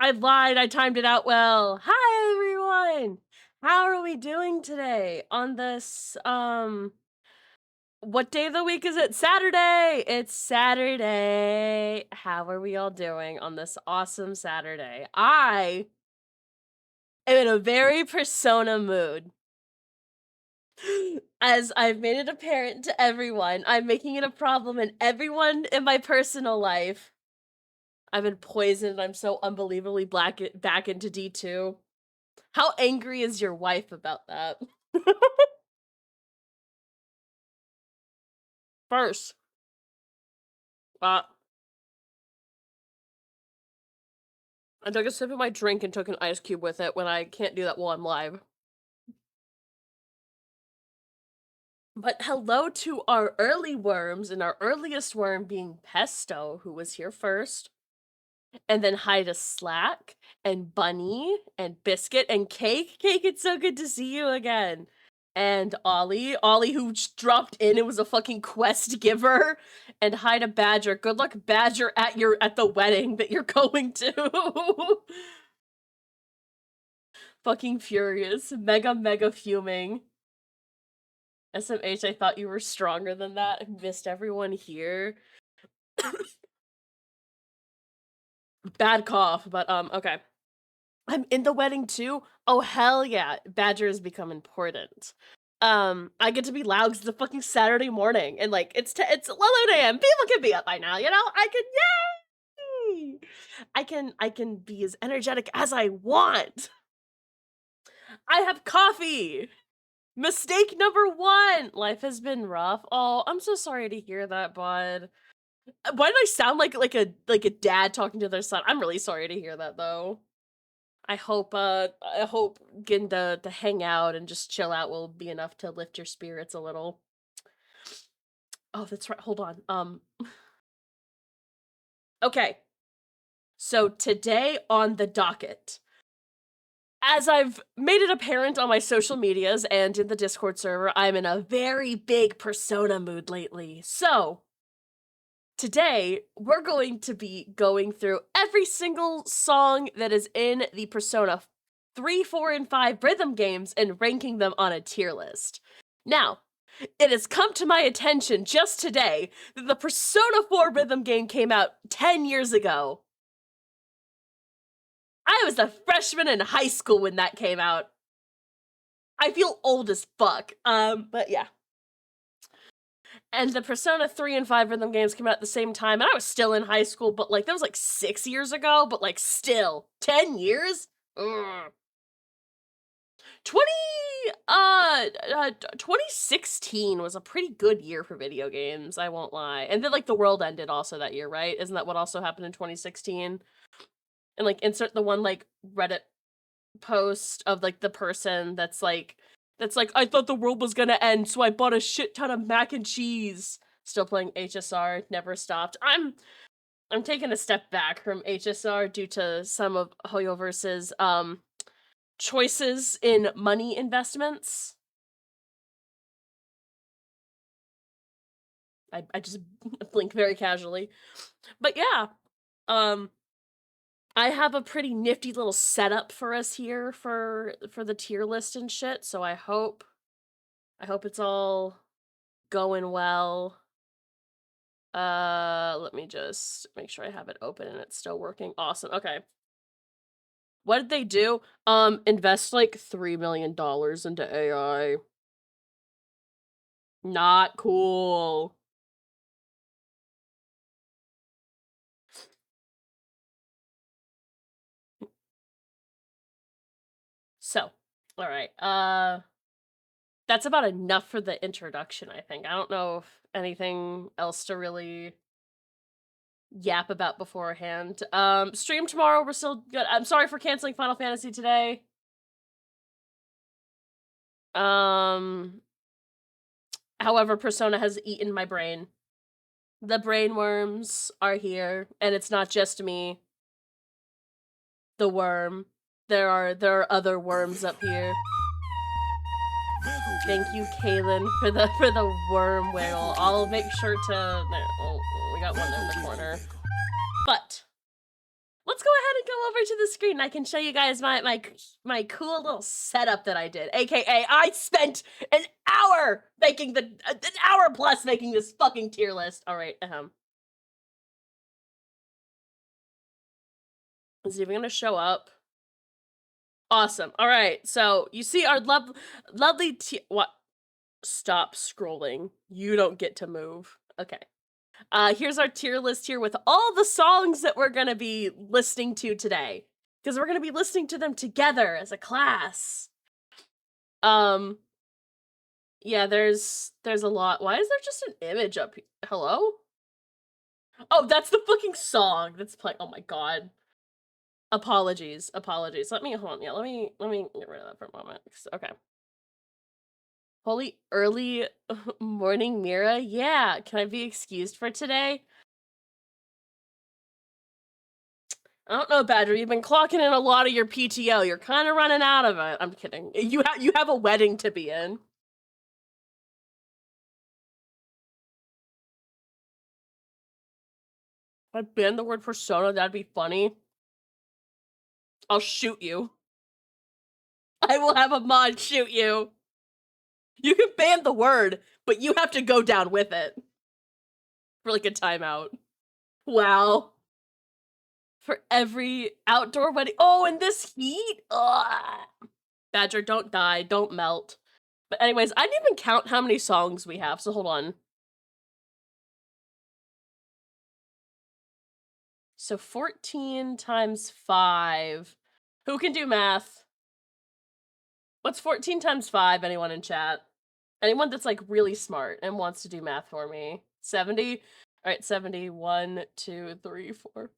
I lied, I timed it out well. Hi, everyone! How are we doing today on this, what day of the week is it? Saturday! It's Saturday. How are we all doing on this awesome Saturday? I am in a very persona mood. As I've made it apparent to everyone, I'm making it a problem in everyone in my personal life. I've been poisoned, I'm so unbelievably back into D2. How angry is your wife about that? First, uh, I took a sip of my drink and took an ice cube with it when I can't do that while I'm live. But hello to our early worms, and our earliest worm being Pesto, who was here first. And then hi to Slack, and Bunny, and Biscuit, and Cake. Cake, it's so good to see you again. And Ollie who just dropped in and was a fucking quest giver. And hi to Badger. Good luck, Badger, at the wedding that you're going to. Fucking furious. Mega fuming. SMH, I thought you were stronger than that. I missed everyone here. Bad cough, but okay. I'm in the wedding too? Oh hell yeah. Badger has become important. I get to be loud 'cause it's a fucking Saturday morning and like it's 11 a.m. People can be up by now, you know? Yay! I can be as energetic as I want. I have coffee. Mistake number 1. Life has been rough. Oh, I'm so sorry to hear that, bud. Why did I sound like a dad talking to their son? I'm really sorry to hear that though. I hope getting to hang out and just chill out will be enough to lift your spirits a little. Oh, that's right. Hold on. Okay. So today on the docket, as I've made it apparent on my social medias and in the Discord server, I'm in a very big persona mood lately. So, today, we're going to be going through every single song that is in the Persona 3, 4, and 5 rhythm games and ranking them on a tier list. Now, it has come to my attention just today that the Persona 4 rhythm game came out 10 years ago. I was a freshman in high school when that came out. I feel old as fuck. But yeah. And the Persona 3 and 5 rhythm games came out at the same time, and I was still in high school, but like that was like 6 years ago, but like still 10 years? Ugh. 20 2016 was a pretty good year for video games, I won't lie. And then like the world ended also that year, right? Isn't that what also happened in 2016? And like insert the one like Reddit post of like the person that's like I thought the world was gonna end, so I bought a shit ton of mac and cheese. Still playing HSR, never stopped. I'm taking a step back from HSR due to some of Hoyoverse's choices in money investments. I just blink very casually. But yeah, I have a pretty nifty little setup for us here for the tier list and shit, so I hope it's all going well. Let me just make sure I have it open and it's still working. Awesome. Okay. What did they do? Invest like $3 million into AI. Not cool. So, all right. That's about enough for the introduction, I think. I don't know if anything else to really yap about beforehand. Stream tomorrow, we're still good. I'm sorry for canceling Final Fantasy today. However, Persona has eaten my brain. The brain worms are here, and it's not just me. The worm. There are other worms up here. Thank you, Kaylin, for the worm wiggle. I'll make sure to. There, oh, we got one in the corner. But let's go ahead and go over to the screen. I can show you guys my cool little setup that I did. AKA, I spent an hour making an hour plus making this fucking tier list. All right, Is it even gonna show up? Awesome. All right, so you see our lovely what? Stop scrolling. You don't get to move. Okay. Here's our tier list here with all the songs that we're gonna be listening to today. Because we're gonna be listening to them together as a class. Yeah, there's a lot. Why is there just an image up here? Hello? Oh, that's the fucking song that's playing. Oh my god. Apologies. Let me hold on. Yeah, let me get rid of that for a moment. Okay. Holy early morning, Mira. Yeah, can I be excused for today? I don't know, Badger. You've been clocking in a lot of your PTO. You're kind of running out of it. I'm kidding. You have a wedding to be in. If I ban the word persona, that'd be funny. I'll shoot you. I will have a mod shoot you. You can ban the word, but you have to go down with it. For like a timeout. Wow. For every outdoor wedding. Oh, in this heat? Ugh. Badger, don't die. Don't melt. But anyways, I didn't even count how many songs we have, so hold on. So 14 times 5. Who can do math? What's 14 times 5? Anyone in chat? Anyone that's like really smart and wants to do math for me? 70? Alright, 70. 1, 2, 3, 4.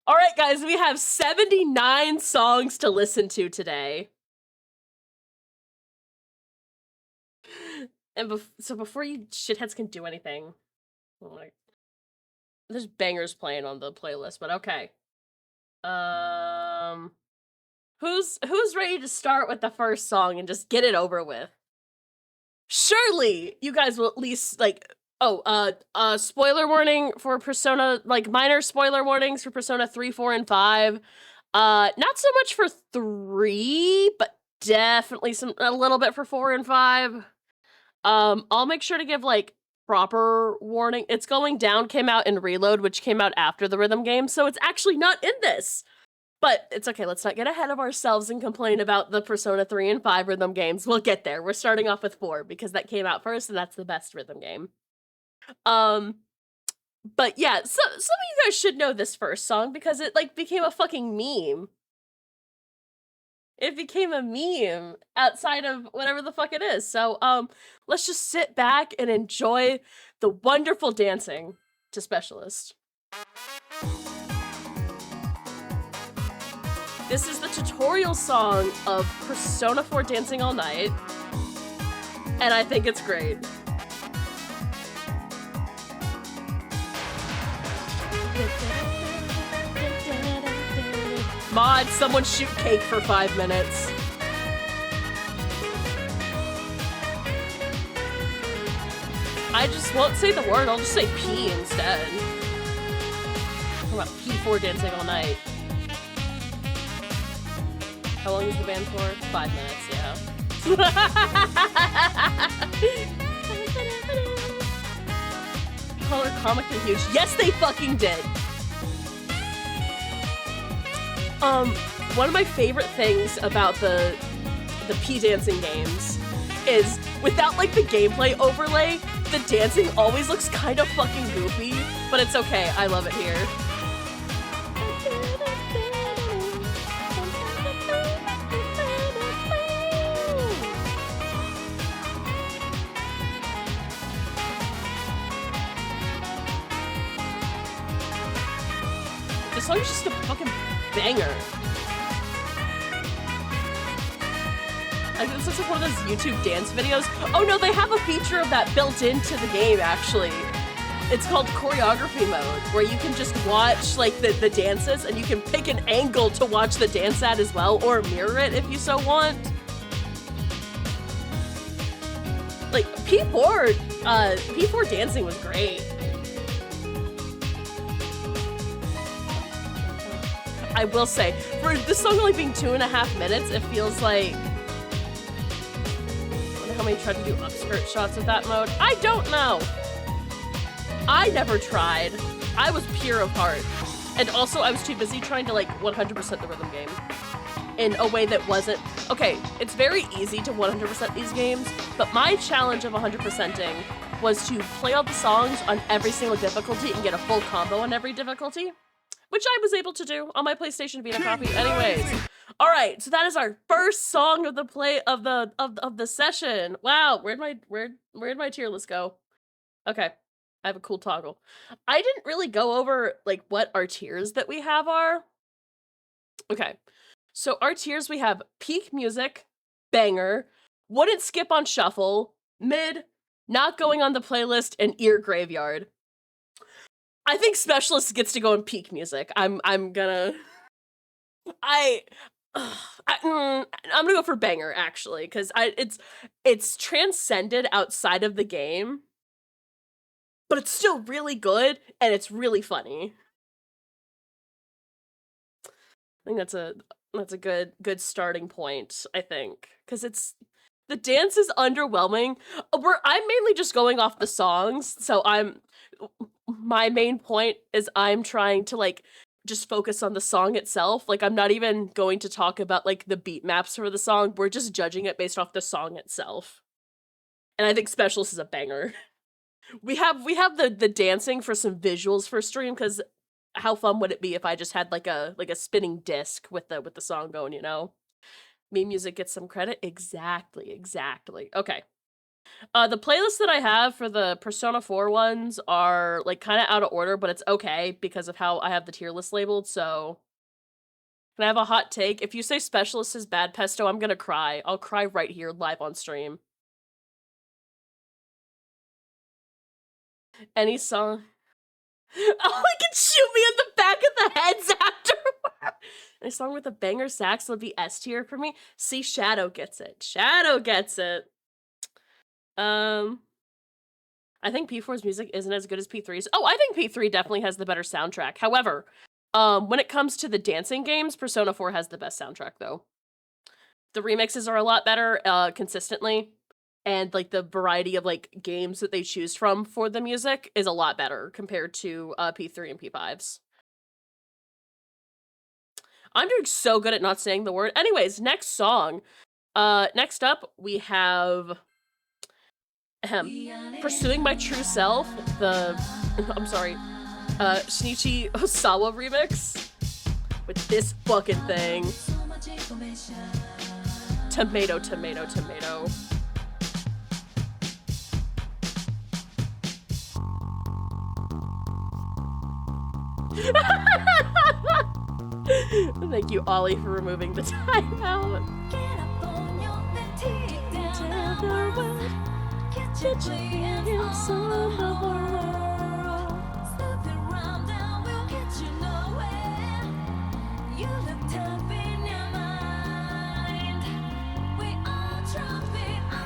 Alright, guys, we have 79 songs to listen to today. And so before you shitheads can do anything, there's bangers playing on the playlist, but okay. Who's ready to start with the first song and just get it over with? Surely you guys will at least like spoiler warning for Persona, like minor spoiler warnings for Persona 3, 4, and 5. Not so much for 3, but definitely a little bit for 4 and 5. I'll make sure to give like proper warning. It's Going Down came out in Reload, which came out after the rhythm game, so it's actually not in this. But it's okay, let's not get ahead of ourselves and complain about the Persona 3 and 5 rhythm games. We'll get there. We're starting off with 4 because that came out first and that's the best rhythm game. But yeah, so some of you guys should know this first song because it like became a fucking meme. It became a meme outside of whatever the fuck it is. So, let's just sit back and enjoy the wonderful dancing to Specialist. This is the tutorial song of Persona 4 Dancing All Night, and I think it's great. Mod, someone shoot cake for 5 minutes. I just won't say the word, I'll just say P instead. How about P4 Dancing All Night? How long is the band for? 5 minutes, yeah. Color comically huge. Yes, they fucking did! One of my favorite things about the P dancing games is without like the gameplay overlay, the dancing always looks kind of fucking goofy, but it's okay, I love it here. This song's just a fucking banger. I think this looks like one of those YouTube dance videos. Oh no, they have a feature of that built into the game, actually. It's called choreography mode, where you can just watch like the dances and you can pick an angle to watch the dance at as well, or mirror it if you so want. Like, P4 dancing was great. I will say, for this song only being 2.5 minutes, it feels like... I wonder how many tried to do upskirt shots with that mode. I don't know! I never tried. I was pure of heart. And also, I was too busy trying to, like, 100% the rhythm game. In a way that wasn't... Okay, it's very easy to 100% these games, but my challenge of 100%ing was to play all the songs on every single difficulty and get a full combo on every difficulty, which I was able to do on my PlayStation Vita copy. Anyways, all right, so that is our first song of the session. Wow, where'd my tier list go? Okay, I have a cool toggle. I didn't really go over like what our tiers that we have are. Okay, so our tiers, we have peak music, banger, wouldn't skip on shuffle, mid, not going on the playlist, and ear graveyard. I think Specialist gets to go in peak music. I'm gonna go for banger actually, because it's transcended outside of the game, but it's still really good and it's really funny. I think that's a good starting point, I think, because the dance is underwhelming. I'm mainly just going off the songs, so my main point is I'm trying to, like, just focus on the song itself. Like, I'm not even going to talk about, like, the beat maps for the song. We're just judging it based off the song itself. And I think Specialist is a banger. We have the dancing for some visuals for stream, because how fun would it be if I just had, like a spinning disc with the song going, you know? Meme music gets some credit. Exactly. Okay. The playlists that I have for the Persona 4 ones are, like, kind of out of order, but it's okay because of how I have the tier list labeled, so... Can I have a hot take? If you say Specialist is bad, Pesto, I'm gonna cry. I'll cry right here, live on stream. Any song... Oh, he can shoot me in the back of the heads afterward! Any song with a banger sax would be S tier for me. See, Shadow gets it. Shadow gets it. I think P4's music isn't as good as P3's. Oh, I think P3 definitely has the better soundtrack. However, when it comes to the dancing games, Persona 4 has the best soundtrack, though. The remixes are a lot better, consistently. And, like, the variety of, like, games that they choose from for the music is a lot better compared to P3 and P5's. I'm doing so good at not saying the word. Anyways, next song. Next up, we have... Pursuing My True Self, Shinichi Osawa remix. With this fucking thing. Tomato. Thank you, Ollie, for removing the timeout.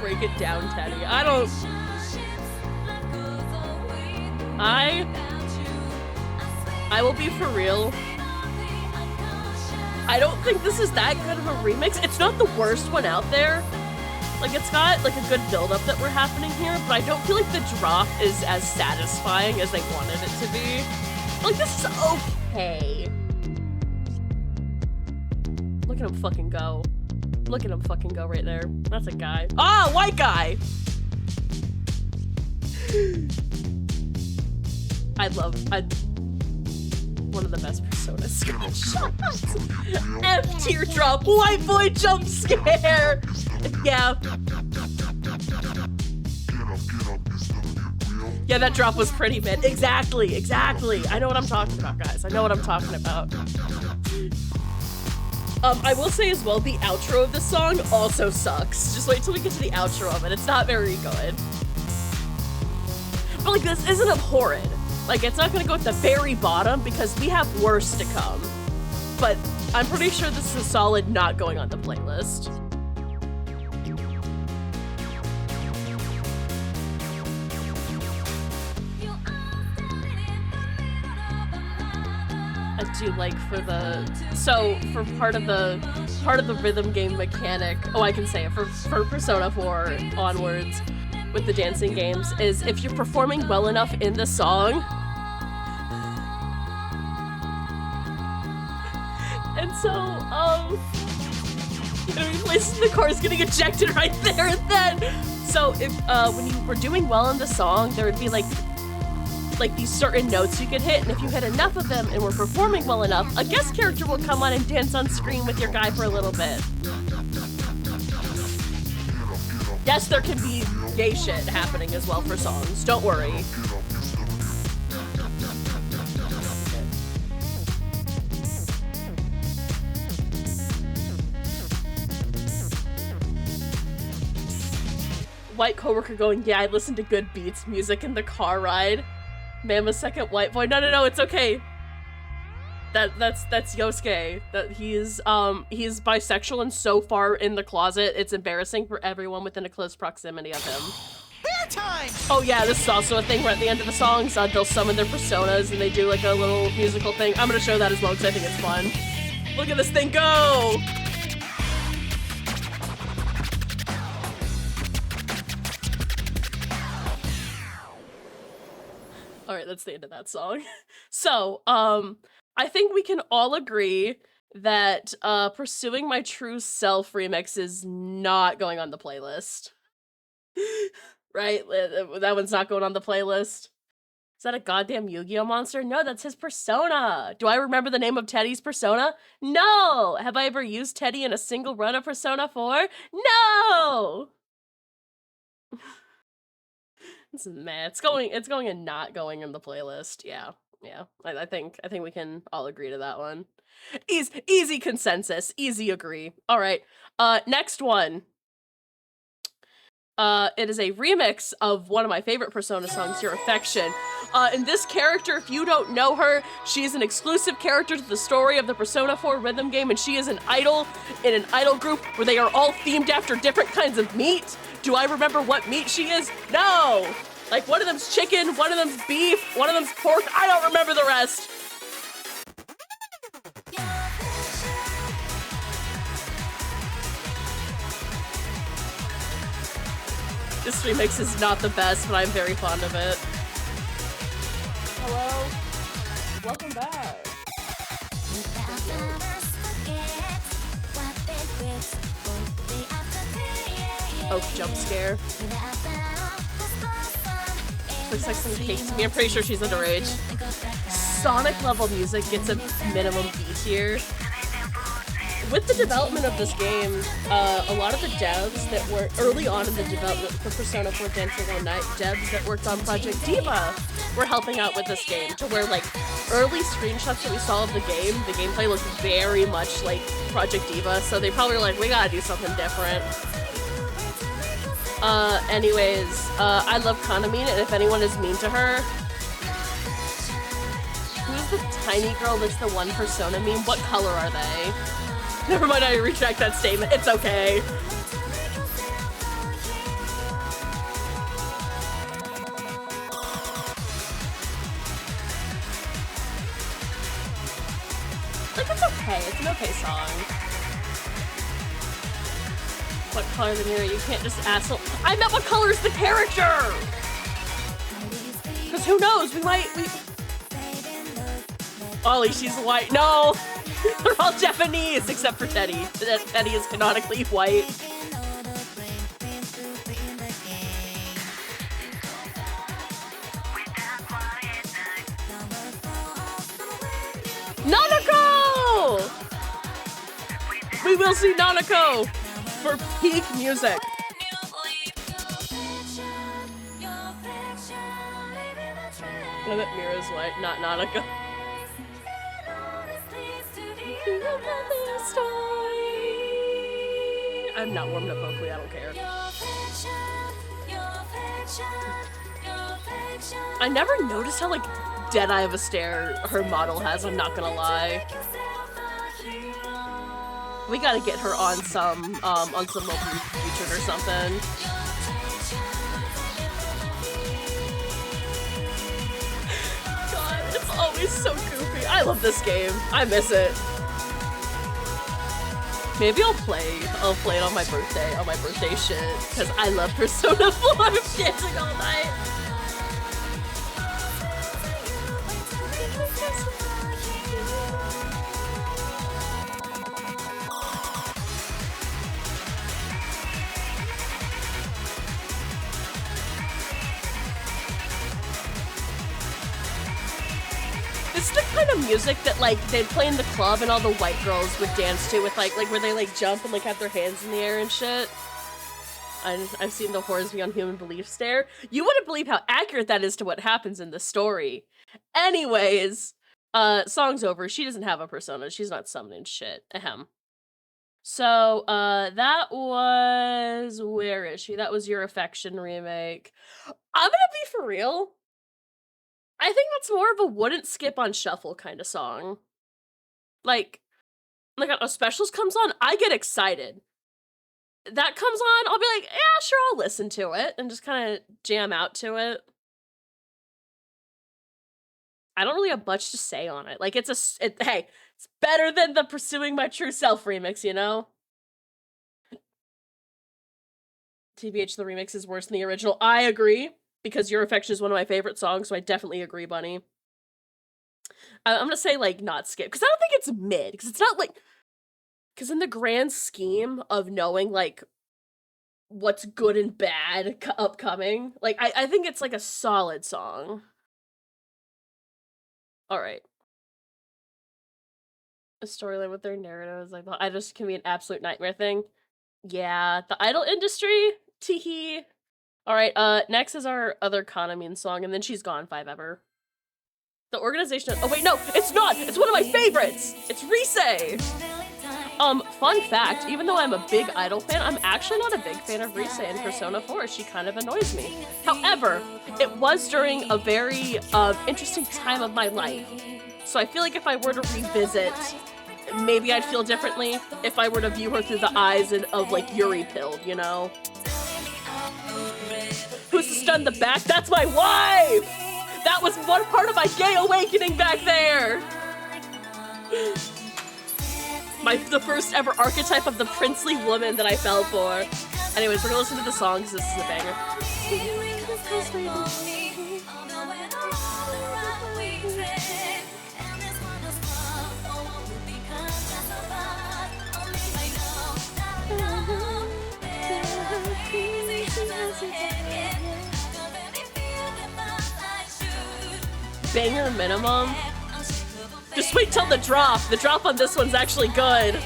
Break it down, Teddy. I will be for real. I don't think this is that good of a remix. It's not the worst one out there. Like, it's got, like, a good build-up that we're happening here, but I don't feel like the drop is as satisfying as they wanted it to be. Like, this is okay. Look at him fucking go. Look at him fucking go right there. That's a guy. Ah, white guy! One of the best Persona screenshots. F teardrop, white boy jump scare! Yeah. Yeah, that drop was pretty mid. Exactly. I know what I'm talking about, guys. I know what I'm talking about. I will say as well, the outro of this song also sucks. Just wait till we get to the outro of it. It's not very good. But, like, this isn't abhorrent. Like, it's not gonna go at the very bottom because we have worse to come. But I'm pretty sure this is a solid not going on the playlist. do like for part of the rhythm game mechanic. Oh, I can say it for Persona 4 onwards with the dancing games is if you're performing well enough in the song. And so, you know, he plays the chorus getting ejected right there and then. So if when you were doing well in the song, there would be like these certain notes you could hit, and if you hit enough of them and were performing well enough, a guest character will come on and dance on screen with your guy for a little bit. Yes, there can be gay shit happening as well for songs, don't worry. White coworker going, yeah, I listen to good beats, music in the car ride. Mama's second white boy. No, it's okay. That's Yosuke. That he's bisexual and so far in the closet, it's embarrassing for everyone within a close proximity of him. Bear time! Oh yeah, this is also a thing where at the end of the songs, they'll summon their personas and they do like a little musical thing. I'm gonna show that as well because I think it's fun. Look at this thing go! Alright, that's the end of that song. So, I think we can all agree that Pursuing My True Self remix is not going on the playlist. Right? That one's not going on the playlist. Is that a goddamn Yu-Gi-Oh monster? No, that's his persona. Do I remember the name of Teddy's persona? No! Have I ever used Teddy in a single run of Persona 4? No! This is meh. It's going and not going in the playlist. Yeah. I think we can all agree to that one. Easy consensus. Easy agree. All right. Next one. It is a remix of one of my favorite Persona songs, Your Affection. And this character, if you don't know her, she is an exclusive character to the story of the Persona 4 rhythm game, and she is an idol in an idol group where they are all themed after different kinds of meat. Do I remember what meat she is? No! Like, one of them's chicken, one of them's beef, one of them's pork. I don't remember the rest. This remix is not the best, but I'm very fond of it. Hello? Welcome back. Oh, jump scare. Looks like some cake to me. I'm pretty sure she's underage. Sonic level music gets a minimum B tier. With the development of this game, a lot of the devs that were early on in the development for Persona 4 Dancing All Night, devs that worked on Project Diva were helping out with this game, to where like early screenshots that we saw of the gameplay looked very much like Project Diva, so they probably were like, we gotta do something different. Anyways, I love Kanamine, and if anyone is mean to her, who's the tiny girl that's the one Persona meme? What color are they? Never mind, I retract that statement. It's okay. Like, it's okay. It's an okay song. What color the mirror? You can't just asshole. I meant what color is the character? Because who knows? We Ollie, she's white. No! They're all Japanese, except for Teddy. Teddy is canonically white. Nanako! We will see Nanako for peak music. No, that Mira's white, not Nanako. I'm not warmed up vocally, I don't care. I never noticed how, like, dead eye of a stare her model has, I'm not gonna lie. We gotta get her on some Open Featured or something. God, it's always It's so goofy. I love this game. I miss it. Maybe I'll play it on my birthday shit, because I love Persona 5 dancing all night. This is the kind of music that, like, they'd play in the club and all the white girls would dance to with, like where they, like, jump and, like, have their hands in the air and shit. I've seen the horrors beyond human belief stare. You wouldn't believe how accurate that is to what happens in the story. Anyways, song's over. She doesn't have a persona. She's not summoning shit. Ahem. So, that was... Where is she? That was Your Affection remake. I'm gonna be for real. I think that's more of a wouldn't skip on shuffle kind of song. Like a specials comes on, I get excited. That comes on, I'll be like, yeah, sure, I'll listen to it and just kind of jam out to it. I don't really have much to say on it. Like, hey, it's better than the Pursuing My True Self remix, you know? TBH, the remix is worse than the original. I agree. Because Your Affection is one of my favorite songs, so I definitely agree, Bunny. I'm gonna say, like, not skip, because I don't think it's mid, because it's not, like... Because in the grand scheme of knowing, like, what's good and bad upcoming, like, I think it's, like, a solid song. Alright. A storyline with their narratives, like, I just can be an absolute nightmare thing. Yeah, the idol industry? Teehee. Alright, next is our other Kanamine song, and then she's gone, 5 ever. The organization- oh wait, no! It's not! It's one of my favorites! It's Rise! Fun fact, even though I'm a big idol fan, I'm actually not a big fan of Rise in Persona 4. She kind of annoys me. However, it was during a very, interesting time of my life. So I feel like if I were to revisit, maybe I'd feel differently if I were to view her through the eyes of, like, Yuri Pilled, you know? Who's to stun the back? That's my wife! That was one part of my gay awakening back there! The first ever archetype of the princely woman that I fell for. Anyways, we're gonna listen to the song because this is a banger. Banger minimum. Just wait till the drop. The drop on this one's actually good.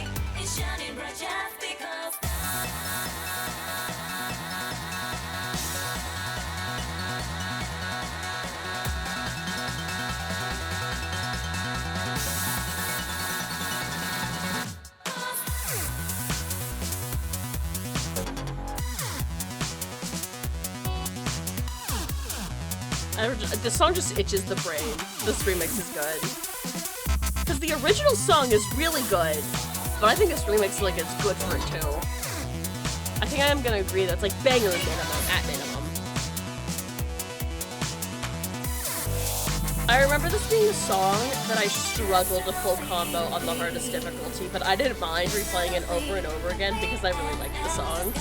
The song just itches the brain. This remix is good. Because the original song is really good, but I think this remix, like, is good for it too. I think I am gonna agree that's, like, banger minimum, at minimum. I remember this being a song that I struggled to full combo on the hardest difficulty, but I didn't mind replaying it over and over again because I really liked the song.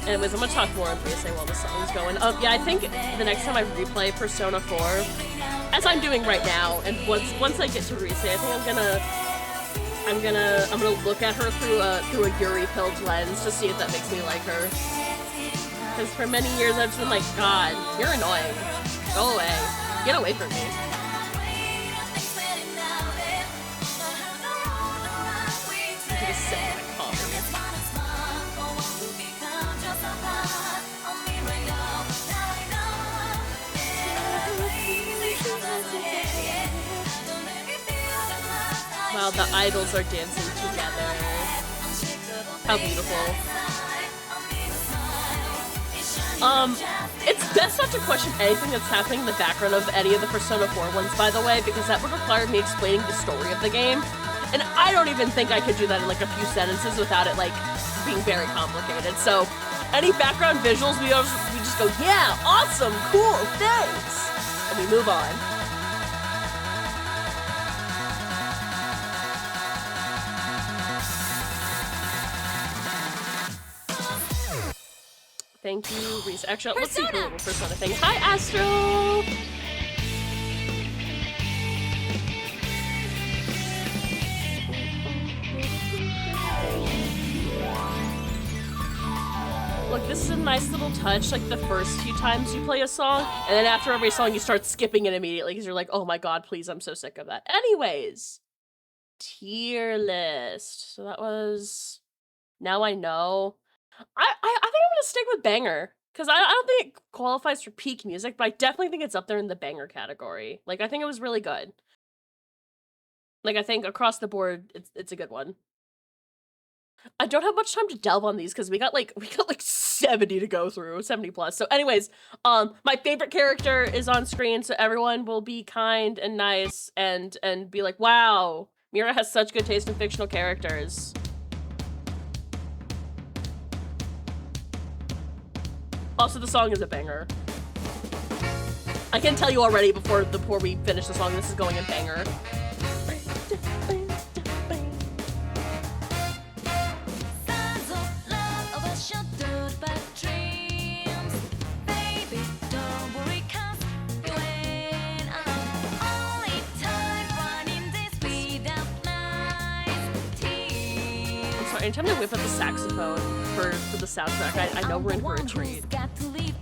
Anyways, I'm gonna talk more on Rise while the song's going. Yeah, I think the next time I replay Persona 4, as I'm doing right now, and once I get to Rise, I think I'm gonna look at her through a Yuri Pilled lens to see if that makes me like her. Because for many years I've just been like, God, you're annoying. Go away. Get away from me. I just sit in my coffee. Wow, the idols are dancing together. How beautiful. It's best not to question anything that's happening in the background of any of the Persona 4 ones, by the way, because that would require me explaining the story of the game. And I don't even think I could do that in like a few sentences without it like being very complicated. So any background visuals, we just go, yeah, awesome, cool, thanks. And we move on. Thank you, Reese. Actually, let's see her little Persona thing. Hi, Astro! Look, this is a nice little touch, like the first few times you play a song, and then after every song you start skipping it immediately because you're like, oh my god, please, I'm so sick of that. Anyways, tier list. So that was Now I Know. I think I'm gonna stick with banger, because I don't think it qualifies for peak music, but I definitely think it's up there in the banger category. Like, I think it was really good. Like, I think across the board, it's a good one. I don't have much time to delve on these because we got like 70 to go through, 70 plus. So anyways, my favorite character is on screen, so everyone will be kind and nice and be like, wow, Mira has such good taste in fictional characters. Also, the song is a banger. I can tell you already before we finish the song, this is going in banger. Anytime they whip up the saxophone for the soundtrack, I know we're in for a treat. I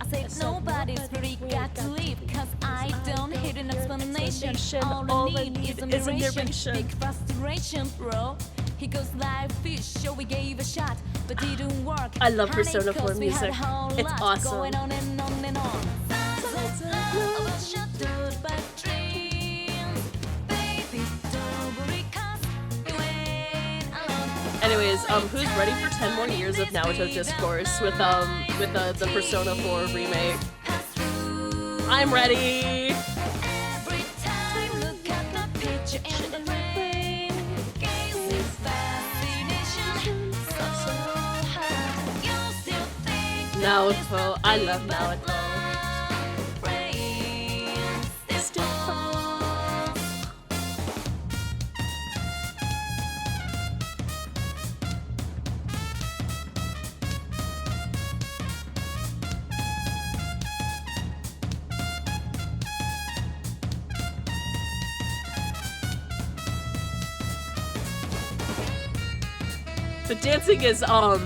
said nobody's really got to leave, cause I don't hate an explanation. All I need is a narration. Big frustration, bro. He goes live fish, so we gave a shot, but didn't work. I love Persona 4 music. It's awesome. Going on and on and on. Anyways, who's ready for 10 more years of Naruto discourse with the Persona 4 remake? I'm ready. Naruto, I love Naruto. The dancing is, not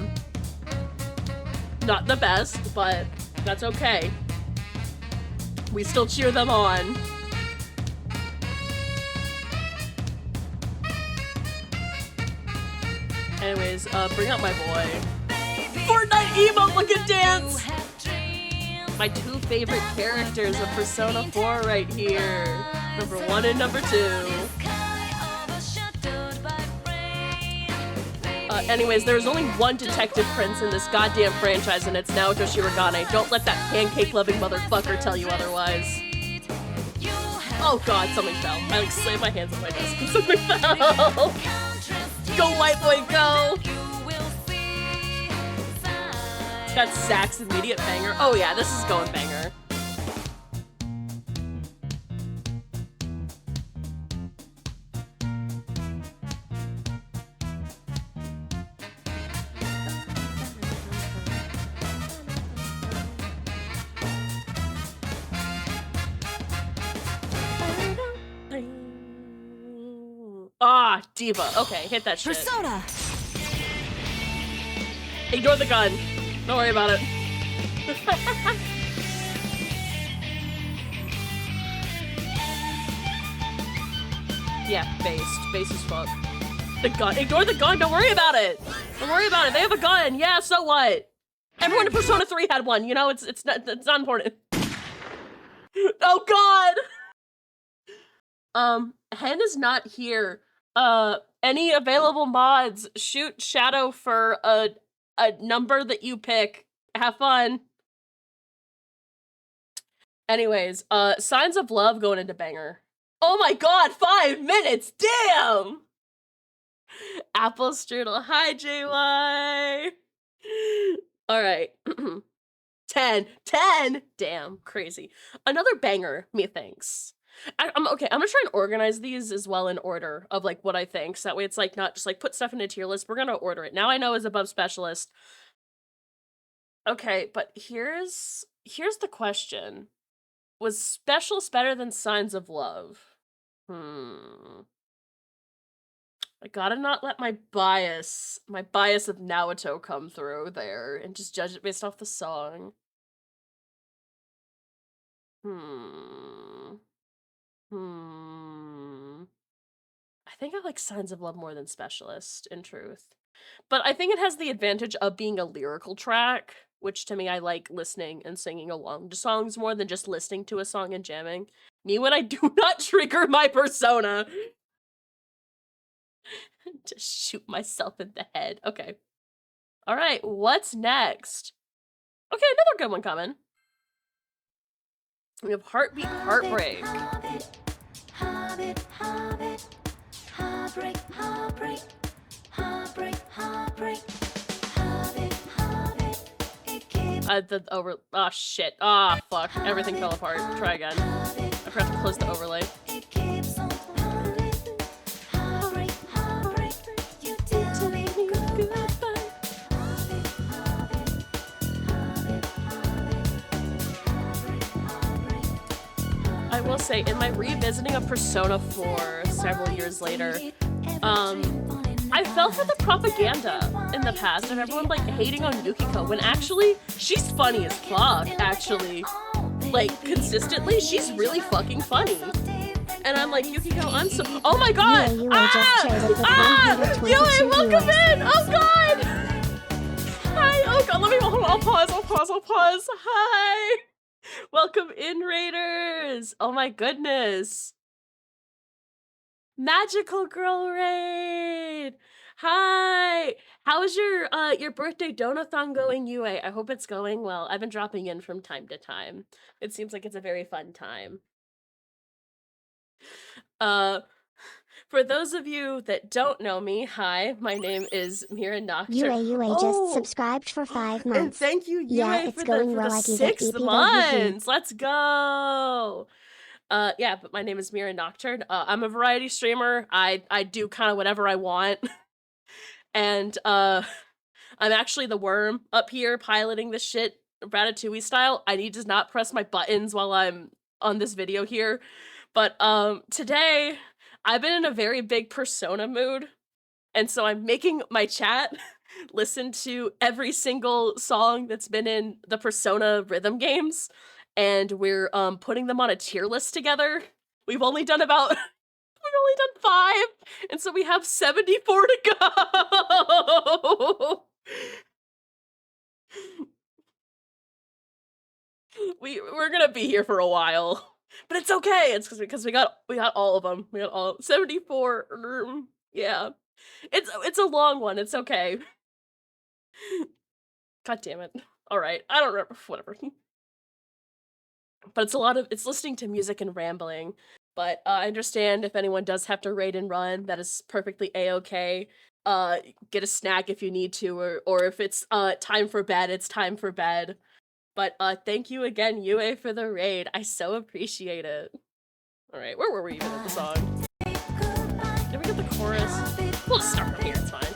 the best, but that's okay. We still cheer them on. Anyways, bring out my boy. Fortnite emote, look at dance! My two favorite characters of Persona 4 right here. Number 1 and number 2. Anyways, there's only one detective prince in this goddamn franchise, and it's Naoto Shirogane. Don't let that pancake-loving motherfucker tell you otherwise. Oh god, something fell. I like slammed my hands on my desk and something fell. Go, white boy, go! It's got sax immediate banger. Oh yeah, this is going banger. Ah, diva. Okay, hit that shit. Persona. Ignore the gun. Don't worry about it. Yeah, based. Based as fuck. The gun. Ignore the gun. Don't worry about it. Don't worry about it. They have a gun. Yeah, so what? Everyone in Persona 3 had one. You know, it's not important. Oh god. Hen is not here. Any available mods, shoot Shadow for a number that you pick. Have fun. Anyways, Signs of Love going into banger. Oh my god, 5 minutes! Damn! Apple strudel. Hi, JY. All right. 10. 10. Damn, crazy. Another banger, methinks. I'm okay. I'm gonna try and organize these as well in order of like what I think. So that way it's like not just like put stuff in a tier list. We're gonna order it. Now I know as above specialist. Okay, but here's the question. Was Specialist better than Signs of Love? I gotta not let my bias of Naoto come through there and just judge it based off the song. Hmm. Hmm. I think I like Signs of Love more than Specialist, in truth. But I think it has the advantage of being a lyrical track, which to me I like listening and singing along to songs more than just listening to a song and jamming. Me when I do not trigger my persona. Just shoot myself in the head. Okay. Alright, what's next? Okay, another good one coming. We have Heartbeat Heartbreak. Oh shit. Ah, fuck. Everything fell apart. Try again. I forgot to close the overlay. I will say, in my revisiting of Persona 4 several years later, I fell for the propaganda in the past of everyone like hating on Yukiko when actually she's funny as fuck, actually. Like, consistently, she's really fucking funny. And I'm like, Yukiko, oh my god! Yue Yue, welcome in! Oh god! Hi, oh god, I'll pause. Hi! Welcome in, Raiders! Oh my goodness. Magical Girl Raid! Hi! How's your birthday donathon going, Yue? I hope it's going well. I've been dropping in from time to time. It seems like it's a very fun time. For those of you that don't know me, hi, my name is Mira Nocturne. Yue just subscribed for 5 months. And thank you, Yue, yeah, it's for going the well. I can 6 get months. Let's go. Yeah, but my name is Mira Nocturne. I'm a variety streamer. I do kind of whatever I want. And I'm actually the worm up here piloting this shit Ratatouille style. I need to not press my buttons while I'm on this video here. But today I've been in a very big Persona mood, and so I'm making my chat listen to every single song that's been in the Persona rhythm games, and we're putting them on a tier list together. We've only done 5, and so we have 74 to go. We're gonna be here for a while. But it's okay. It's because we got all of them. We got all 74. Yeah, it's a long one. It's okay. God damn it. All right, I don't remember. Whatever. But it's listening to music and rambling. But I understand if anyone does have to raid and run, that is perfectly a-okay. Get a snack if you need to, or if it's time for bed, it's time for bed. But thank you again, Yue, for the raid. I so appreciate it. Alright, where were we even with the song? Did we get the chorus? We'll just start from here, it's fine.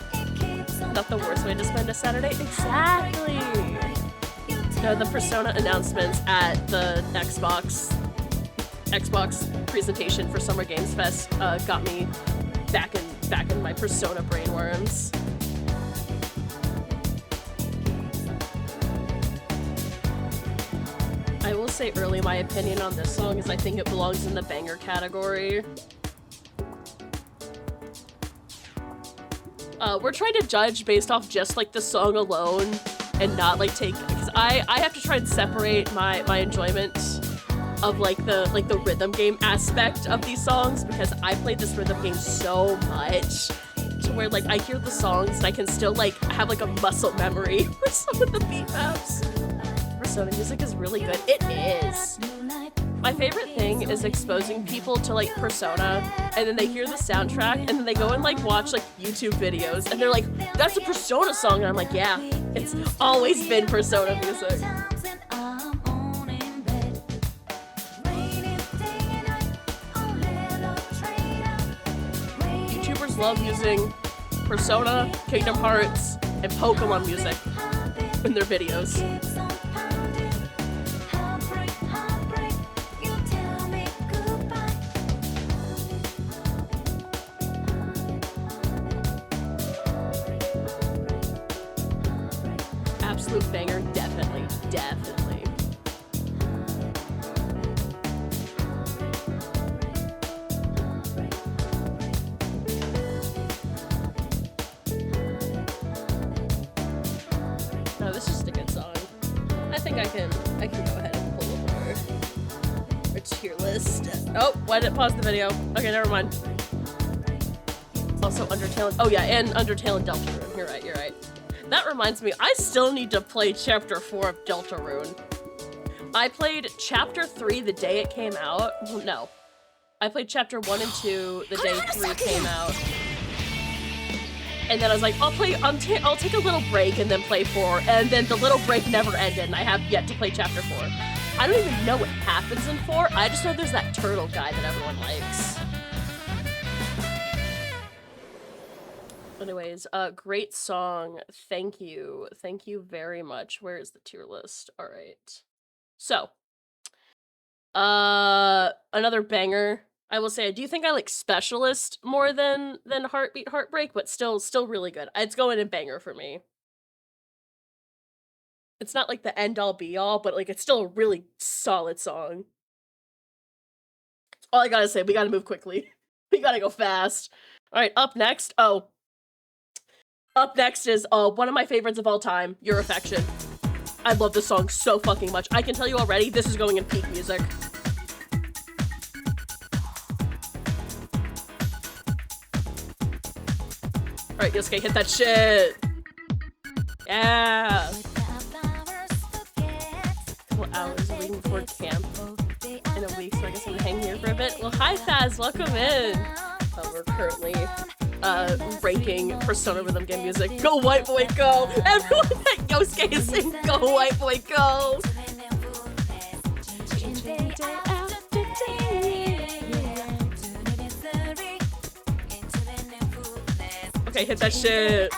Not the worst way to spend a Saturday. Exactly! No, the Persona announcements at the Xbox presentation for Summer Games Fest got me back in my Persona brainworms. I will say early, my opinion on this song is I think it belongs in the banger category. We're trying to judge based off just like the song alone and not like because I have to try and separate my enjoyment of like the rhythm game aspect of these songs, because I played this rhythm game so much to where like I hear the songs and I can still like have like a muscle memory for some of the beat maps. Persona music is really good. It is. My favorite thing doing is exposing people to like Persona, and then they hear the soundtrack, and then they go and like watch like YouTube videos, and they're like, that's a Persona song, and I'm like, yeah, it's always been Persona music. YouTubers love using Persona, Kingdom Hearts, and Pokemon music in their videos. Absolute banger, definitely, definitely. No, this is just a good song. I think I can go ahead and pull up our tier list. Oh, why did it pause the video? Okay, never mind. Also Undertale. Oh yeah, and Undertale and Deltarune. You're right, you're right. That reminds me, I still need to play Chapter 4 of Deltarune. I played Chapter 3 the day it came out. No. I played Chapter 1 and 2 the day 3 came out. And then I was like, I'll take a little break and then play 4. And then the little break never ended, and I have yet to play Chapter 4. I don't even know what happens in 4. I just know there's that turtle guy that everyone likes. Anyways, great song. Thank you. Thank you very much. Where is the tier list? All right. So, another banger. I will say, I do think I like Specialist more than Heartbeat Heartbreak, but still really good. It's going in banger for me. It's not like the end all be all, but like it's still a really solid song. All I gotta say, we gotta move quickly. We gotta go fast. All right, up next. Up next is one of my favorites of all time, Your Affection. I love this song so fucking much. I can tell you already, this is going in peak music. Alright, Yosuke, hit that shit! Yeah! A couple hours waiting for camp in a week, so I guess I'm gonna hang here for a bit. Well, hi Faz, welcome in! We're currently ranking Persona Rhythm Game music. Go White Boy Go! Everyone that Yosuke is saying Go White Boy Go! Okay, hit that shit!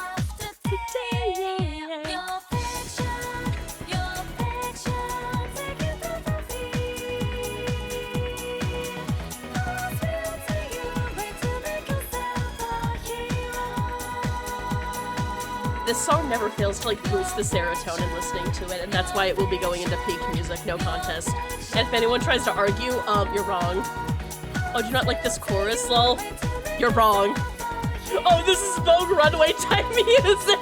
This song never fails to like boost the serotonin listening to it, and that's why it will be going into peak music, no contest. And if anyone tries to argue, you're wrong. Oh, do you not like this chorus, lol? You're wrong. Oh, this is Vogue Runway type music!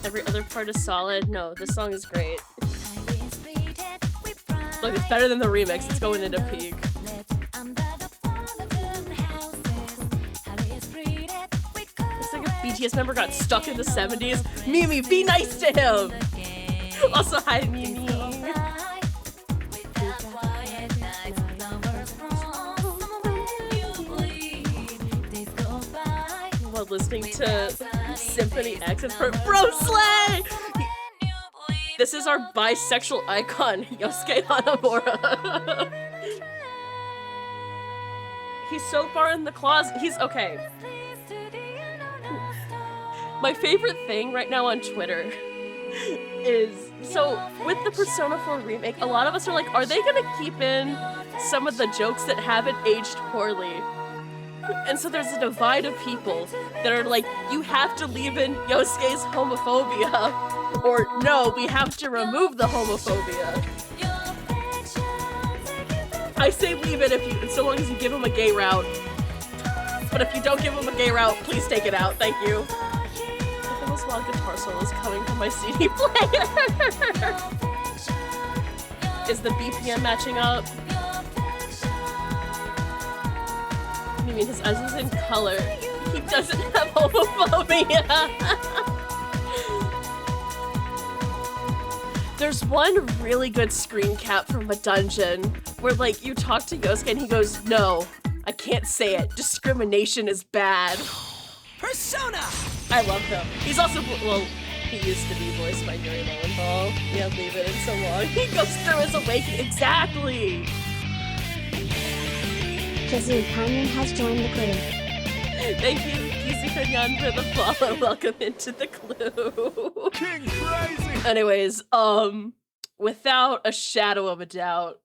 Every other part is solid. No, this song is great. Look, it's better than the remix. It's going into peak. It's like a BTS member got stuck in the 70s. Mimi, be nice to him! Also, hi, Mimi. While listening to Symphony X, it's for Bro Slay! This is our bisexual icon, Yosuke Hanamura. He's so far in the closet. He's okay. My favorite thing right now on Twitter is, so with the Persona 4 remake, a lot of us are like, are they gonna keep in some of the jokes that haven't aged poorly? And so there's a divide of people that are like, you have to leave in Yosuke's homophobia, or no, we have to remove the homophobia. I say leave it so long as you give him a gay route. But if you don't give him a gay route, please take it out. Thank you. The most loud guitar solo is coming from my CD player. Is the BPM matching up? I mean, his eyes are in color. He doesn't have homophobia. There's one really good screen cap from a dungeon where, like, you talk to Yosuke and he goes, "No, I can't say it. Discrimination is bad." Persona! I love him. He's also, well, he used to be voiced by Yuri Lowenthal. Yeah, leave it in so long. He goes through his awakening. Exactly! Kizzy Kanyan has joined the crew. Thank you, Kizzy Kanyan, for the follow. Welcome into the clue. King crazy! Anyways, without a shadow of a doubt,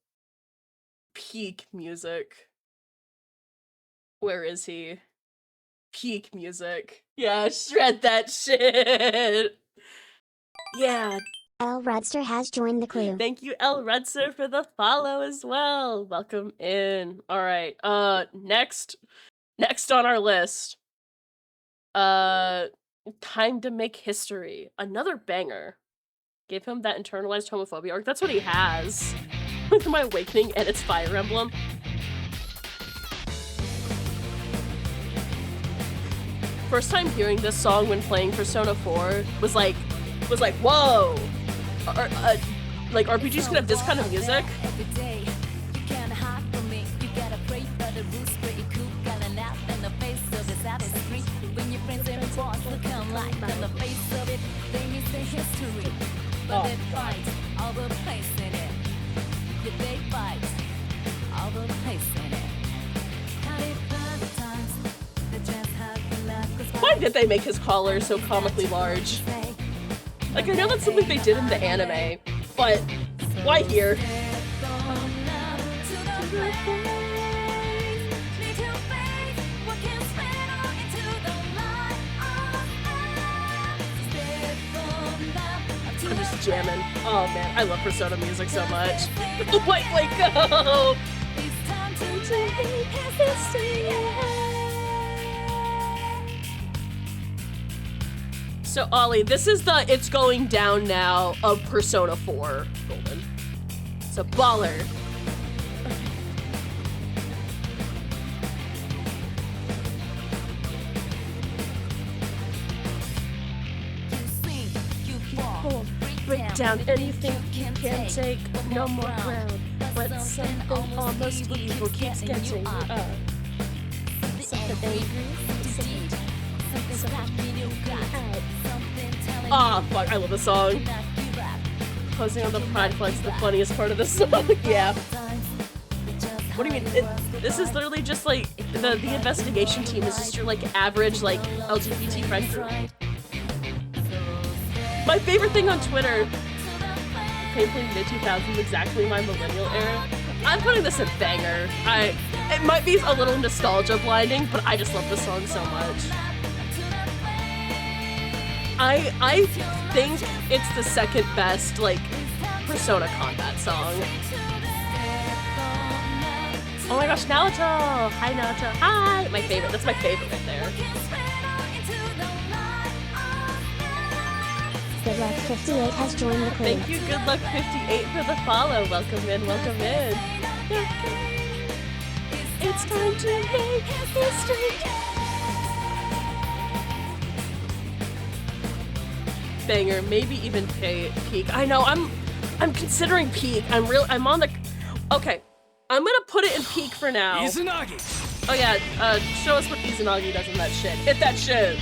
peak music. Where is he? Peak music. Yeah, shred that shit. Yeah. L. Rudster has joined the crew. Thank you, L. Rudster, for the follow as well. Welcome in. All right. Next on our list. Time to Make History. Another banger. Gave him that internalized homophobia arc. That's what he has. With My Awakening and its Fire Emblem. First time hearing this song when playing Persona 4 was like, whoa! Like, RPGs could have this kind of music? Why did they make his collar so comically large? Like, I know that's something they did in the anime, but why here? I'm just jamming. Oh man, I love Persona music so much. Wait, go! It's time to make history. So Ollie, this is the "It's Going Down Now" of Persona 4 Golden. It's a baller. Break down anything you can take, no more ground. But something almost evil keeps getting up. Something angry, ah, fuck, I love the song. Posing on the Pride Flag's the funniest part of the song. Yeah. What do you mean? This is literally just like, the investigation team is just your, like, average, like, LGBT friend group. My favorite thing on Twitter, painfully mid-2000s, exactly my millennial era. I'm putting this in banger. It might be a little nostalgia blinding, but I just love this song so much. I think it's the second best, like, Persona combat song. Oh my gosh, Naoto! Hi, Naoto. Hi! My favorite. That's my favorite right there. Good Luck 58 has joined the crew. Thank you, Good Luck 58, for the follow. Welcome in, welcome in. It's time to make history. Banger, maybe even peak. I know, I'm considering peak. I'm on the, okay. I'm gonna put it in peak for now. Izanagi! Oh yeah, show us what Izanagi does in that shit. Hit that shit!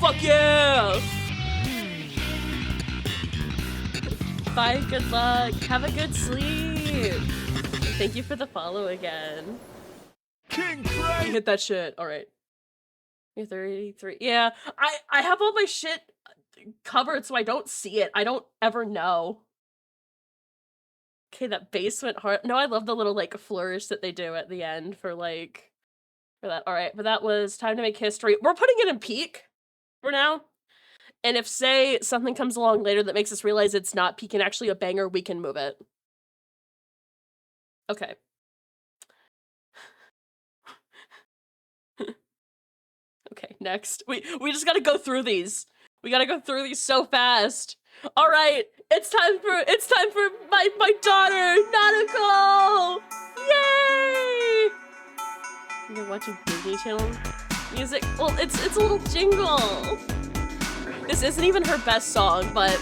Fuck yeah! Bye, good luck. Have a good sleep. Thank you for the follow again. King You Craig! hit that shit. Alright. You're 33. Yeah, I have all my shit covered so I don't see it. I don't ever know. Okay, that bass went hard. No, I love the little, like, flourish that they do at the end for, like, for that. Alright, but that was Time to Make History. We're putting it in peak for now. And if, say, something comes along later that makes us realize it's not peak and actually a banger, we can move it. Okay. Okay, next. We just gotta go through these. We gotta go through these so fast. All right, it's time for my daughter, Nanako! Yay! You're watching Disney Channel music? Well, it's a little jingle. This isn't even her best song, but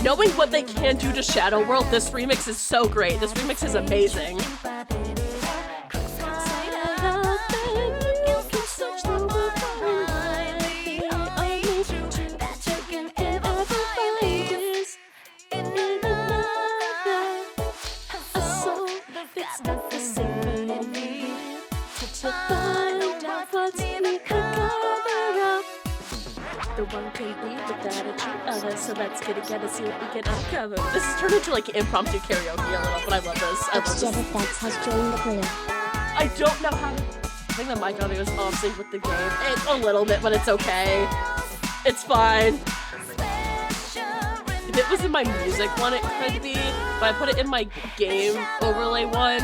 knowing what they can do to Shadow World, this remix is so great. This remix is amazing. The one can be without each other, so let's get together, see what we can uncover. This has turned into like impromptu karaoke a little, but I love this. I love this. X has joined the crew. I don't know how to... I think the mic audio is off sync with the game. It's a little bit, but it's okay. It's fine. If it was in my music one, it could be, but I put it in my game overlay one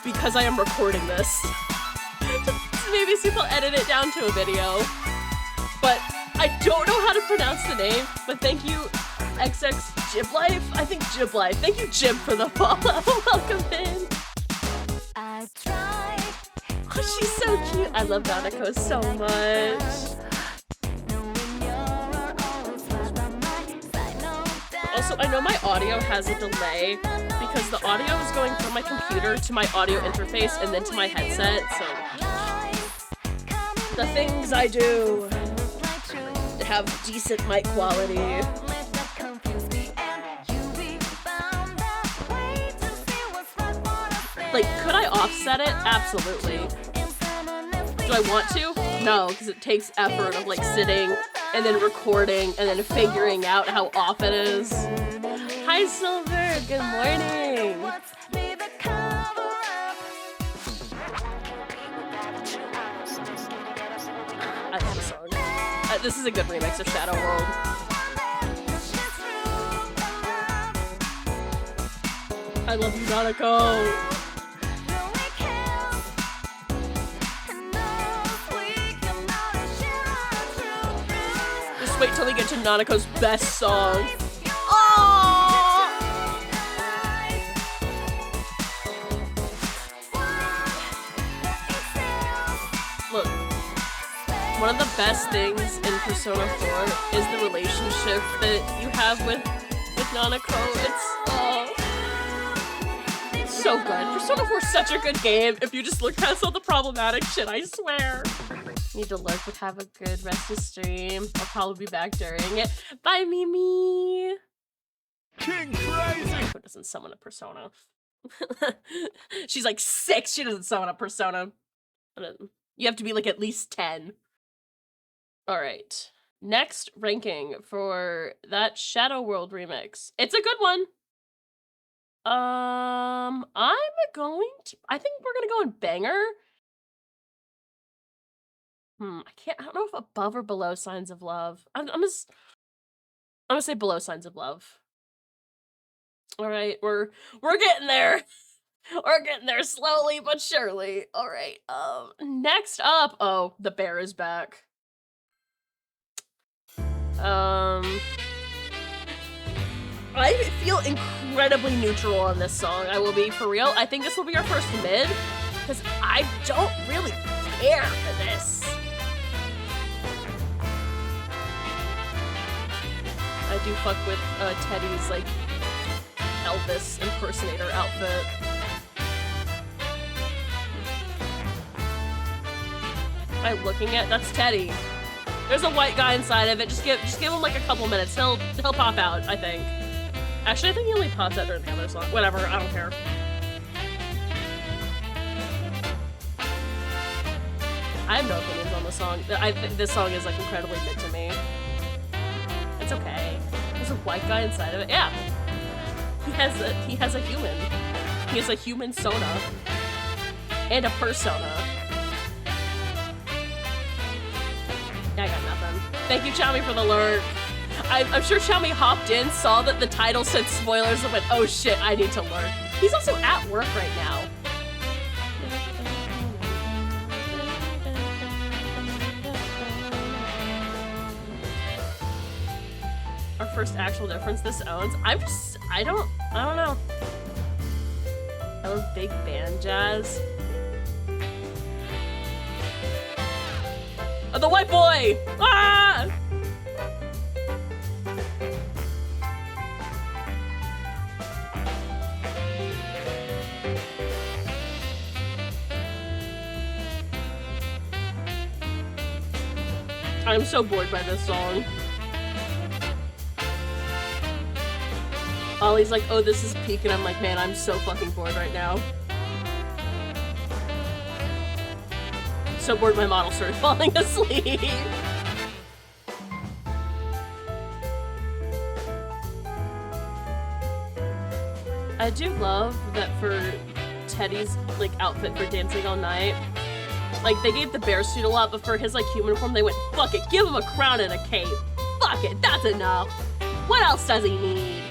because I am recording this. Maybe people edit it down to a video. But I don't know how to pronounce the name, but thank you, XX Jiblife? I think Jiblife. Thank you, Jib, for the follow. Welcome in. Oh, she's so cute. I love Nanako so much. Also, I know my audio has a delay because the audio is going from my computer to my audio interface and then to my headset, so the things I do have decent mic quality. Like, could I offset it? Absolutely. Do I want to? No, because it takes effort of like sitting and then recording and then figuring out how off it is. Hi Silver, good morning. I love this song. This is a good remix of Shadow World. I love you, Nanako. Just wait till we get to Nanako's best song. Look. One of the best things in Persona 4 is the relationship that you have with Nanako. It's so good. Persona 4 is such a good game if you just look past all the problematic shit, I swear. Need to lurk, but have a good rest of stream. I'll probably be back during it. Bye, Mimi! King Crazy! Who doesn't summon a Persona? She's like 6, she doesn't summon a Persona. You have to be like at least 10. Alright, next ranking for that Shadow World remix. It's a good one. I think we're gonna go in banger. I don't know if above or below Signs of Love. I'm gonna say below Signs of Love. Alright, we're getting there. We're getting there slowly but surely. Alright, next up, oh, the bear is back. I feel incredibly neutral on this song, I will be for real. I think this will be our first mid, because I don't really care for this. I do fuck with Teddy's, like, Elvis impersonator outfit. I'm looking at, that's Teddy. There's a white guy inside of it. Just give him like a couple minutes. He'll pop out, I think. Actually, I think he only pops out during the other song. Whatever, I don't care. I have no opinions on the song. This song is like incredibly mid to me. It's okay. There's a white guy inside of it. Yeah. He has a human. He has a human sona. And a persona. I got nothing. Thank you, Chami, for the lurk. I'm sure Xiaomi hopped in, saw that the title said spoilers, and went, oh shit, I need to learn. He's also at work right now. Our first actual difference this owns. I don't know. I love big band jazz. Oh, the white boy! Ah! I'm so bored by this song. Ollie's like, oh, this is peak, and I'm like, man, I'm so fucking bored right now. So bored my model started falling asleep. I do love that for Teddy's like outfit for Dancing All Night, like they gave the bear suit a lot, but for his like human form, they went, fuck it, give him a crown and a cape. Fuck it, that's enough. What else does he need?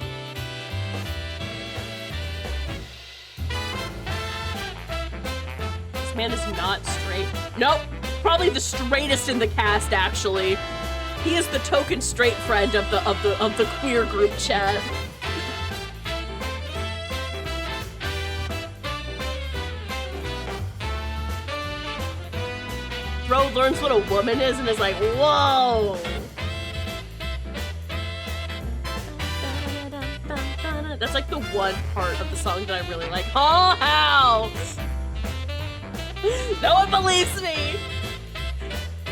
This man is not straight. Nope, probably the straightest in the cast, actually. He is the token straight friend of the queer group chat. Bro learns what a woman is and is like, whoa! That's like the one part of the song that I really like. Oh, house! No one believes me!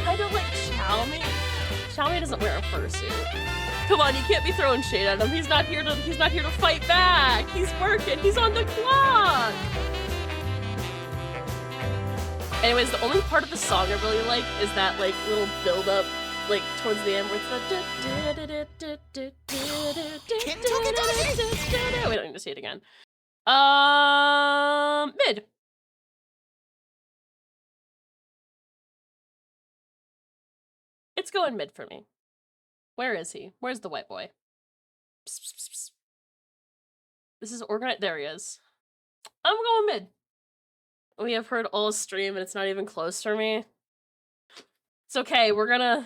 I don't like Xiaomi. Xiaomi doesn't wear a fursuit. Come on, you can't be throwing shade at him. He's not here to fight back. He's working. He's on the clock. Anyways, the only part of the song I really like is that like little build up, like towards the end where it's the we don't need to see it again. Mid. It's going mid for me. Where is he? Where's the white boy? Psst, psst, psst, psst. This is organized. There he is. I'm going mid. We have heard all stream and it's not even close for me. It's okay. We're gonna.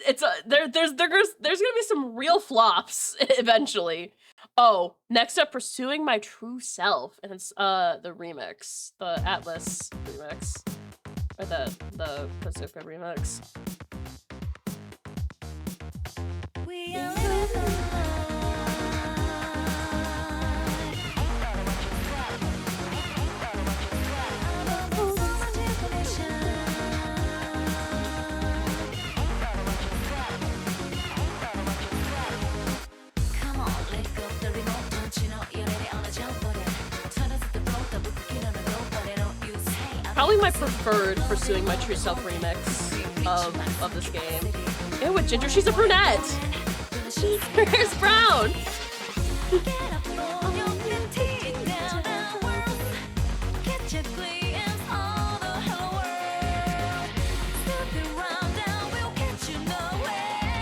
There's gonna be some real flops eventually. Oh, next up, Pursuing My True Self, and it's the remix, the Atlas remix, or the Bazooka remix. We are living Probably my preferred Pursuing My True Self remix of this game. Ew, with Ginger, she's a brunette! Her hair's brown!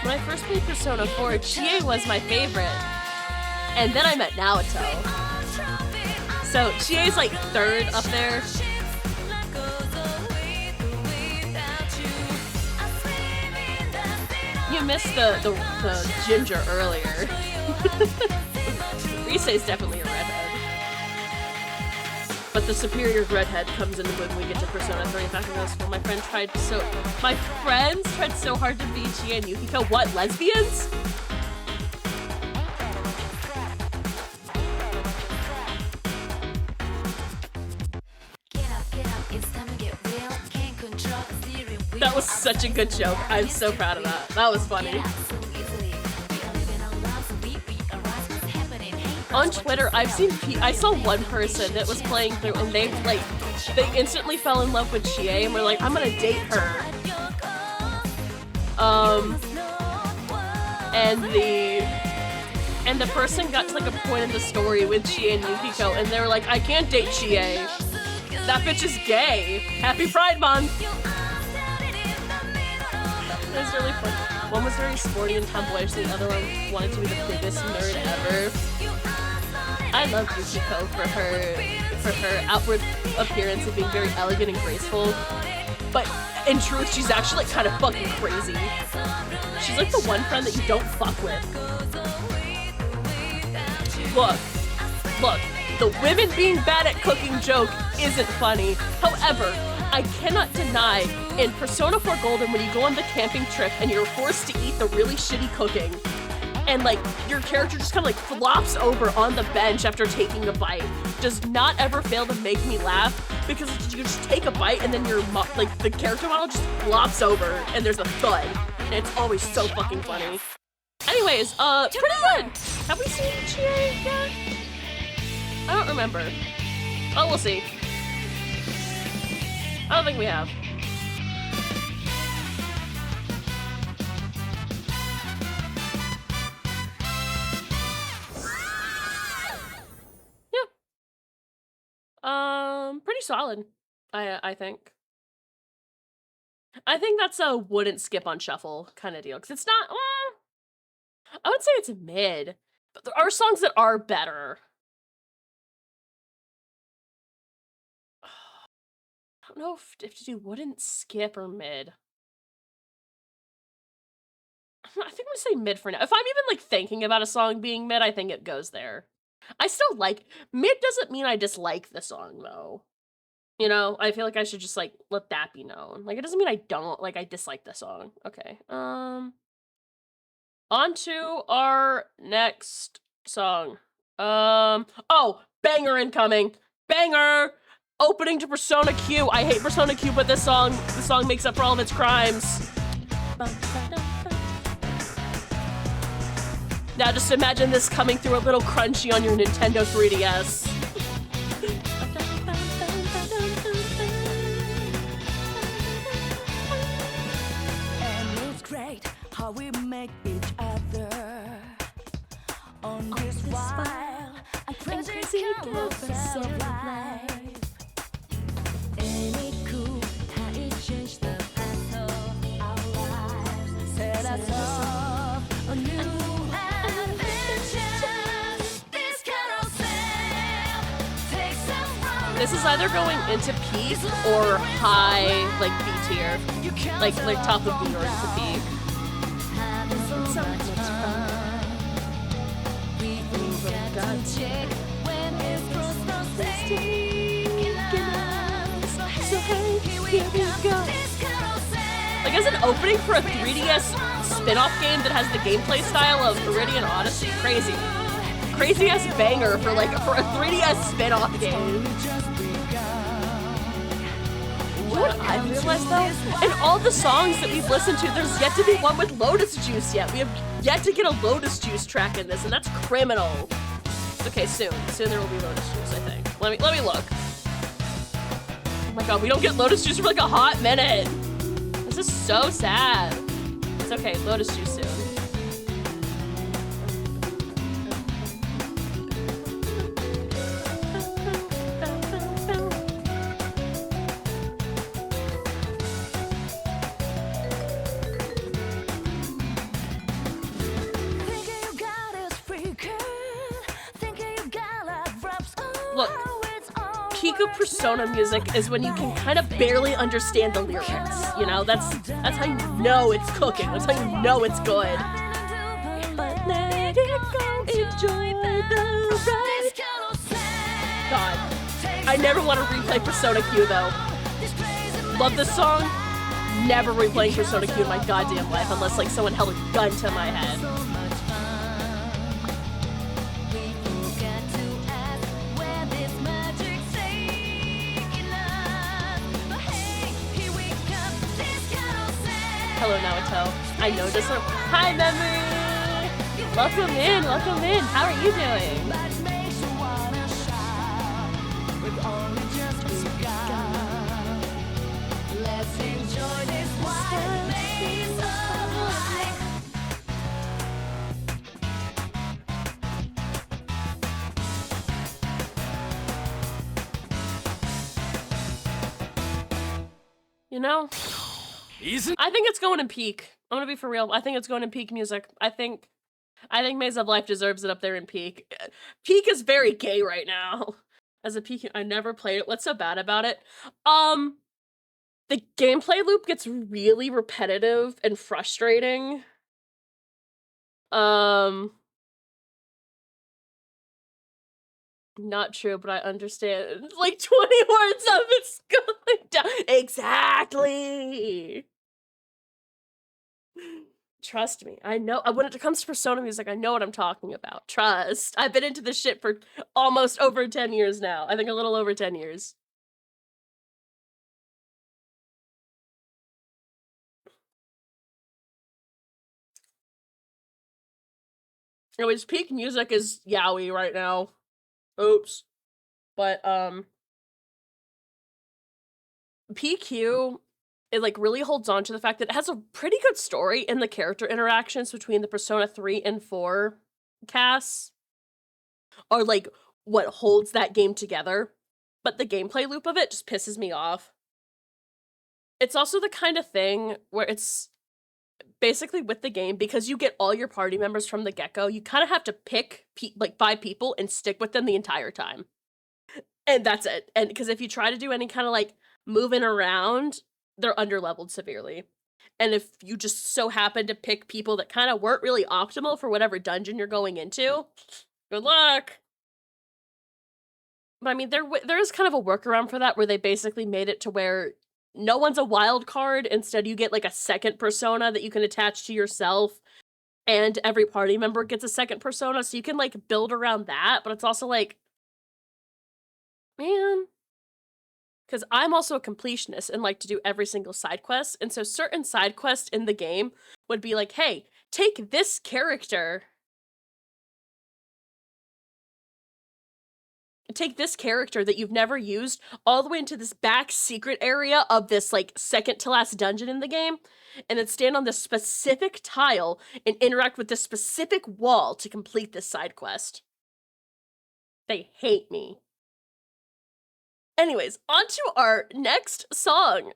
When I first played Persona 4, Chie was my favorite. And then I met Naoto. So Chie's like third up there. You missed the Ginger earlier. Rise's definitely a redhead. But the superior redhead comes into when we get to Persona 3. Back in this one, my friends tried so hard to beat Chie and Yukiko. What, lesbians? That was such a good joke. I'm so proud of that. That was funny. On Twitter, I saw one person that was playing through and they instantly fell in love with Chie and were like, I'm gonna date her. And the person got to like a point in the story with Chie and Yukiko and they were like, I can't date Chie. That bitch is gay. Happy Pride Month. It was really fun. One was very sporty and tomboyish, the other one wanted to be the biggest nerd ever. I love Yukiko for her outward appearance of being very elegant and graceful, but in truth, she's actually like, kind of fucking crazy. She's like the one friend that you don't fuck with. Look, the women being bad at cooking joke isn't funny. However, I cannot deny in Persona 4 Golden when you go on the camping trip and you're forced to eat the really shitty cooking and like your character just kind of like flops over on the bench after taking a bite does not ever fail to make me laugh because you just take a bite and then your like the character model just flops over and there's a thud and it's always so fucking funny. Anyways, pretty good. Have we seen Chie yet? I don't remember. Oh, we'll see. I don't think we have. Yeah. Pretty solid, I think. I think that's a wouldn't skip on shuffle kind of deal, because it's not, I would say it's mid, but there are songs that are better. I don't know if to do wouldn't skip or mid. I think I'm gonna say mid for now. If I'm even like thinking about a song being mid, I think it goes there. I still like, mid doesn't mean I dislike the song though. You know, I feel like I should just like let that be known. Like it doesn't mean I don't, like I dislike the song. Okay. On to our next song. Oh, banger incoming. Banger! Opening to Persona Q. I hate Persona Q, but this song makes up for all of its crimes. Now just imagine this coming through a little crunchy on your Nintendo 3DS. And it's great how we make each other on this wild and crazy carousel of life. Ain't it cool how it changed the path of our lives? Set us off a new adventure. This carousel takes us from This is either going into peak or high, like B tier. Like top of B or into peak. having so much fun. We forgot to check when his crossroads taking us. So hey, here we go. This carousel. Like as an opening for a 3DS spin-off game that has the gameplay style of Viridian Odyssey, crazy. Crazy ass banger for a 3DS spin-off game. You know what I realized though? In all the songs that we've listened to, there's yet to be one with Lotus Juice yet. We have yet to get a Lotus Juice track in this, and that's criminal. Okay, soon. Soon there will be Lotus Juice, I think. Let me look. Oh my god, we don't get Lotus Juice for like a hot minute. This is so sad. It's okay, Lotus Juice soon. Look, peak of Persona music is when you can kind of barely understand the lyrics, you know? That's how you know it's cooking. That's how you know it's good. But let it go, enjoy the ride. God, I never want to replay Persona Q though. Love this song. Never replaying Persona Q in my goddamn life unless like someone held a gun to my head. Hello, Naoto. I know this one. Hi, Memory! Welcome in, welcome in. How are you doing? You know, I think it's going in peak. I'm gonna be for real. I think it's going in peak music. I think Maze of Life deserves it up there in peak. Peak is very gay right now. As a peak, I never played it. What's so bad about it? The gameplay loop gets really repetitive and frustrating. Not true, but I understand. Like 20 words of it's going down. Exactly. Trust me. I know. When it comes to Persona music, I know what I'm talking about. Trust. I've been into this shit for almost over 10 years now. I think a little over 10 years. Anyways, peak music is yaoi right now. Oops. But, PQ, it, like, really holds on to the fact that it has a pretty good story in the character interactions between the Persona 3 and 4 casts. Are, like, what holds that game together. But the gameplay loop of it just pisses me off. It's also the kind of thing where it's basically with the game, because you get all your party members from the get-go, you kind of have to pick, like, 5 people and stick with them the entire time. And that's it. And because if you try to do any kind of, like, moving around, they're underleveled severely. And if you just so happen to pick people that kind of weren't really optimal for whatever dungeon you're going into, good luck. But I mean, there is kind of a workaround for that, where they basically made it to where no one's a wild card. Instead, you get like a second persona that you can attach to yourself, and every party member gets a second persona, so you can like build around that. But it's also like, man, because I'm also a completionist and like to do every single side quest, and so certain side quests in the game would be like, hey, take this character. Take this character that you've never used all the way into this back secret area of this like second to last dungeon in the game, and then stand on this specific tile and interact with this specific wall to complete this side quest. They hate me. Anyways, on to our next song.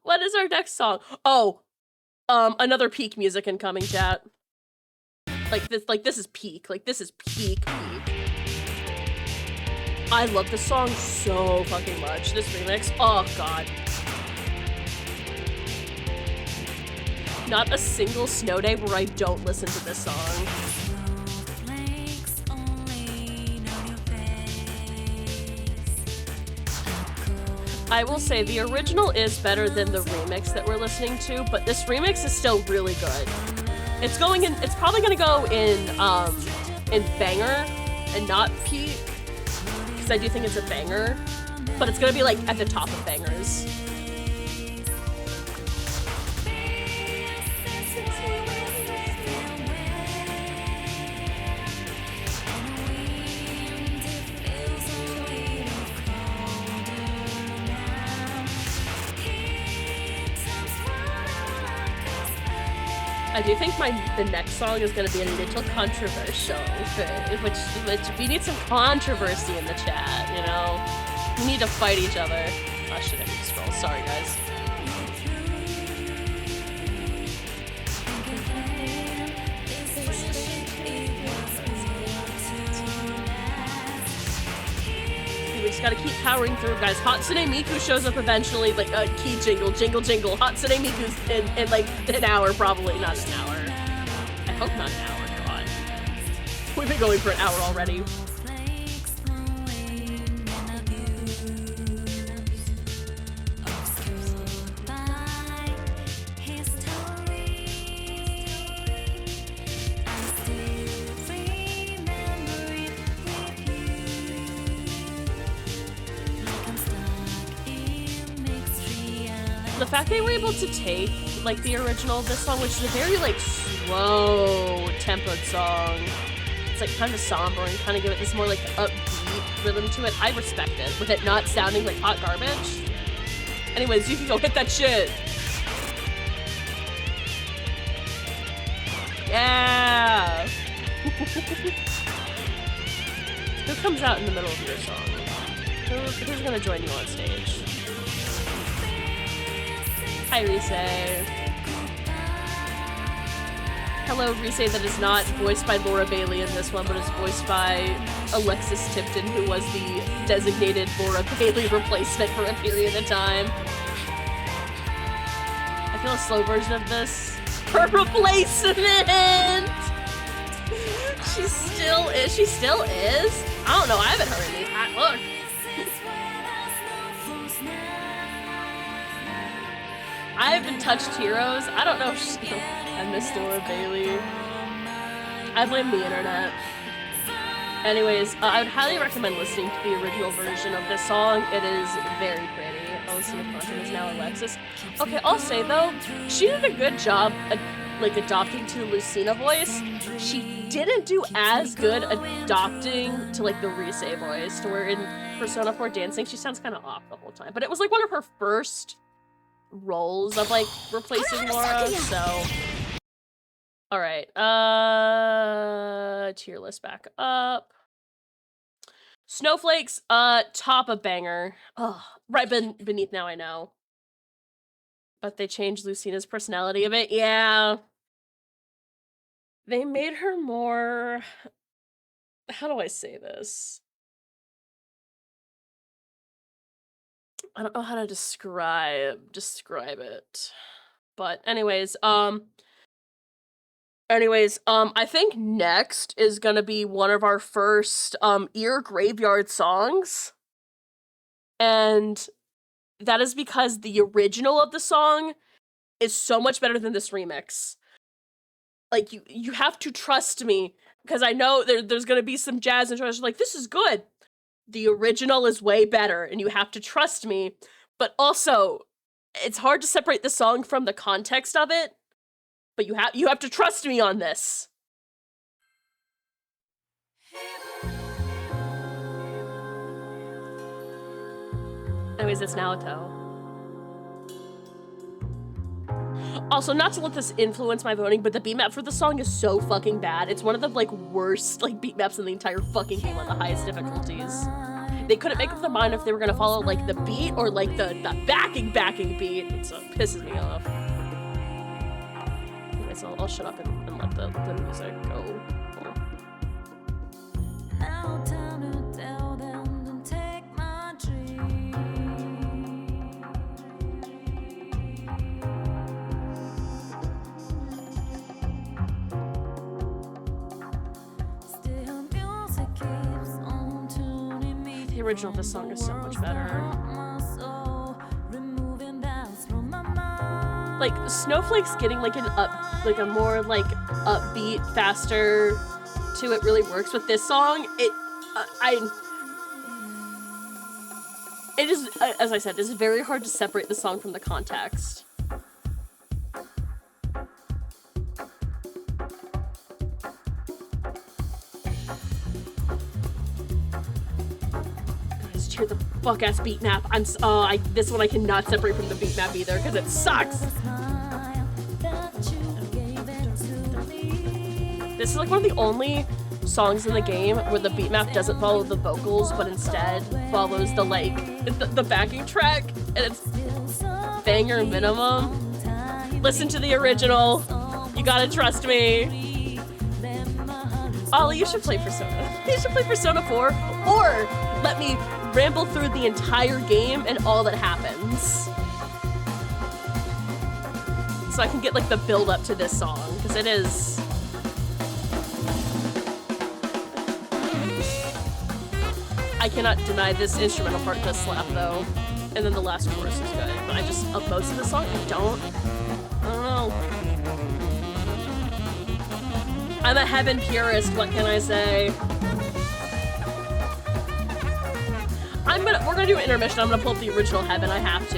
What is our next song? Oh, another peak music incoming, chat. Like this is peak. Like this is peak. I love this song so fucking much. This remix, oh god. Not a single snow day where I don't listen to this song. I will say the original is better than the remix that we're listening to, but this remix is still really good. It's probably gonna go in banger and not peak. I do think it's a banger, but it's gonna be like at the top of bangers. I do think the next song is gonna be a little controversial, which we need some controversy in the chat, you know? We need to fight each other. Oh shit, I need to scroll. Sorry, guys. We just gotta keep powering through, guys. Hatsune Miku shows up eventually, like a key jingle, jingle, jingle. Hatsune Miku's in like an hour, probably. Not an hour. I hope not an hour, God. We've been going for an hour already. The fact they were able to take, like, the original of this song, which is a very, like, slow tempoed song. It's, like, kind of somber and kind of give it this more, like, upbeat rhythm to it. I respect it, with it not sounding like hot garbage. Anyways, you can go hit that shit. Yeah! Who comes out in the middle of your song? Who's gonna join you on stage? Hi, Hi, Rise. Hello, Rise that is not voiced by Laura Bailey in this one, but is voiced by Alexis Tipton, who was the designated Laura Bailey replacement for a period of time. I feel a slow version of this. Her replacement! She still is. She still is? I don't know. I haven't heard any. Look. I haven't touched Heroes. I don't know if she... I miss Laura Bailey. I blame the internet. Anyways, I would highly recommend listening to the original version of this song. It is very pretty. Lucina Quantum is now Alexis. Okay, I'll say though, she did a good job like adopting to the Lucina voice. She didn't do as good adopting to like the Rise voice, to where in Persona 4 Dancing she sounds kind of off the whole time. But it was like one of her first roles of like replacing Laura, so... Alright, tier list back up. Snowflakes, top of banger. Oh, right beneath Now I Know. But they changed Lucina's personality a bit, yeah. They made her more... How do I say this? I don't know how to describe it. But anyways, I think next is gonna be one of our first ear graveyard songs. And that is because the original of the song is so much better than this remix. Like, you have to trust me, because I know there's gonna be some jazz and like, this is good. The original is way better, and you have to trust me. But also, it's hard to separate the song from the context of it. But you have to trust me on this. Anyways, it's Naoto. Also, not to let this influence my voting, but the beat map for the song is so fucking bad. It's one of the like worst like beat maps in the entire fucking game on the highest difficulties. They couldn't make up their mind if they were gonna follow like the beat or like the backing beat. So it pisses me off. Anyways, I'll shut up and let the music go. Now time to tell them to take my dream. Still music keeps on tuning me. The original of this song is so much better. Like Snowflake's getting like a more like upbeat, faster to it really works with this song. It is, as I said, it's very hard to separate the song from the context. Guys, cheer the fuck ass beat map. This one I cannot separate from the beat map either because it sucks. This is like one of the only songs in the game where the beat map doesn't follow the vocals, but instead follows the like the backing track, and it's banger minimum. Listen to the original. You gotta trust me. Ollie, you should play Persona. You should play Persona 4, or let me ramble through the entire game and all that happens. So I can get like the build up to this song, because it is... I cannot deny this instrumental part does slap though, and then the last chorus is good. But I just of most of the song I don't know. I'm a Heaven purist. What can I say? We're gonna do an intermission. I'm gonna pull up the original Heaven. I have to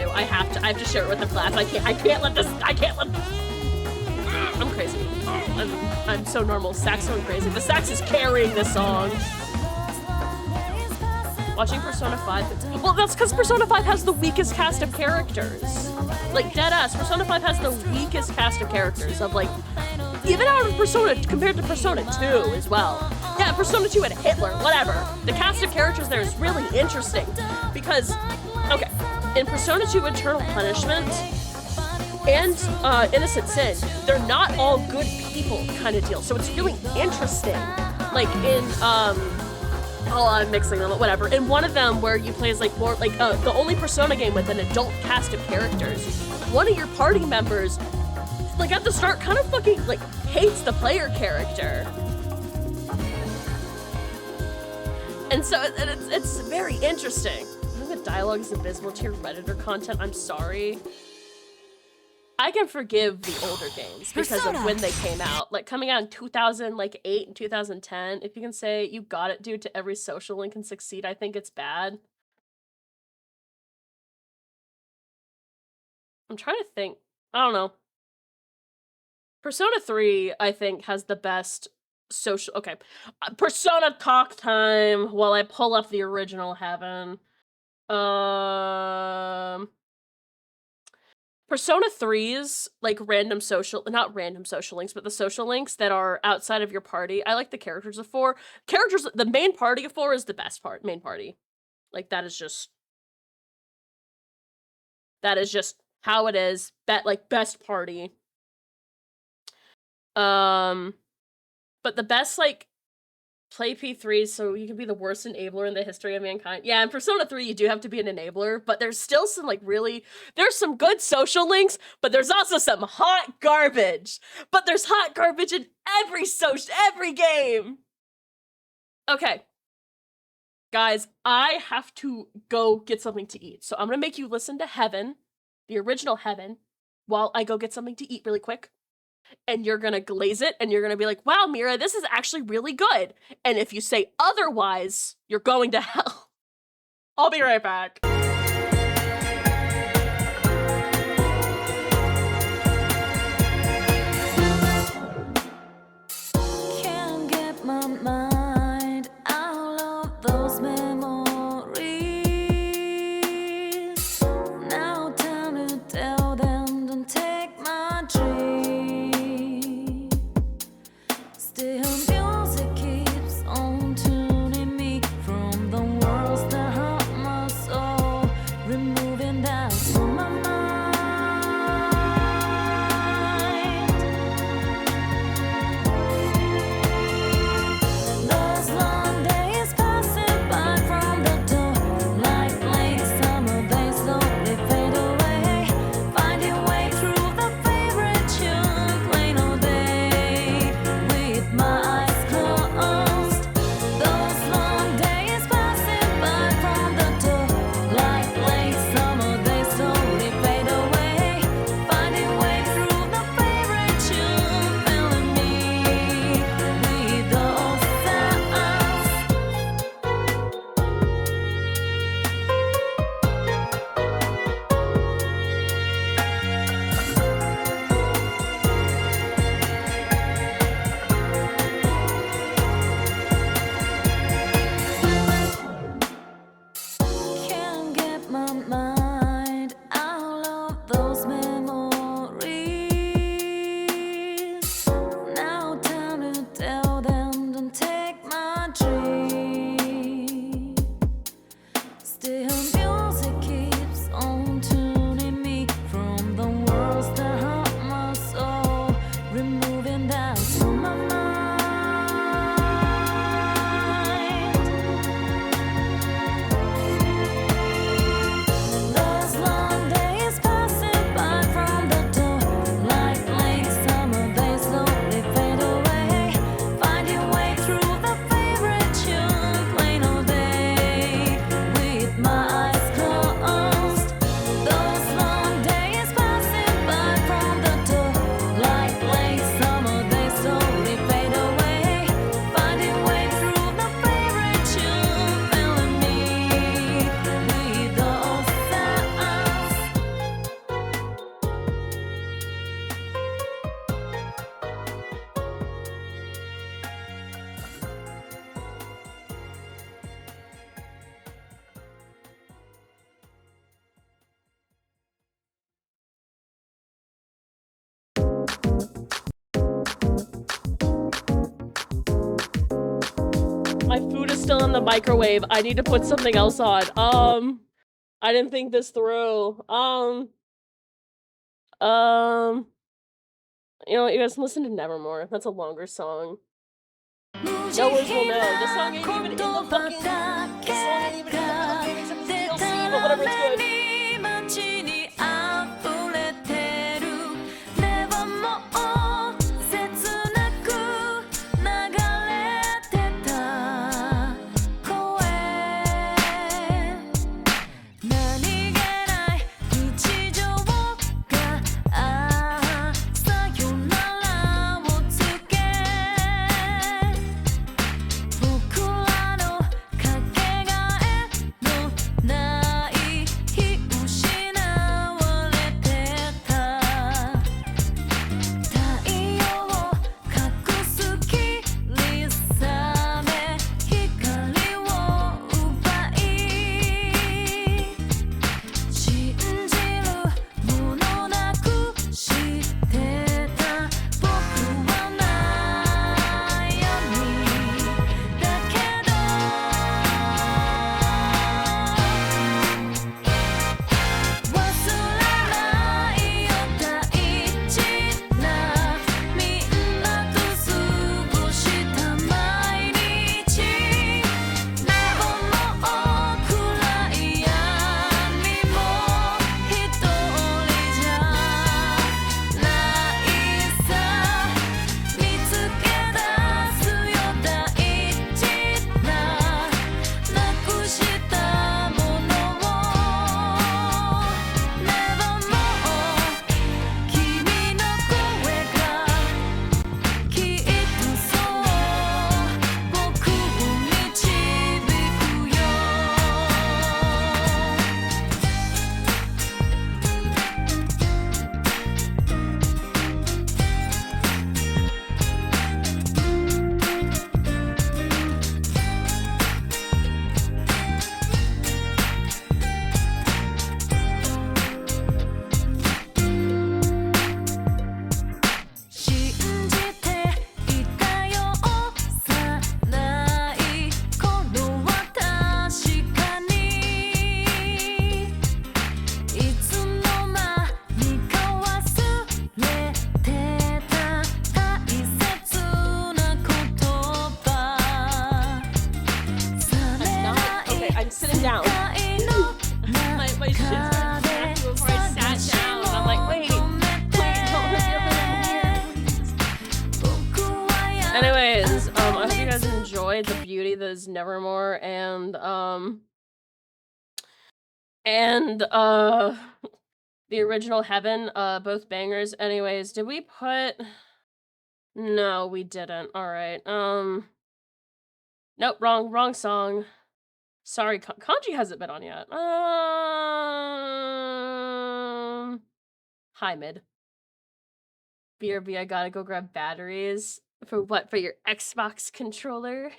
share it with the class. I can't let this. I'm crazy. I'm so normal. Sax going crazy. The sax is carrying this song. Watching Persona 5. Well, that's because Persona 5 has the weakest cast of characters. Like, deadass, Persona 5 has the weakest cast of characters of, like, even out of Persona, compared to Persona 2 as well. Yeah, Persona 2 had Hitler, whatever. The cast of characters there is really interesting. Because, okay, in Persona 2 Eternal Punishment, and Innocent Sin, they're not all good people kind of deal. So it's really interesting. Like in oh, I'm mixing them, whatever. In one of them where you play as like more like the only Persona game with an adult cast of characters, one of your party members, like at the start, kind of fucking like hates the player character. And so it's very interesting. I think the dialogue is abysmal to your Redditor content. I'm sorry. I can forgive the older games because of when they came out. Like coming out in 2008 and 2010. If you can say you got it, dude, to every social link and succeed, I think it's bad. I'm trying to think. I don't know. Persona 3, I think, has the best social. Okay. Persona talk time while I pull up the original Heaven. Persona 3's like random social, not random social links, but the social links that are outside of your party. I like the characters of 4. The main party of 4 is the best main party. Like that is just how it is. Best party. But the best like play P3 so you can be the worst enabler in the history of mankind. Yeah, in Persona 3 you do have to be an enabler, but there's still some like there's some good social links, but there's also some hot garbage. But there's hot garbage in every game. Okay. Guys, I have to go get something to eat. So I'm gonna make you listen to Heaven, the original Heaven, while I go get something to eat really quick. And you're gonna glaze it, and you're gonna be like, wow, Mira, this is actually really good. And if you say otherwise, you're going to hell. I'll be right back. Can't get my mind out of those memories. Now time to tell them, don't take my dream. Still music keeps on tuning me from the worlds that hurt my soul, removing that from my mind. Those long days passing by from the door, like late summer days slowly fade away, finding way through the favorite tune, playing all day with my eyes closed. Those long days passing by from the door, like late summer days slowly fade away, finding way through the favorite tune, filling me with those sounds. Can't get my mind out of those memories. Now time to tell them, don't take my dream. Still music keeps on tuning me from the worlds that hurt my soul, removing that from my mind. Those long days passing by from the door, like late summer days slowly fade away, finding way through the favorite tune, playing all day with my eyes closed. Those long days passing by from the door, like late summer days slowly fade away, finding way through the favorite tune, filling me with those sounds. My food is still in the microwave. I need to put something else on. I didn't think this through. You know what, you guys listen to Nevermore. That's a longer song. Knowers will know. This song ain't even in the fucking. This song ain't even in the fucking game except for the DLC, but whatever, it's good. The beauty that is Nevermore and the original Heaven, both bangers. Anyways, did we put? No, we didn't. All right. Nope, wrong song. Sorry, Kanji hasn't been on yet. Hi, mid. BRB, I gotta go grab batteries. For what? For your Xbox controller?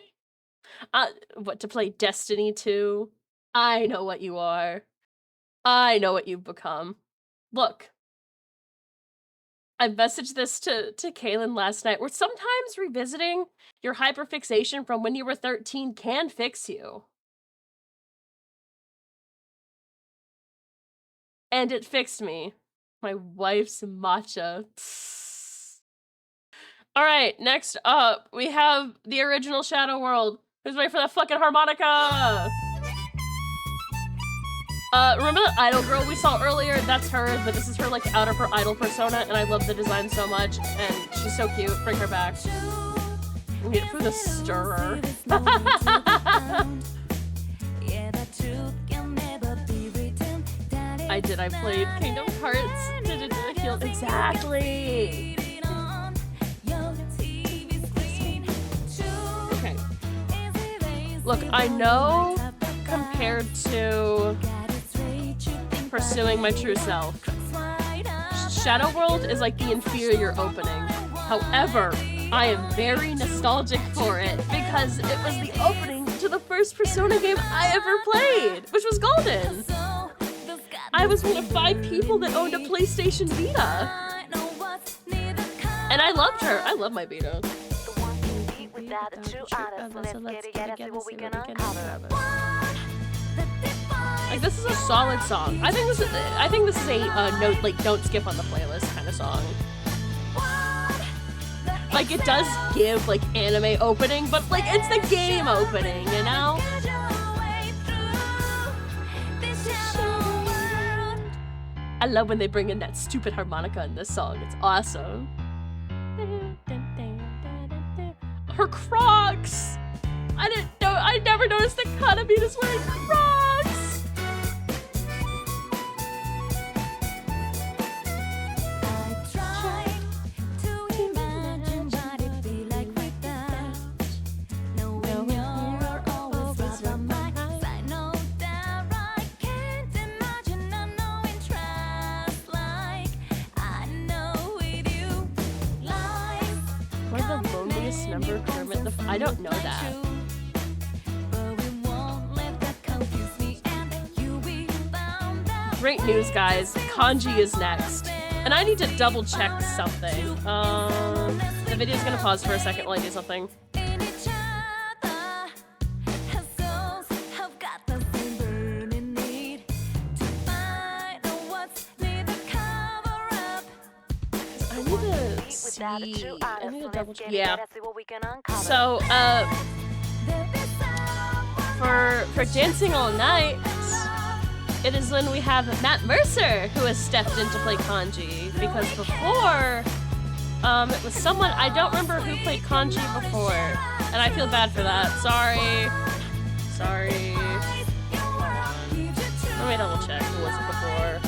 What, to play Destiny 2? I know what you are. I know what you've become. Look. I messaged this to Kaylin last night, where sometimes revisiting your hyperfixation from when you were 13 can fix you. And it fixed me. My wife's matcha. Alright, next up, we have the original Shadow World. Who's ready for that fucking harmonica? Remember the idol girl we saw earlier? That's her, but this is her, like, out of her idol persona, and I love the design so much, and she's so cute. Bring her back. We need it for the stirrer. I played Kingdom Hearts. Did I feel exactly? Okay. Look, I know compared to pursuing my true self, Shadow World is like the inferior opening. However, I am very nostalgic for it because it was the opening to the first Persona game I ever played, which was Golden. I was one of 5 people that owned a PlayStation Vita. And I loved her. I love my Vita. Like, this is a solid song. I think this is a note, like, don't skip on the playlist kind of song. Like, it does give, like, anime opening, but, like, it's the game opening, you know? I love when they bring in that stupid harmonica in this song. It's awesome. Her Crocs! I never noticed that Kaname is wearing Crocs! I don't know that. Great news, guys. Kanji is next. And I need to double check something. The video's gonna pause for a second while I do something. I need to double check. Yeah. So, for Dancing All Night, it is when we have Matt Mercer who has stepped in to play Kanji, because before, it was someone, I don't remember who played Kanji before, and I feel bad for that. Sorry. Let me double check who was it before.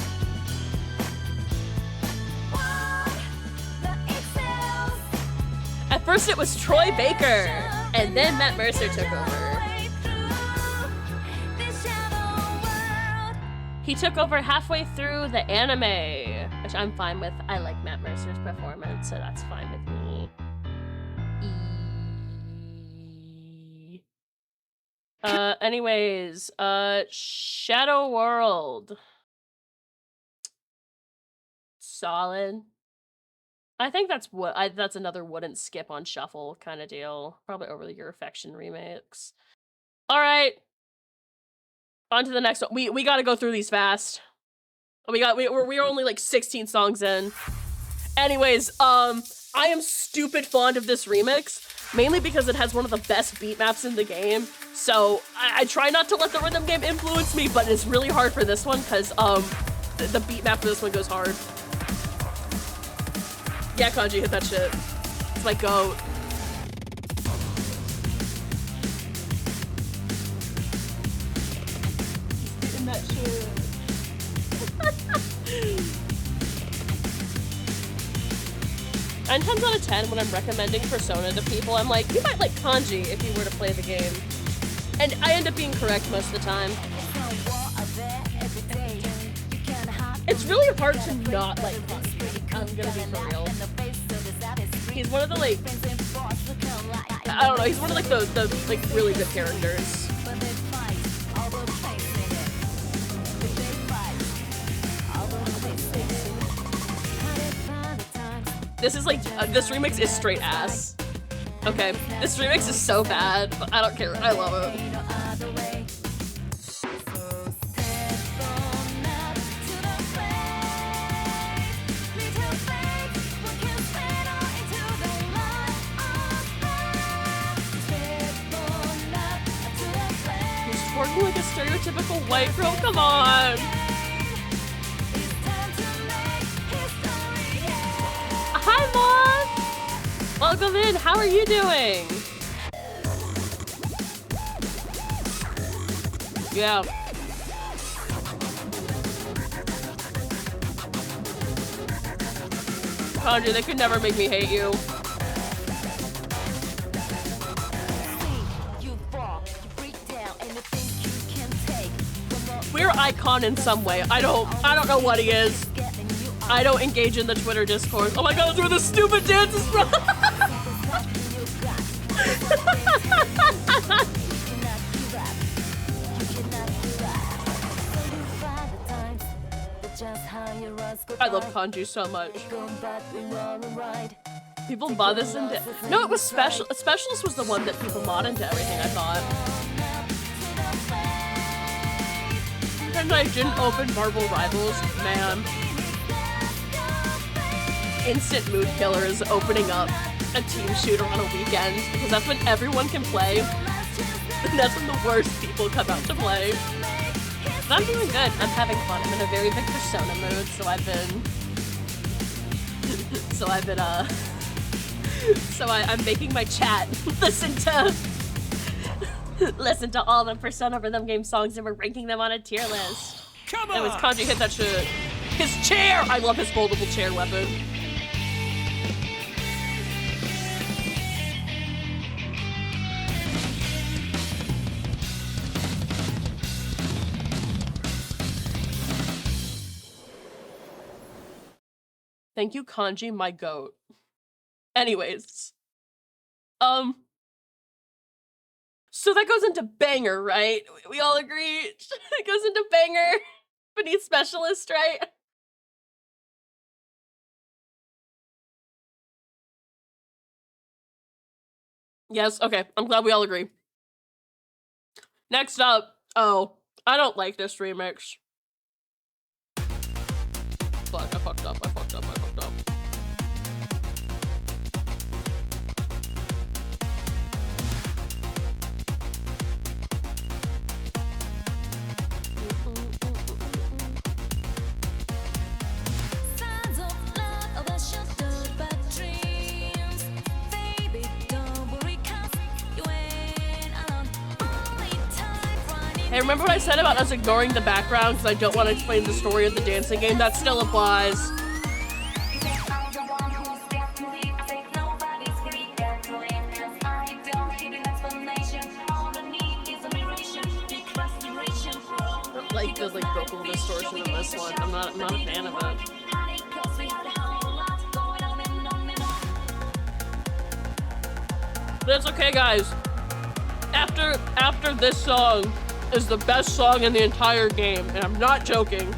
At first it was Troy Baker, and then Matt Mercer took over. He took over halfway through the anime, which I'm fine with. I like Matt Mercer's performance, so that's fine with me. Anyways, Shadow World. Solid. I think that's that's another wouldn't skip on shuffle kind of deal. Probably over the Your Affection remix. All right. On to the next one. We got to go through these fast. We're only like 16 songs in. Anyways, I am stupid fond of this remix, mainly because it has one of the best beat maps in the game. So I try not to let the rhythm game influence me, but it's really hard for this one because the beat map for this one goes hard. Yeah, Kanji, hit that shit. It's my goat. He's hitting that shit. 9 times out of 10, when I'm recommending Persona to people, I'm like, you might like Kanji if you were to play the game. And I end up being correct most of the time. It's really hard to not like Kanji. I'm gonna be for real. He's one of the like, I don't know, he's one of like the like really good characters. This is like, this remix is straight ass. Okay, this remix is so bad, but I don't care, I love it. Working like a stereotypical white girl, come on! Hi, Mom! Welcome in, how are you doing? Yeah. Kanji, they could never make me hate you. We're icon in some way. I don't know what he is. I don't engage in the Twitter discourse. Oh my god, those were the stupid dances from I love Kanji so much. People mod this into... No, it was Special. Specialist was the one that people mod into everything, I thought. I'm weekend I didn't open Marvel Rivals, man. Instant mood killer is opening up a team shooter on a weekend because that's when everyone can play. And that's when the worst people come out to play. But I'm doing good. I'm having fun. I'm in a very big Persona mood, so I'm making my chat listen to all the Persona Rhythm Game songs and we're ranking them on a tier list. Come on! Anyways, Kanji hit that shit. His chair! I love his foldable chair weapon. Thank you, Kanji, my goat. Anyways. So that goes into banger, right? We all agree? It goes into banger. Beneath specialist, right? Yes, okay. I'm glad we all agree. Next up. Oh, I don't like this remix. Fuck, I fucked up. Hey, remember what I said about us ignoring the background because I don't want to explain the story of the dancing game? That still applies. I don't like the vocal distortion in this one. I'm not a fan of it. But it's okay, guys. After this song is the best song in the entire game, and I'm not joking.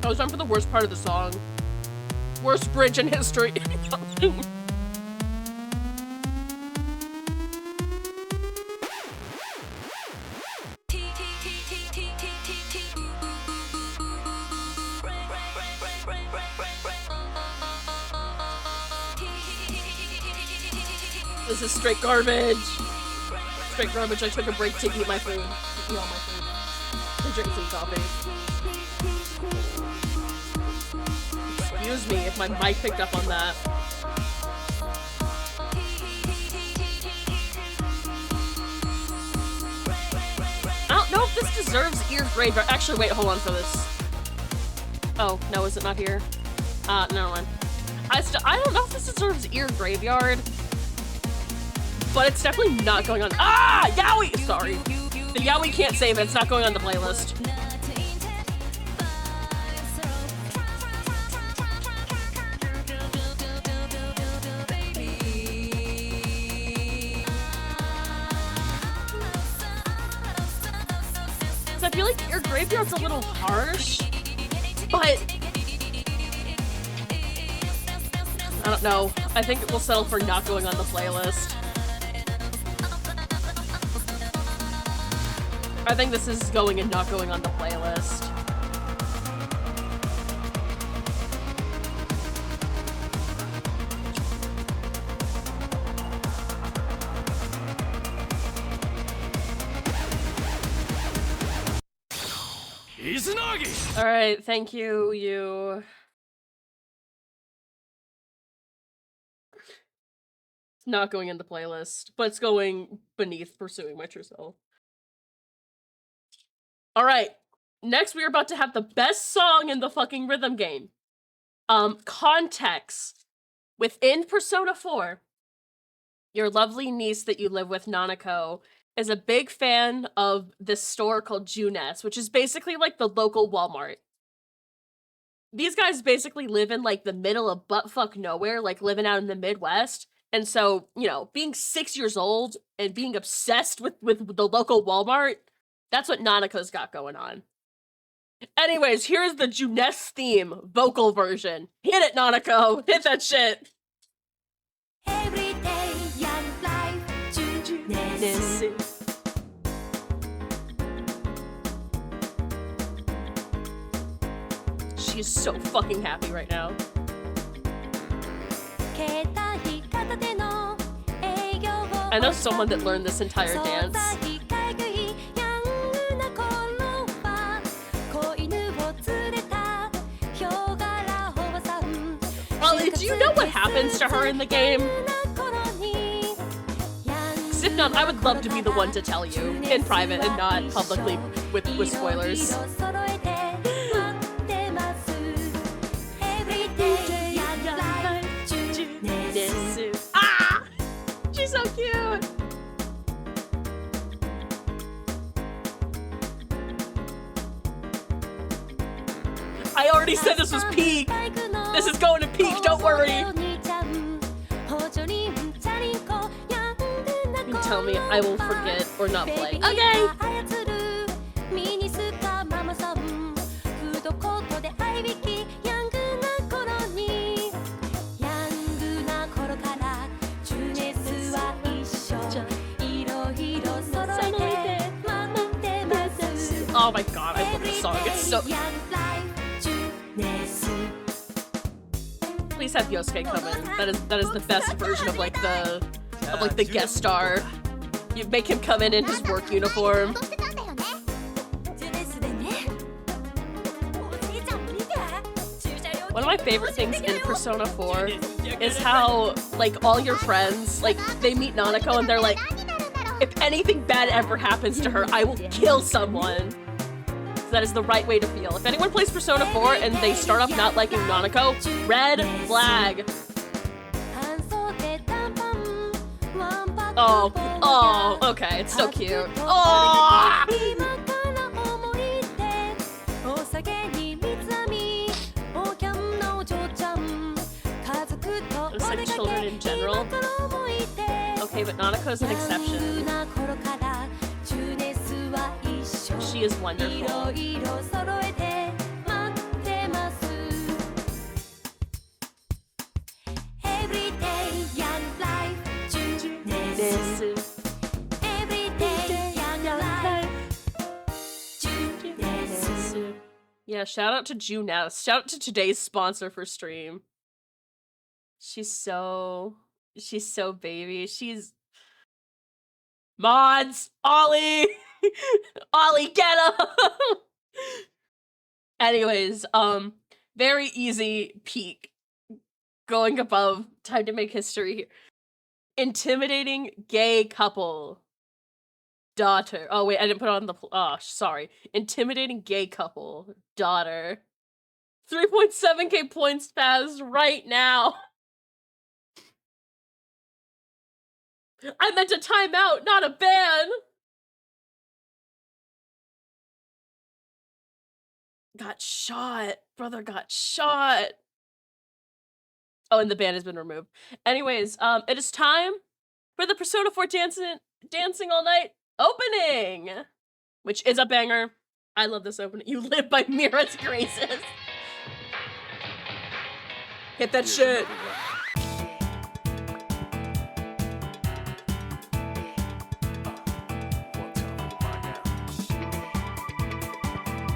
I was time for the worst part of the song. Worst bridge in history. This is straight garbage. Straight garbage. I took a break to eat my food. Eat all my food. And drink some coffee. Excuse me if my mic picked up on that. I don't know if this deserves ear graveyard. Actually, wait, hold on for this. Oh, no, is it not here? Never mind. I don't know if this deserves ear graveyard, but it's definitely not going on. Ah! Yowie! Sorry. The Yowie can't save it. It's not going on the playlist. I feel like your graveyard's a little harsh, but I don't know. I think we'll settle for not going on the playlist. I think this is going and not going on the playlist. All right, thank you, you. It's not going in the playlist, but it's going beneath pursuing my true self. All right, Next, we are about to have the best song in the fucking rhythm game. Context. Within Persona 4, your lovely niece that you live with, Nanako, is a big fan of this store called Junes, which is basically like the local Walmart. These guys basically live in like the middle of buttfuck nowhere, like living out in the Midwest. And so, you know, being 6 years old and being obsessed with the local Walmart, that's what Nanako's got going on. Anyways, here's the Junes theme vocal version. Hit it, Nanako. Hit that shit. Everyday young life, Junes. She's so fucking happy right now. I know someone that learned this entire dance. Ollie, do you know what happens to her in the game? 'Cause if not, I would love to be the one to tell you in private and not publicly with spoilers. Ah! She's so cute! I already said this was peak! This is going to peak, don't worry! You tell me I will forget or not play. Okay! Oh my god, I love this song. It's so... Please have Yosuke come in. That is the best version of like the guest star. You make him come in his work uniform. One of my favorite things in Persona 4 is how like all your friends, like they meet Nanako and they're like, if anything bad ever happens to her, I will kill someone. So that is the right way to feel. If anyone plays Persona 4 and they start off not liking Nanako, red flag. Oh, okay, it's so cute. Oh! Just like children in general. Okay, but Nanako's an exception. She is wonderful. Yeah, shout out to Junes. Shout out to today's sponsor for stream. She's so baby. She's mods. Ollie! Ollie, get him! Anyways, very easy peak. Going above. Time to make history here. Intimidating gay couple. Daughter. Oh, wait, I didn't put it on the... Oh, sorry. Intimidating gay couple. Daughter. 3.7k points passed right now. I meant a timeout, not a ban! Got shot. Brother got shot. Oh, and the ban has been removed. Anyways, it is time for the Persona 4 Dancing All Night opening! Which is a banger. I love this opening. You live by Mira's graces. Hit that shit.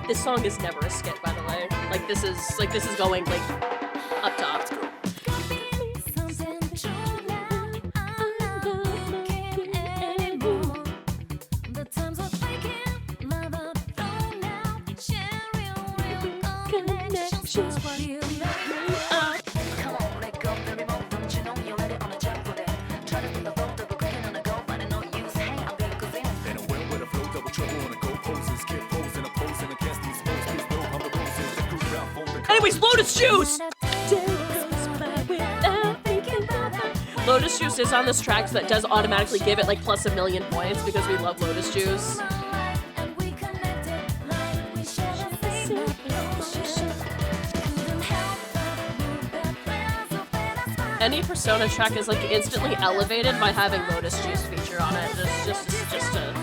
This song is never a skit, by the way. Like this is going like up top. Anyways, Lotus Juice! Lotus Juice is on this track, so that does automatically give it like plus 1,000,000 points because we love Lotus Juice. Any Persona track is like instantly elevated by having Lotus Juice feature on it. Just a...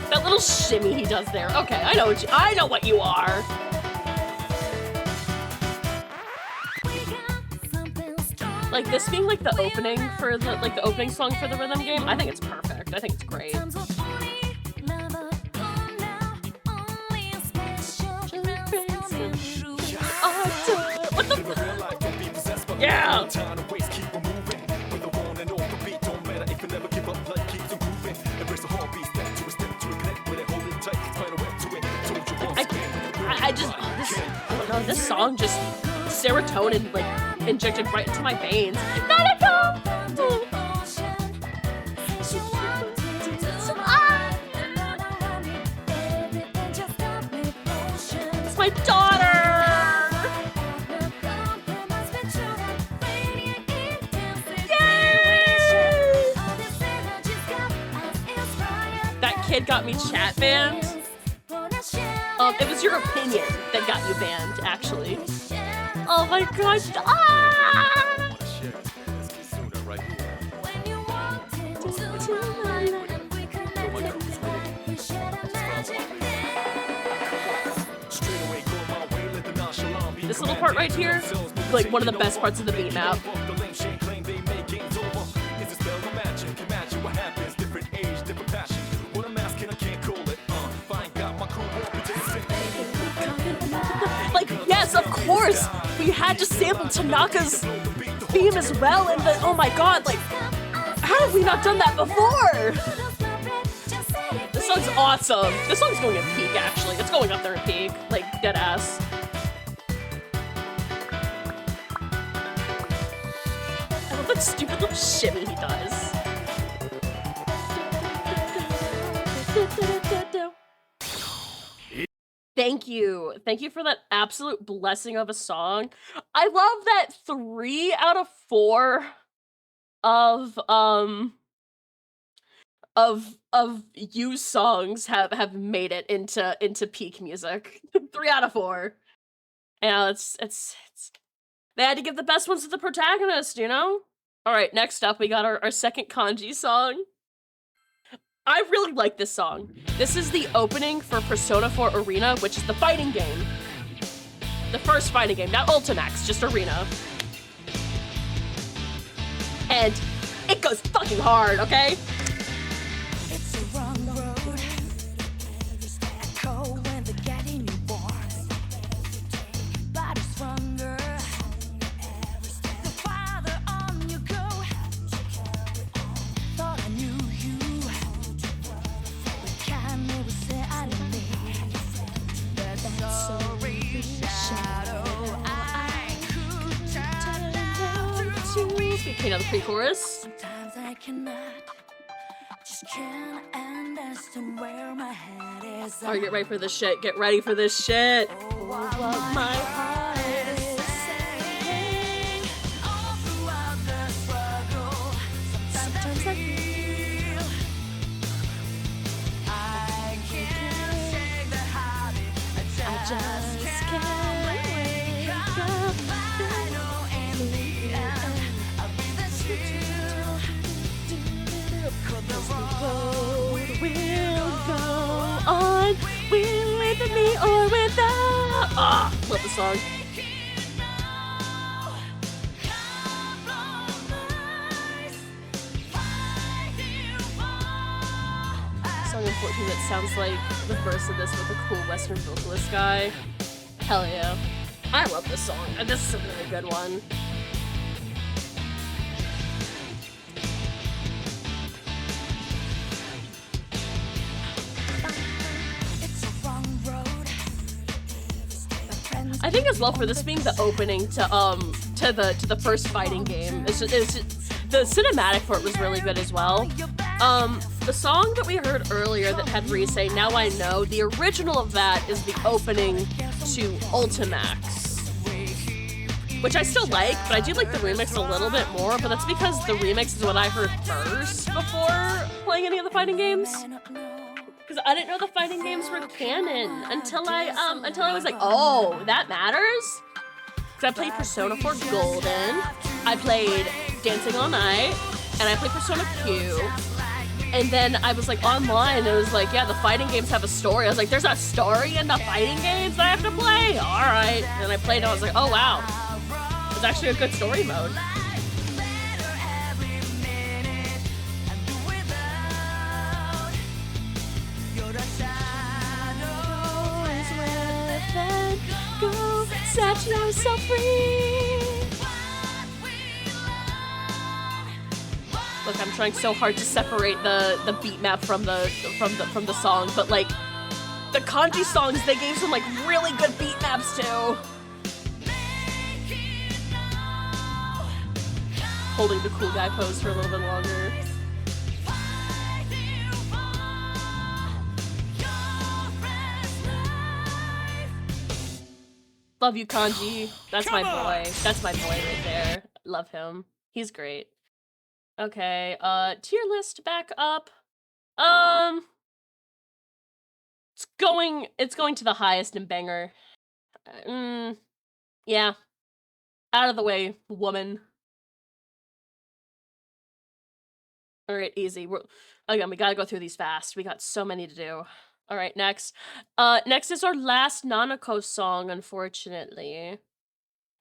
That little shimmy he does there. Okay, I know what you are. Like this being like the opening for the opening song for the rhythm game, I think it's perfect. I think it's great. What the? Yeah. This song just serotonin like injected right into my veins. It's my daughter. Yay! That kid got me chat banned. It was your opinion that got you banned, actually. Oh my gosh! Ah! This little part right here, like one of the best parts of the beat map. Of course, we had to sample Tanaka's theme as well, and oh my god, like, how have we not done that before? This song's awesome. This song's going at peak, actually. It's going up there at peak, like, dead ass. I love that stupid little shimmy he does. Thank you. Thank you for that absolute blessing of a song. I love that 3 out of 4 of used songs have made it into peak music. 3 out of 4. Yeah, it's they had to give the best ones to the protagonist, you know? Alright, next up we got our second kanji song. I really like this song. This is the opening for Persona 4 Arena, which is the fighting game. The first fighting game, not Ultimax, just Arena. And it goes fucking hard, okay? It's a wrong road. Echo when they're getting you born. Body stronger. The farther on you go. Thought I knew you. Okay, now the pre-chorus. Sometimes I cannot, just can't understand where my head is. Alright, get ready for this shit. Get ready for this shit. What my heart is saying. All throughout the struggle, sometimes I feel I can't shake the habit. I just can't wake up. I know in the end I'll be the shield. 'Cause the road We'll go on. We'll with me or without. Ah, love the song. Song in 14 that sounds like the verse of this with a cool Western vocalist guy. Hell yeah. I love this song. This is a really good one. It's a wrong road. My friends I think as well for this being the opening to the first fighting game, the cinematic for it was really good as well. The song that we heard earlier that had Rise, Now I Know, the original of that is the opening to Ultimax, which I still like, but I do like the remix a little bit more, but that's because the remix is what I heard first before playing any of the fighting games. Because I didn't know the fighting games were canon until I was like, oh, that matters? Because I played Persona 4 Golden, I played Dancing All Night, and I played Persona Q. And then I was like online, and it was like, yeah, the fighting games have a story. I was like, there's a story in the fighting games I have to play? Alright. And I played it, and I was like, oh wow. It's actually a good story mode. Go set yourself free. Look, I'm trying so hard to separate the beat map from the song, but like the kanji songs, they gave some like really good beat maps too. Holding the cool guy pose for a little bit longer. Love you, Kanji. That's my boy. That's my boy right there. Love him. He's great. Okay, tier list back up. It's going to the highest in banger. Yeah. Out of the way, woman. Alright, easy. Again, we gotta go through these fast. We got so many to do. Alright, next. Next is our last Nanako song, unfortunately.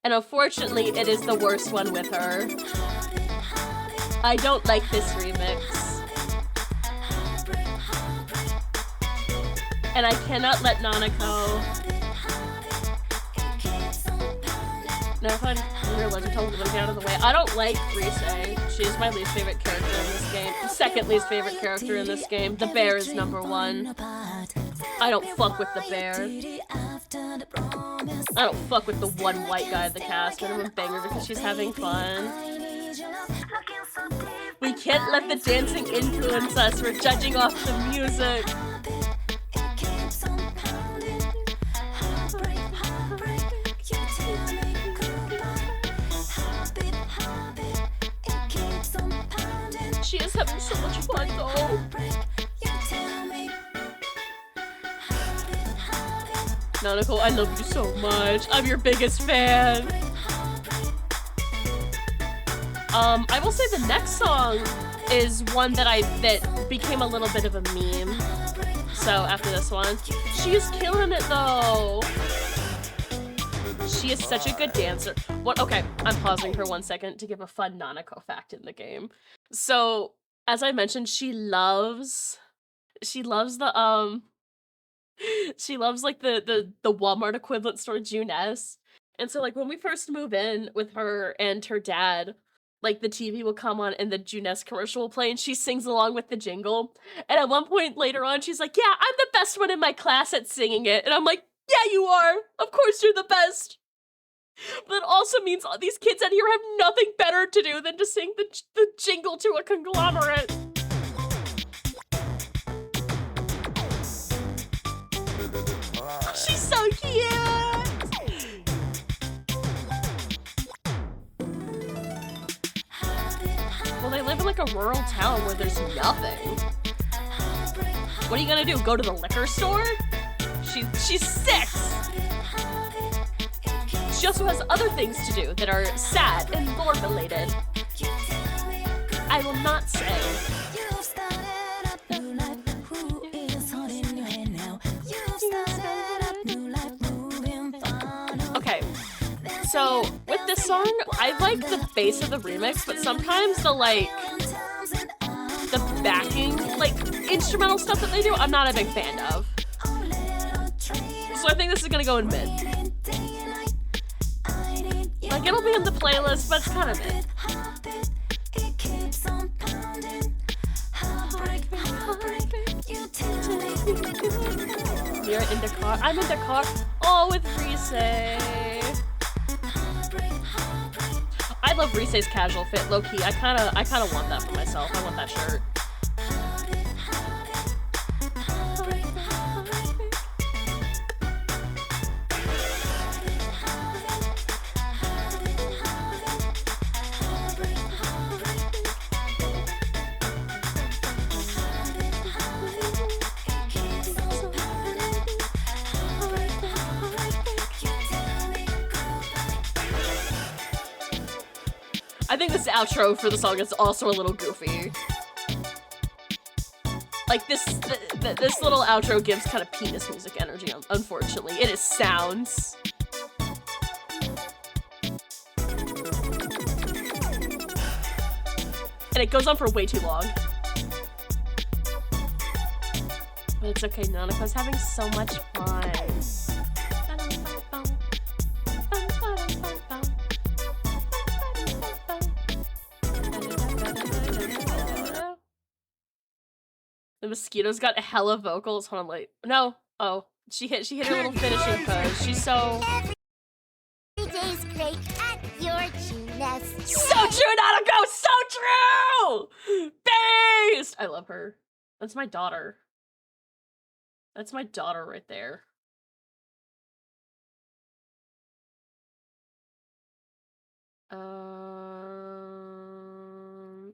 And unfortunately, it is the worst one with her. I don't like this remix. And I cannot let Nanako... Never mind. Legend told me to get out of the way. I don't like Rise. She's my least favorite character in this game. Second least favorite character in this game. The bear is number one. I don't fuck with the bear. I don't fuck with the one white guy in the cast. I'm a banger because she's having fun. We can't let the dancing influence us. We're judging off the music. She is having so much fun though. Nanako, I love you so much. I'm your biggest fan. I will say the next song is one that became a little bit of a meme. So after this one, she is killing it though. She is such a good dancer. Okay, I'm pausing for 1 second to give a fun Nanako fact in the game. So, as I mentioned, she loves the Walmart equivalent store, Juness. And so like when we first move in with her and her dad, like the TV will come on and the Juness commercial will play and she sings along with the jingle. And at one point later on, she's like, yeah, I'm the best one in my class at singing it. And I'm like, yeah, you are. Of course you're the best. But it also means all these kids out here have nothing better to do than to sing the jingle to a conglomerate. She's so cute! Well, they live in like a rural town where there's nothing. What are you gonna do? Go to the liquor store? She's 6! She also has other things to do that are sad and lore-related. I will not say. Okay, so with this song, I like the bass of the remix, but sometimes the backing, instrumental stuff that they do, I'm not a big fan of. So I think this is gonna go in mid. Like, it'll be in the playlist, but it's kind of mid. you're in the car. I'm in the car. Oh, with Rise. I love Rise's casual fit, low key. I kind of want that for myself. I want that shirt. I think this outro for the song is also a little goofy. Like this little outro gives kind of penis music energy, unfortunately. It is sounds. And it goes on for way too long. But it's okay, Nanako's having so much fun. The mosquito's got hella vocals. Hold on, like, no. Oh, she hit her little finishing pose. She's so. Every day's great at your gymnast. So true, Nanako! So true! Based! I love her. That's my daughter. That's my daughter right there.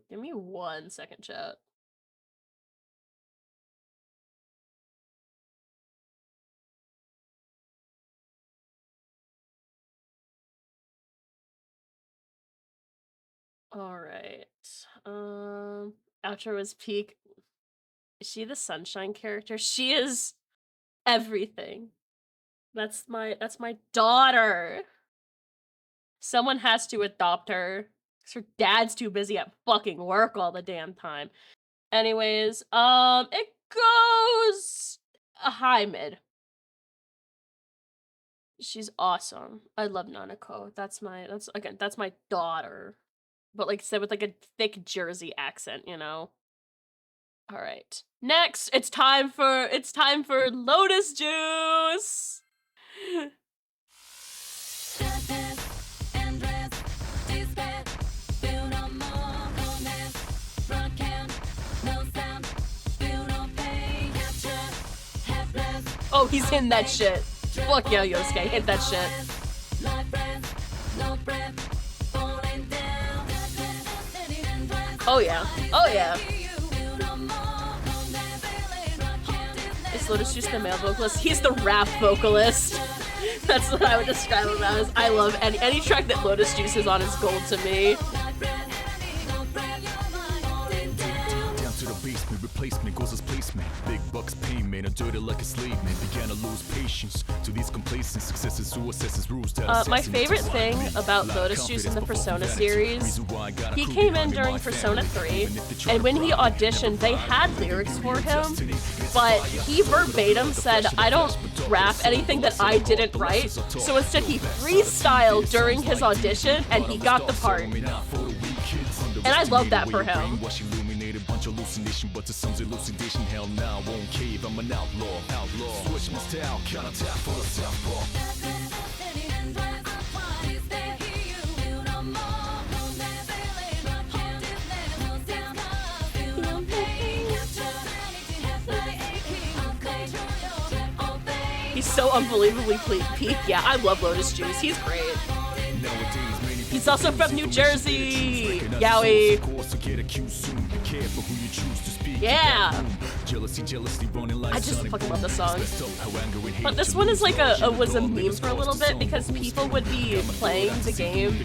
Give me 1 second, chat. All right. Outro is peak. Is she the sunshine character? She is everything. That's my daughter. Someone has to adopt her. 'Cause her dad's too busy at fucking work all the damn time. Anyways, it goes a high mid. She's awesome. I love Nanako. That's my daughter. But like said with like a thick Jersey accent, you know. All right. Next, it's time for Lotus Juice. Oh, he's in that shit. Fuck yeah, Yosuke, hit that shit. Oh yeah. Oh yeah. Is Lotus Juice the male vocalist? He's the rap vocalist. That's what I would describe him as. I love any track that Lotus Juice is on is gold to me. Replacement goes as placement. Big bucks payment, a dirty like a slave man. Began to lose patience to these complacent successes who assesses rules that my favorite thing about Lotus Juice in the Persona series, he came in during Persona 3, and when he auditioned, they had lyrics for him, but he verbatim said, I don't rap anything that I didn't write, so instead he freestyled during his audition, and he got the part. And I love that for him. Hallucination, but to some's elucidation, hell now won't cave. I'm an outlaw. Switch my style, count tap for the southpaw. He's so unbelievably peak. Yeah, I love Lotus Juice. He's great. He's also from New Jersey. Yowie. Yeah. I just fucking love this song. But this one is like was a meme for a little bit because people would be playing the game,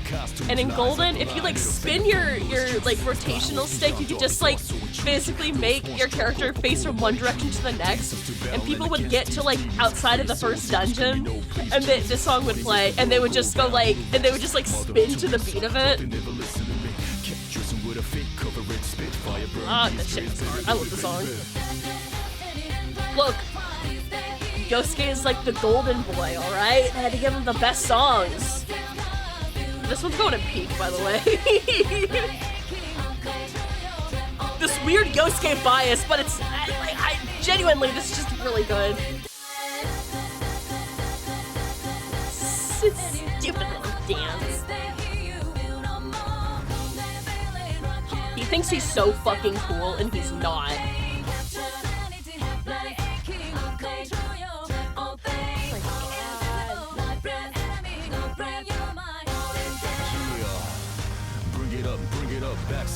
and in Golden, if you like spin your like rotational stick, you could just like basically make your character face from one direction to the next, and people would get to like outside of the first dungeon, and this song would play, and they would just go like, and they would just like spin to the beat of it. Ah, that shit is hard. I love the song. Look, Yosuke is like the golden boy, alright? I had to give him the best songs. This one's going to peak, by the way. This weird Yosuke bias, but it's, I genuinely, this is just really good. Stupid little dance. He thinks he's so fucking cool, and he's not.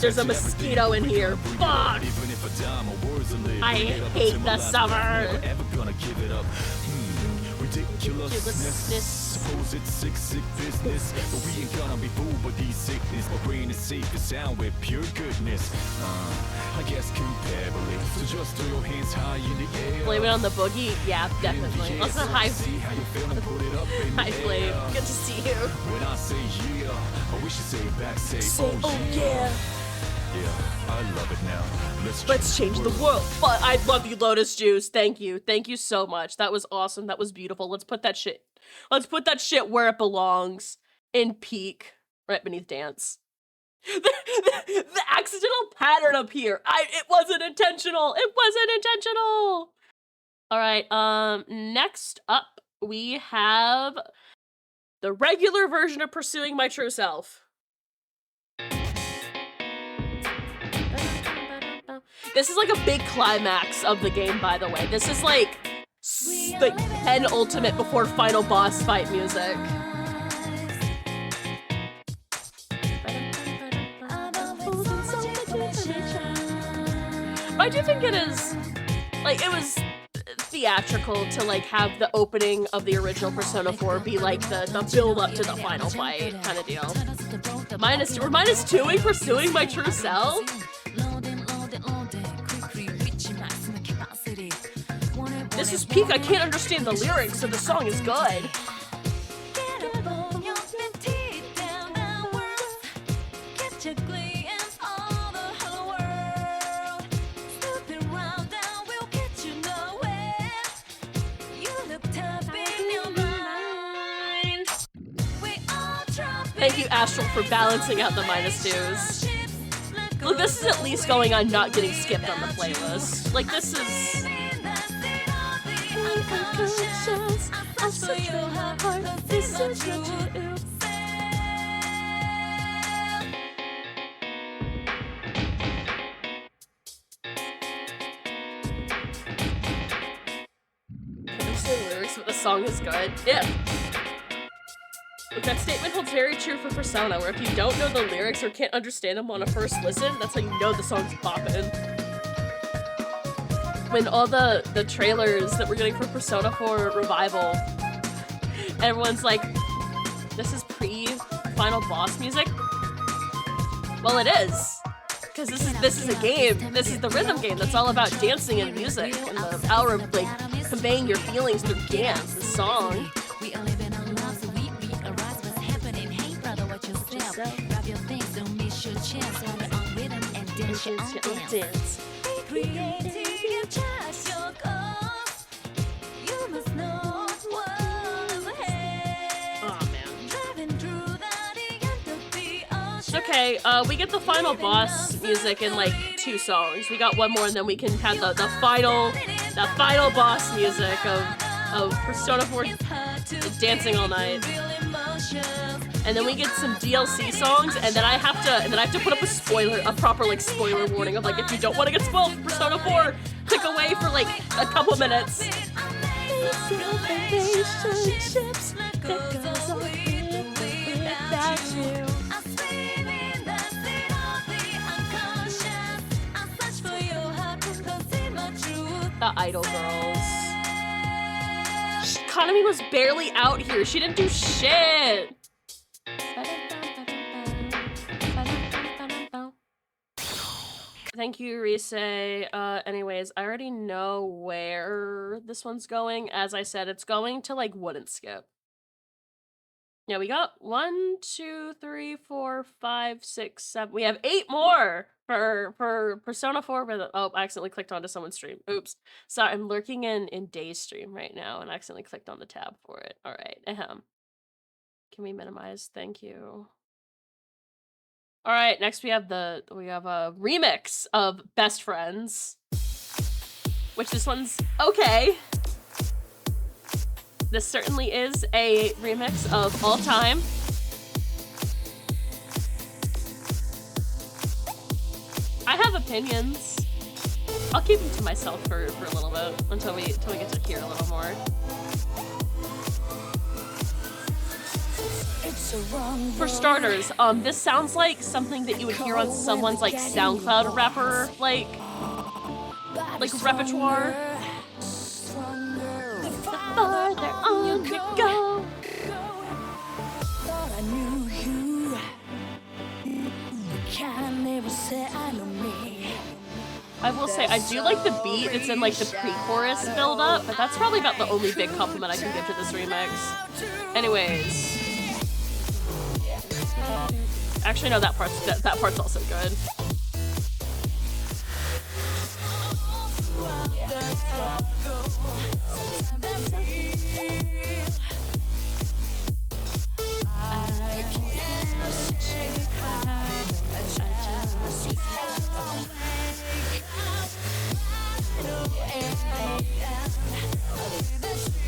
There's a mosquito in here. Fuck! I hate the summer. Ridiculousness. Suppose it's sick business, but we ain't gonna be fooled by these sickness. My brain is safe and sound with pure goodness. I guess comparably. So just throw your hands high in the air. Blame it on the boogie? Yeah, definitely. Also, hi. Hi, Flame. Good to see you. When I say yeah, I wish you say it back. Say oh yeah. Yeah, I love it now. Let's change the world. But I love you, Lotus Juice. Thank you. Thank you so much. That was awesome. That was beautiful. Let's put that shit where it belongs. In peak. Right beneath dance. The accidental pattern up here. It wasn't intentional. It wasn't intentional. Alright, next up we have the regular version of Pursuing My True Self. This is like a big climax of the game, by the way. This is like the penultimate before final boss fight music. But I do think it is, like, it was theatrical to like have the opening of the original Persona 4 be like the build up to the final fight kind of deal. We're minus 2ing Pursuing My True Self. This is peak. I can't understand the lyrics, so the song is good. Thank you, Astral, for balancing out the -2s. Look, this is at least going on not getting skipped on the playlist. Like, this is... the lyrics, but the song is good. Yeah. Look, that statement holds very true for Persona, where if you don't know the lyrics or can't understand them on a first listen, that's how you know the song's poppin'. When all the trailers that we're getting for Persona 4 Revival, everyone's like, this is pre-final boss music? Well, it is. Because this is a game. This is the rhythm game that's all about dancing and music and the power of, like, conveying your feelings through dance, the song. Grab your things, don't miss your chance. Party on rhythm and dance your own dance. Creating your choice, your cause. You must know what's ahead. Aw, man. Driving through the end of the ocean. Okay, we get the final boss music in like 2 songs. We got one more, and then we can have the final boss music of Persona 4 Dancing All Night. And then we get some DLC songs, and then I have to put up a proper like spoiler warning of like, if you don't want to get spoiled for Persona 4, click away for like a couple minutes. The Idol Girls. Kanami was barely out here. She didn't do shit. Thank you, Rise. Anyways, I already know where this one's going. As I said, it's going to, like, Wouldn't Skip. Yeah, we got 1, 2, 3, 4, 5, 6, 7. We have 8 more for Persona 4. Oh, I accidentally clicked onto someone's stream. Oops. Sorry, I'm lurking in Day's stream right now and accidentally clicked on the tab for it. All right. Can we minimize? Thank you. All right, next we have a remix of Best Friends, which this one's okay. This certainly is a remix of All Time. I have opinions. I'll keep them to myself for a little bit until we get to hear a little more. For starters, this sounds like something that you would hear on someone's like SoundCloud rapper like repertoire. The farther on you go. I knew you. You can never say I know me. I will say, I do like the beat. It's in like the pre-chorus build-up, but that's probably about the only big compliment I can give to this remix. Anyways. Actually, no, that part's also good.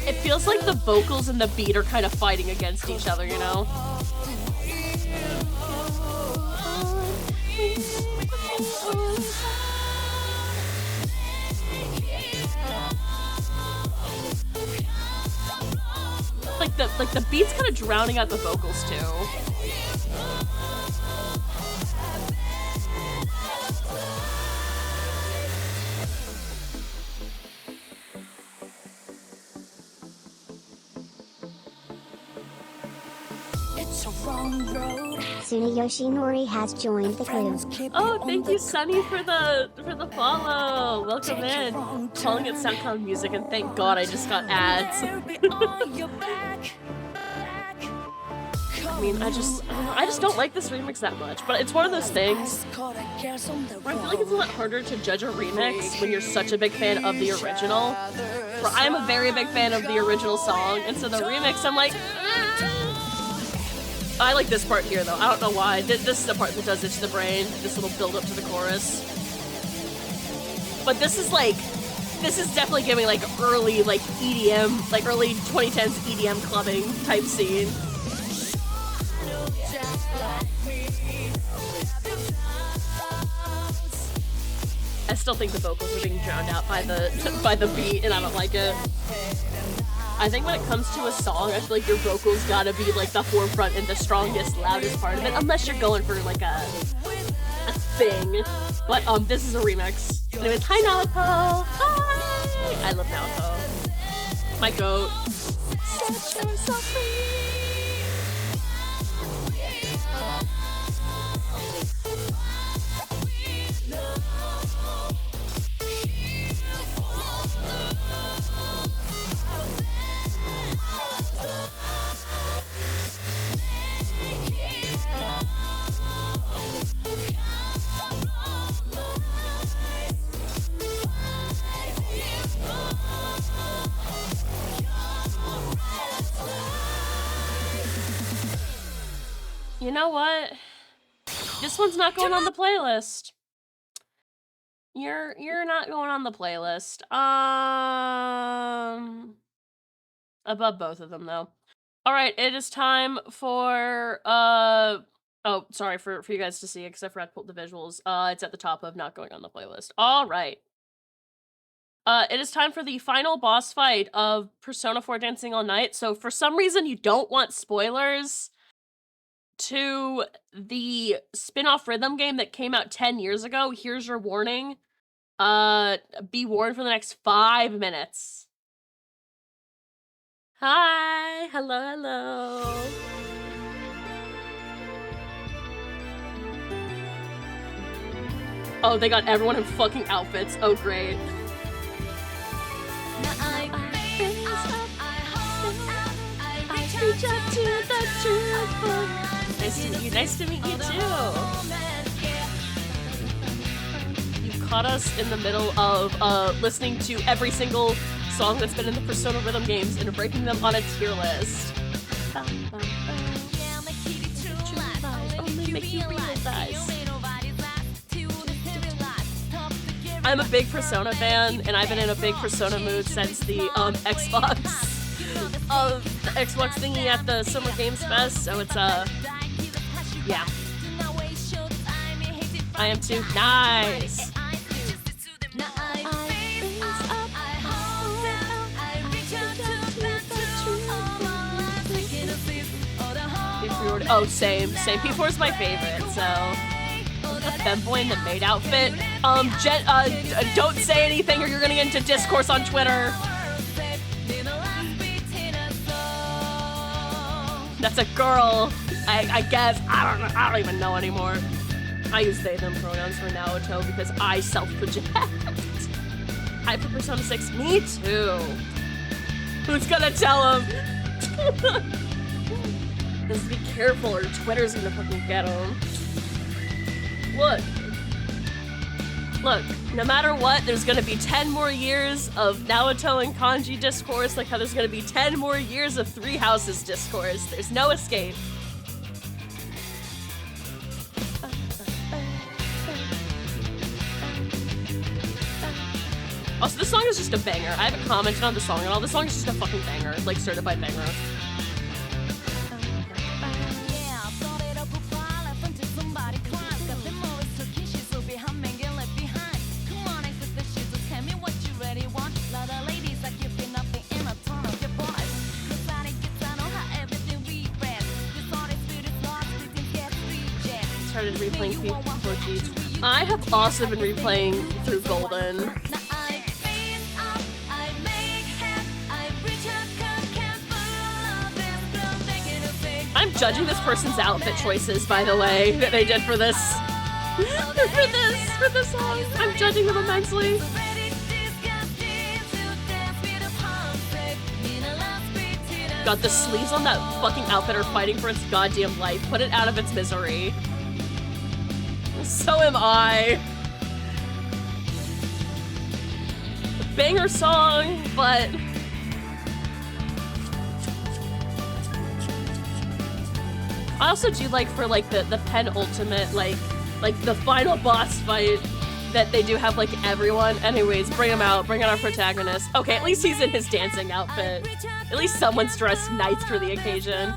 It feels like the vocals and the beat are kind of fighting against each other, you know? Like the beat's kind of drowning out the vocals too. Tsunayoshi Nori has joined the crew. Oh, thank you, Sunny, for the follow. Welcome in. Calling it SoundCloud Music, and thank God I just got ads. I mean, I just don't like this remix that much, but it's one of those things where I feel like it's a lot harder to judge a remix when you're such a big fan of the original. Where I'm a very big fan of the original song, and so the remix, I'm like, I like this part here, though. I don't know why. This is the part that does it to the brain. This little build-up to the chorus. But this is definitely giving, like, early, like, EDM, like, early 2010s EDM clubbing type scene. I still think the vocals are being drowned out by the beat, and I don't like it. I think when it comes to a song, I feel like your vocals gotta be like the forefront and the strongest, loudest part of it, unless you're going for like a thing. But this is a remix. Anyways, hi Naoko! Hi! I love Naoko. My goat. Set yourself free. You know what? This one's not going on the playlist. You're not going on the playlist. Above both of them though. All right, it is time for oh, sorry for you guys to see it because I forgot to put the visuals. It's at the top of not going on the playlist. All right. It is time for the final boss fight of Persona 4 Dancing All Night. So for some reason you don't want spoilers to the spin-off rhythm game that came out 10 years ago, here's your warning. Be warned for the next 5 minutes. Hi! Hello. Oh, they got everyone in fucking outfits. Oh, great. Reach up to the truth. Nice to meet you. Nice to meet you too. You caught us in the middle of listening to every single song that's been in the Persona rhythm games and ranking them on a tier list. Only make you realize. I'm a big Persona fan, and I've been in a big Persona mood since the Xbox the Xbox thingy at the Summer Games Fest, so it's yeah. I am too. Nice. Oh, same. P4 is my favorite, so the femboy in the maid outfit. Don't say anything or you're gonna get into discourse on Twitter. That's a girl. I guess. I don't even know anymore. I use they them pronouns for Naoto because I self-project. Hype for Persona 6. Me too. Who's gonna tell him? Just be careful or Twitter's gonna fucking get him. Look, no matter what, there's gonna be 10 more years of Naoto and Kanji discourse, like how there's gonna be 10 more years of Three Houses discourse. There's no escape. Also, this song is just a banger. I haven't commented on the song at all. This song is just a fucking banger, like certified banger. Started replaying P4G. I have also been replaying through Golden. I'm judging this person's outfit choices, by the way, that they did for this. for this song. I'm judging them immensely. God, the sleeves on that fucking outfit are fighting for its goddamn life. Put it out of its misery. So am I. Banger song, but I also do like for like the penultimate like the final boss fight that they do have like everyone. Anyways, bring him out. Bring out our protagonist. Okay, at least he's in his dancing outfit. At least someone's dressed nice for the occasion.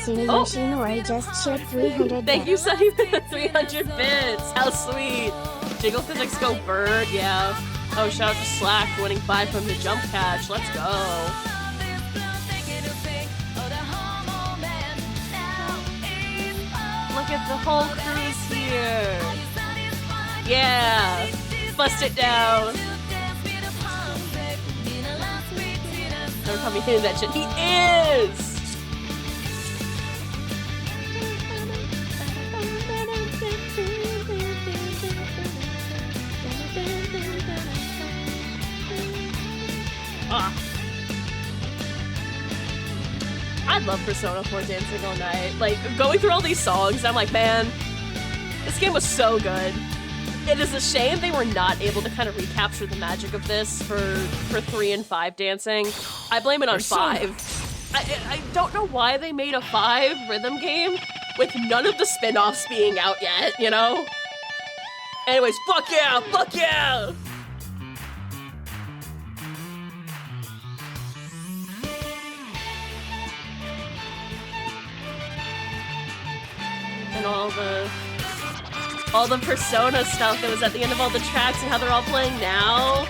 Tsuneyoshi Nori just shared 300 Thank you, Sunny, for the 300 bits. How sweet. Jiggle physics go bird, yeah. Oh, shout out to Slack winning 5 from the jump catch. Let's go. Look at the whole crew's here. Yeah. Bust it down. Don't tell me he did that shit. He is! I love Persona 4 Dancing All Night. Like, going through all these songs, I'm like, man, this game was so good. It is a shame they were not able to kind of recapture the magic of this for 3 and 5 dancing. I blame it on 5. I don't know why they made a 5 rhythm game with none of the spin-offs being out yet, you know? Anyways, fuck yeah! Fuck yeah! And all the Persona stuff that was at the end of all the tracks and how they're all playing now.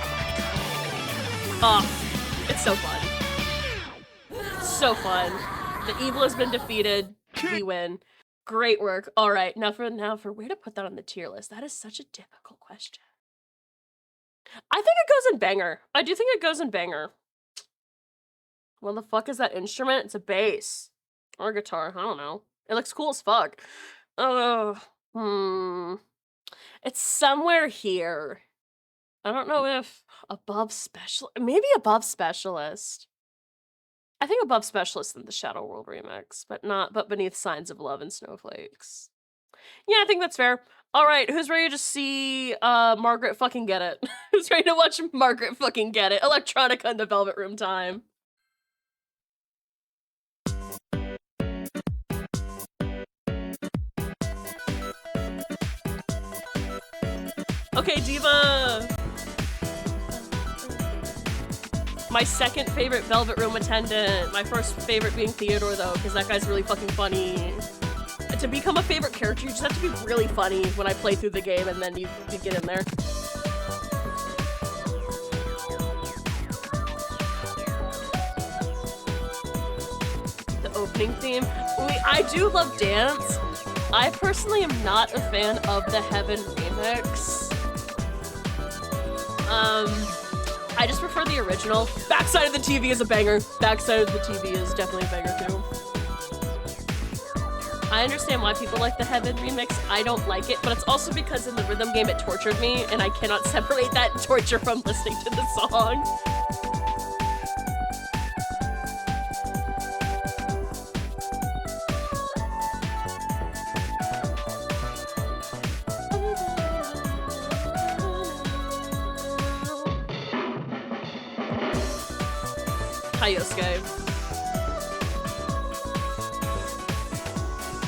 Oh, it's so fun. So fun. The evil has been defeated. We win. Great work. All right, now for where to put that on the tier list. That is such a difficult question. I think it goes in banger. I do think it goes in banger. What the fuck is that instrument? It's a bass or a guitar. I don't know. It looks cool as fuck. It's somewhere here. I don't know if above maybe above Specialist. I think above Specialist than the Shadow World remix, but beneath Signs of Love and Snowflakes. Yeah, I think that's fair. All right, who's ready to see Margaret fucking get it? Who's ready to watch Margaret fucking get it? Electronica in the Velvet Room time. Okay, Diva! My second favorite Velvet Room attendant. My first favorite being Theodore, though, because that guy's really fucking funny. To become a favorite character, you just have to be really funny when I play through the game, and then you get in there. The opening theme. I do love dance. I personally am not a fan of the Heaven remix. I just prefer the original. Backside of the TV is a banger. Backside of the TV is definitely a banger too. I understand why people like the Heaven remix. I don't like it, but it's also because in the rhythm game it tortured me, and I cannot separate that torture from listening to the song. Hi, Yosuke.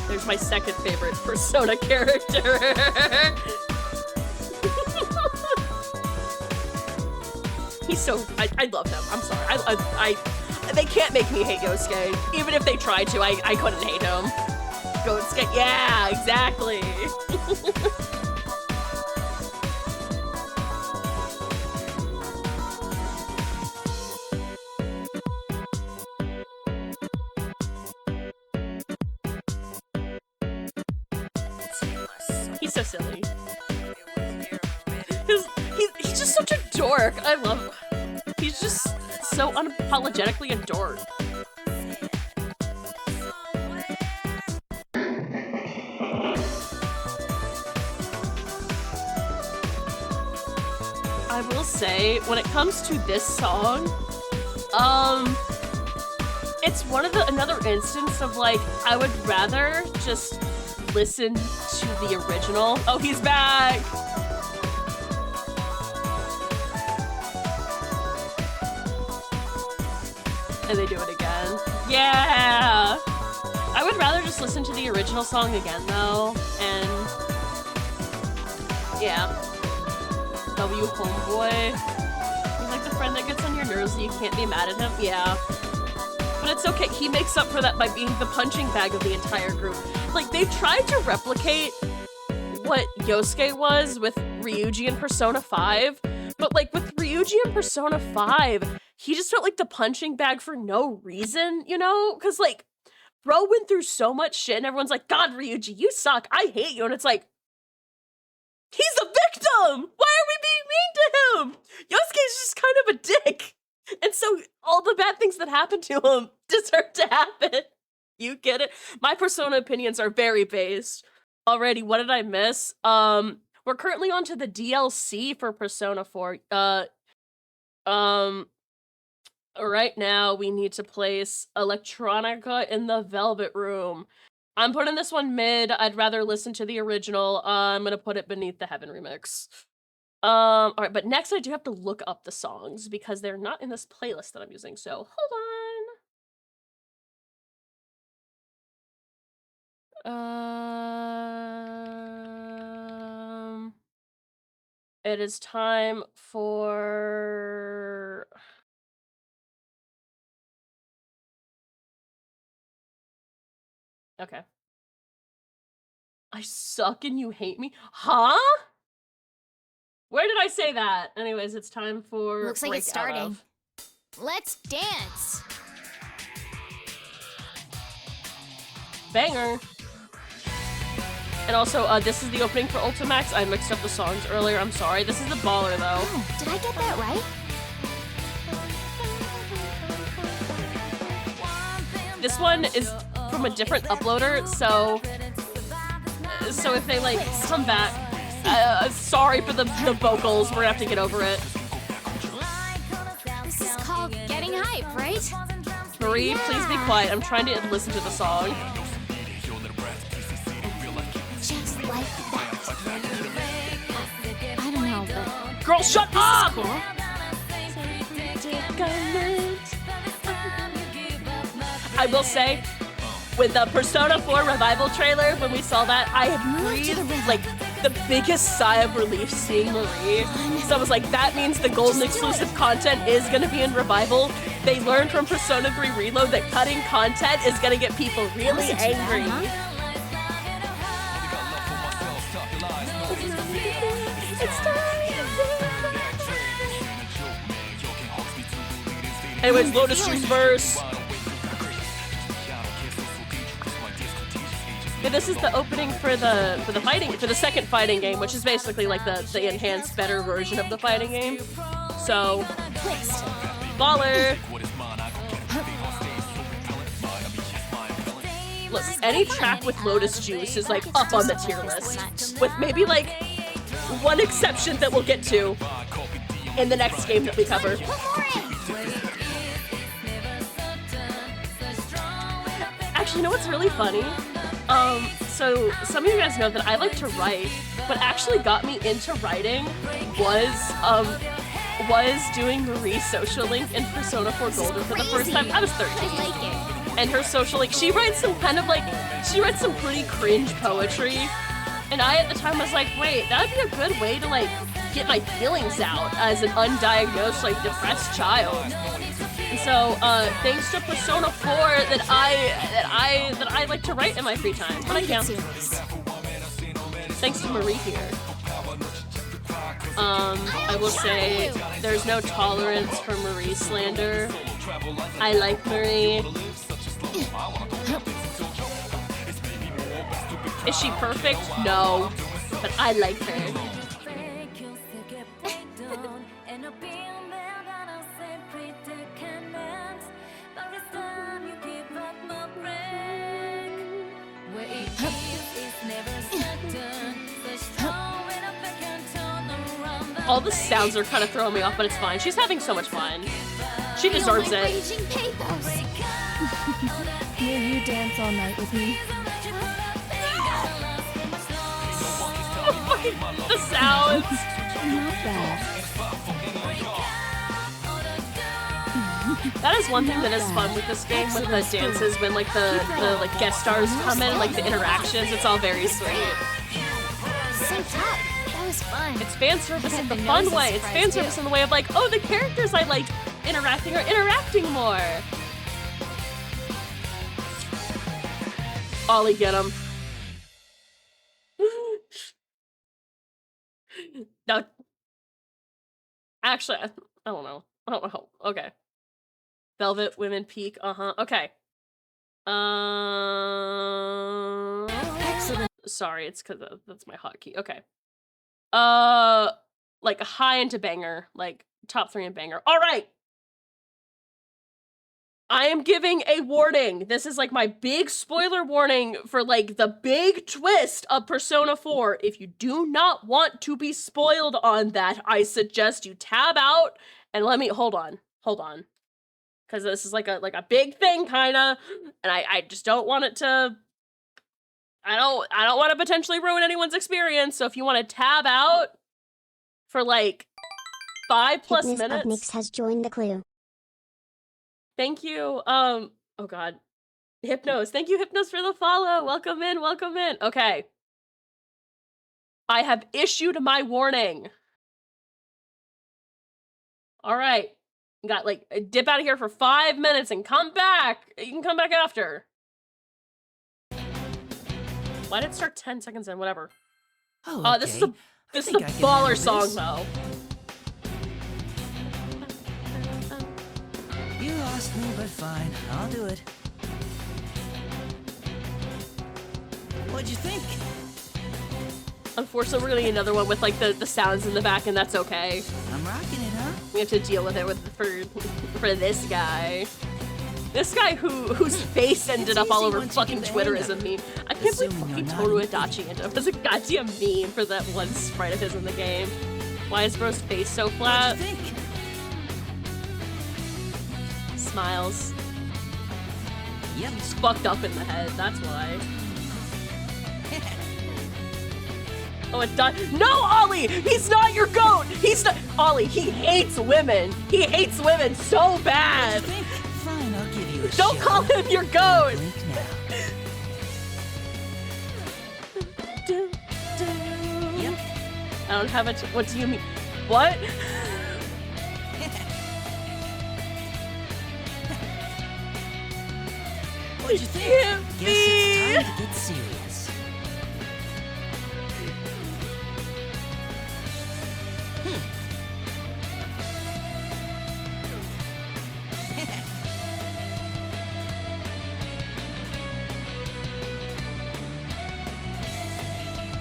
There's my second favorite Persona character. He's so... I love him. I'm sorry. They can't make me hate Yosuke. Even if they tried to, I couldn't hate him. Yosuke, yeah, exactly. He's so silly. He's just such a dork. I love him. He's just so unapologetically a dork. I will say, when it comes to this song, it's one of another instance of like, I would rather just listen to the original. Oh, he's back! And they do it again. Yeah! I would rather just listen to the original song again, though, and... yeah. W homeboy. He's like the friend that gets on your nerves and you can't be mad at him. Yeah. But it's okay, he makes up for that by being the punching bag of the entire group. Like, they tried to replicate what Yosuke was with Ryuji in Persona 5, but like with Ryuji in Persona 5, he just felt like the punching bag for no reason, you know? Because like, bro went through so much shit and everyone's like, God, Ryuji, you suck, I hate you, and it's like, he's the victim! Why are we being mean to him? Yosuke's just kind of a dick. And so all the bad things that happen to him deserve to happen. You get it? My Persona opinions are very based. Alrighty, what did I miss? We're currently on to the DLC for Persona 4. Right now we need to place Electronica in the Velvet Room. I'm putting this one mid. I'd rather listen to the original. I'm gonna put it beneath the Heaven remix. Alright, but next I do have to look up the songs because they're not in this playlist that I'm using, so hold on. It is time for... okay. I suck and you hate me? Huh? Where did I say that? Anyways, it's time for... Looks like it's starting. Let's dance! Banger! And also, this is the opening for Ultimax. I mixed up the songs earlier, I'm sorry. This is the baller, though. Oh, did I get that right? This one is from a different uploader, so if they, like, come back, sorry for the vocals, we're gonna have to get over it. This is called getting hype, right? Marie, please be quiet. I'm trying to listen to the song. Just like that. I don't know, but... Girl, shut up! Cool. I will say, with the Persona 4 revival trailer, when we saw that, I had breathed, like, the biggest sigh of relief seeing Marie. So I was like, that means the golden exclusive content is gonna be in Revival. They learned from Persona 3 Reload that cutting content is gonna get people really angry. Anyways, Lotus Juice verse. Yeah, this is the opening for the second fighting game, which is basically like the enhanced, better version of the fighting game. So, baller. Look, any track with Lotus Juice is like up on the tier list, with maybe like one exception that we'll get to in the next game that we cover. Actually, you know what's really funny? So some of you guys know that I like to write. What actually got me into writing was doing Marie's social link in Persona 4 Golden for the first time. I was 13. And her social link, she writes some pretty cringe poetry. And I at the time was like, wait, that'd be a good way to like get my feelings out as an undiagnosed, like, depressed child. And so, thanks to Persona 4 that I like to write in my free time when I can. Thanks to Marie here. I will say there's no tolerance for Marie slander. I like Marie. Is she perfect? No. But I like her. All the sounds are kind of throwing me off, but it's fine. She's having so much fun. She deserves it. Will you dance all night with me? The sounds. Not bad. That is one thing that is fun with this game, with the dances, when like the like guest stars come in, like the interactions. It's all very sweet. So tough. That was fun. It's fan service in the fun way. It's fan service in the way of like, oh, the characters I like interacting are interacting more. Ollie, get him. No. Actually, I don't know. I don't know. Okay. Velvet Women Peak. Okay. Excellent. Sorry, it's because that's my hotkey. Okay. Like high into banger, like top 3 in banger. All right. I am giving a warning. This is like my big spoiler warning for like the big twist of Persona 4. If you do not want to be spoiled on that, I suggest you tab out and let me hold on. Because this is like a big thing kinda, and I just don't want it to I don't want to potentially ruin anyone's experience. So if you want to tab out for like 5+ minutes. Mix has joined the clue. Thank you. Oh god. Hypnos. Thank you, Hypnos, for the follow. Welcome in, welcome in. Okay. I have issued my warning. Alright. Got like dip out of here for 5 minutes and come back. You can come back after. Why did it start 10 seconds in? Whatever. Oh, okay. This is a baller song though. You lost me, but fine. I'll do it. What'd you think? Unfortunately, we're gonna get another one with like the sounds in the back, and that's okay. I'm rocking it, huh? We have to deal with it for this guy. This guy whose face ended up all over fucking Twitter as a meme. I can't believe fucking Toru Adachi ended up as a goddamn meme for that one sprite of his in the game. Why is bro's face so flat? What'd you think? Smiles. Yep. He's fucked up in the head, that's why. Oh, it died. No, Ollie! He's not your goat! He's not- Ollie, he hates women! He hates women so bad! What'd you think? Fine, I'll give you a Don't show. call him your goat! Blink now. don't have it. What do you mean? What? What'd you think? Can't Guess be. it's time to get serious.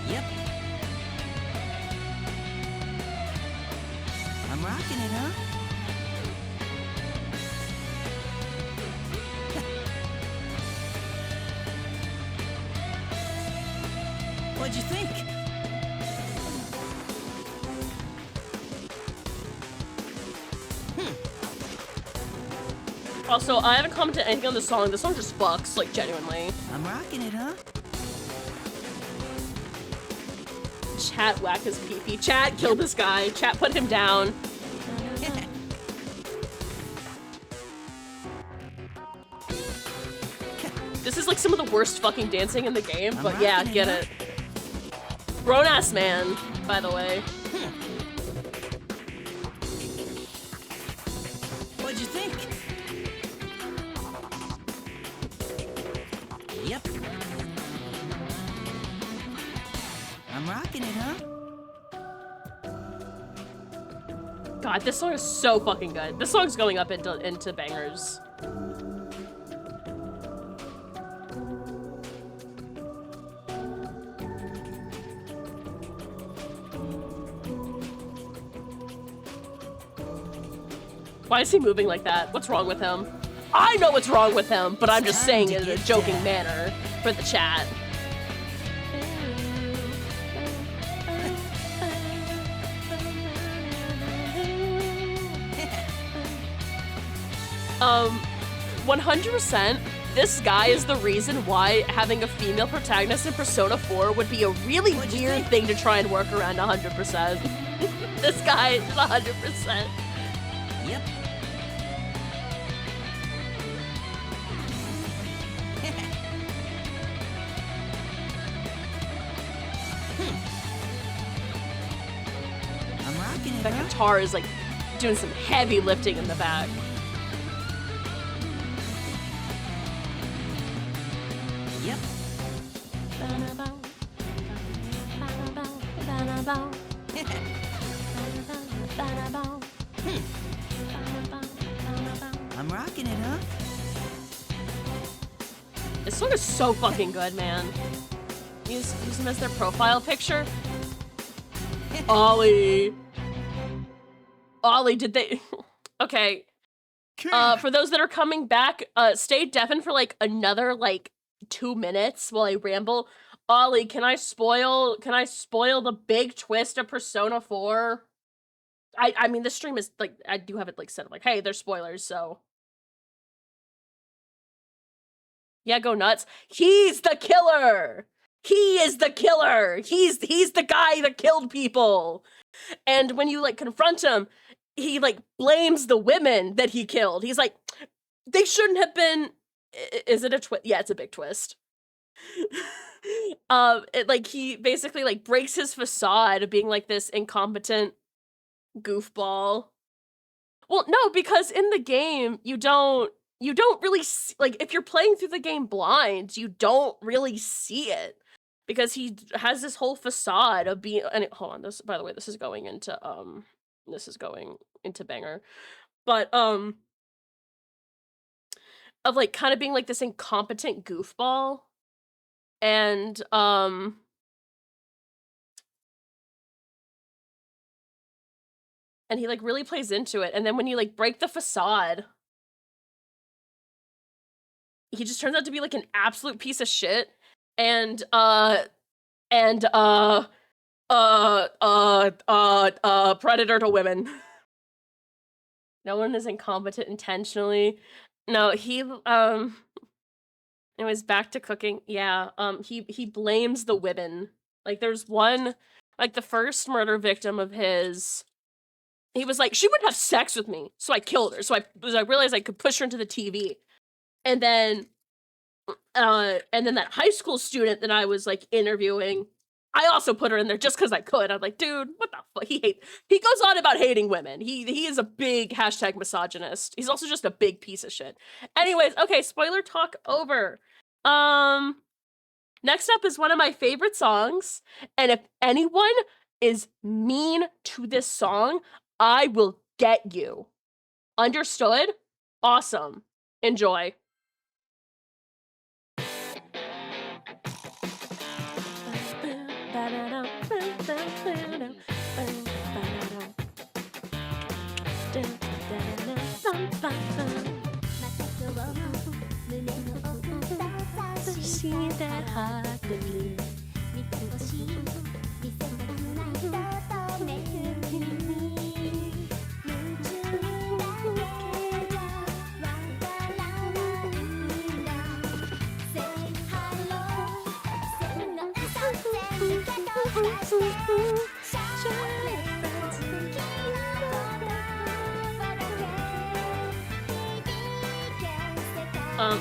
Yep. I'm rocking it, huh? What'd you think? Also, I haven't commented anything on the song. This song just fucks, like, genuinely. I'm rocking it, huh? Chat whack his pee-pee. Chat killed this guy. Chat put him down. This is like some of the worst fucking dancing in the game, but yeah, get it. Grown-ass man, by the way. What'd you think? Yep. I'm rocking it, huh? God, this song is so fucking good. This song's going up into bangers. Why is he moving like that? What's wrong with him? I know what's wrong with him, but I'm just saying it in a joking manner for the chat. Um, 100%, this guy is the reason why having a female protagonist in Persona 4 would be a really weird thing to try and work around 100%. This guy is 100%. Yep. I'm rocking it, That huh? guitar is like doing some heavy lifting in the back. Yep. I'm rocking it, huh? This song is so fucking good, man. Use them as their profile picture. Ollie. Ollie, did they... Okay. For those that are coming back, stay deafened for like another like 2 minutes while I ramble. Ollie, can I spoil the big twist of Persona 4? I mean, the stream is like, I do have it like set up like, hey, there's spoilers, so. Yeah, go nuts. He's the killer! He is the killer! He's the guy that killed people! And when you like confront him, he like blames the women that he killed. He's like, they shouldn't have been. Is it a twist? Yeah, it's a big twist. Like he basically like breaks his facade of being like this incompetent goofball. Well, no, because in the game you don't really see, like if you're playing through the game blind, you don't really see it because he has this whole facade of being. And hold on, this, by the way, this is going into banger, but of like kind of being like this incompetent goofball, and he like really plays into it, and then when you like break the facade, he just turns out to be like an absolute piece of shit, and predator to women. No one is incompetent intentionally. No, he anyways, back to cooking. Yeah, he blames the women. Like there's one, like the first murder victim of his, he was like, she wouldn't have sex with me, so I killed her. So I realized I could push her into the TV. And then that high school student that I was like interviewing, I also put her in there just because I could. I'm like, dude, what the fuck? He goes on about hating women. He is a big hashtag misogynist. He's also just a big piece of shit. Anyways, okay, spoiler talk over. Next up is one of my favorite songs, and if anyone is mean to this song, I will get you. Understood? Awesome. Enjoy. See that heartbeat.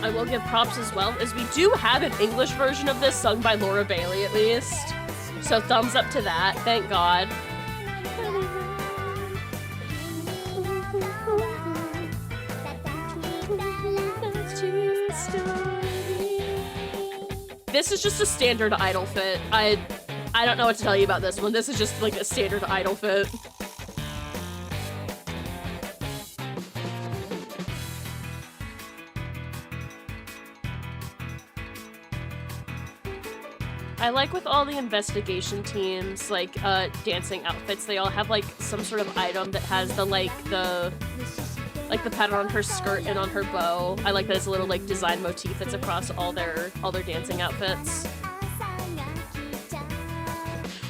I will give props as well, as we do have an English version of this sung by Laura Bailey at least. So thumbs up to that, thank God. This is just a standard idol fit. I don't know what to tell you about this one. This is just like a standard idol fit. I like with all the investigation teams, like, dancing outfits, they all have, like, some sort of item that has the pattern on her skirt and on her bow. I like that it's a little, like, design motif that's across all their dancing outfits.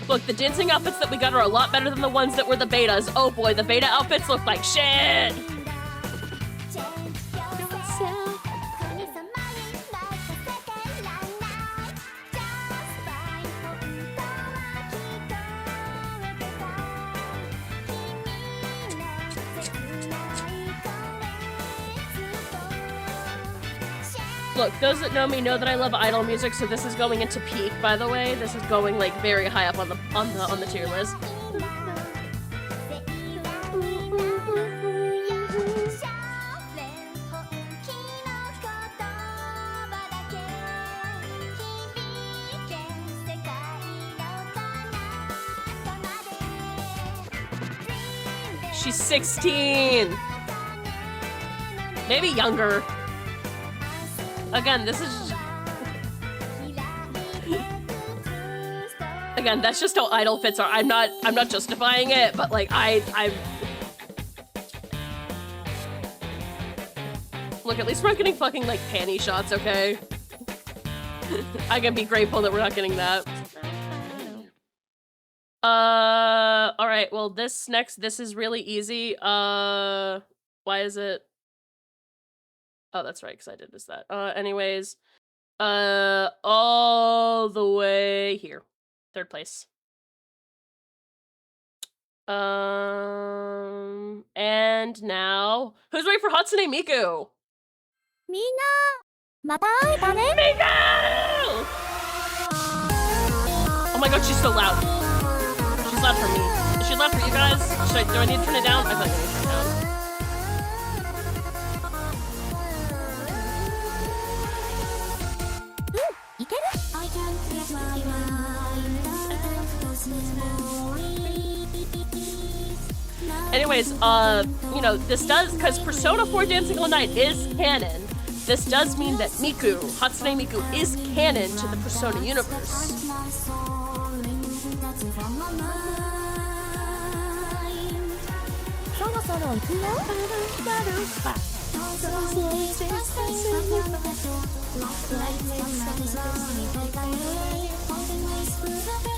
Look, the dancing outfits that we got are a lot better than the ones that were the betas. Oh boy, the beta outfits look like shit! Look, those that know me know that I love idol music, so this is going into peak, by the way. This is going, like, very high up on the tier list. She's 16! Maybe younger. Again, this is... Again, that's just how idol fits are. I'm not justifying it, but like, I'm... Look, at least we're not getting fucking, like, panty shots, okay? I can be grateful that we're not getting that. Alright, well, this is really easy. Why is it... Oh, that's right, because I did this that. Anyways, all the way here. Third place. And now, who's ready for Hatsune Miku? Miku! Oh my god, she's so loud. She's loud for me. Is she loud for you guys? Do I need to turn it down? I feel like I need to turn it down. Anyways, you know, this does, because Persona 4 Dancing All Night is canon, this does mean that Miku, Hatsune Miku, is canon to the Persona universe.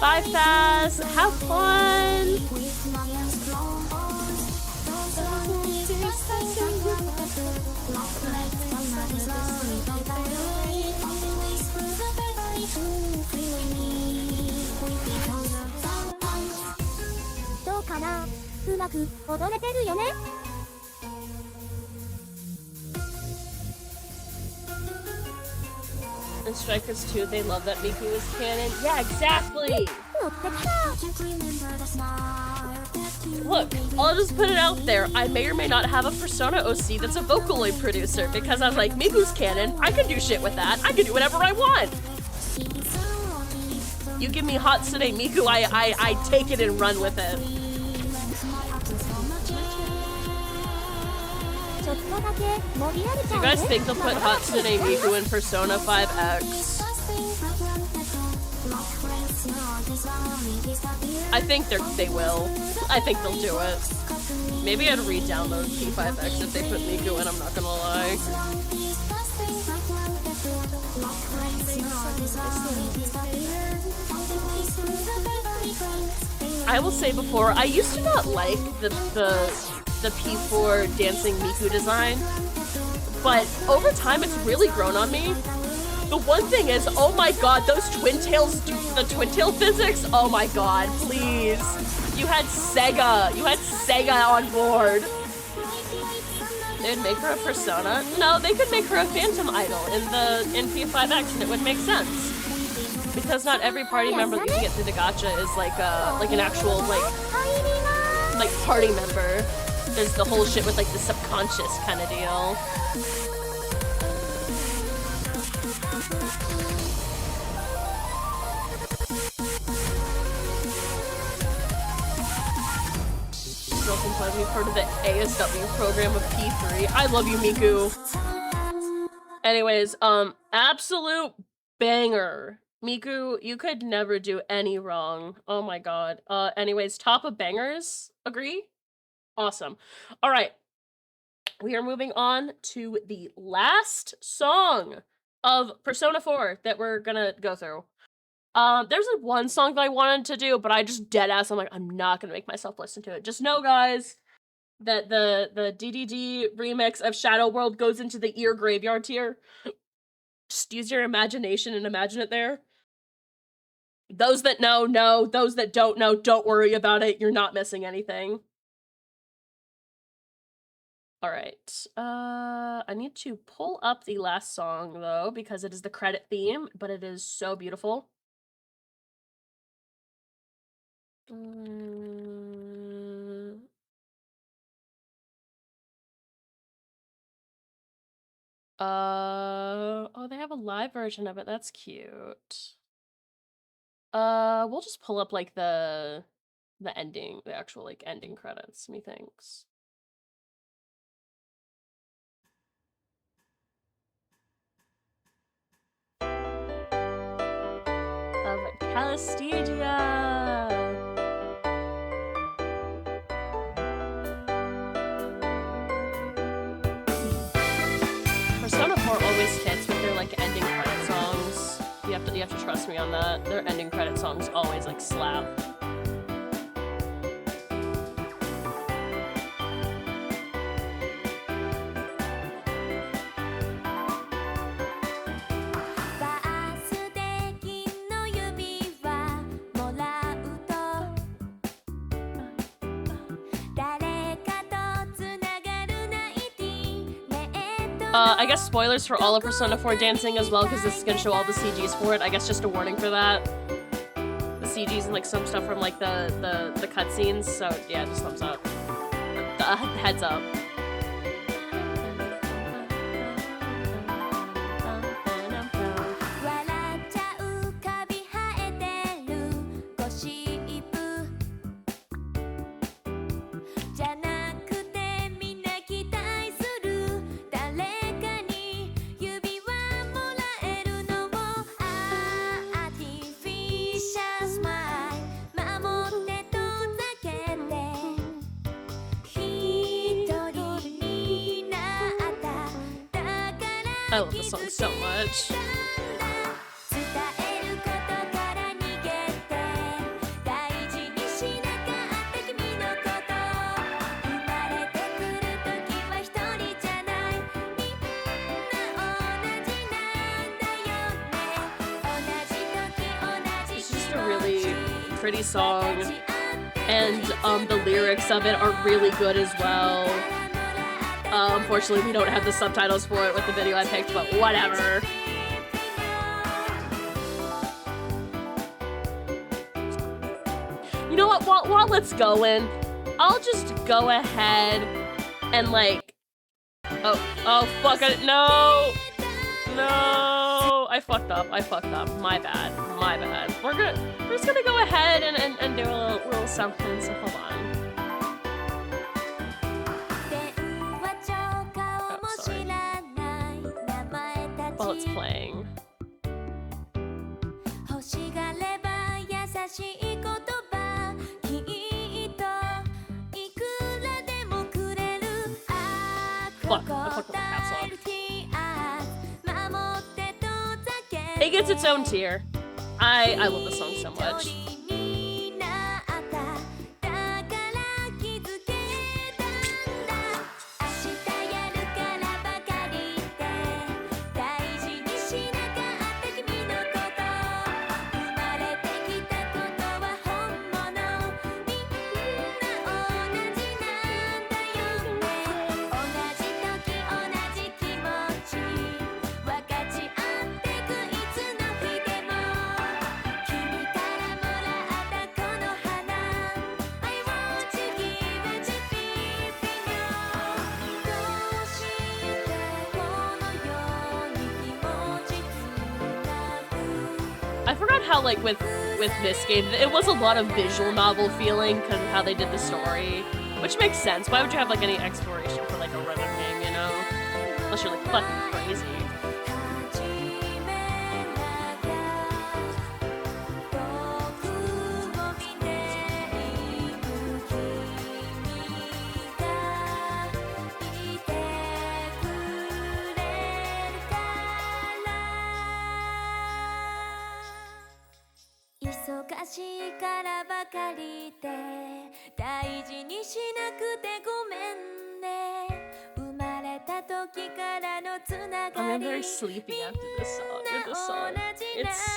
Bye, Faz. Have fun. And Strikers 2, they love that Miku is canon. Yeah, exactly! Look, I'll just put it out there. I may or may not have a Persona OC that's a Vocaloid producer because I'm like, Miku's canon. I can do shit with that. I can do whatever I want. You give me Hatsune Miku, I take it and run with it. Do you guys think they'll put Hatsune Miku in Persona 5X? I think they will. I think they'll do it. Maybe I'd re-download P5X if they put Miku in, I'm not gonna lie. I will say before, I used to not like the P4 Dancing Miku design, but over time it's really grown on me. The one thing is, oh my god, those twin tails, the twin tail physics, oh my god, please. You had Sega on board. They'd make her a Persona. No, they could make her a Phantom Idol in P5X and it would make sense. Because not every party member that you get through the gacha is like an actual like party member. There's the whole shit with like the subconscious kind of deal. Be part of the ASW program of P3. I love you, Miku. Anyways, absolute banger. Miku, you could never do any wrong. Oh my god. Anyways, top of bangers. Agree? Awesome. All right. We are moving on to the last song of Persona 4 that we're gonna go through. There's one song that I wanted to do, but I just deadass, I'm like, I'm not gonna make myself listen to it. Just know, guys, that the DDD remix of Shadow World goes into the ear graveyard tier. Just use your imagination and imagine it there. Those that know, know. Those that don't know, don't worry about it. You're not missing anything. Alright, I need to pull up the last song, though, because it is the credit theme, but it is so beautiful. Oh, they have a live version of it. That's cute. We'll just pull up like the ending, the actual like ending credits, methinks. Of Calistegia. Persona 4 always hits with their like ending credit songs. You have to trust me on that. Their ending credit songs always like slap. I guess spoilers for all of Persona 4 Dancing as well, because this is gonna show all the CGs for it. I guess just a warning for that. The CGs and like some stuff from like the cutscenes, so yeah, just thumbs up. Heads up. I love this song so much. It's just a really pretty song, and the lyrics of it are really good as well. Unfortunately, we don't have the subtitles for it with the video I picked, but whatever. know what? While it's going, I'll just go ahead and like. Oh, fuck it. No. I fucked up. My bad. We're just gonna go ahead and do a little something. So hold on. Oh, sorry. While it's playing. Fuck, I fucked up the caps lock. It gets its own tier. I love this song so much. I forgot how, like, with this game, it was a lot of visual novel feeling because of how they did the story, which makes sense. Why would you have, like, any exploration for, like, a rhythm game, you know? Unless you're, like, fucking crazy. I'm very sleepy after this song. It's...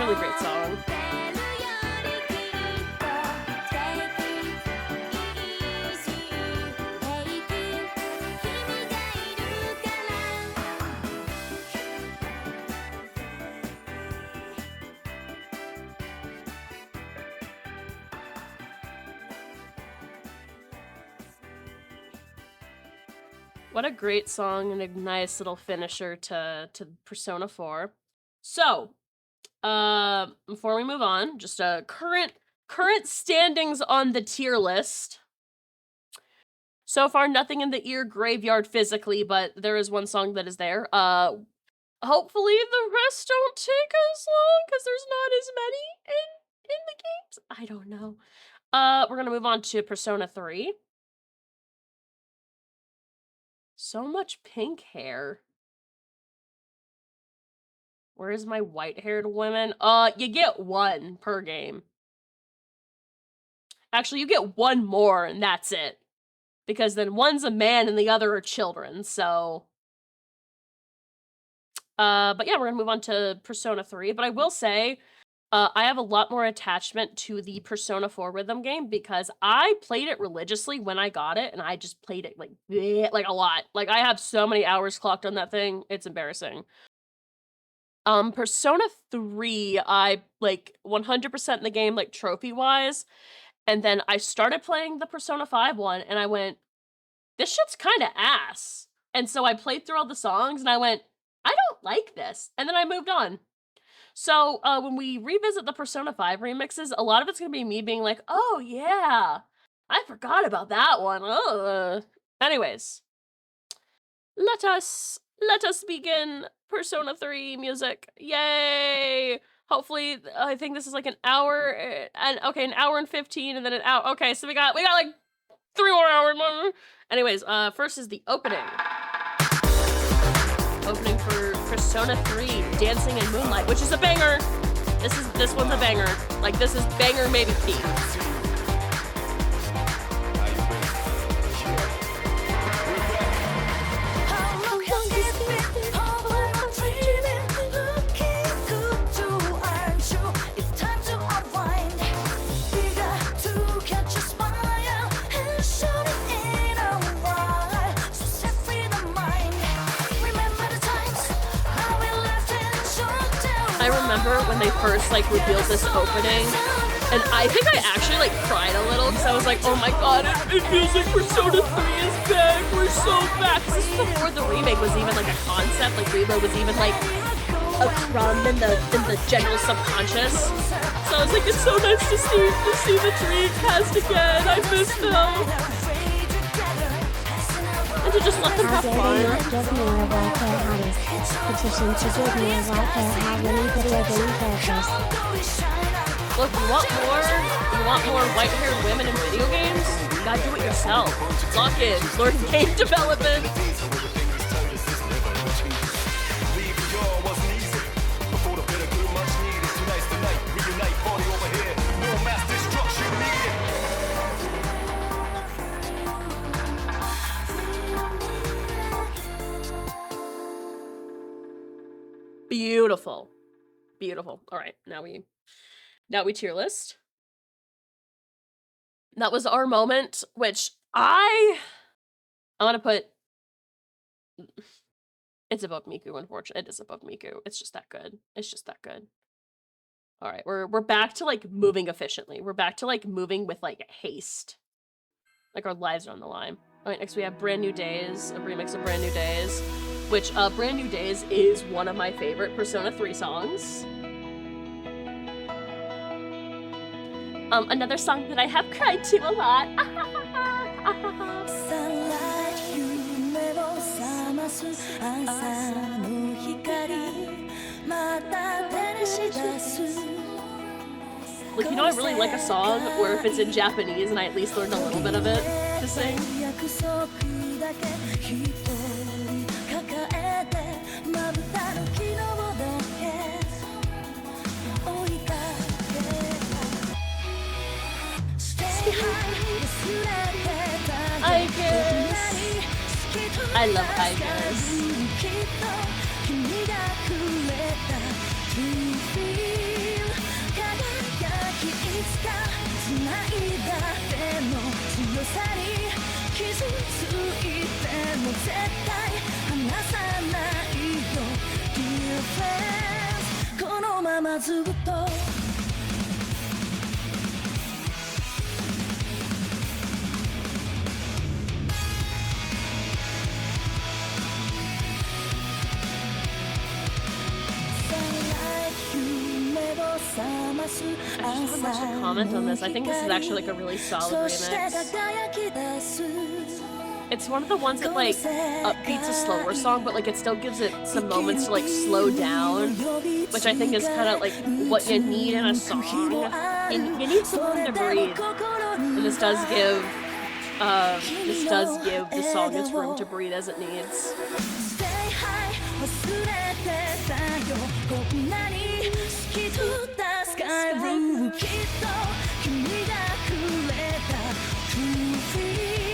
really great song. What a great song and a nice little finisher to Persona 4. So, before we move on, just a current standings on the tier list. So far, nothing in the ear graveyard physically, but there is one song that is there. Hopefully the rest don't take as long because there's not as many in the games. I don't know. We're gonna move on to Persona 3. So much pink hair. Where is my white-haired women? You get one per game. Actually, you get one more, and that's it. Because then one's a man and the other are children, so... but yeah, we're gonna move on to Persona 3. But I will say, I have a lot more attachment to the Persona 4 rhythm game because I played it religiously when I got it, and I just played it, like a lot. Like, I have so many hours clocked on that thing, it's embarrassing. Persona 3, I, like, 100% in the game, like, trophy-wise, and then I started playing the Persona 5 one, and I went, this shit's kinda ass. And so I played through all the songs, and I went, I don't like this, and then I moved on. So, when we revisit the Persona 5 remixes, a lot of it's gonna be me being like, oh yeah, I forgot about that one, ugh. Anyways, let us begin Persona 3 music. Yay! Hopefully, I think this is like an hour, and okay, an hour and 15, and then an hour. Okay, so we got like 3 more hours. Anyways, first is the opening. Opening for Persona 3, Dancing in Moonlight, which is a banger. This one's a banger. Like, this is banger maybe peak. I remember when they first like revealed this opening, and I think I actually like cried a little because I was like, oh my god, it feels like Persona 3 is back, we're so back. This is before the remake was even like a concept, like Reload was even like a crumb in the general subconscious. So I was like, it's so nice to see the Dreamcast again. I miss them. And to just let them have fun. Give more welfare hotties. Petition to give more welfare how many video game characters. Look, you want more white-haired women in video games? You gotta do it yourself. Lock in, learn game development. Beautiful. Beautiful. All right, now we tier list. That was our moment, which I want to put. It's above Miku, unfortunately. It is above Miku. It's just that good. It's just that good. All right, we're back to like moving efficiently. We're back to like moving with like haste. Like our lives are on the line. All right, next we have Brand New Days, a remix of Brand New Days, which Brand New Days is one of my favorite Persona 3 songs. Another song that I have cried to a lot. Like, you know, I really like a song where if it's in Japanese and I at least learned a little bit of it to sing. I guess. I love I guess. I just have much to comment on this. I think this is actually like a really solid remix. It's one of the ones that like upbeats a slower song, but like it still gives it some moments to like slow down, which I think is kind of like what you need in a song. And you need some room to breathe. And this does give the song its room to breathe as it needs.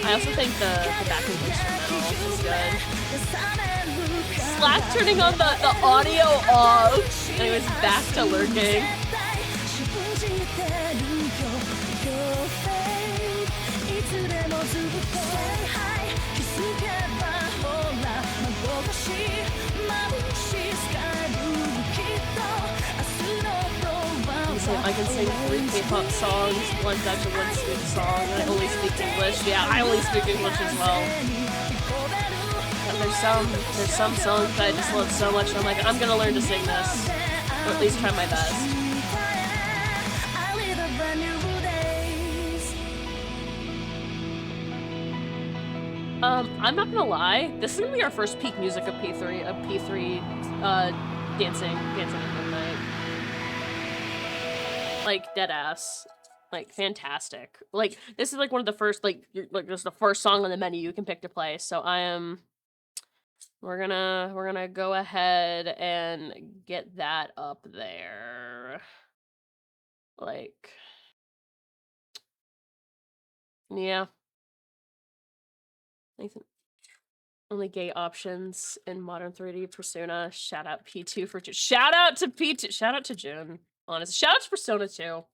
I also think the backing instrumental is good. Slack turning on the audio off. Anyways, back to lurking. I can sing 3 K-pop songs, 1 Dutch and 1 Swedish song, and I only speak English. Yeah, I only speak English as well. And there's some songs that I just love so much, and I'm like, I'm gonna learn to sing this. Or at least try my best. I'm not gonna lie, this is gonna be our first peak music of P3, Dancing in Moonlight. Like, dead ass. Like, fantastic. Like, this is like one of the first, like, this is the first song on the menu you can pick to play, so I am We're gonna go ahead and get that up there. Like, yeah. Nathan. Only gay options in modern 3D Persona. Shout out P2 for shout out to P2. Shout out to June. Honestly, shout out to Persona 2.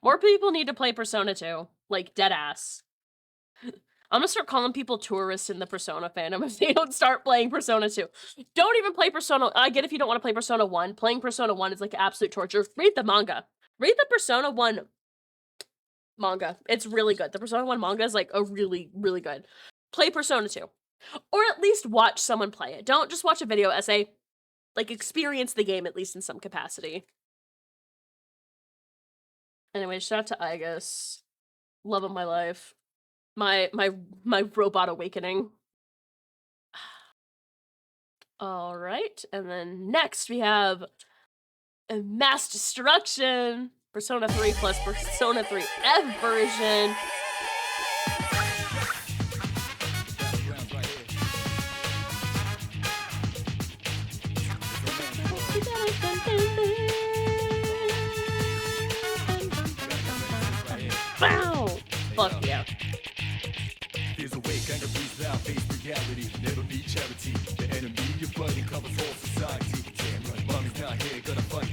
More people need to play Persona 2. Like, dead ass. I'm gonna start calling people tourists in the Persona fandom if they don't start playing Persona 2. Don't even play Persona. I get if you don't want to play Persona 1. Playing Persona 1 is like absolute torture. Read the manga. Read the Persona 1 manga. It's really good. The Persona 1 manga is like a really, really good. Play Persona 2. Or at least watch someone play it. Don't just watch a video essay. Like, experience the game at least in some capacity. Anyway, shout out to Igus. Love of my life. My robot awakening. All right, and then next we have Mass Destruction, Persona 3 plus Persona 3F version. Wow! Fuck yeah. There's a way, kind of breathe out, face reality. Never be charity. The enemy you're fighting covers all society. Damn right, mommy's not here, gonna fight.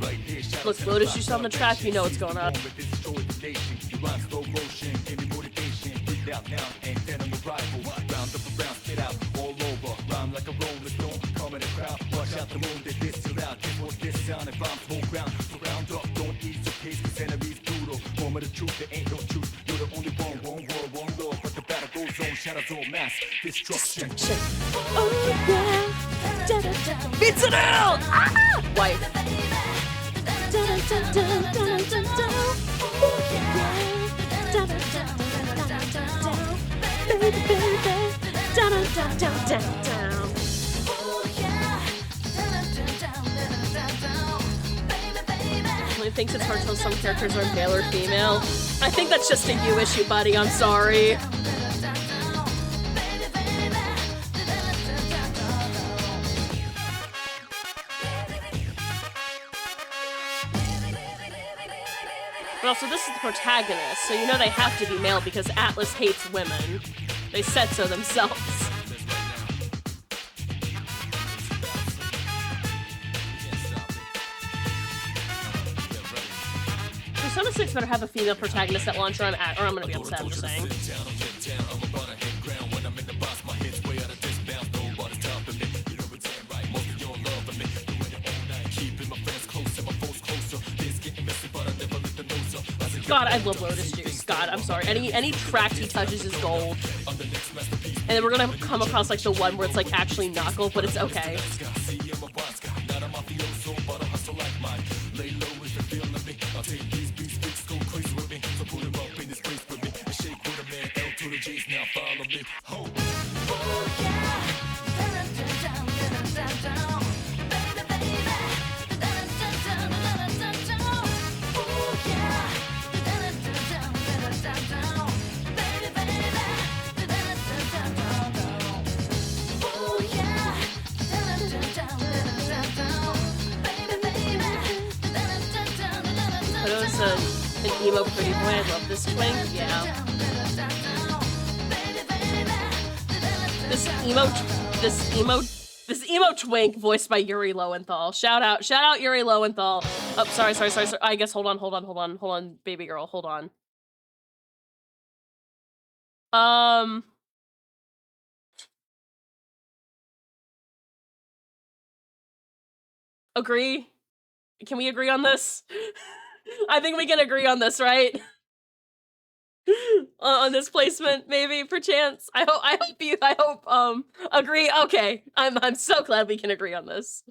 Right here, look, Lotus, you saw on the track, you know what's going on. You rhyme slow motion, give me motivation. Breathe out now, and then I'm a rival. Round up around, spit out, all over. Rhyme like a rolling stone, come in the crowd. Watch out the moon, they diss till out. This was this sound, and rhymes whole ground. So round up, don't ease your pace, cause enemies brutal. Moment of truth, there ain't no truth. You're the only one world, one love. But the battle goes on, shadows all mass destruction. Oh yeah! Beats it out! Ah! White. He thinks it's hard to tell some characters are male or female. I think that's just a you issue, buddy. I'm sorry. But also, this is the protagonist, so you know they have to be male because Atlas hates women. They said so themselves. Persona 6 better have a female protagonist at launch or I'm gonna be upset, I'm just saying. God, I love Lotus Juice. God, I'm sorry. Any track he touches is gold. And then we're gonna come across like the one where it's like actually not gold, but it's okay. An emo pretty boy. I love this twink. Yeah. This emo twink voiced by Yuri Lowenthal. Shout out Yuri Lowenthal. Oh, sorry. I guess hold on, baby girl, hold on. Agree? Can we agree on this? I think we can agree on this, right? On this placement, maybe, perchance. I hope agree. Okay. I'm so glad we can agree on this.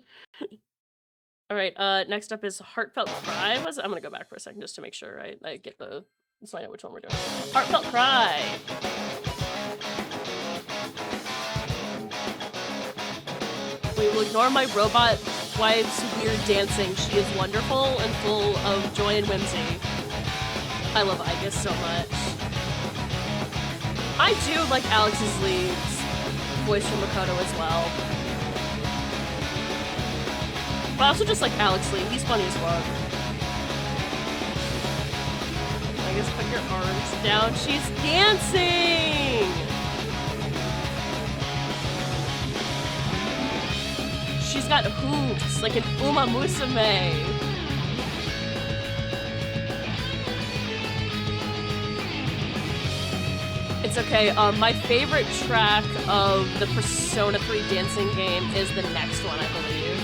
Alright, next up is Heartfelt Cry. I'm gonna go back for a second just to make sure I get the so I know which one we're doing. Heartfelt Cry. We will ignore my robot wife's weird dancing. She is wonderful and full of joy and whimsy. I love Igus so much. I do like Alex's leads. voice from Makoto as well. But I also just like Alex Lee. He's funny as fuck. I guess put your arms down. She's dancing! She's got hoops, like an Uma Musume. It's okay. My favorite track of the Persona 3 dancing game is the next one, I believe.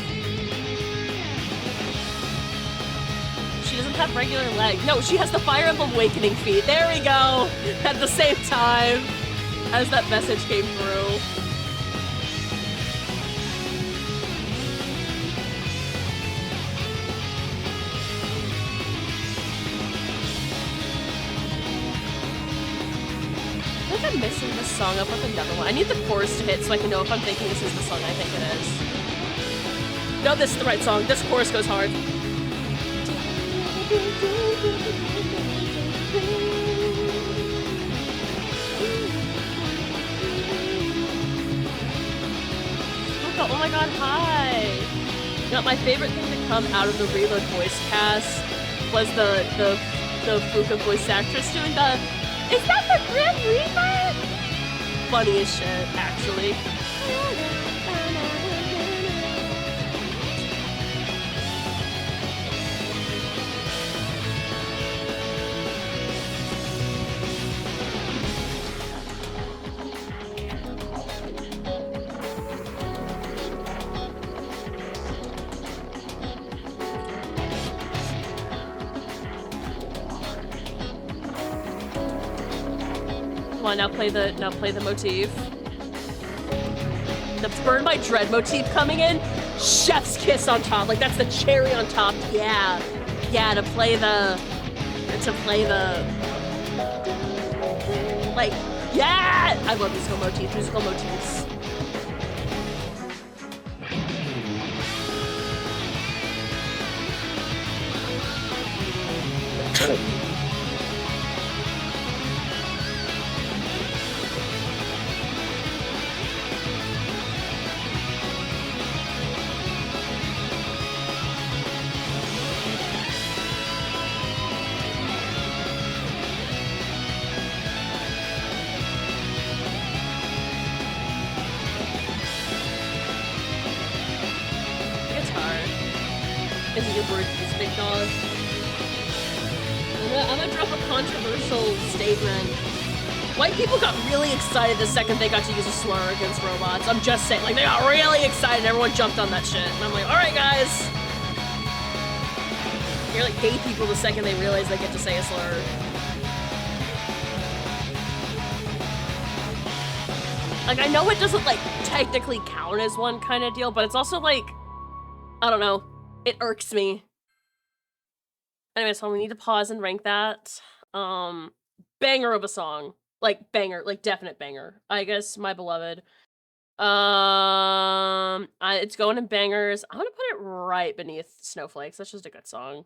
She doesn't have regular legs. No, she has the Fire Emblem Awakening feet. There we go! At the same time as that message came through. I think I'm missing this song up with another one. I need the chorus to hit so I can know if I'm thinking this is the song I think it is. No, this is the right song. This chorus goes hard. Oh my god, hi! You know, my favorite thing to come out of the Reload voice cast was the Fuka voice actress doing the "Is that the Grim Reaper?" Funny as shit, actually. Come on, now play the motif. The Burn My Dread motif coming in. Chef's kiss on top. Like that's the cherry on top. Yeah. Yeah, to play the like, yeah! I love musical motifs. I'm gonna drop a controversial statement. White people got really excited the second they got to use a slur against robots. I'm just saying, like, they got really excited. Everyone jumped on that shit. And I'm like, alright, guys. You're like gay people the second they realize they get to say a slur. Like, I know it doesn't, like, technically count as one kind of deal, but it's also, like, I don't know. It irks me. Anyway, so we need to pause and rank that. Banger of a song. Like, banger. Like, definite banger. I guess, My Beloved. It's going in bangers. I'm gonna put it right beneath Snowflakes. That's just a good song.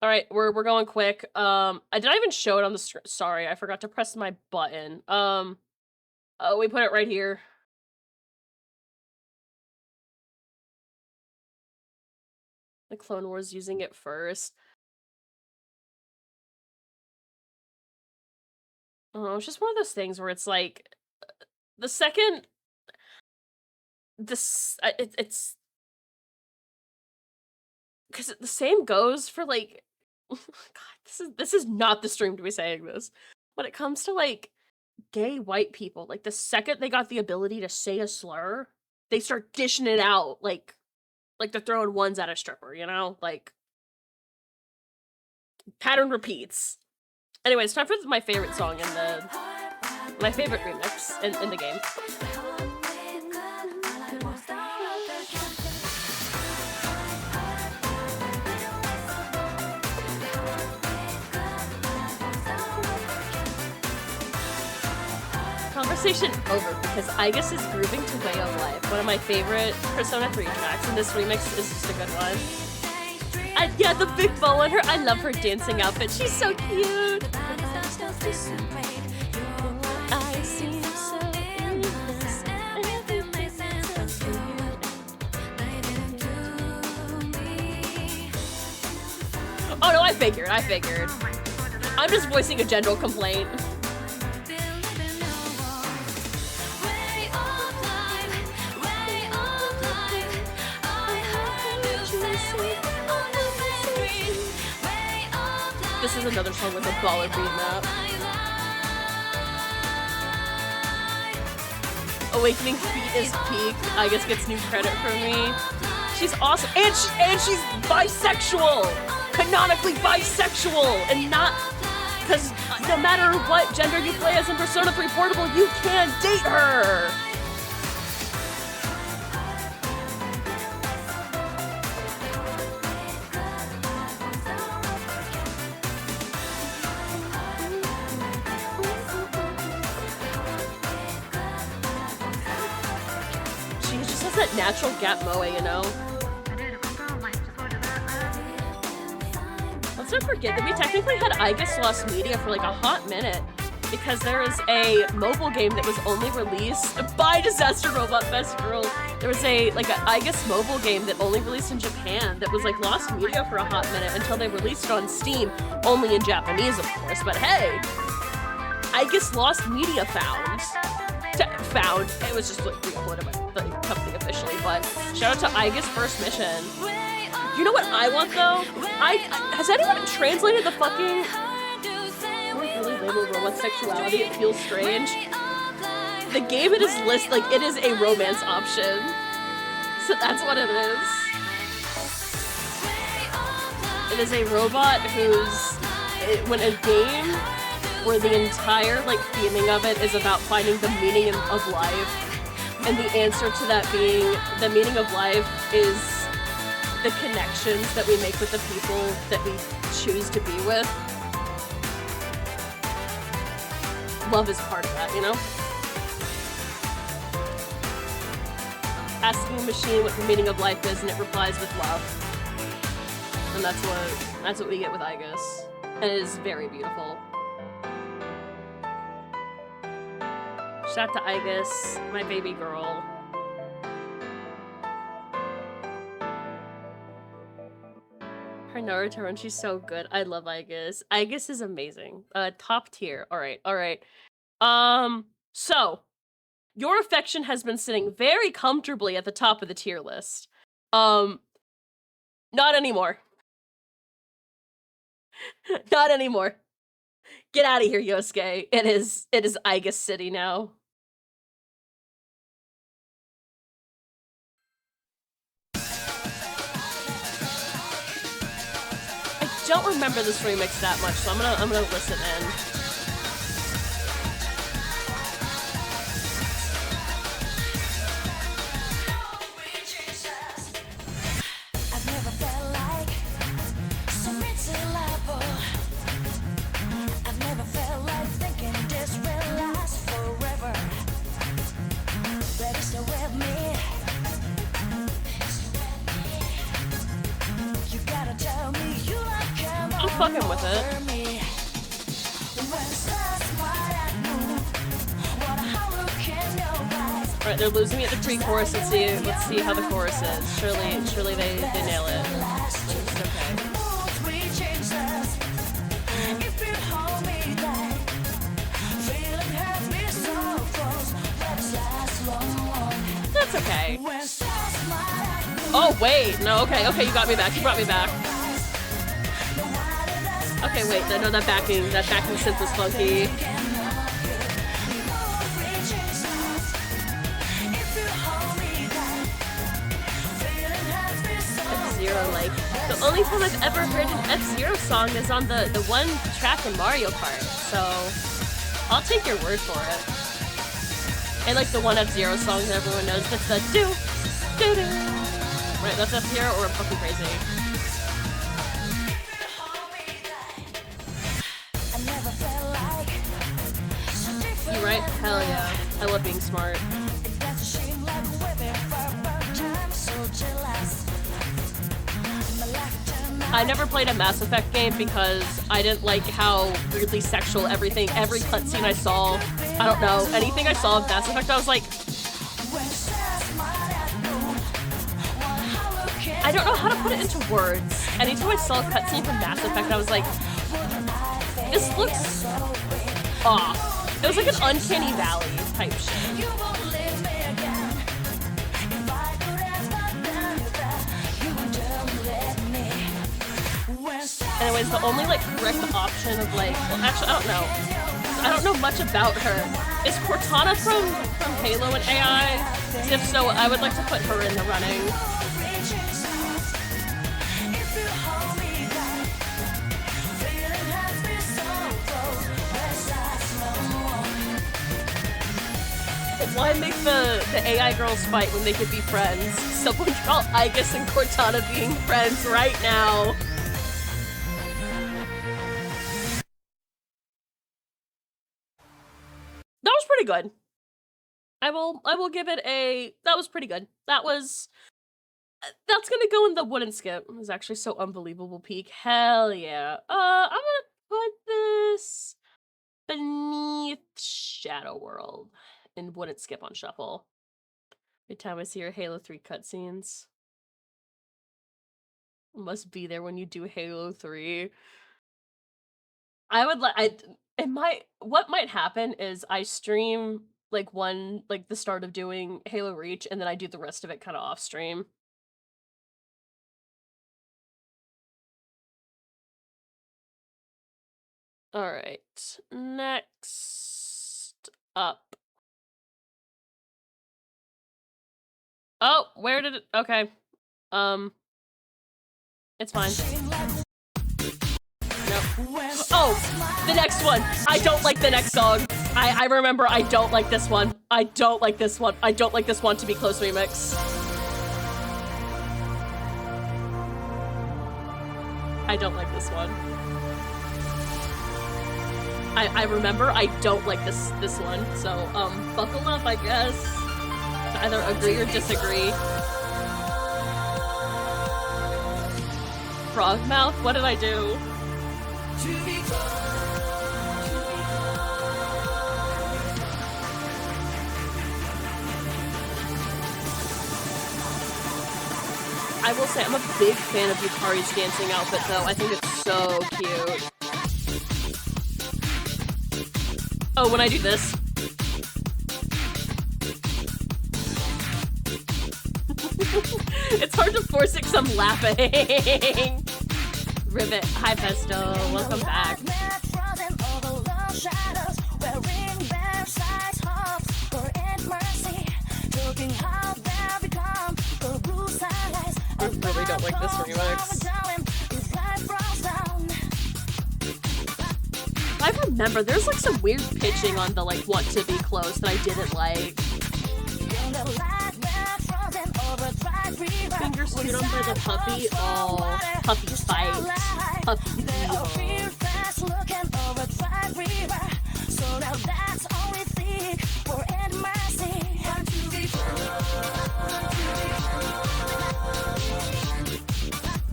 Alright, we're going quick. I did not even show it on the sorry, I forgot to press my button. We put it right here. The Clone Wars using it first. Oh, it's just one of those things where it's like, the second this, it's because the same goes for like, God, this is not the stream to be saying this. When it comes to like gay white people, like the second they got the ability to say a slur, they start dishing it out like they're throwing ones at a stripper, you know? Like, pattern repeats. Anyway, it's time for my favorite song in my favorite remix in the game. Conversation over because Igus is grooving to Way of Life, one of my favorite Persona 3 tracks, and this remix is just a good one. Yeah, the big bow on her. I love her dancing outfit. She's so cute. I seem so innocent. figured. I'm just voicing a general complaint. This is another song with a baller beat map. Awakening Feet is peak. I guess gets new credit for me. She's awesome, and she's bisexual, canonically bisexual, and not because no matter what gender you play as in Persona 3 Portable, you can date her. She just has that natural gap moe, you know? Let's not forget that we technically had I Guess Lost Media for like a hot minute because there is a mobile game that was only released by Disaster Robot Best Girl. There was a I Guess mobile game that only released in Japan that was like Lost Media for a hot minute until they released it on Steam, only in Japanese of course, but hey, I Guess Lost Media found. It was just like re-uploaded by the company officially, but shout out to I Guess First Mission. You know what I want though? Has anyone translated the fucking really labeled robot sexuality? It feels strange. The game it is it is a romance option. So that's what it is. It is a robot when a game where the entire theming of it is about finding the meaning of life, and the answer to that being the meaning of life is the connections that we make with the people that we choose to be with. Love is part of that, you know? Asking a machine what the meaning of life is, and it replies with love. And that's what we get with I Guess. And it is very beautiful. Shout out to I Guess, my baby girl. Her Naruto run, she's so good. I love I Guess. I Guess is amazing. Top tier. Alright. So your affection has been sitting very comfortably at the top of the tier list. Not anymore. Not anymore. Get out of here, Yosuke. It is I Guess City now. I don't remember this remix that much, so I'm gonna listen in. I've never felt like so miserable. I've never felt like thinking this will last forever. Ready to with me? You gotta tell me you like him. I'm fucking with it. Alright, they're losing me at the pre-chorus. Let's see how the chorus is. Surely they nail it. It's okay. That's okay. Oh wait, no, okay, you got me back. You brought me back. Okay, wait, no, that backing synth was funky. F-Zero, the only time I've ever heard an F-Zero song is on the one track in Mario Kart, so I'll take your word for it. And the one F-Zero song that everyone knows, that's the do-do-do. Right, that's F-Zero or I'm fucking crazy. You right? Hell yeah. I love being smart. I never played a Mass Effect game because I didn't like how weirdly sexual every cutscene I saw, I don't know, anything I saw of Mass Effect, I was like, I don't know how to put it into words. Anytime I saw a cutscene from Mass Effect, I was like, this looks off. It was like an uncanny valley type shit. Anyways, the only like correct option of like, well, actually, I don't know much about her. Is Cortana from Halo an AI? If so, I would like to put her in the running. Why make the AI girls fight when they could be friends? Someone call Aegis and Cortana being friends right now. That was pretty good. I will give it a, that was pretty good. That's gonna go in the wooden skip. It was actually so unbelievable peak. Hell yeah. I'm gonna put this beneath Shadow World and wouldn't skip on shuffle. Every time I see your Halo 3 cutscenes. Must be there when you do Halo 3. I would what might happen is I stream like the start of doing Halo Reach, and then I do the rest of it kind of off stream. All right, next up. Oh, where did it? Okay, it's fine. Nope. Oh, the next one. I don't like the next song. I remember I don't like this one. I don't like this one. I don't like this one to be close remix. I don't like this one. I remember I don't like this one. So, buckle up, I guess. Either agree or disagree. Frogmouth? What did I do? I will say I'm a big fan of Yukari's dancing outfit though. I think it's so cute. Oh, when I do this. It's hard to force it because I'm laughing. Rivet, hi Pesto, welcome back. I really don't like this remix. I remember there's like some weird pitching on the like want to be close that I didn't like. Fingers chewed on by the puppy. Oh, puppy fight. Puppy evil.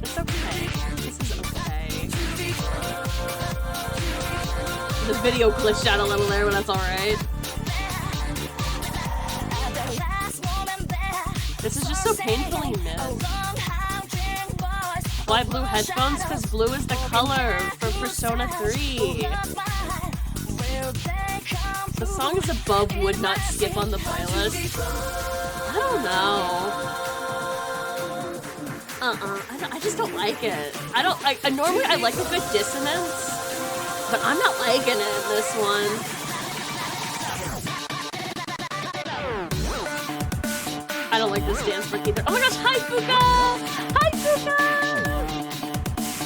It's okay. This is okay. The video glitched out a little there, but that's alright. This is just so painfully mid. Why blue headphones? Because blue is the color for Persona 3. The song is above would not skip on the playlist. I don't know. I just don't like it. Normally I like a good dissonance, but I'm not liking it in this one. I don't like this dance break either. Oh my gosh, hi Fuka! Hi Fuka!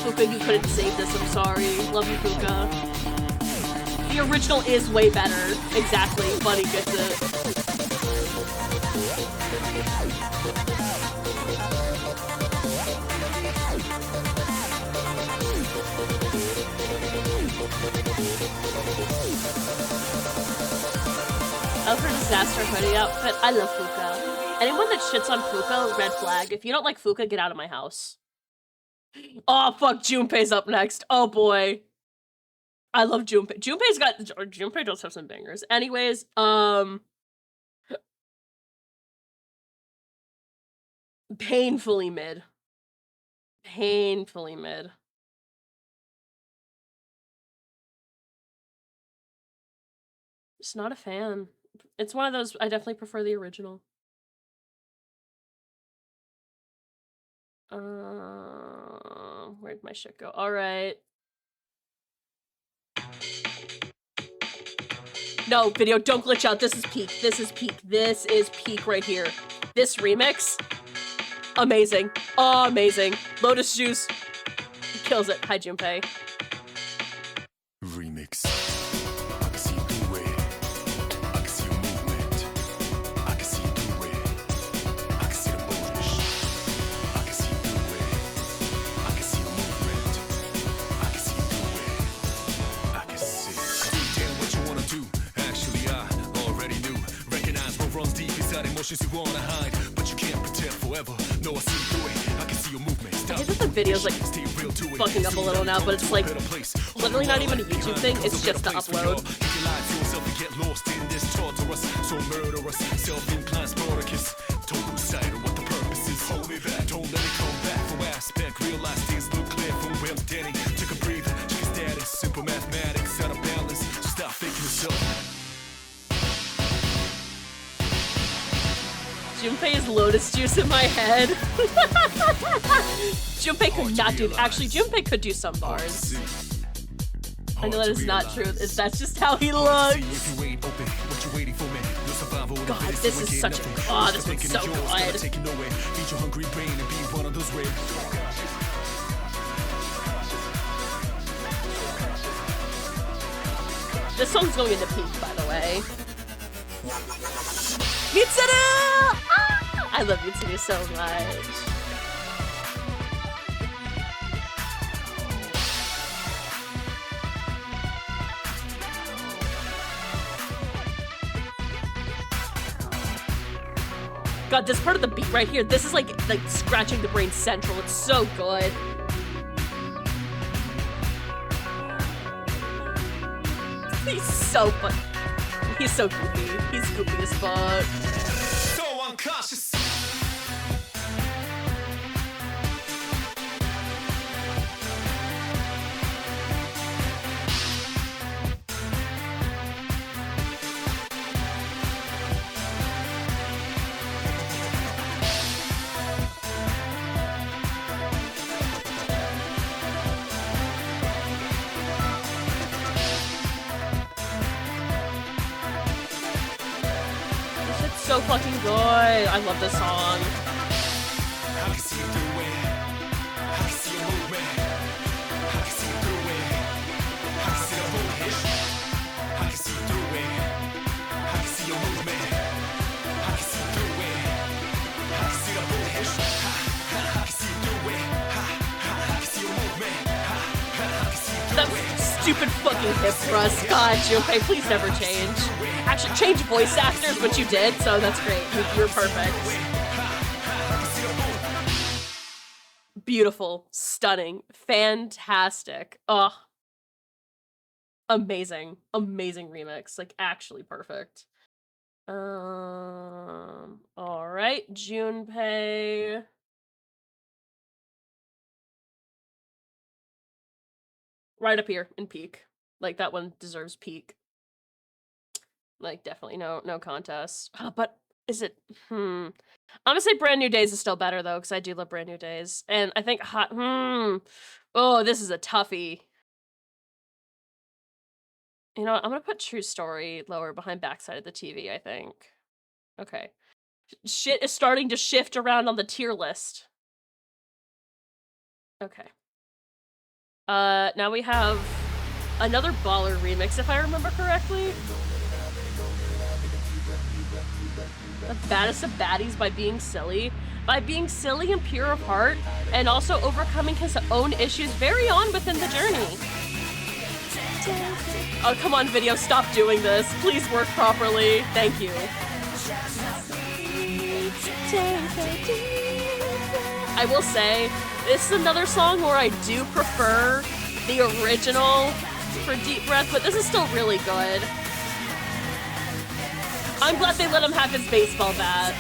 Fuka, you couldn't save this, I'm sorry. Love you, Fuka. The original is way better. Exactly, Bunny gets it. I love her disaster hoodie outfit. I love Fuka. Anyone that shits on Fuka, red flag. If you don't like Fuka, get out of my house. Oh, fuck, Junpei's up next. Oh, boy. I love Junpei. Junpei does have some bangers. Anyways, painfully mid. Painfully mid. Just not a fan. It's one of those, I definitely prefer the original. Where'd my shit go? All right. No, video, don't glitch out. This is peak. This is peak. This is peak right here. This remix, amazing. Amazing. Lotus Juice kills it. Hi, Junpei. Remix. I can see you do it. I can see your movement. I can see you do it. I can see the bullish. I can see you do it. I can see your movement. I can see you do it. I can see. Detail what you wanna do. Actually, I already knew. Recognize what runs deep inside emotions you wanna hide, but you can't pretend forever. No, I see you do it. I can see your movement. I hate that the video's like fucking up a little now, but it's like literally not even a YouTube thing, it's just the upload. Get lost in this torturous, so murderous, self-inclined Spartacus. Total sight of what the purpose is. Hold me back, don't let it come back. For aspect, realize things look clear from where I'm standing. Took a breather, check a status, simple mathematics, out of balance. So stop faking yourself. Junpei is Lotus Juice in my head. Junpei could not do. Actually, Junpei could do some bars. I know that is not true. That's just how he looks. God, this is such a. Oh, this one's so good. This song's going into peak, by the way. Mitsuru! Ah! I love Mitsuru so much. God, this part of the beat right here, this is like scratching the brain central. It's so good. He's so fun. He's so goofy. He's goofy as fuck. So unconscious. So fucking good. I love this song. I can see you do it. I can see your movement. I can see you do it. I can see the bullish. I can see you do it. I can see your movement. I can see you do it. I can see the bullish. I can see you do it. I can see your movement. I can see you do it. That stupid fucking hip thrust. God, Junpei, please never change. Actually, change voice actors, which you did, so that's great. You're perfect. Beautiful, stunning, fantastic. Ugh. Amazing. Amazing remix. Like, actually perfect. Alright, Junpei. Right up here in peak. Like, that one deserves peak. Like, definitely no contest. But is it? I'm gonna say Brand New Days is still better, though, because I do love Brand New Days. And I think oh, this is a toughie. You know what? I'm gonna put True Story lower behind Backside of the TV, I think. Okay. Shit is starting to shift around on the tier list. Okay. Now we have another Baller remix, if I remember correctly. The baddest of baddies by being silly. By being silly and pure of heart, and also overcoming his own issues very on within the journey. Oh, come on, video, stop doing this. Please work properly. Thank you. I will say, this is another song where I do prefer the original for Deep Breath, but this is still really good. I'm glad they let him have his baseball bat.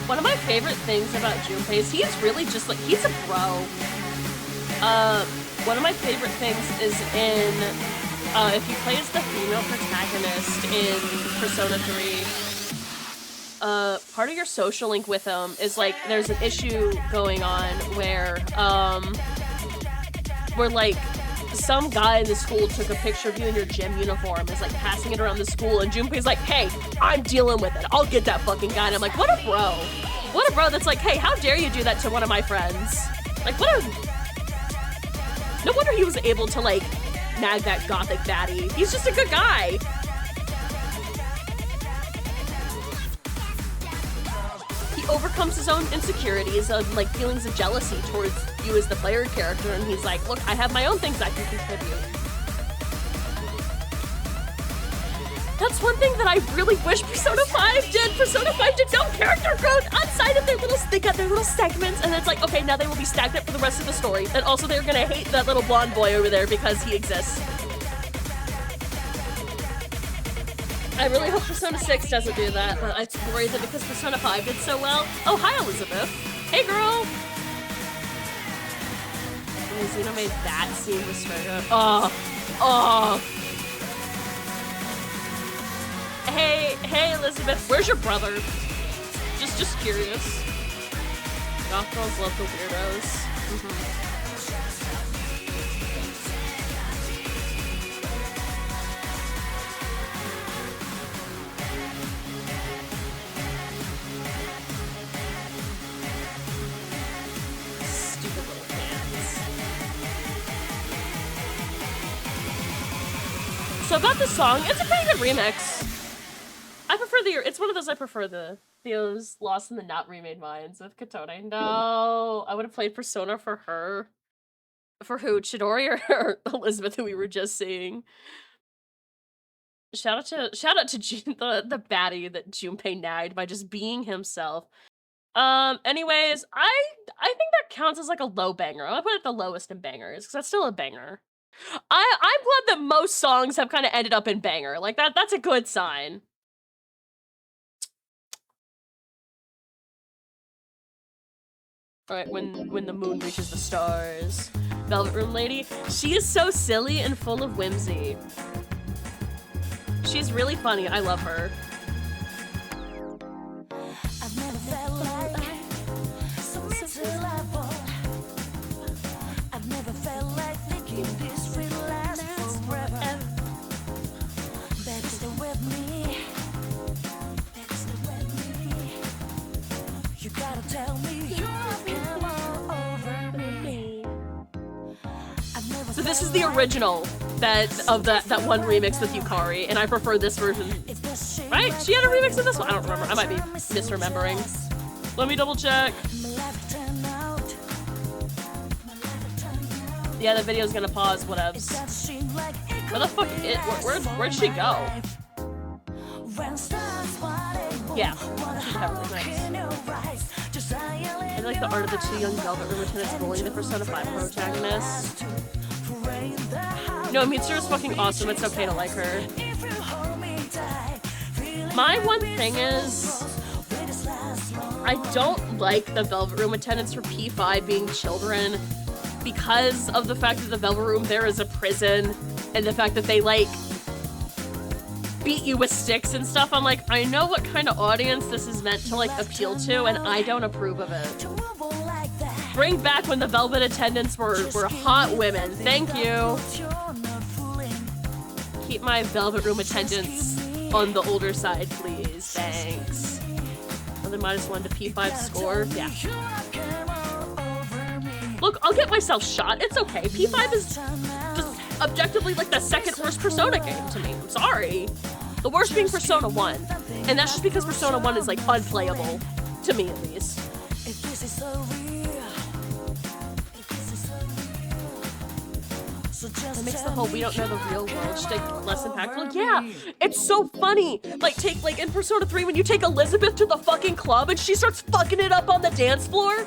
One of my favorite things about Junpei is he's really just like, he's a bro. One of my favorite things is in, if you play as the female protagonist in Persona 3, part of your social link with him is like, there's an issue going on where like, some guy in the school took a picture of you in your gym uniform, is like passing it around the school, and Junpei's like, hey, I'm dealing with it. I'll get that fucking guy. And I'm like, what a bro. What a bro that's like, hey, how dare you do that to one of my friends? Like, what a... No wonder he was able to, like, nag that gothic baddie. He's just a good guy. He overcomes his own insecurities of, like, feelings of jealousy towards you as the player character, and he's like, look, I have my own things I can contribute. That's one thing that I really wish Persona 5 did. Persona 5 did no character growth outside of their little, they got their little segments, and it's like, okay, now they will be stagnant for the rest of the story. And also they're gonna hate that little blonde boy over there because he exists. I really hope Persona 6 doesn't do that, but I'm worried that because Persona 5 did so well. Oh, hi, Elizabeth. Hey, girl. Oh, Xeno made that scene with Strega. Oh. Hey, Elizabeth, where's your brother? Just curious. Goth girls love the weirdos. Stupid little fans. So about this song, it's a pretty good remix. I prefer it's one of those I prefer those Lost in the Not Remade Minds with Katone. No, I would have played Persona for her. For who? Chidori or Elizabeth, who we were just seeing? Shout out to the baddie that Junpei nagged by just being himself. Anyways, I think that counts as like a low banger. I'll put it the lowest in bangers, because that's still a banger. I'm glad that most songs have kind of ended up in banger. Like that's a good sign. Alright, when the moon reaches the stars. Velvet Room Lady. She is so silly and full of whimsy. She's really funny. I love her. I've never felt like so miserable. I've never felt like thinking this will last forever. Stay with me. Stay with me. You gotta tell me you come all over me. So this is the original that one remix with Yukari, and I prefer this version. Right? She had a remix of this one? I don't remember. I might be misremembering. Let me double check. Yeah, the video's gonna pause, whatevs. Where the fuck where'd she go? Yeah, she'd have a remix. I like the art of the two young Velvet Room lieutenants bullying the Persona 5 protagonist. No, Mitsuru's fucking awesome. It's okay to like her. My one thing is, I don't like the Velvet Room attendants for P5 being children because of the fact that the Velvet Room there is a prison, and the fact that they, like, beat you with sticks and stuff. I'm like, I know what kind of audience this is meant to, like, appeal to, and I don't approve of it. Bring back when the Velvet attendants were hot women. Thank you. Keep my Velvet Room attendants on the older side, please. Thanks. Another -1 to P5 score. Yeah. Look, I'll get myself shot. It's okay. P5 is just objectively like the second worst Persona game to me. I'm sorry. The worst being Persona 1. And that's just because Persona 1 is like unplayable. To me at least. It makes the whole we don't know the real world shtick less impactful. Yeah, it's so funny. Like in Persona 3 when you take Elizabeth to the fucking club and she starts fucking it up on the dance floor.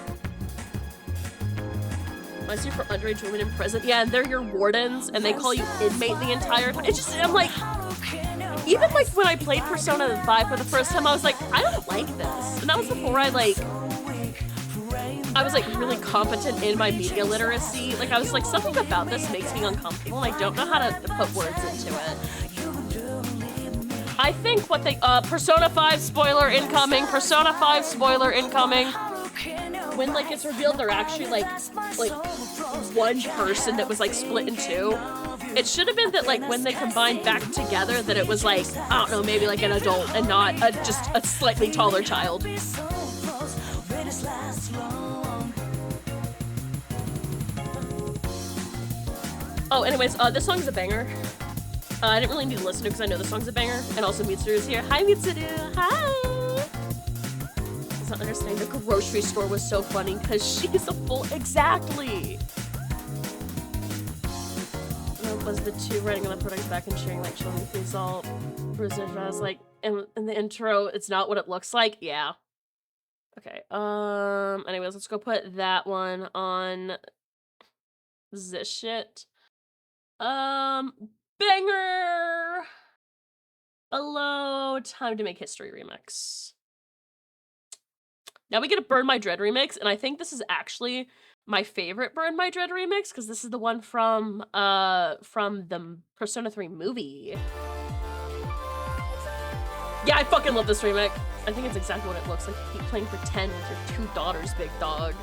Reminds you for underage women in prison. Yeah, and they're your wardens and they call you inmate the entire time. It's just, I'm like, even like when I played Persona 5 for the first time, I was like, I don't like this. And that was before I was like really competent in my media literacy. Like I was like, something about this makes me uncomfortable and I don't know how to put words into it. I think what they, Persona 5 spoiler incoming, Persona 5 spoiler incoming. When like it's revealed they're actually like one person that was like split in two. It should have been that like when they combined back together that it was like, I don't know, maybe like an adult and not just a slightly taller child. Oh, anyways, this song's a banger. I didn't really need to listen to it because I know the song's a banger. And also Mitsuru is here. Hi, Mitsuru. Hi. Does not understand the grocery store was so funny because she's a full exactly. Was the two writing on the product back and sharing like showing the result. I was like, in the intro, it's not what it looks like. Yeah. Okay. Anyways, let's go put that one on this shit. Banger! Hello, time to make history remix. Now we get a Burn My Dread remix, and I think this is actually my favorite Burn My Dread remix, because this is the one from the Persona 3 movie. Yeah, I fucking love this remix. I think it's exactly what it looks like. You keep playing pretend with your two daughters, big dog.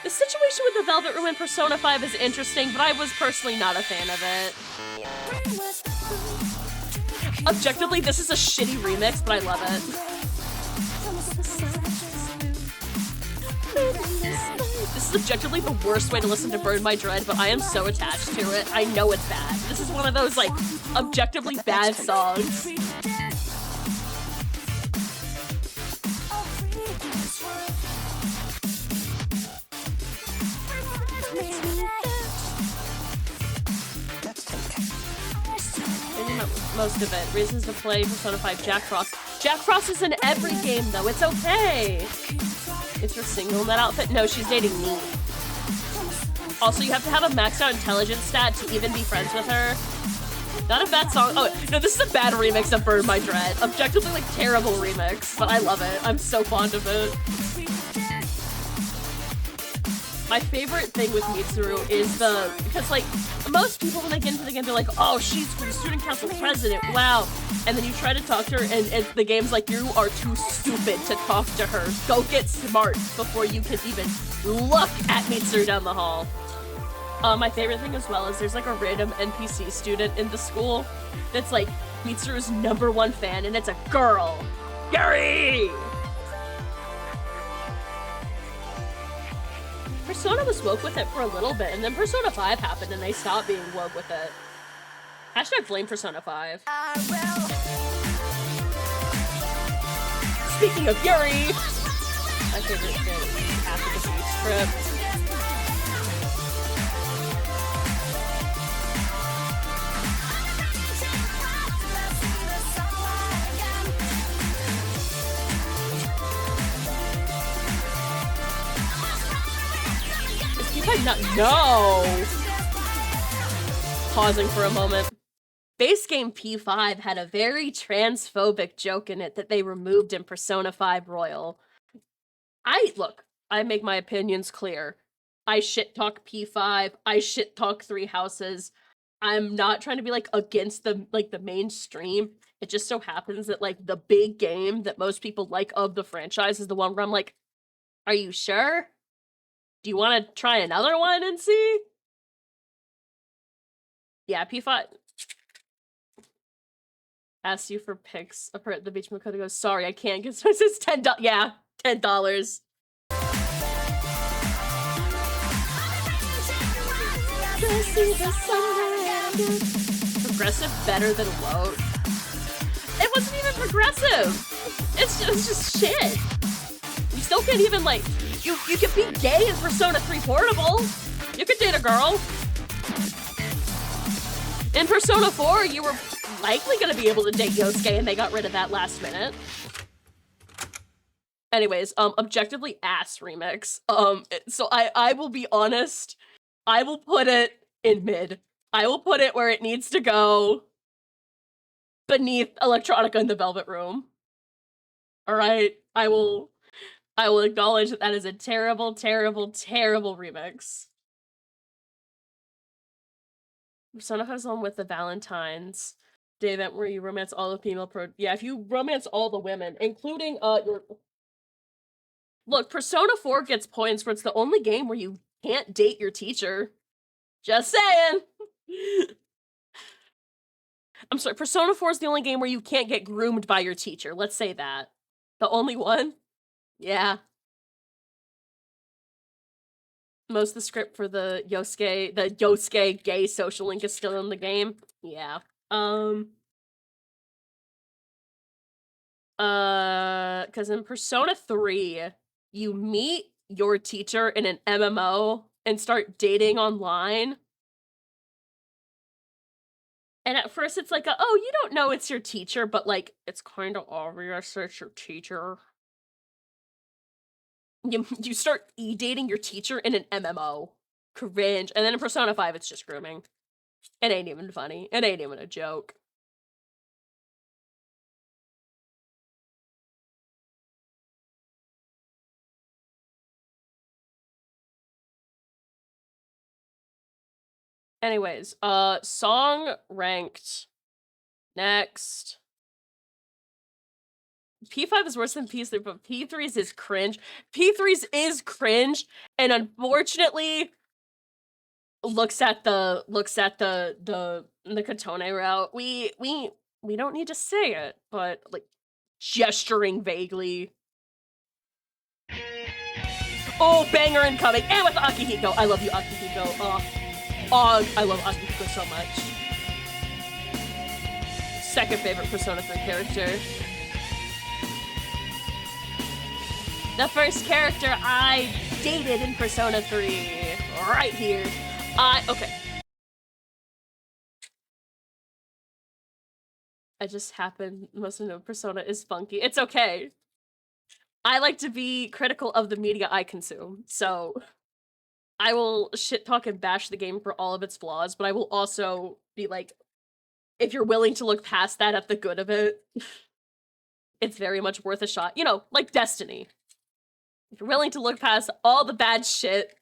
The situation with the Velvet Room in Persona 5 is interesting, but I was personally not a fan of it. Objectively, this is a shitty remix, but I love it. This is objectively the worst way to listen to Burn My Dread, but I am so attached to it. I know it's bad. This is one of those, like, objectively bad songs. Most of it. Reasons to play Persona 5 Jack Frost. Jack Frost is in every game, though. It's okay. Is her single in that outfit? No, she's dating me. Also, you have to have a maxed out intelligence stat to even be friends with her. Not a bad song. Oh, no, this is a bad remix of Burn My Dread. Objectively, like, terrible remix, but I love it. I'm so fond of it. My favorite thing with Mitsuru is because like, most people when they get into the game, they're like, oh, she's the student council president, wow. And then you try to talk to her and the game's like, you are too stupid to talk to her. Go get smart before you can even look at Mitsuru down the hall. My favorite thing as well is there's like a random NPC student in the school that's like Mitsuru's #1 fan, and it's a girl. Yuri! Persona was woke with it for a little bit, and then Persona 5 happened and they stopped being woke with it. Hashtag blame Persona 5. Speaking of Yuri! My favorite thing after the beach trip. No! Pausing for a moment. Base game P5 had a very transphobic joke in it that they removed in Persona 5 Royal. Look, I make my opinions clear. I shit talk P5, I shit talk Three Houses. I'm not trying to be like against the mainstream. It just so happens that like the big game that most people like of the franchise is the one where I'm like, are you sure? Do you want to try another one and see? Yeah, P5 asks you for pics up at the beach. Makoto goes, sorry, I can't get so it says $10. Yeah, $10. Progressive better than woke. It wasn't even progressive. It's just shit. You still can't even like. You could be gay in Persona 3 Portable. You could date a girl. In Persona 4, you were likely going to be able to date Yosuke, and they got rid of that last minute. Anyways, objectively ass remix. So I will be honest. I will put it in mid. I will put it where it needs to go. beneath Electronica in the Velvet Room. Alright? I will acknowledge that is a terrible, terrible, terrible remix. Persona 5 is on with the Valentine's Day event where you romance all the female yeah, if you romance all the women, including, your... Look, Persona 4 gets points for it's the only game where you can't date your teacher. Just saying! I'm sorry, Persona 4 is the only game where you can't get groomed by your teacher, let's say that. The only one? Yeah. Most of the script for the Yosuke gay social link is still in the game. Yeah. Cause in Persona 3, you meet your teacher in an MMO and start dating online. And at first it's like, oh, you don't know it's your teacher, but like, it's kind of obvious it's your teacher. You start dating your teacher in an MMO. Cringe. And then in Persona 5, it's just grooming. It ain't even funny. It ain't even a joke. Anyways, song ranked. Next. P5 is worse than P3, but P3's is cringe. P3's is cringe, and unfortunately looks at the Katone route. We don't need to say it, but like gesturing vaguely. Oh, banger incoming, and with Akihiko. I love you, Akihiko. Oh, I love Akihiko so much. Second favorite Persona 3 character. The first character I dated in Persona 3. Right here. Okay. I just happened, most of know Persona is funky. It's okay. I like to be critical of the media I consume, so I will shit talk and bash the game for all of its flaws, but I will also be like, if you're willing to look past that at the good of it, it's very much worth a shot. You know, like Destiny. If you're willing to look past all the bad shit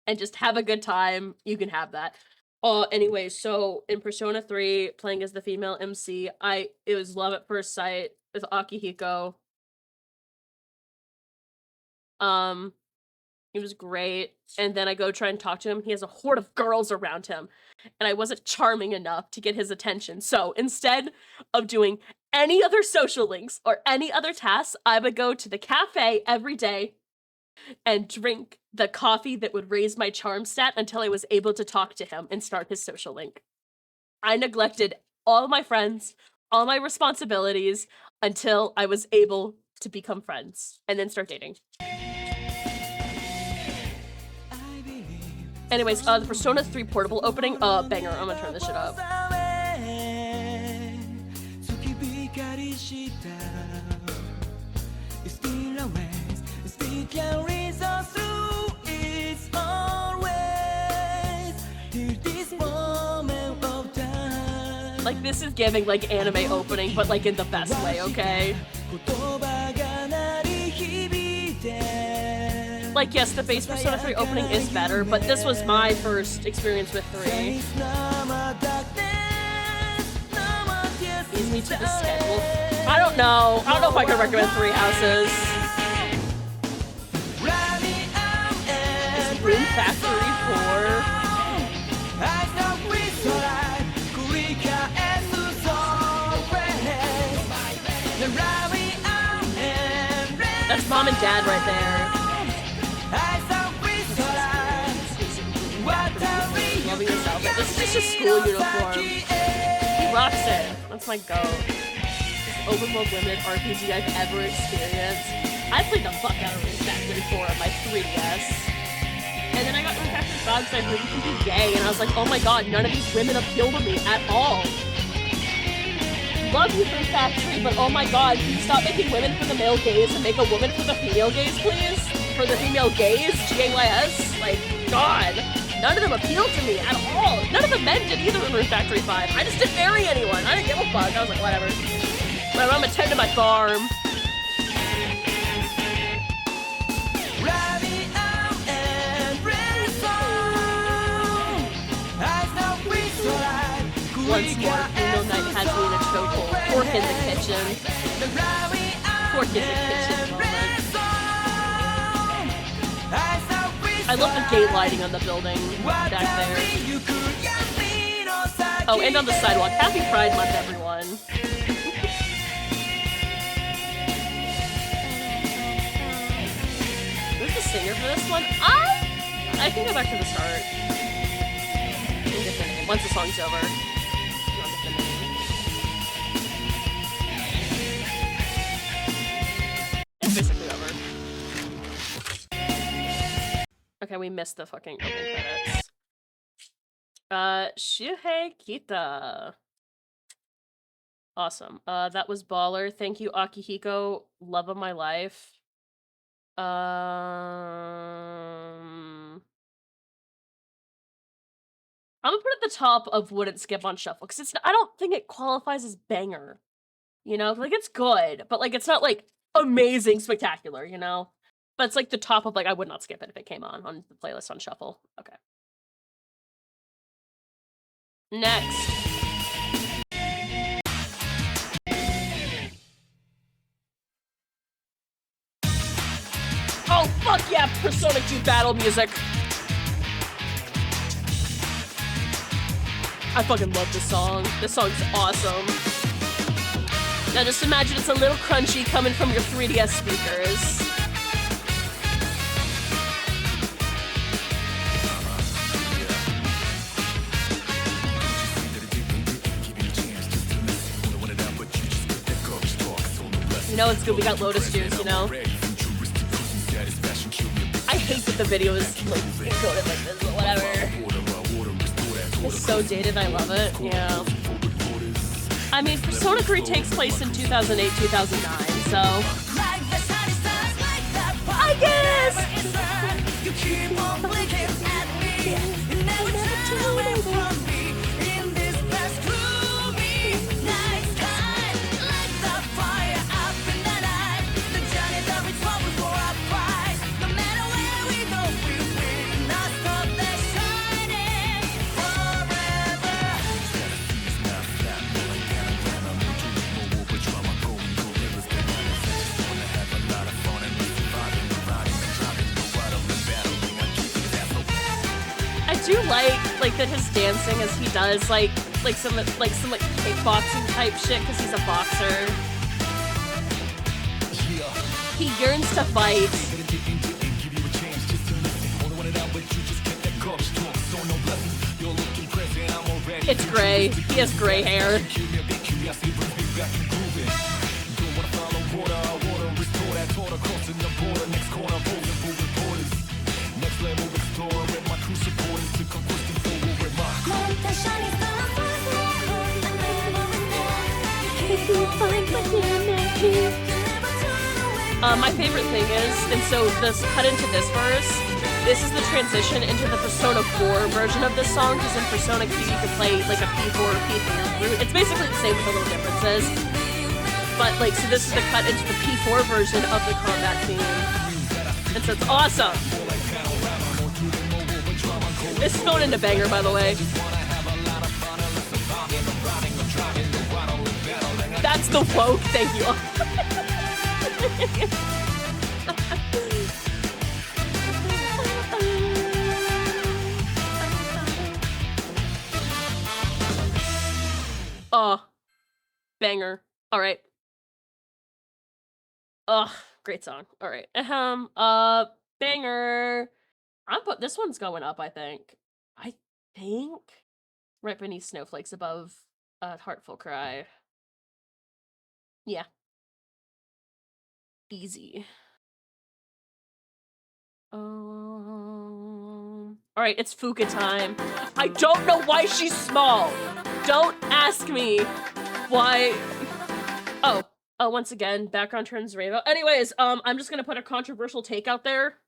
and just have a good time, you can have that. Anyway, so in Persona 3, playing as the female MC, it was love at first sight with Akihiko. He was great, and then I go try and talk to him. He has a horde of girls around him, and I wasn't charming enough to get his attention. So instead of doing any other social links or any other tasks, I would go to the cafe every day and drink the coffee that would raise my charm stat until I was able to talk to him and start his social link. I neglected all my friends, all my responsibilities, until I was able to become friends and then start dating. Anyways, the Persona 3 portable opening, banger. I'm gonna turn this shit up. Like, this is giving, like, anime opening, but, like, in the best way, okay? Like, yes, the base Persona 3 opening is better, but this was my first experience with 3. Leads me to the schedule. I don't know if I could recommend 3 Houses. Is Room Factory 4? That's mom and dad right there. Loving yourself. This is just school uniform. He rocks it. That's my go. This open world limited RPG I've ever experienced. I played the fuck out of Room Factory 4 on my 3DS. And then I got Room Factory 5 because I heard you can be gay, and I was like, oh my god, none of these women appeal to me at all. Love you, Room Factory, but oh my god, can you stop making women for the male gaze and make a woman for the female gaze, please? For the female gaze? GAYS? Like, god. None of them appealed to me at all. None of the men did either in Rune Factory 5. I just didn't marry anyone. I didn't give a fuck. I was like, whatever. My mom attended my farm. Once more, Uno Night has me in a chokehold. Pork in the kitchen. Pork in the kitchen moment. I love the gate lighting on the building back there. Oh, and on the sidewalk. Happy Pride Month, everyone. Who's the singer for this one? I can go back to the start. And get the name once the song's over. I'll get the name. It's basically over. Okay, we missed the fucking opening credits. Shuhei Kita. Awesome. That was baller. Thank you, Akihiko. Love of my life. I'm gonna put it at the top of wouldn't skip on shuffle because I don't think it qualifies as banger. You know, like it's good, but like it's not like amazing, spectacular. You know, but it's like the top of like I would not skip it if it came on the playlist on shuffle. Okay. Next. Oh fuck yeah! Persona 2 battle music. I fucking love this song. This song's awesome. Now just imagine it's a little crunchy coming from your 3DS speakers. You know it's good, we got Lotus Juice, you know? I hate that the video is like encoded like this, but whatever. It's so dated, I love it, yeah. I mean, Persona 3 takes place in 2008, 2009, so... I guess! You keep on blinking at me. You never turn away from me. In this past gloomy night sky, like the fire up in the night. The journey that we trouble for our prize. No matter where we go, we will not stop the shining forever. I do like that his dancing as he does like some kickboxing type shit because he's a boxer. He yearns to fight. It's gray. He has gray hair. My favorite thing is, and so this cut into this verse, this is the transition into the Persona 4 version of this song, because in Persona Q you can play like a P4 or P3 route. It's basically the same with the little differences. But like, so this is the cut into the P4 version of the combat theme. And so it's awesome. This is going into banger, by the way. That's the woke, thank you. Oh, banger. All right. Ugh, great song. All right. Banger. This one's going up, I think. Right beneath Snowflakes above Heartful Cry. Yeah. Easy. All right, it's Fuka time. I don't know why she's small. Don't ask me why. Oh, once again, background turns rainbow. Anyways, I'm just gonna put a controversial take out there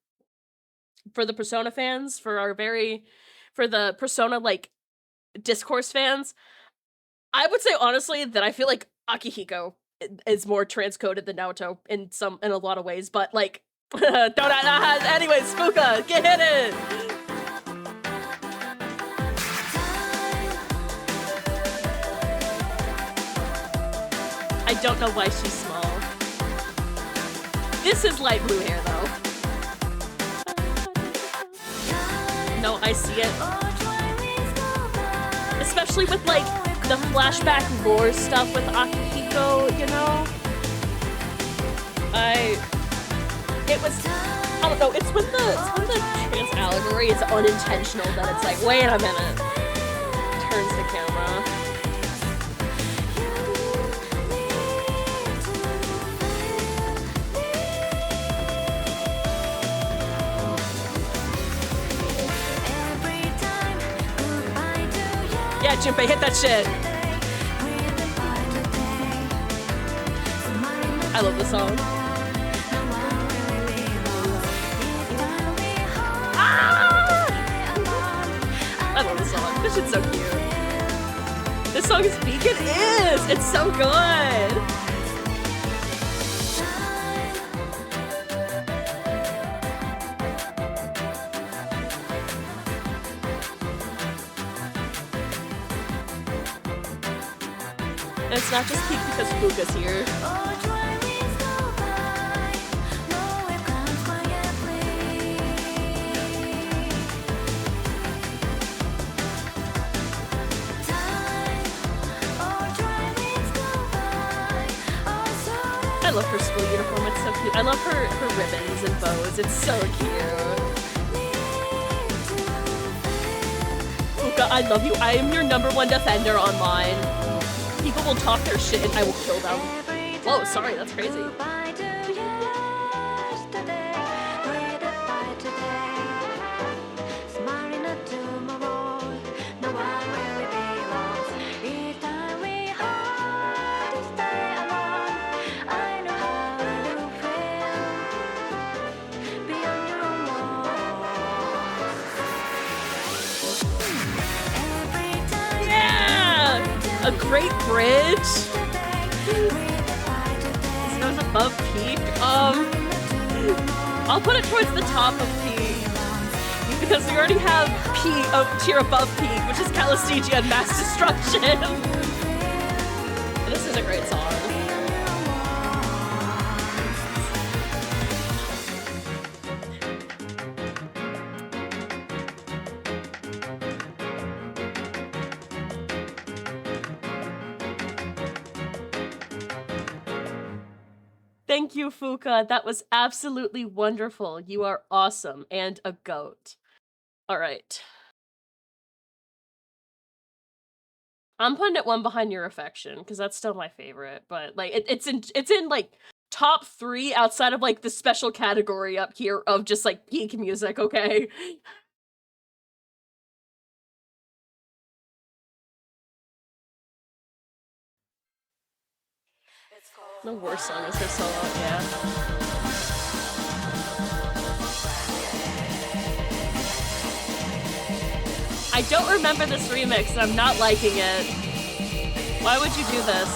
for the Persona fans, for our very, for the Persona, like, discourse fans, I would say honestly that I feel like Akihiko is more transcoded than Naoto in a lot of ways, but like anyways, Fuka, get hit it! I don't know why she's small. This is light blue hair though. No, I see it. Especially with like the flashback lore stuff with Akihiko, you know? I don't know, it's when the trans allegory is unintentional that it's like, wait a minute. Turns the camera. Yeah, Junpei, hit that shit. I love the song. Ah! I love the song. This shit's so cute. This song is peak. It is. It's so good. And it's not just peak because Fuka's here. I love her school uniform, it's so cute. I love her ribbons and bows, it's so cute. Fuka, I love you. I am your #1 defender online. People will talk their shit and I will kill them. Whoa, sorry, that's crazy. A great bridge. This goes above peak. I'll put it towards the top of peak because we already have peak tier above peak, which is Calisthesia and Mass Destruction. This is a great song. Thank you, Fuka. That was absolutely wonderful. You are awesome and a goat. All right. I'm putting it one behind Your Affection because that's still my favorite, but like it's in like top 3 outside of like the special category up here of just like peak music, okay? The worst song is her solo, yeah. I don't remember this remix and I'm not liking it. Why would you do this?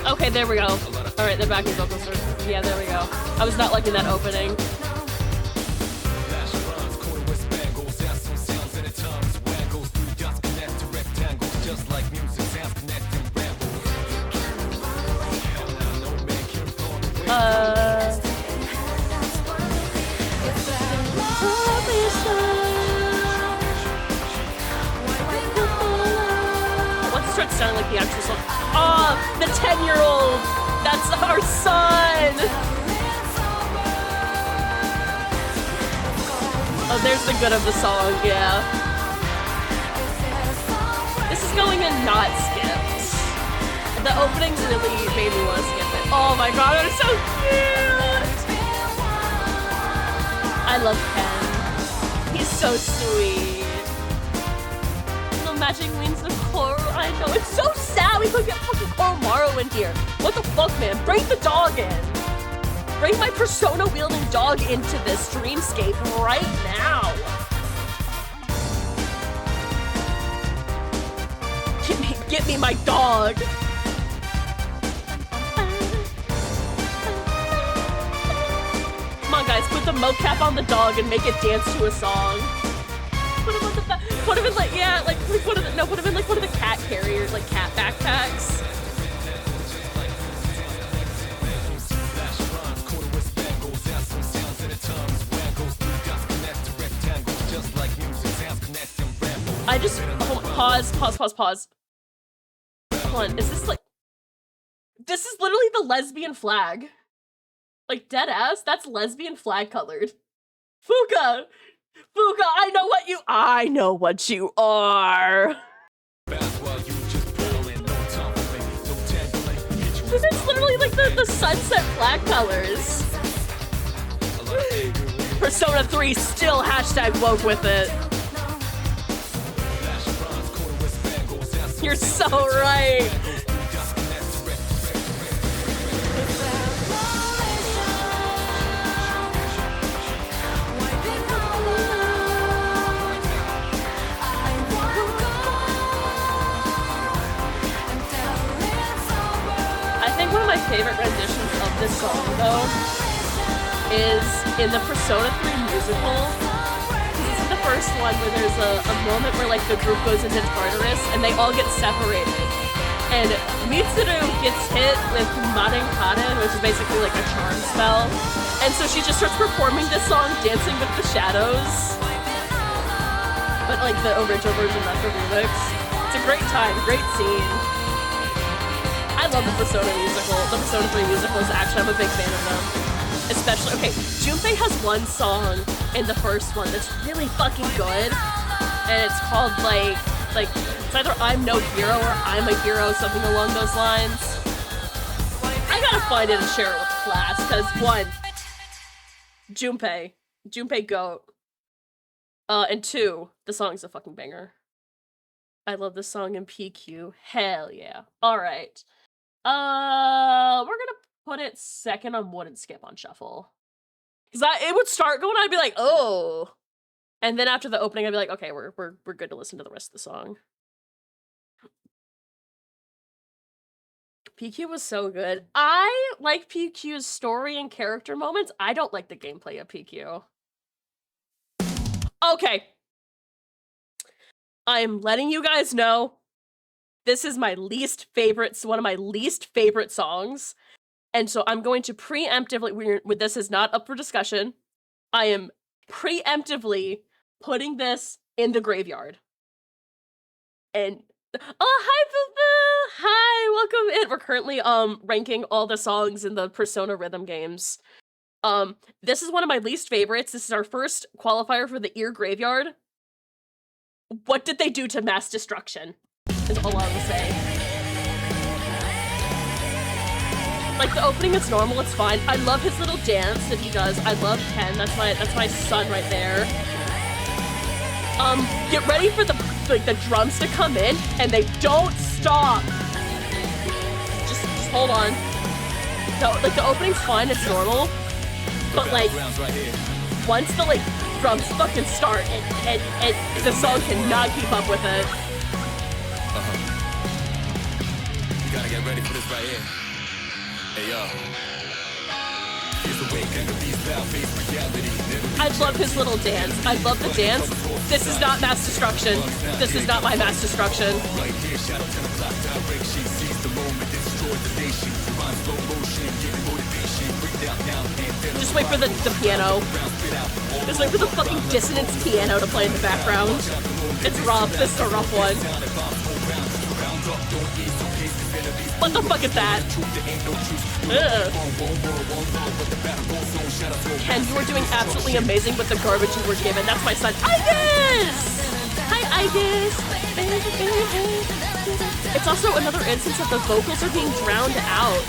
Okay, there we go. Alright, the backing vocals are... Yeah, there we go. I was not liking that opening. Once it starts sounding like the actual song. Oh, the 10-year-old! That's our son! Oh, there's the good of the song, yeah. This is going in not skipped. The openings really made me want to skip it. Oh my god, they're so cute! I love Ken. He's so sweet. No matching wings of coral. I know, it's so sad we couldn't get fucking Koromaru in here. What the fuck, man? Bring the dog in. Bring my persona-wielding dog into this dreamscape right now. Get me my dog. Come on, guys, put the mocap on the dog and make it dance to a song. Put him on the back. Put him in like, yeah, like put him in like one of the cat carriers, like cat backpacks. I just pause. Hold on, is this like? This is literally the lesbian flag. Like dead ass, that's lesbian flag colored. Fuka, I know what you are. It's literally like the sunset flag colors. Persona 3 still hashtag woke with it. You're so right. I think one of my favorite renditions of this song, though, is in the Persona 3 musical. This is the first one where there's a moment where like the group goes into Tartarus and they all get separated. And Mitsuru gets hit with Marenkaren, which is basically like a charm spell. And so she just starts performing this song, Dancing with the Shadows. But like the original version, not the remix. It's a great time, great scene. I love the Persona musical. The Persona 3 musicals, actually, I'm a big fan of them. Especially, okay, Junpei has one song in the first one that's really fucking good. And it's called like, it's either I'm No Hero or I'm a Hero, something along those lines. I gotta find it and share it with the class, because one, Junpei GOAT. And two, the song's a fucking banger. I love this song in PQ. Hell yeah. Alright. We're gonna put it second on Wouldn't Skip on Shuffle. Because it would start going, I'd be like, oh. And then after the opening, I'd be like, okay, we're good to listen to the rest of the song. PQ was so good. I like PQ's story and character moments. I don't like the gameplay of PQ. Okay. I'm letting you guys know this is my least favorite, one of my least favorite songs. And so I'm going to preemptively, this is not up for discussion. I am preemptively putting this in the graveyard. And hi Fufu! Hi, welcome in. We're currently ranking all the songs in the Persona rhythm games. This is one of my least favorites. This is our first qualifier for the ear graveyard. What did they do to Mass Destruction? Is all I will say. Like the opening is normal, it's fine. I love his little dance that he does. I love Ken. That's my son right there. Get ready for the drums to come in, and they don't stop. Just hold on. No, like the opening's fine, it's normal. But like, once the drums fucking start, and the song cannot keep up with it. You gotta get ready for this right here. Hey yo. I love his little dance. I love the dance. This is not Mass Destruction. This is not my Mass Destruction. Just wait for the piano. Just wait for the fucking dissonance piano to play in the background. It's rough. This is a rough one. What the fuck is that? Ugh. Ken, you are doing absolutely amazing with the garbage you were given. That's my son, Igus! Hi, Igus! It's also another instance that the vocals are being drowned out.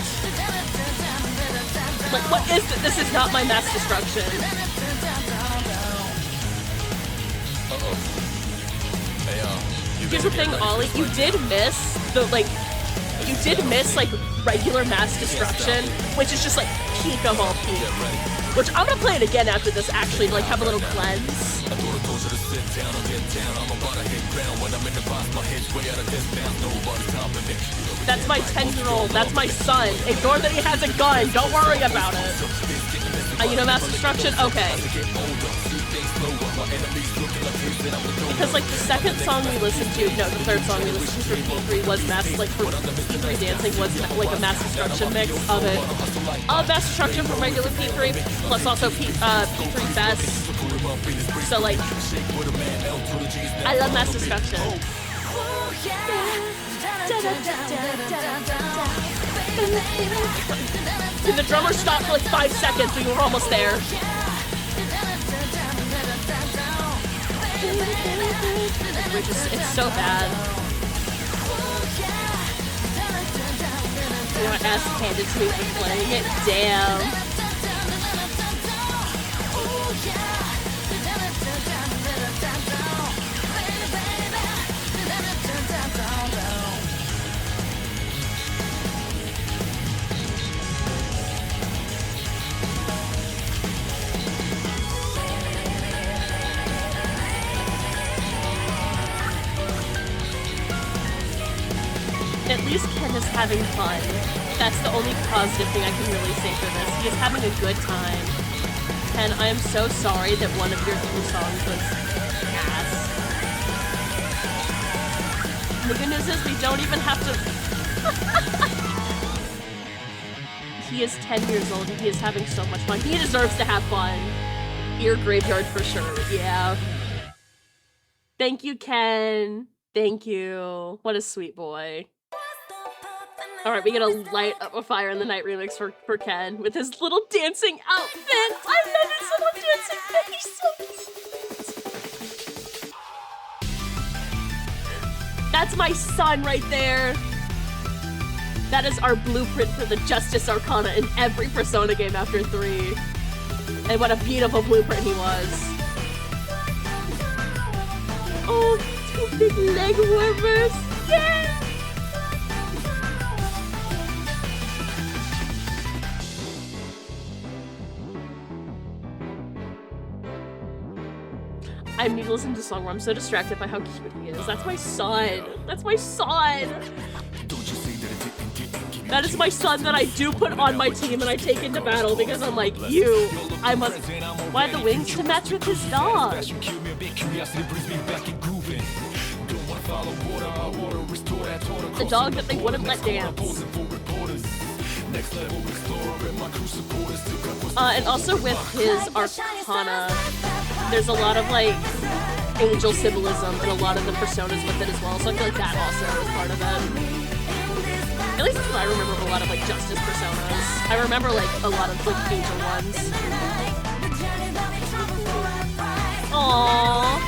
Like, what is this? This is not my Mass Destruction. Uh-oh. Hey, Here's the thing, Ollie, you did miss regular mass destruction, which is just like peak of all peak. Which I'm gonna play it again after this, actually, to like have a little cleanse. That's my 10-year-old, that's my son. Ignore that he has a gun, don't worry about it. You know mass destruction? Okay. Because like the second song we listened to, no, the third song we listened to for P3 was for P3 Dancing was like a mass destruction mix of it. Mass destruction from regular P3, plus also P3 Fest. So like, I love mass destruction. Did the drummer stop for like 5 seconds, but you were almost there. It's so bad. You know, my ass handed to me for playing it. Damn. At least Ken is having fun. That's the only positive thing I can really say for this. He is having a good time. Ken, I am so sorry that one of your theme songs was ass. The good news is we don't even have to... He is 10 years old and he is having so much fun. He deserves to have fun. Ear graveyard for sure, yeah. Thank you, Ken. Thank you. What a sweet boy. Alright, we gotta light up a Fire in the Night remix for Ken with his little dancing outfit. I love his little dancing outfit. He's so cute. That's my son right there. That is our blueprint for the Justice Arcana in every Persona game after 3. And what a beautiful blueprint he was. Oh, 2 big leg warmers. Yeah! I need to listen to a song where I'm so distracted by how cute he is. That's my son. That's my son. That is my son that I do put on my team and I take into battle because I'm like, I must. Why the wings to match with his dog? The dog that they wouldn't let dance. And also with his Arcana, there's a lot of like angel symbolism and a lot of the personas with it as well, so I feel like that also is part of it. At least that's what I remember of a lot of like Justice personas. I remember like a lot of like angel ones. Aww.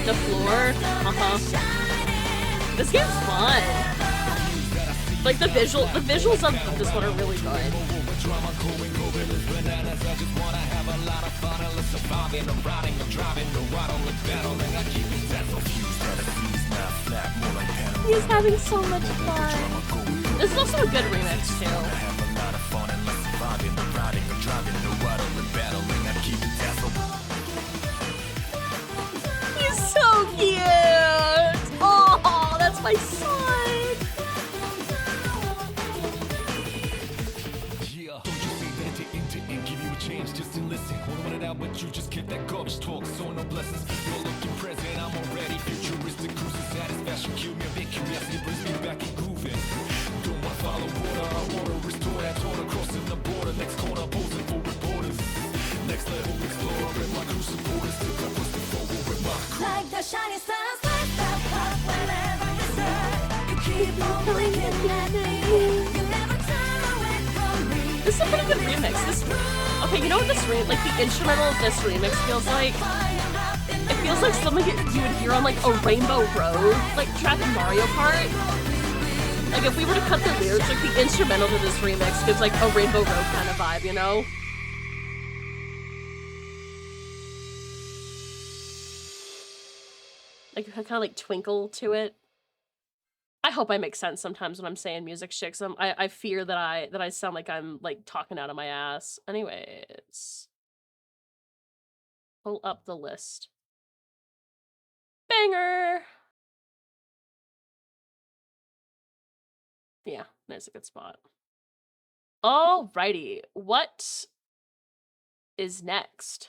The floor. This game's fun. Like the visuals of this one are really good. He's having so much fun. This is also a good remix too. He's so cute! Oh, that's my son! Just to listen, want it out, but you just get that garbage talk. So no blessings. You're looking present, I'm already futuristic. Cruising satisfaction, kill me a bit. Curiosity brings me back and grooving. Don't wanna follow water, I wanna restore that order. Crossing the border, next corner, posing for reporters. Next level explorer, my crew supporters. Still got what's forward with my crew. Like the shining stars, light up whenever you start. You keep on blinking at me. You never turn away from me. This is a pretty good remix. Okay, you know what this like the instrumental of this remix feels like? It feels like something you would hear on like a Rainbow Road like track in Mario Kart. Like if we were to cut the lyrics, like the instrumental to this remix gives like a Rainbow Road kind of vibe, you know? like kind of like twinkle to it. I hope I make sense sometimes when I'm saying music shit, 'cause I fear that I sound like I'm like talking out of my ass. Anyways, pull up the list. Banger. Yeah, there's a good spot. Alrighty, what is next?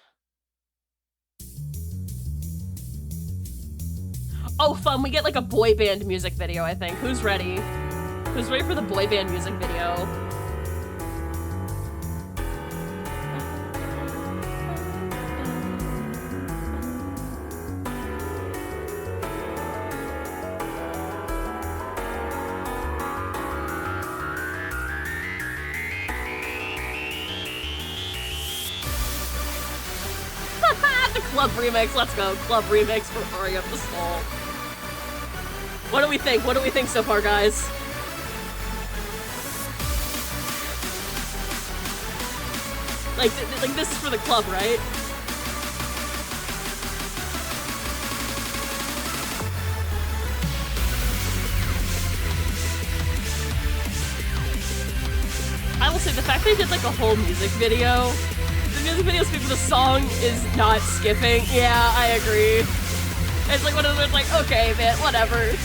Oh, fun, we get like a boy band music video, I think. Who's ready? Who's ready for the boy band music video? The club remix, let's go. Club remix for Hurry Up the Soul. What do we think? What do we think so far, guys? Like this is for the club, right? I will say the fact they did like a whole music video. The music video speaks, the song is not skipping. Yeah, I agree. It's like one of those like, okay, man, whatever.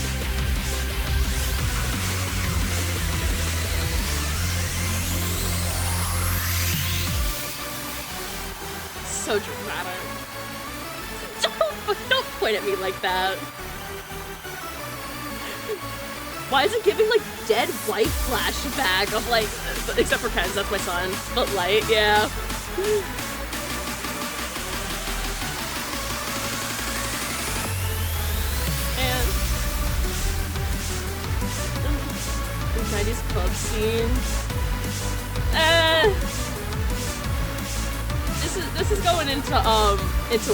So dramatic. Don't point at me like that. Why is it giving like dead white flashback of like, except for Ken's, that's my son, but light, yeah. And the 90s club scene. This is going into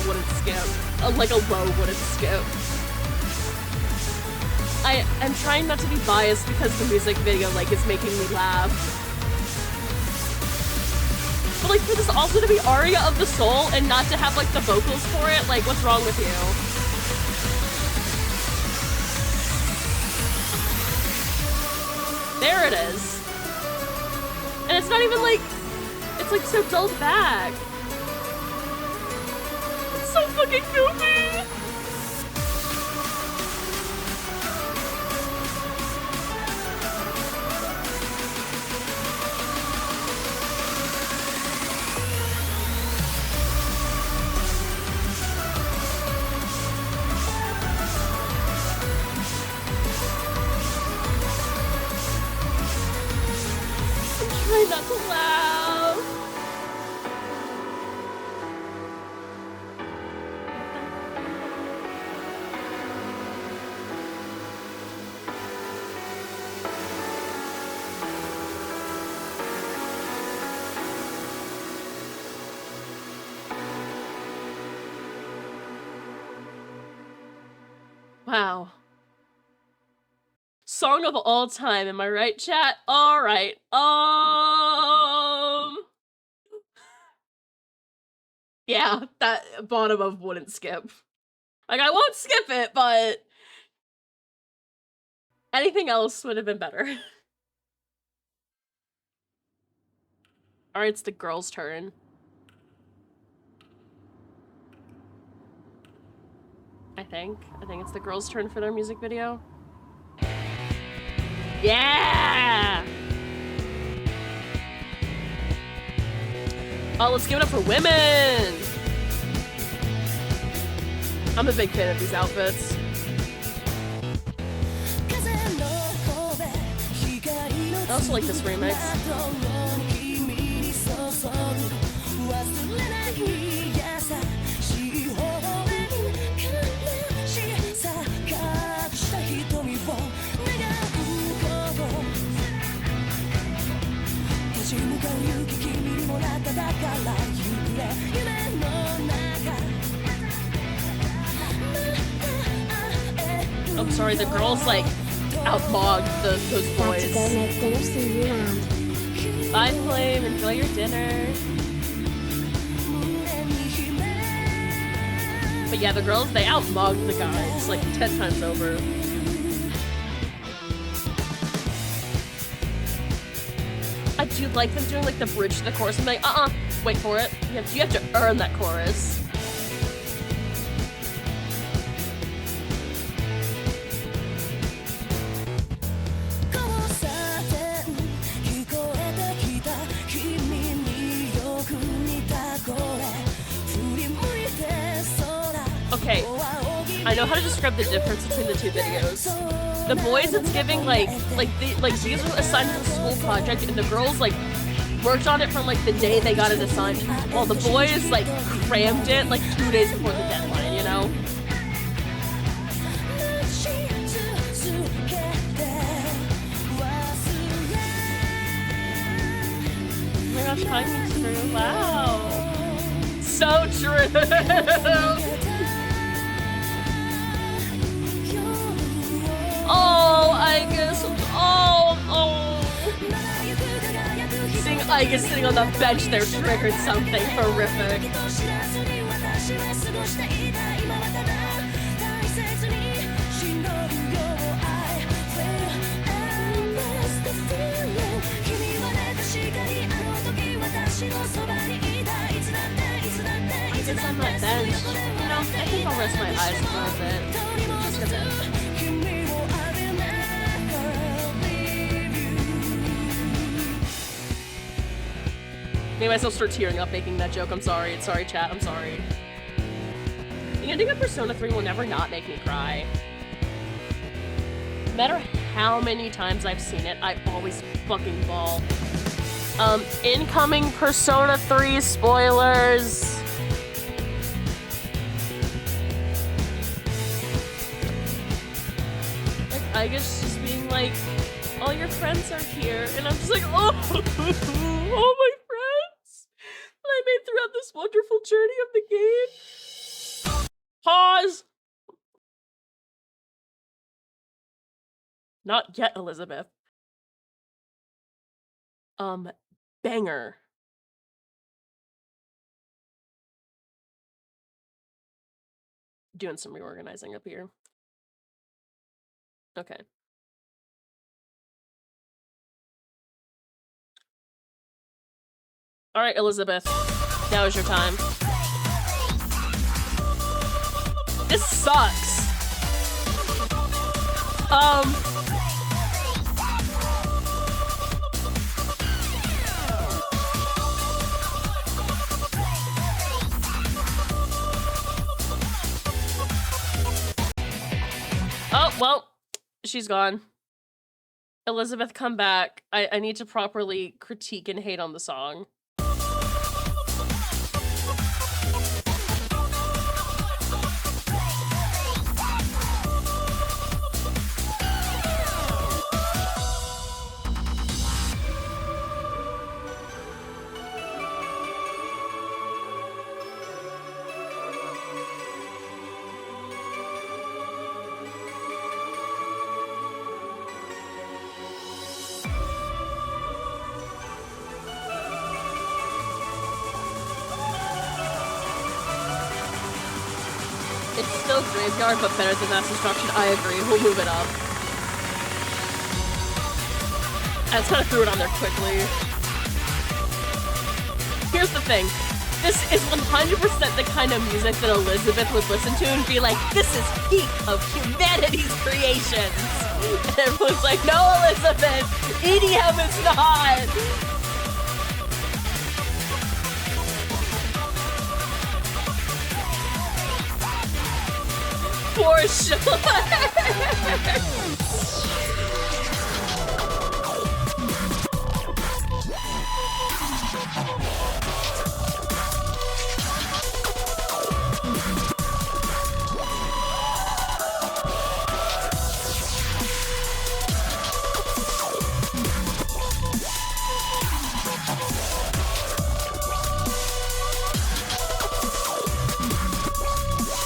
wooden skip, like a low wooden skip. I'm trying not to be biased because the music video like is making me laugh. But like for this also to be Aria of the Soul and not to have like the vocals for it, like what's wrong with you? There it is. And it's not even like, it's like so dulled back. It's so fucking goofy. Try not to laugh. Wow. Song of all time, am I right, chat? All right. Yeah, that bottom of wouldn't skip. Like, I won't skip it, but anything else would have been better. All right, it's the girls' turn. I think it's the girls' turn for their music video. Yeah! Oh, let's give it up for women! I'm a big fan of these outfits. I also like this remix. I'm sorry, the girls like outbogged those Got to go boys. make dinner, see you around. Bye, Flame. Enjoy your dinner. But yeah, the girls, they outmugged the guys like 10 times over. I do like them doing like the bridge to the chorus. I'm like, wait for it. You have to earn that chorus. Okay, I know how to describe the difference between the two videos. The boys, it's giving these were assigned to the school project, and the girls like worked on it from like the day they got it assigned, while the boys like crammed it like 2 days before the deadline, you know? Oh my gosh, timing's true. Wow. So true. Oh, I guess. Seeing Igus sitting on the bench there triggered something horrific. It's on that bench. You know, I think I'll rest my eyes a little bit. Just a bit. Made myself start tearing up making that joke. I'm sorry. Sorry, chat. I'm sorry. The ending of Persona 3 will never not make me cry. No matter how many times I've seen it, I always fucking bawl. Incoming Persona 3 spoilers. Like, I guess just being like, all your friends are here, and I'm just like, oh, oh my friends that I made throughout this wonderful journey of the game. Pause. Not yet, Elizabeth. Banger. Doing some reorganizing up here. Okay. All right, Elizabeth. Now is your time. This sucks. Oh, well, she's gone. Elizabeth, come back. I need to properly critique and hate on the song. It's still Graveyard, but better than Mass Destruction. I agree. We'll move it up. I just kind of threw it on there quickly. Here's the thing. This is 100% the kind of music that Elizabeth would listen to and be like, this is peak of humanity's creations. And everyone's like, no, Elizabeth, EDM is not. For sure.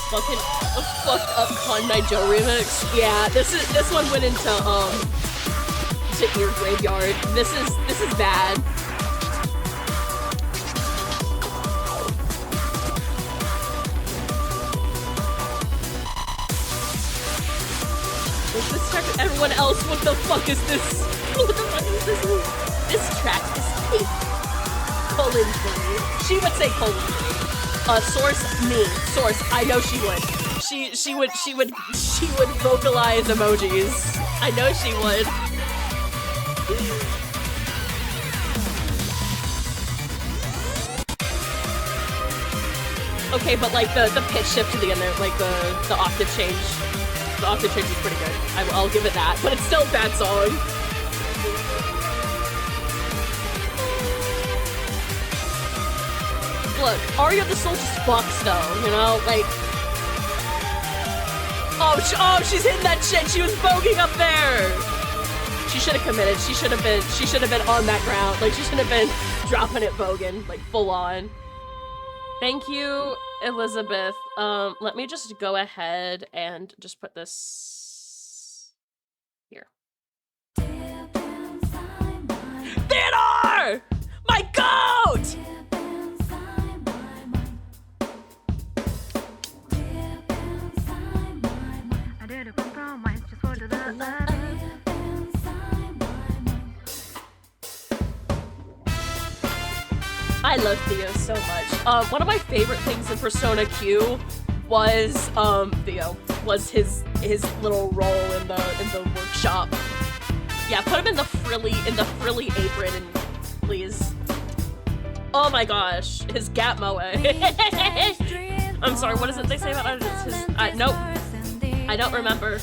Fucking a fucked up Kondai Joe remix. Yeah, this one went into to Ear Graveyard. This is bad. Everyone else, what the fuck is this? What the fuck is this? This track is tape. Colon 3. She would say colon 3. Source, me. Source, I know she would. She would vocalize emojis. I know she would. Okay, but like the pitch shift to the end there, like the octave change. The octave change is pretty good. I'll give it that, but it's still a bad song. Look, Aria the Soul just fucks though, you know, like. Oh, she's hitting that shit. She was voguing up there. She should have committed. She should have been on that ground. Like she should have been dropping it voguing, like full on. Thank you, Elizabeth. Let me just go ahead and just put this here. Theodore! My goat! I love Theo so much. One of my favorite things in Persona Q was Theo. Was his little role in the workshop. Yeah, put him in the frilly apron, please. Oh my gosh, his gap moe. I'm sorry, what is it they say about it? Nope. I don't remember.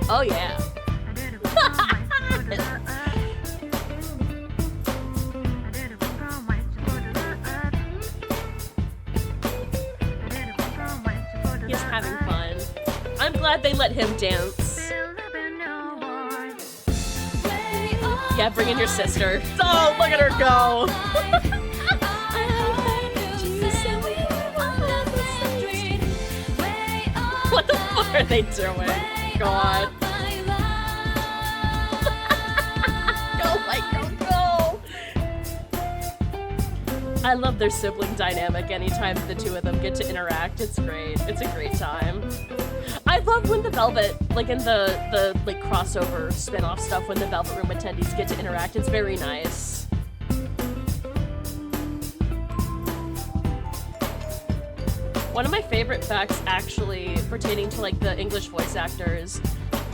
Oh yeah. He's having fun. I'm glad they let him dance. Yeah, bring in your sister. Oh, look at her go. What the fuck are they doing? God. Go, like, go. I love their sibling dynamic anytime the two of them get to interact. It's great. It's a great time. I love when the Velvet, like in the like crossover spin-off stuff, when the Velvet Room attendees get to interact. It's very nice. One of my favorite facts, actually, pertaining to like the English voice actors,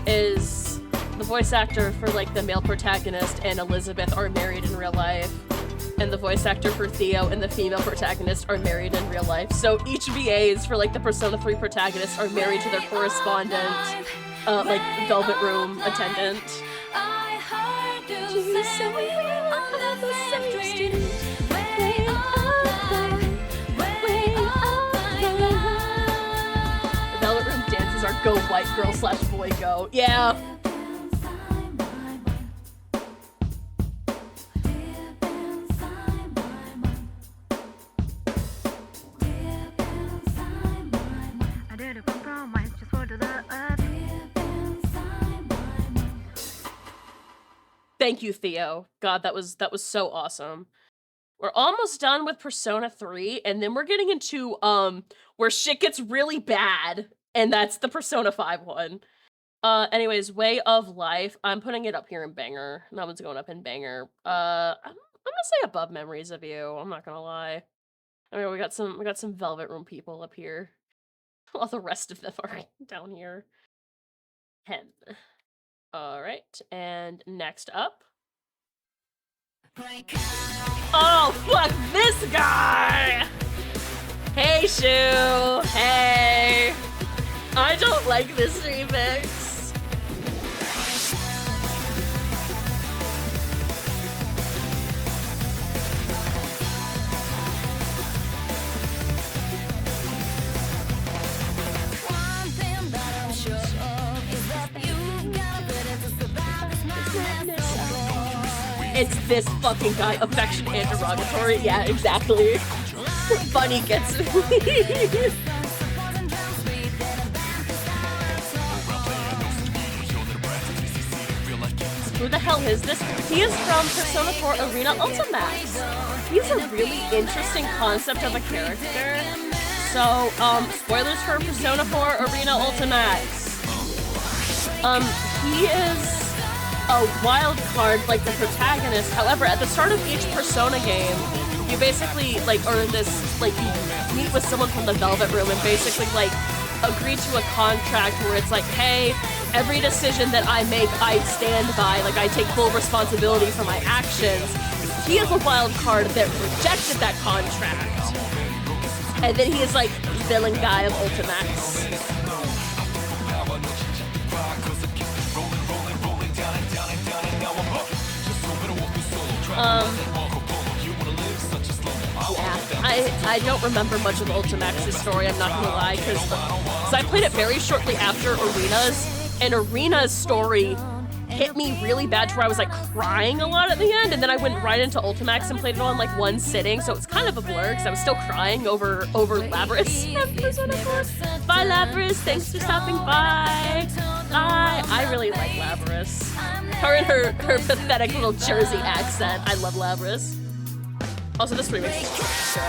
is the voice actor for like the male protagonist and Elizabeth are married in real life, and the voice actor for Theo and the female protagonist are married in real life. So each VAs for like the Persona 3 protagonists are married to their correspondent, like Velvet Room attendant. Velvet Room dances are go white girl / boy go. Yeah. Thank you, Theo. God, that was so awesome. We're almost done with Persona 3, and then we're getting into where shit gets really bad, and that's the Persona 5 one. Anyways, Way of Life. I'm putting it up here in banger. That one's going up in banger. I'm gonna say above Memories of You. I'm not gonna lie. I mean, we got some Velvet Room people up here, while the rest of them are down here. 10. All right, and next up. Oh, fuck this guy! Hey, Shu! Hey! I don't like this remix. One thing that I'm sure of is that you've got a bit to survive this madness, oh boy. It's this fucking guy, affection and derogatory. Yeah, exactly. Bunny gets it. who the hell is this? He is from Persona 4 Arena Ultimax. He's a really interesting concept of a character. So, spoilers for Persona 4 Arena Ultimax. He is a wild card like the protagonist. However, at the start of each Persona game, you basically, like, or in this, like, you meet with someone from the Velvet Room and basically, like, agree to a contract where it's like, hey, every decision that I make, I stand by. Like, I take full responsibility for my actions. He is a wild card that rejected that contract. And then he is, like, the villain guy of Ultimax. Yeah, I don't remember much of Ultimax's story, I'm not gonna lie, because I played it very shortly after Arena's, and Arena's story hit me really bad to where I was like crying a lot at the end, and then I went right into Ultimax and played it all in like one sitting, so it's kind of a blur because I was still crying over Labris from Persona 4. Bye Labris, thanks for stopping by. Bye. I really like Labris. Her and her pathetic little Jersey accent. I love Labris. Also, this remix is good.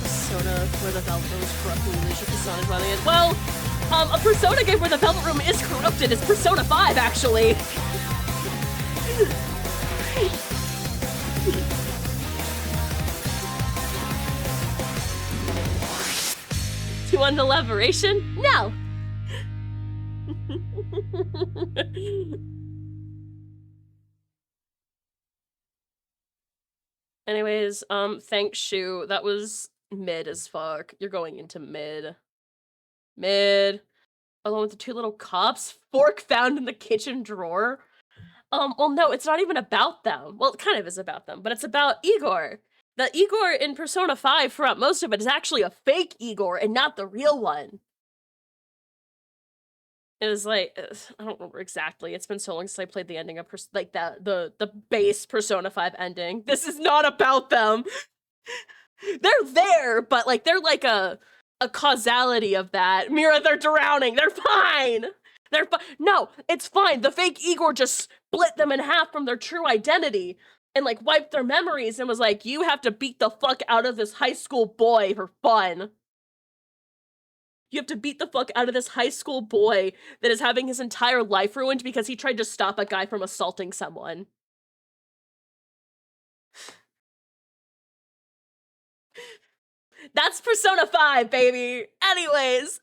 Persona where the Velvet Room is corrupting the leadership Persona's running it. Well, a Persona game where the Velvet Room is corrupted is Persona 5, actually. 2 on elaboration? No. Anyways, thanks, Shu. That was mid as fuck. You're going into mid. Mid. Along with the 2 little cops. Fork found in the kitchen drawer. Well, no, it's not even about them. Well, it kind of is about them, but it's about Igor. The Igor in Persona 5 throughout most of it is actually a fake Igor and not the real one. It was like, I don't remember exactly. It's been so long since I played the ending of the base Persona 5 ending. This is not about them. They're there, but like they're like a causality of that. Mira, they're drowning. They're fine. They're fine. No, it's fine. The fake Igor just split them in half from their true identity and like wiped their memories and was like, you have to beat the fuck out of this high school boy for fun. You have to beat the fuck out of this high school boy that is having his entire life ruined because he tried to stop a guy from assaulting someone. That's Persona 5, baby. Anyways,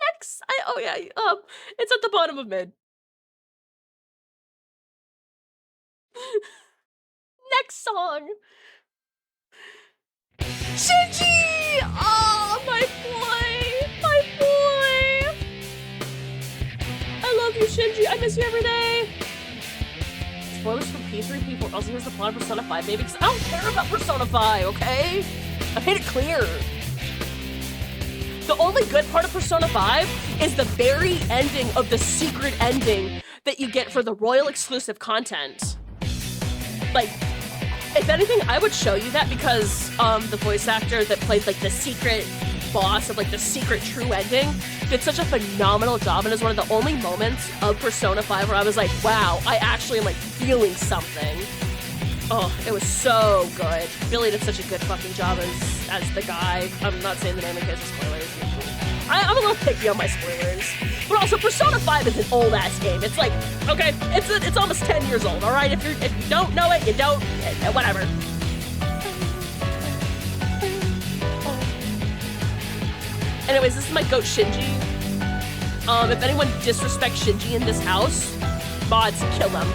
next, it's at the bottom of mid. Next song. Shinji! Oh, my boy! My boy! I love you, Shinji. I miss you every day. Spoilers from P3, P4. Also, here's the plot of Persona 5, baby, because I don't care about Persona 5, okay? I made it clear. The only good part of Persona 5 is the very ending of the secret ending that you get for the Royal exclusive content. Like, if anything, I would show you that because the voice actor that played like the secret boss of like the secret true ending did such a phenomenal job and is one of the only moments of Persona 5 where I was like, wow, I actually am like feeling something. Oh, it was so good. Billy did such a good fucking job as the guy. I'm not saying the name in case of spoilers. I'm a little picky on my spoilers. But also, Persona 5 is an old-ass game. It's like, okay, it's almost 10 years old, alright? If you don't know it, you don't, whatever. Anyways, this is my goat Shinji. If anyone disrespects Shinji in this house, mods, kill them.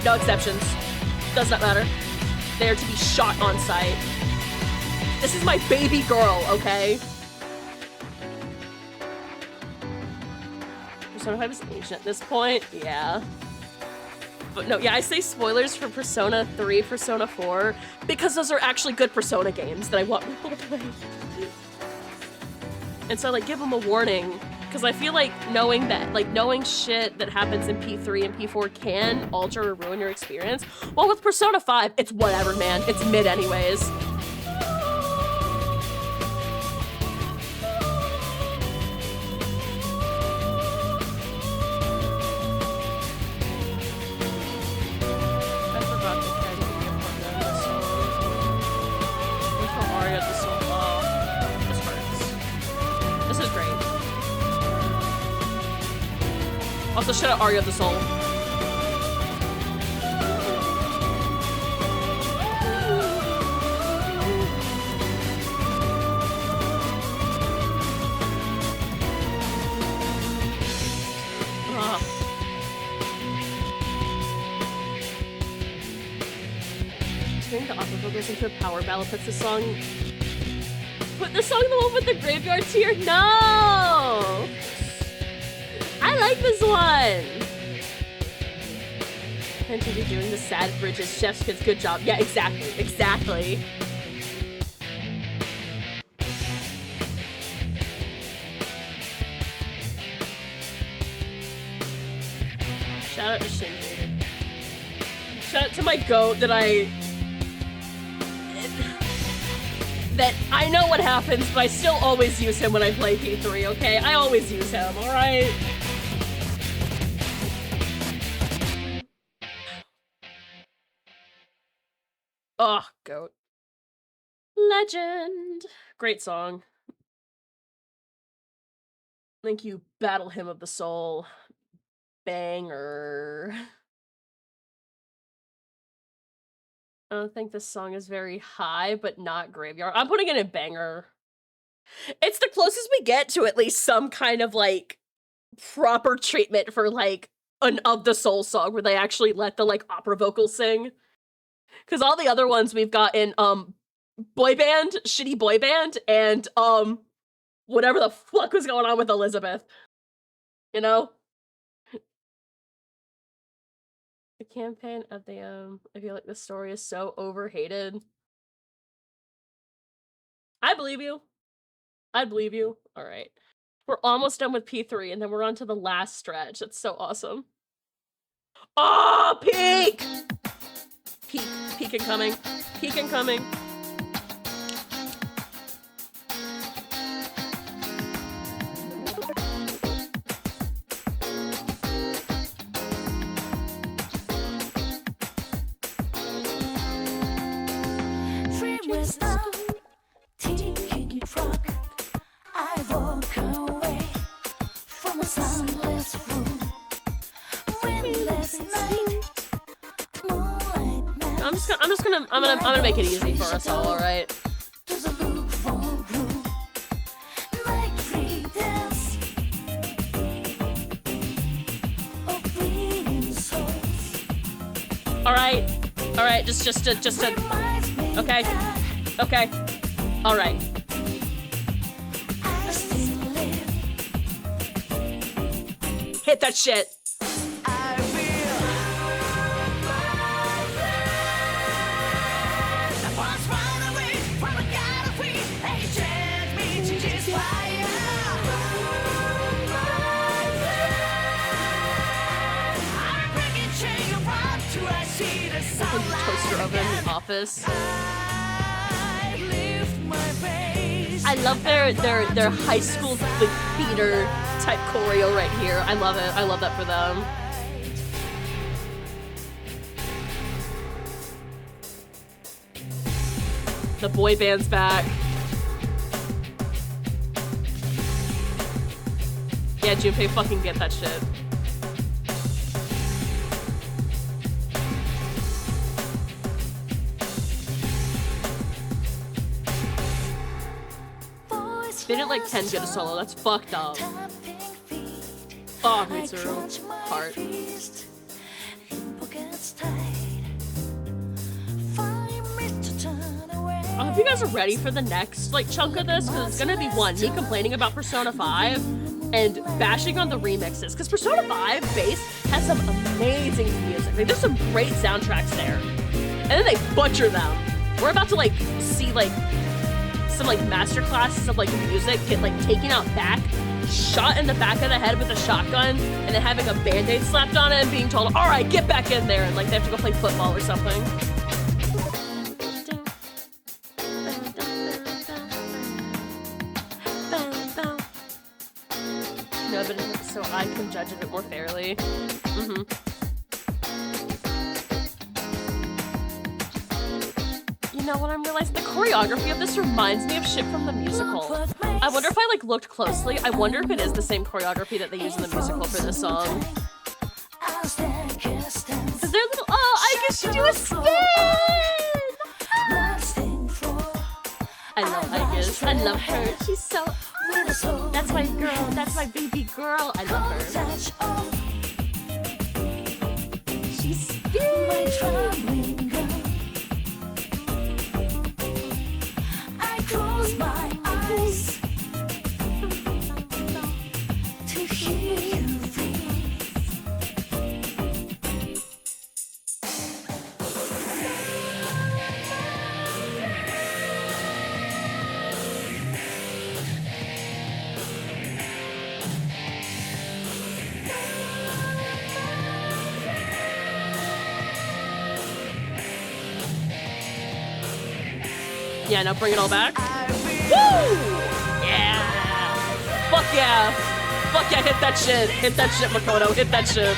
No exceptions. Does not matter. They are to be shot on sight. This is my baby girl, okay? Persona 5 is ancient at this point, yeah. But no, yeah, I say spoilers for Persona 3, Persona 4, because those are actually good Persona games that I want people to play. And so, like, give them a warning, because I feel like knowing shit that happens in P3 and P4 can alter or ruin your experience. Well, with Persona 5, it's whatever, man. It's mid anyways. Also, shout out Aria of the Soul. Turning the opera vocals into a power ballad puts the song. Put the song the one with the graveyard tear? No! I like this one! And to be doing the sad bridges, chef's kids, good job. Yeah, exactly, exactly. Shout out to Shinji. Shout out to my goat that I know what happens, but I still always use him when I play P3, okay? I always use him, alright? Oh, goat. Legend. Great song. Thank you, Battle Hymn of the Soul. Banger. I don't think this song is very high, but not graveyard. I'm putting it in banger. It's the closest we get to at least some kind of, like, proper treatment for, like, an Of the Soul song where they actually let the, like, opera vocals sing. Because all the other ones we've got in, boy band, shitty boy band, and, whatever the fuck was going on with Elizabeth. You know? The campaign of the, I feel like this story is so overhated. I believe you. I believe you. Alright. We're almost done with P3, and then we're on to the last stretch. That's so awesome. Oh, peak! Peak incoming. Peak incoming. I'm gonna make it easy for us all, alright? Alright, just a, okay, alright. Hit that shit. Toaster oven in the office. I love their high school theater type choreo right here. I love it. I love that for them. The boy band's back. Yeah, Junpei, fucking get that shit. They didn't like 10 get a solo, that's fucked up. Oh, Mitsuru. Heart. I hope you guys are ready for the next, like, chunk of this, because it's gonna be one, me complaining about Persona 5, and bashing on the remixes, because Persona 5 bass has some amazing music. Like, there's some great soundtracks there, and then they butcher them. We're about to like see like some like master classes of like music get like taken out back, shot in the back of the head with a shotgun, and then having a band-aid slapped on it and being told, all right, get back in there, and like they have to go play football or something. No, but so I can judge it a bit more fairly. You know what I'm realizing? The choreography of this reminds me of shit from the musical. I wonder if I like looked closely. I wonder if it is the same choreography that they use in the musical for this song. Cause they're little. Oh, I get to do a spin. I love Igus. I love her. She's so. That's my girl. That's my baby girl. I love her. She's spinning. Close my eyes to hear you breathe. Yeah, now bring it all back. Woo! Yeah! Fuck yeah! Fuck yeah, hit that shit! Hit that shit, Makoto, hit that shit!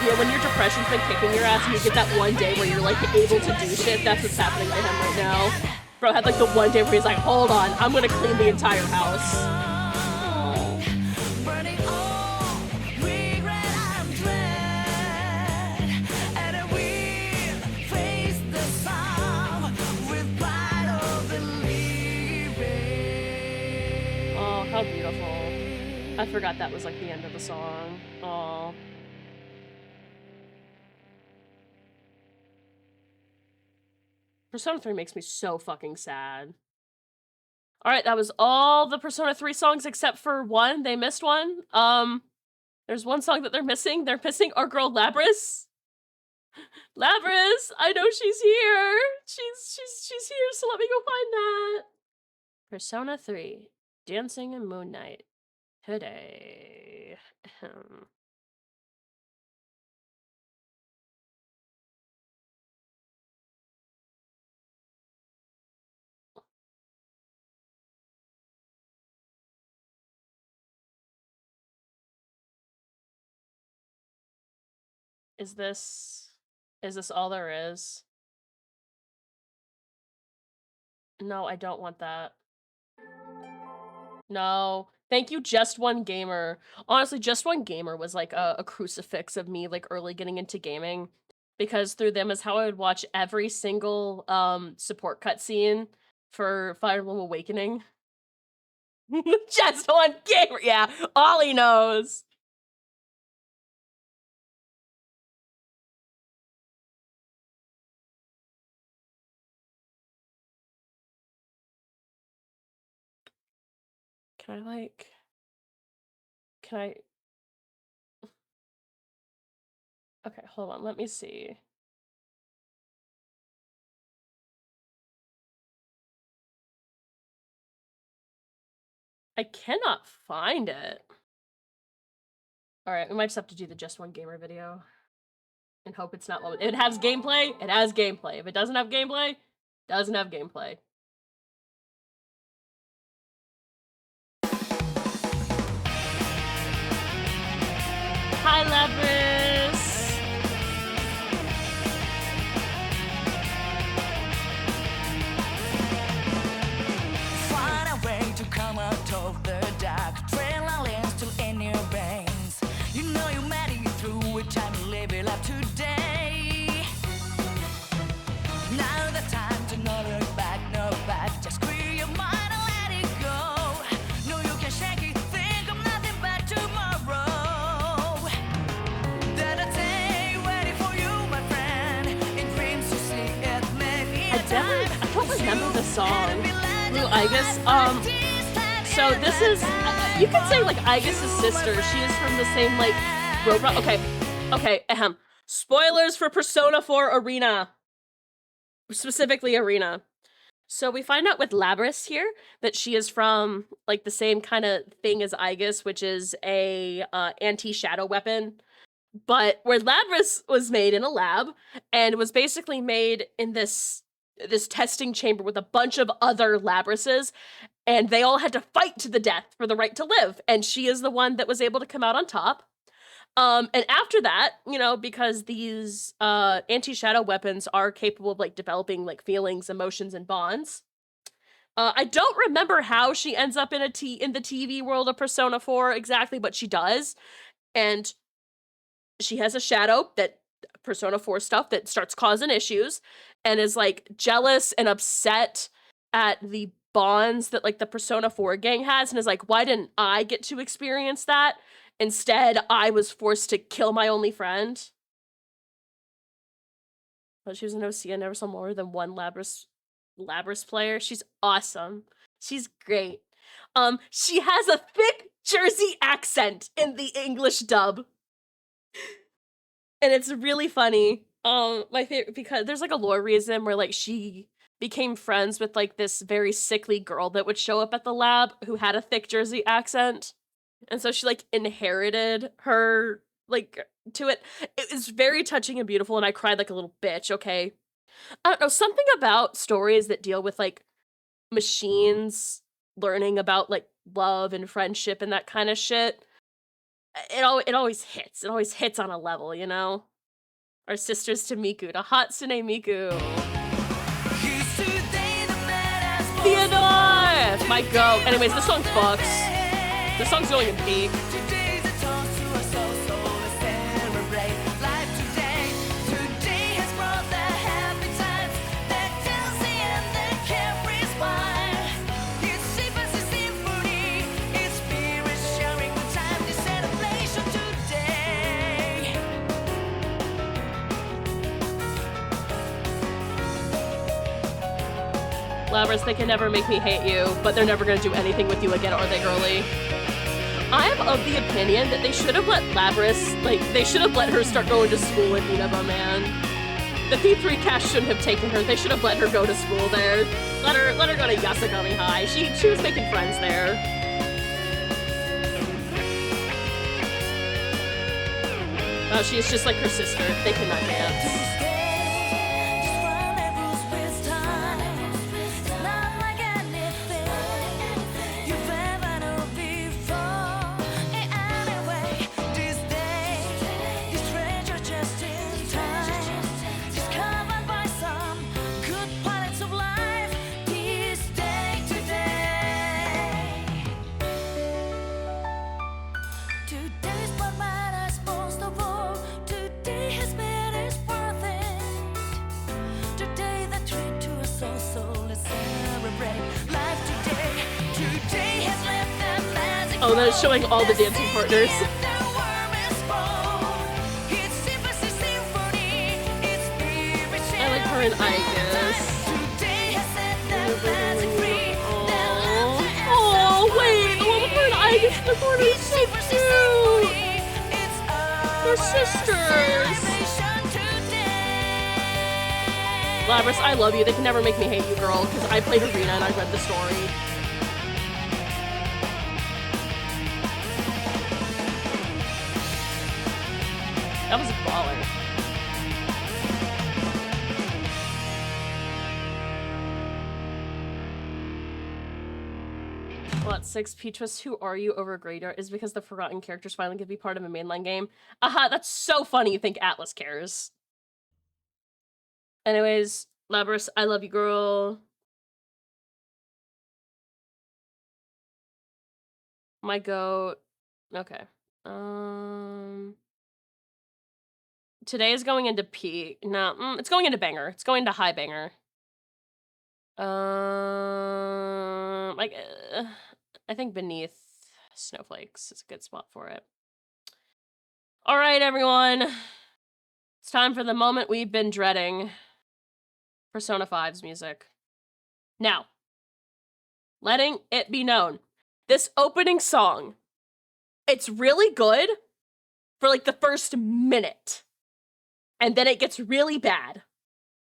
Yeah, when your depression's been kicking your ass and you get that one day where you're like able to do shit, that's what's happening to him right now. Bro had like the one day where he's like, hold on, I'm gonna clean the entire house. How beautiful. I forgot that was like the end of the song. Aww. Persona 3 makes me so fucking sad. Alright, that was all the Persona 3 songs except for one. They missed one. There's one song that they're missing. They're missing our girl Labris. Labris! I know she's here! She's here, so let me go find that. Persona 3. Dancing and Moon Knight. Today. Is this all there is? No, I don't want that. No. Thank you, Just One Gamer. Honestly, Just One Gamer was like a crucifix of me like early getting into gaming, because through them is how I would watch every single support cutscene for Fire Emblem Awakening. Just One Gamer, yeah, all he knows. Can I okay, hold on, let me see. I cannot find it. Alright, we might just have to do the Just One Gamer video. And hope it's not loaded. If it has gameplay, it has gameplay. If it doesn't have gameplay, it doesn't have gameplay. Hi, Labris! Find a way to come out of the dark. Adrenaline still in your veins. You know you made it through it, time to live it up today. Now the time to not look back, no song. Blue Igus. So this is, you could say like Igus's sister. She is from the same like robot. Okay, ahem. Spoilers for Persona 4 Arena. Specifically Arena. So we find out with Labris here that she is from like the same kind of thing as Igus, which is a anti-shadow weapon. But where Labris was made in a lab and was basically made in this testing chamber with a bunch of other Labrises, and they all had to fight to the death for the right to live, and she is the one that was able to come out on top. And after that, you know, because these anti-shadow weapons are capable of like developing like feelings, emotions, and bonds. I don't remember how she ends up in in the TV world of Persona 4 exactly, but she does. And she has a shadow that Persona 4 stuff that starts causing issues and is like jealous and upset at the bonds that like the Persona 4 gang has and is like, why didn't I get to experience that? Instead, I was forced to kill my only friend. But she was an OC. I never saw more than one Labris player. She's awesome. She's great. She has a thick Jersey accent in the English dub. And it's really funny. My favorite, because there's like a lore reason where like she became friends with like this very sickly girl that would show up at the lab who had a thick Jersey accent. And so she like inherited her like to it. It was very touching and beautiful, and I cried like a little bitch, okay? I don't know, something about stories that deal with like machines learning about like love and friendship and that kind of shit. It always hits. It always hits on a level, you know? Our sisters to Miku, to Hatsune Miku. Theodore! My go. Anyways, this song fucks. This song's going in peak. Labris, they can never make me hate you, but they're never gonna do anything with you again, are they, girly? I'm of the opinion that they should have let Labris, like, they should have let her start going to school in Nineveh, man. The P3 cast shouldn't have taken her. They should have let her go to school there. Let her go to Yasugami High. She was making friends there. Oh, she is just like her sister. They cannot dance. Oh, that is showing all the dancing partners. I like her and Igus. Oh, wait, the one with her and Igus in the corner is so cute. They're sisters. Labris, I love you. They can never make me hate you, girl, because I played Arena and I read the story. That was a baller. What, 6 Peaches, who are you over Gradar is because the forgotten characters finally get to be part of a mainline game. Aha, that's so funny you think Atlas cares. Anyways, Labris, I love you, girl. My goat. Okay. Today is going into peak. No, it's going into banger. It's going to high banger. Like, I think Beneath Snowflakes is a good spot for it. All right, everyone. It's time for the moment we've been dreading. Persona 5's music. Now, letting it be known. This opening song, it's really good for like the first minute. And then it gets really bad.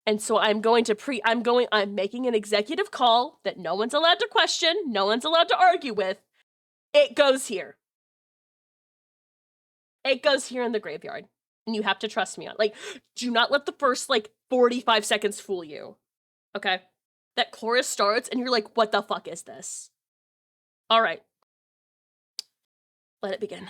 And so I'm making an executive call that no one's allowed to question, no one's allowed to argue with. It goes here. It goes here in the graveyard. And you have to trust me on. Like, do not let the first, like, 45 seconds fool you. Okay? That chorus starts and you're like, what the fuck is this? All right. Let it begin.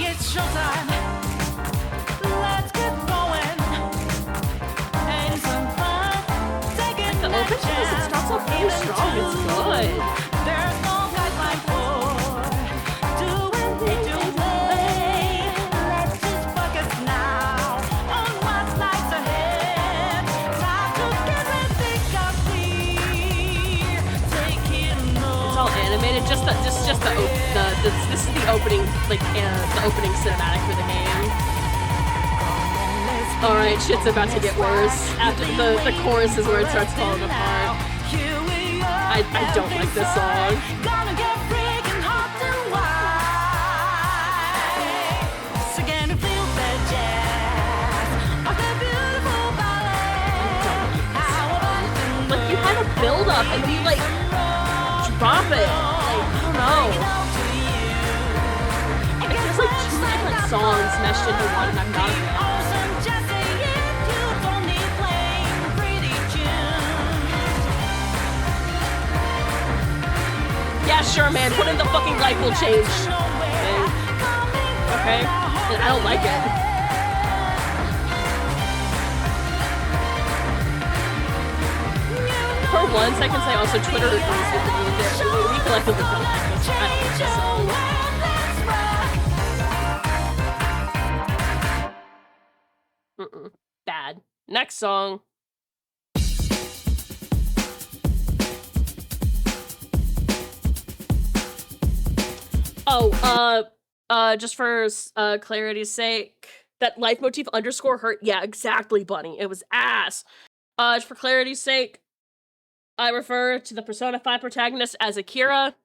It's showtime. Let's get going. And some fun. Taking The opening it starts off really strong. It's good. There's no guideline for doing things your way. Let's just focus now on what's lies ahead. Time to get ready, got clear. Take it It's all animated. This is the opening, like, the opening cinematic for the game. All right, shit's about to get worse. After the chorus is where it starts falling apart. I don't like this song. Gonna get freaking hot and wild. So can you feel the jazz of the beautiful ballet? How about Like, you had a build up and you like drop it. Like, I don't know. It feels like two different songs meshed into one, and I'm not a fan. awesome just say it, you don't need playing pretty tune. Yeah, sure, man. Put in the fucking life will change thing. Okay? And I don't like it. For once, I can say also Twitter agrees with me. We collectively don't like this. I don't like this song. Bad. Next song. Oh, just for clarity's sake, that life motif underscore hurt. Yeah, exactly, Bunny. It was ass. For clarity's sake, I refer to the Persona 5 protagonist as Akira.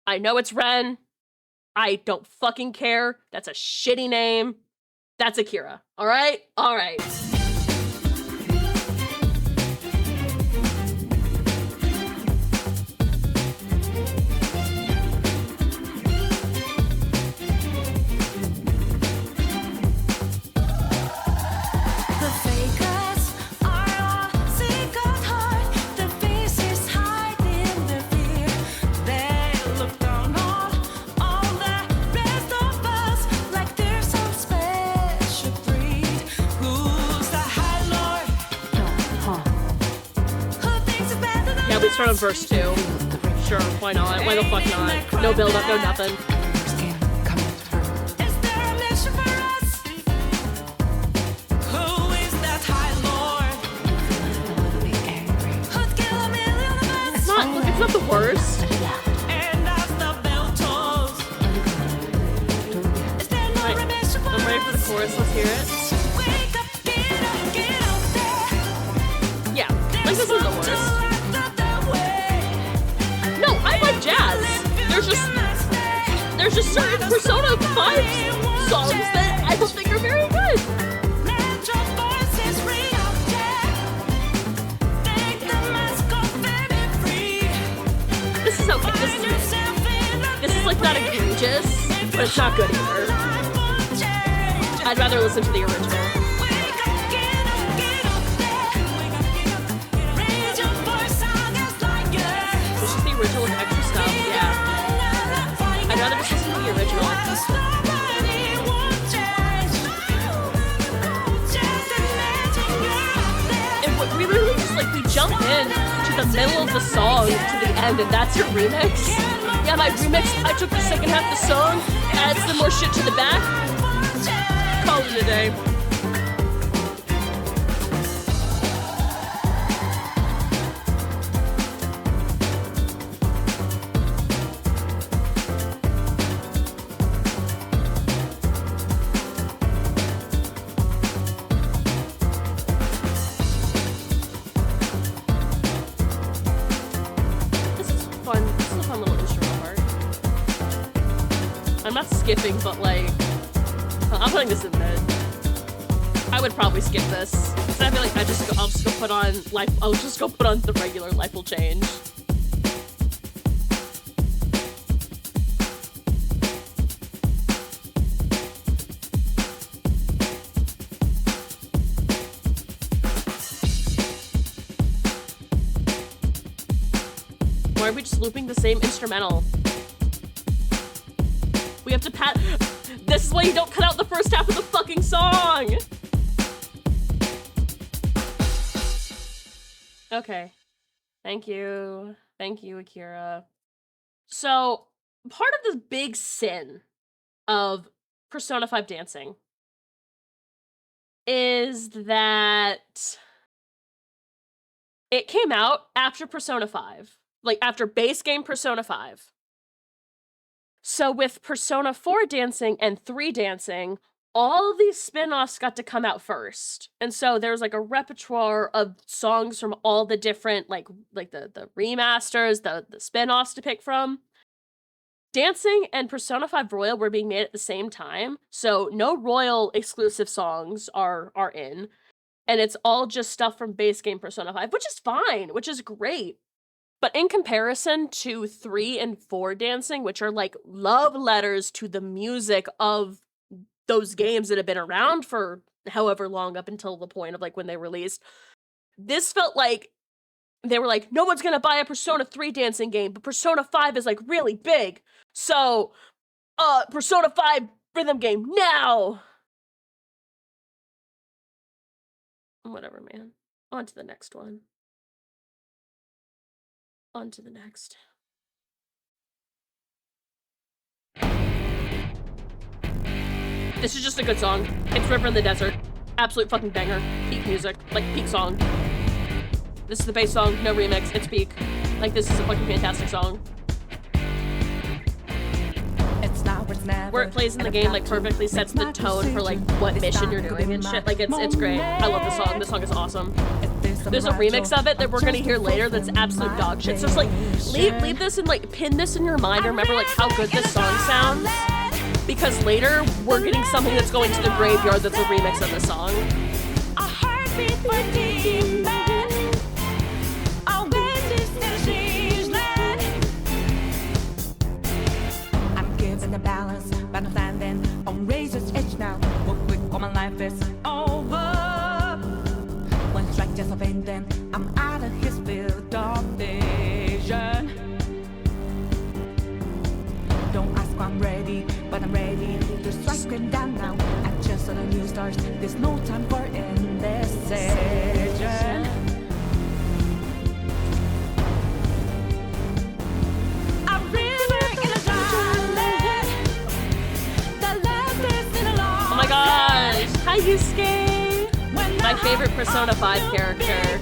I know it's Ren. I don't fucking care. That's a shitty name. That's Akira. All right? All right. We start on verse 2. Sure, why not? Why the fuck not? No build up, no nothing. It's not the worst. Right, I'm ready for the chorus, let's hear it. Yeah, like this is the worst. No, I like jazz. There's just certain Persona 5 songs that I don't think are very good. This is okay. This is like not egregious, but it's not good either. I'd rather listen to the original. This is the original with extra stuff, yeah. I'd rather just listen to the original. And we literally just like, we jump in to the middle of the song to the end, and that's your remix? Yeah, my remix, I took the second half of the song, added some more shit to the back, call it a day. skipping, but like, I'm putting this in mid. I would probably skip this. So I feel like I'll just go put on life. I'll just go put on the regular Life Will Change. Why are we just looping the same instrumental? We have to pat. This is why you don't cut out the first half of the fucking song! Okay. Thank you. Thank you, Akira. So, part of this big sin of Persona 5 dancing is that it came out after Persona 5. Like, after base game Persona 5. So with Persona 4 dancing and 3 dancing, all these spin-offs got to come out first. And so there's like a repertoire of songs from all the different, like the remasters, the spin-offs to pick from. Dancing and Persona 5 Royal were being made at the same time, so no Royal exclusive songs are in. And it's all just stuff from base game Persona 5, which is fine, which is great. But in comparison to 3 and 4 dancing, which are like love letters to the music of those games that have been around for however long up until the point of like when they released, this felt like they were like, no one's gonna buy a Persona 3 dancing game, but Persona 5 is like really big. So, Persona 5 rhythm game now! Whatever, man. On to the next one. On to the next. This is just a good song. It's River in the Desert. Absolute fucking banger. Peak music. Like, peak song. This is the bass song, no remix. It's peak. Like, this is a fucking fantastic song. Where it plays in the game, like, perfectly sets the tone for, like, what mission you're doing and shit. Like, it's great. I love the song. This song is awesome. There's a remix of it that we're gonna hear later that's absolute dog shit. So it's like, leave this and like, pin this in your mind. Remember like how good this song sounds. Because later, we're getting something that's going to the graveyard that's a remix of the song. A heartbeat for demon. Always is I'm giving the balance, but I'm standing on razor's edge now. Real quick, all my life is over. One strike just offend them. I'm out of his field of vision. Don't ask why I'm ready, but I'm ready to strike him down now. I just saw the new stars. There's no time for indecision. I'm really in a darling. The love is in a long. Oh my gosh! Hi, Yusuke! My favorite Persona 5 character.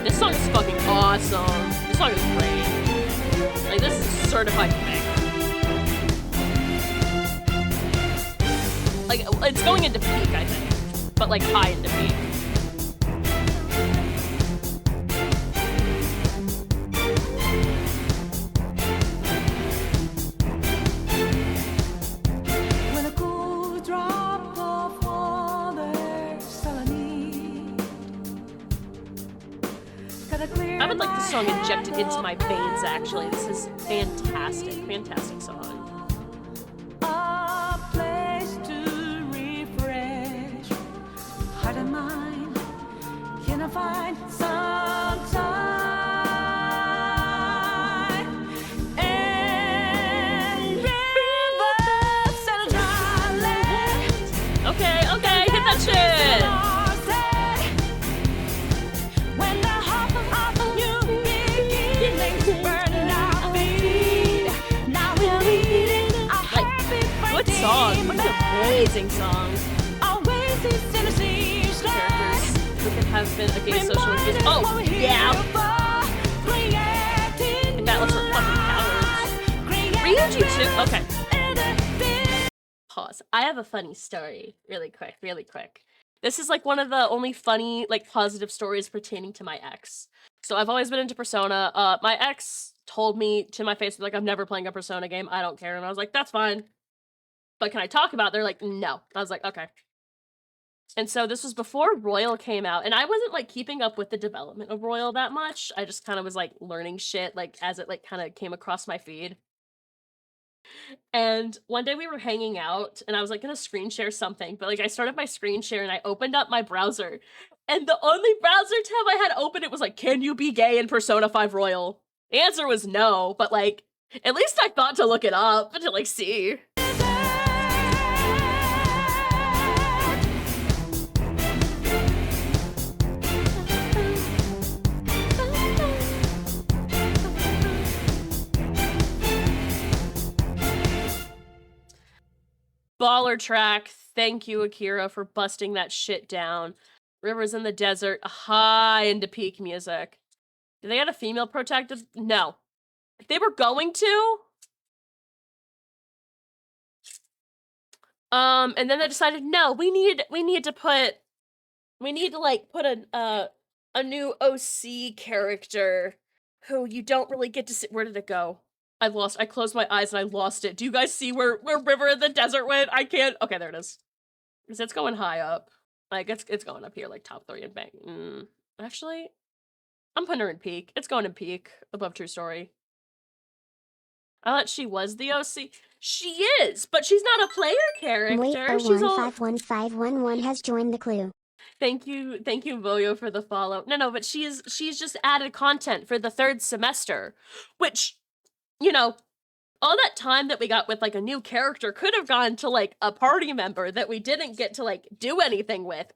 This song is fucking awesome. This song is great. Like, this is certified banger. Like, it's going into peak, I think. But, like, high into peak. When a cool drop of water salami. I would like this song injected into my veins, actually. This is fantastic. Fantastic song. A place to refresh heart and mind. Can I find some time? And rivers and darling. Okay, hit that shit! When the heart of a new beginnings burn our feet. Now we're leading a heartbeat for Good song. What an amazing song. Always is Tennessee. have been a gay social abuse. Oh, yeah. That looks like fucking cowards. Ryuji too. Okay. Pause. I have a funny story. Really quick. This is like one of the only funny, like positive stories pertaining to my ex. So I've always been into Persona. My ex told me to my face, like, I'm never playing a Persona game. I don't care. And I was like, that's fine. But can I talk about it? They're like, no. I was like, okay. And so this was before Royal came out, and I wasn't like keeping up with the development of Royal that much. I just kind of was like learning shit like as it like kind of came across my feed. And one day we were hanging out, and I was like gonna screen share something, but like I started my screen share and I opened up my browser, and the only browser tab I had open, it was like, can you be gay in Persona 5 Royal? The answer was no, but like at least I thought to look it up to like see. Baller track. Thank you, Akira, for busting that shit down. Rivers in the Desert, high into peak music. Did they have a female protective? No. If they were going to. And then they decided, no, we need to like put a new OC character who you don't really get to see. Where did it go? I closed my eyes and I lost it. Do you guys see where River in the Desert went? I can't. Okay, there it is. Because it's going high up. Like, it's going up here, like, top 3 and bang. Actually, I'm putting her in peak. It's going in peak, above True Story. I thought she was the OC. She is, but she's not a player character. Wait, She's all... 1511511 has joined the clue. Thank you, Voyo, for the follow. No, but she's just added content for the 3rd semester, which, you know, all that time that we got with, like, a new character could have gone to, like, a party member that we didn't get to, like, do anything with.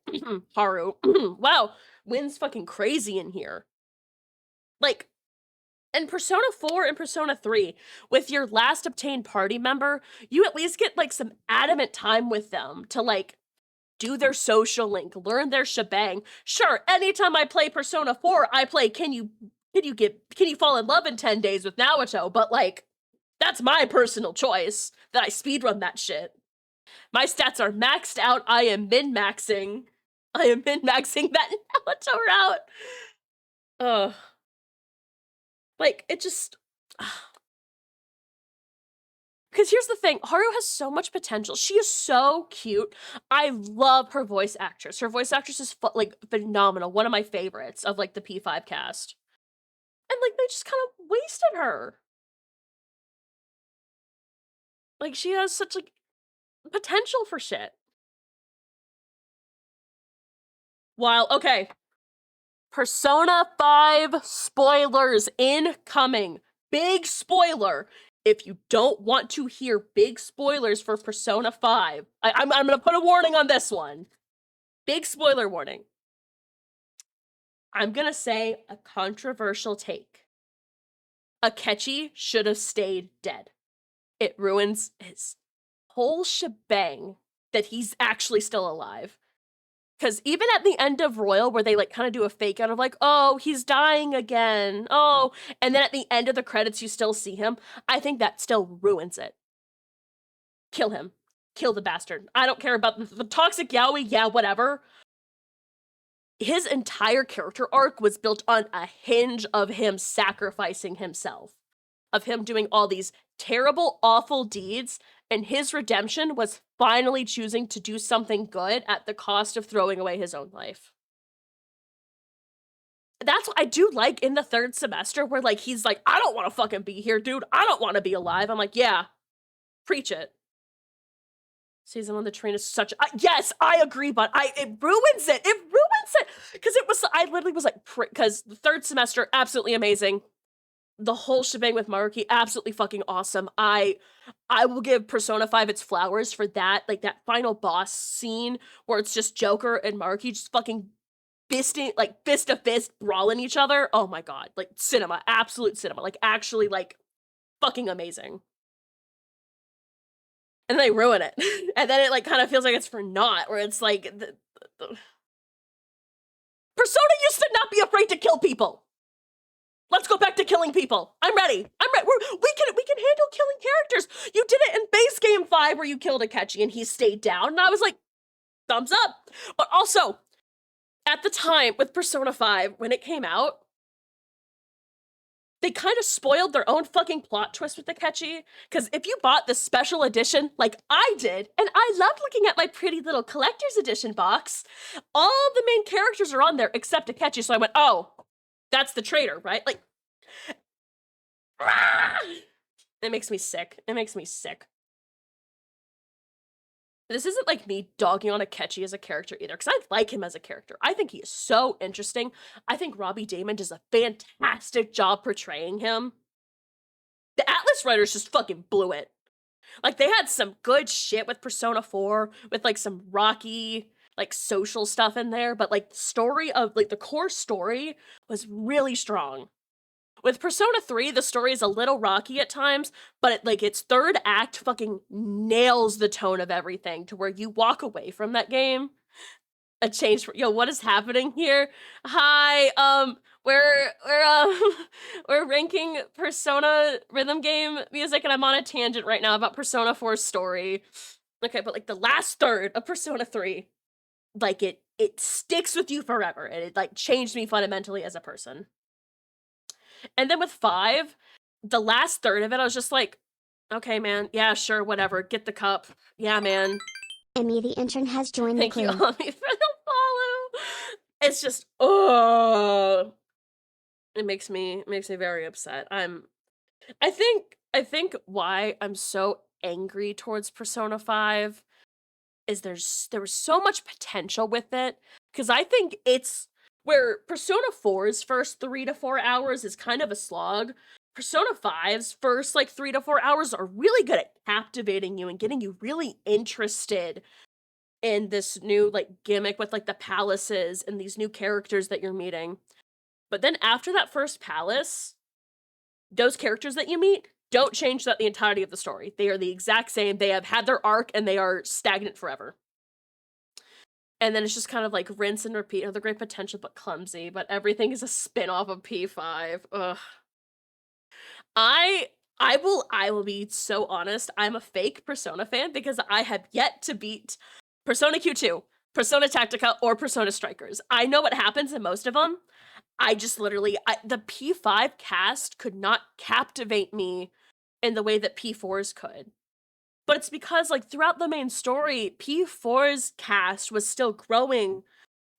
Haru. Wow, Wynn's fucking crazy in here. Like, in Persona 4 and Persona 3, with your last obtained party member, you at least get, like, some adamant time with them to, like, do their social link, learn their shebang. Sure, anytime I play Persona 4, I play Can you fall in love in 10 days with Naoto, but, like, that's my personal choice, that I speedrun that shit. My stats are maxed out, I am min-maxing. that Naoto route. Ugh. Like, it just... Because here's the thing, Haru has so much potential. She is so cute. I love her voice actress. Her voice actress is, like, phenomenal. One of my favorites of, like, the P5 cast. And, like, they just kind of wasted her. Like, she has such, like, potential for shit. While, okay. Persona 5 spoilers incoming. Big spoiler. If you don't want to hear big spoilers for Persona 5, I'm gonna put a warning on this one. Big spoiler warning. I'm gonna say a controversial take. Akechi should have stayed dead. It ruins his whole shebang that he's actually still alive. Because even at the end of Royal, where they, like, kind of do a fake out of, like, oh, he's dying again, oh, and then at the end of the credits, you still see him, I think that still ruins it. Kill him. Kill the bastard. I don't care about the toxic yaoi, yeah, whatever. His entire character arc was built on a hinge of him sacrificing himself. Of him doing all these terrible, awful deeds, and his redemption was finally choosing to do something good at the cost of throwing away his own life. That's what I do like in the 3rd semester, where, like, he's like, I don't want to fucking be here, dude. I don't want to be alive. I'm like, yeah, preach it. Season 1, the train is such... yes, I agree, but it ruins it. It ruins it. Because I literally was like, because the 3rd semester, absolutely amazing. The whole shebang with Maruki, absolutely fucking awesome. I will give Persona 5 its flowers for that, like, that final boss scene where it's just Joker and Maruki just fucking fisting, like, fist to fist brawling each other. Oh my god, like, cinema, absolute cinema, like, actually, like, fucking amazing. And they ruin it. And then it, like, kind of feels like it's for naught, where it's like, Persona Persona used to not be afraid to kill people. Let's go back to killing people. I'm ready. We can handle killing characters. You did it in base game 5 where you killed Akechi and he stayed down, and I was like, thumbs up. But also, at the time with Persona 5, when it came out, they kind of spoiled their own fucking plot twist with Akechi, because if you bought the special edition like I did, and I loved looking at my pretty little collector's edition box, all the main characters are on there except Akechi, so I went, oh, that's the traitor, right? Like, it makes me sick. It makes me sick. This isn't like me dogging on Akechi as a character either, because I like him as a character. I think he is so interesting. I think Robbie Damon does a fantastic job portraying him. The Atlas writers just fucking blew it. Like, they had some good shit with Persona 4, with like some rocky, like social stuff in there, but like the story of, like the core story was really strong. With Persona 3, the story is a little rocky at times, but its third act fucking nails the tone of everything to where you walk away from that game. A change for, yo, what is happening here? Hi, we're ranking Persona rhythm game music, and I'm on a tangent right now about Persona 4's story. Okay, but like the last third of Persona 3, like it sticks with you forever, and it like changed me fundamentally as a person. And then with 5, the last third of it, I was just like, okay, man, yeah, sure, whatever, get the cup. Yeah, man. Emmy the intern has joined Thank the you, crew. Ami, for the follow. It's just, oh, it makes me very upset. I think why I'm so angry towards Persona 5 is there was so much potential with it, because I think it's where Persona 4's first 3 to 4 hours is kind of a slog. Persona 5's first like 3 to 4 hours are really good at captivating you and getting you really interested in this new like gimmick with like the palaces and these new characters that you're meeting. But then after that first palace, those characters that you meet don't change throughout the entirety of the story. They are the exact same. They have had their arc and they are stagnant forever. And then it's just kind of like rinse and repeat. Oh, the great potential, but clumsy. But everything is a spin-off of P5. Ugh. I will be so honest. I'm a fake Persona fan because I have yet to beat Persona Q2, Persona Tactica, or Persona Strikers. I know what happens in most of them. I just literally, the P5 cast could not captivate me in the way that P4's could. But it's because, like, throughout the main story, P4's cast was still growing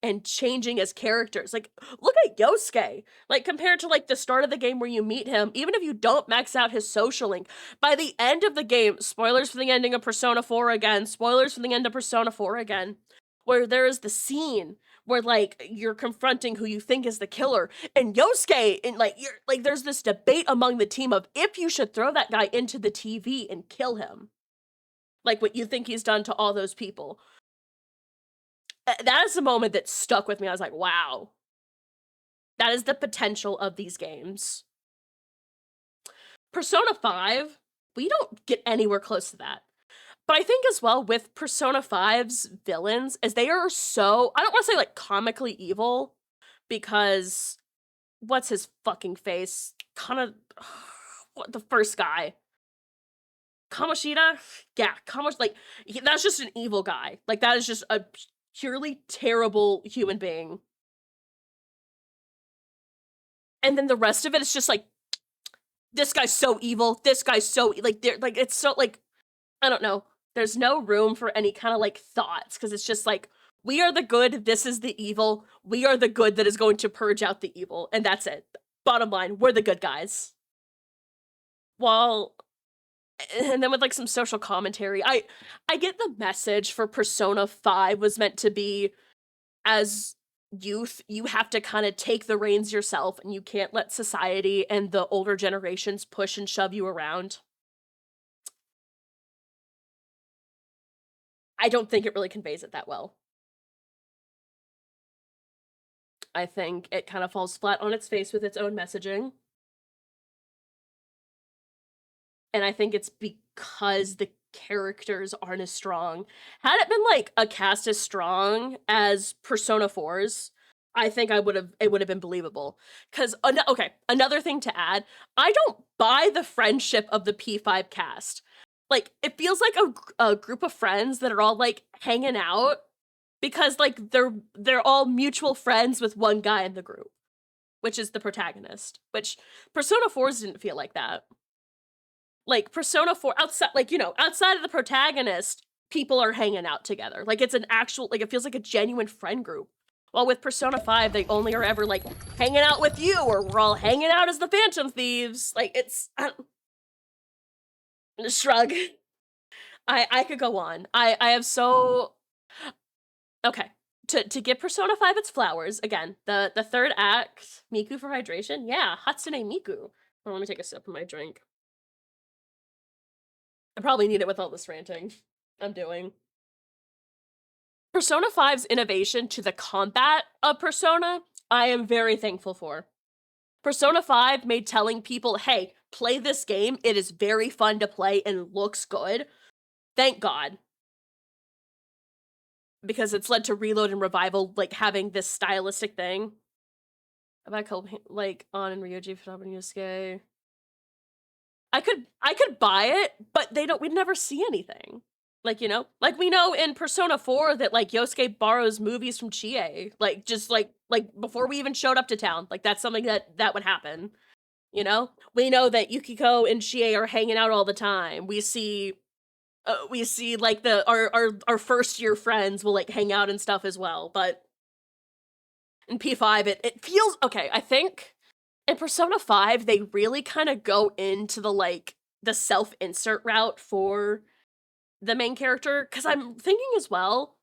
and changing as characters. Like, look at Yosuke. Like, compared to, like, the start of the game where you meet him, even if you don't max out his social link, by the end of the game, spoilers for the ending of Persona 4 again, spoilers for the end of Persona 4 again, where there is the scene where, like, you're confronting who you think is the killer, and Yosuke, and, like, you're, like, there's this debate among the team of if you should throw that guy into the TV and kill him. Like what you think he's done to all those people. That is the moment that stuck with me. I was like, wow. That is the potential of these games. Persona 5, we don't get anywhere close to that. But I think as well with Persona 5's villains, as they are so, I don't want to say like comically evil, because what's his fucking face? Kind of, what, the first guy? Kamoshida? Yeah, like, that's just an evil guy. Like, that is just a purely terrible human being. And then the rest of it is just like, this guy's so evil, this guy's so, like, they're, like, it's so, like, I don't know. There's no room for any kind of, like, thoughts, because it's just like, we are the good, this is the evil, we are the good that is going to purge out the evil, and that's it. Bottom line, we're the good guys. And then with like some social commentary, I get the message for Persona 5 was meant to be, as youth, you have to kind of take the reins yourself and you can't let society and the older generations push and shove you around. I don't think it really conveys it that well. I think it kind of falls flat on its face with its own messaging. And I think it's because the characters aren't as strong. Had it been like a cast as strong as Persona 4's, I think it would have been believable. Cause okay, another thing to add, I don't buy the friendship of the P5 cast. Like, it feels like a group of friends that are all like hanging out because like they're all mutual friends with one guy in the group, which is the protagonist. Which Persona 4's didn't feel like that. Like Persona 4 outside, like, you know, outside of the protagonist, people are hanging out together. Like it's an actual, like, it feels like a genuine friend group. While with Persona 5, they only are ever like hanging out with you, or we're all hanging out as the Phantom Thieves. Like it's shrug. I could go on. I have so okay. To give Persona 5 its flowers, again, the third act, Miku for hydration. Yeah, Hatsune Miku. Oh, let me take a sip of my drink. I probably need it with all this ranting I'm doing. Persona 5's innovation to the combat of Persona, I am very thankful for. Persona 5 made telling people, hey, play this game, it is very fun to play and looks good. Thank God. Because it's led to Reload and Revival, like, having this stylistic thing. About like, On and Ryoji Futaba Yusuke. I could buy it, but we'd never see anything. Like, you know? Like, we know in Persona 4 that, like, Yosuke borrows movies from Chie. Like, just, like, before we even showed up to town. Like, that's something that would happen. You know? We know that Yukiko and Chie are hanging out all the time. We see, like, our first-year friends will, like, hang out and stuff as well. But in P5, it feels... Okay, I think in Persona 5, they really kind of go into the, like, the self-insert route for the main character, because I'm thinking as well,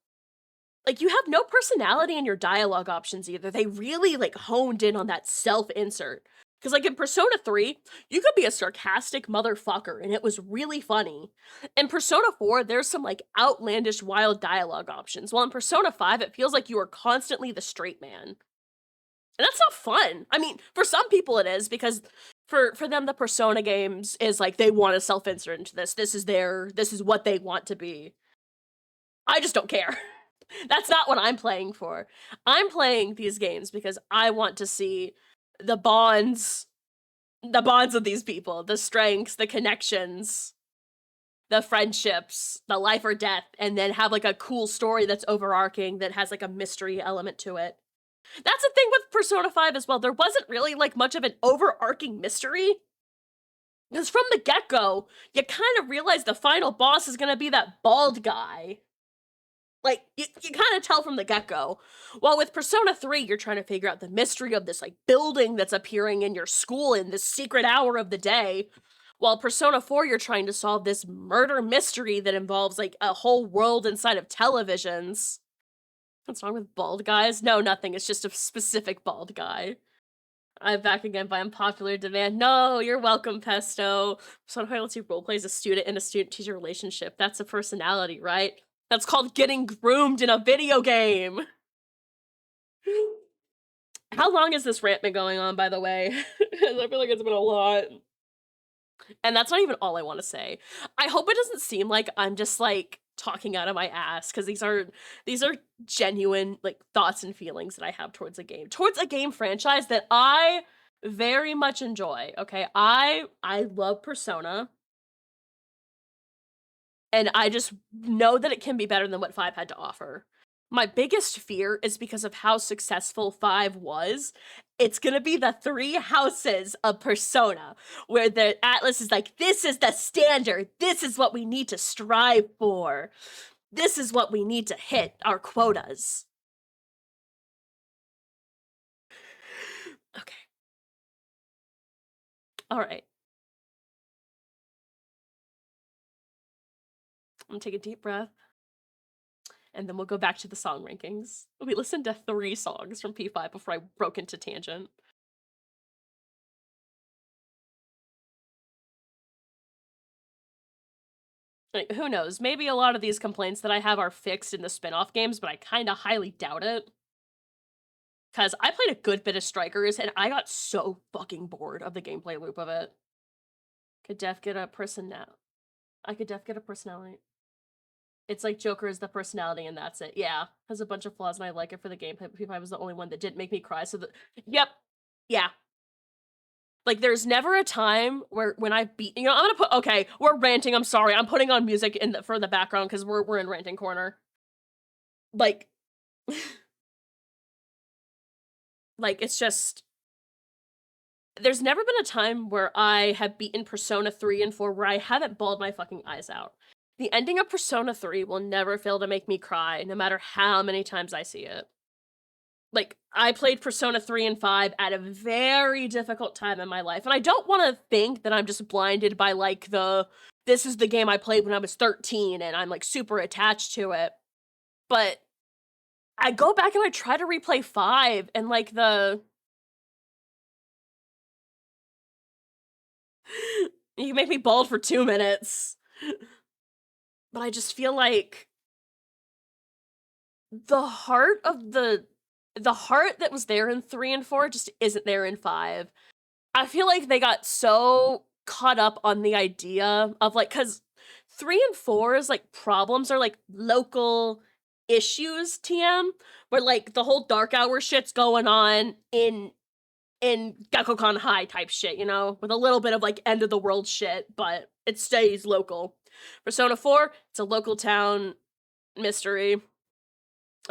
like, you have no personality in your dialogue options either. They really, like, honed in on that self-insert. Because, like, in Persona 3, you could be a sarcastic motherfucker, and it was really funny. In Persona 4, there's some, like, outlandish, wild dialogue options. While in Persona 5, it feels like you are constantly the straight man. And that's not fun. I mean, for some people it is, because for them, the Persona games is like, they want to self-insert into this. This is what they want to be. I just don't care. That's not what I'm playing for. I'm playing these games because I want to see the bonds of these people, the strengths, the connections, the friendships, the life or death, and then have like a cool story that's overarching, that has like a mystery element to it. That's the thing with Persona 5 as well. There wasn't really, like, much of an overarching mystery. Because from the get-go, you kind of realize the final boss is gonna be that bald guy. Like, you kind of tell from the get-go. While with Persona 3, you're trying to figure out the mystery of this, like, building that's appearing in your school in this secret hour of the day. While Persona 4, you're trying to solve this murder mystery that involves, like, a whole world inside of televisions. What's wrong with bald guys? No, nothing. It's just a specific bald guy. I'm back again by unpopular demand. No, you're welcome, Pesto. So how lets you roleplay a student in a student-teacher relationship. That's a personality, right? That's called getting groomed in a video game. How long has this rant been going on, by the way? I feel like it's been a lot. And that's not even all I want to say. I hope it doesn't seem like I'm just, like, talking out of my ass, because these are genuine, like, thoughts and feelings that I have towards a game franchise that I very much enjoy. Okay, I love Persona, and I just know that it can be better than what 5 had to offer. My biggest fear is because of how successful 5 was. It's gonna be the 3 houses of Persona, where the Atlas is like, this is the standard, this is what we need to strive for, this is what we need to hit, our quotas. Okay. Alright. I'm gonna take a deep breath, and then we'll go back to the song rankings. We listened to 3 songs from P5 before I broke into tangent. Like, who knows? Maybe a lot of these complaints that I have are fixed in the spin-off games, but I kind of highly doubt it. Because I played a good bit of Strikers, and I got so fucking bored of the gameplay loop of it. Could def get a personality. It's like Joker is the personality and that's it. Yeah, has a bunch of flaws and I like it for the gameplay. P5 was the only one that didn't make me cry. So yep, yeah. Like there's never a time where when I beat, I'm gonna put, okay, we're ranting. I'm sorry. I'm putting on music for the background because we're in ranting corner. Like, like it's just. There's never been a time where I have beaten Persona 3 and 4 where I haven't bawled my fucking eyes out. The ending of Persona 3 will never fail to make me cry, no matter how many times I see it. Like, I played Persona 3 and 5 at a very difficult time in my life, and I don't want to think that I'm just blinded by, like, this is the game I played when I was 13, and I'm, like, super attached to it. But I go back and I try to replay 5, and, like, you can make me bald for 2 minutes. But I just feel like the heart that was there in 3 and 4 just isn't there in 5. I feel like they got so caught up on the idea of, like, because 3 and 4's, like, problems are, like, local issues, TM, where, like, the whole Dark Hour shit's going on in Gekkokan High type shit, with a little bit of, like, end of the world shit, but it stays local. Persona 4, it's a local town mystery.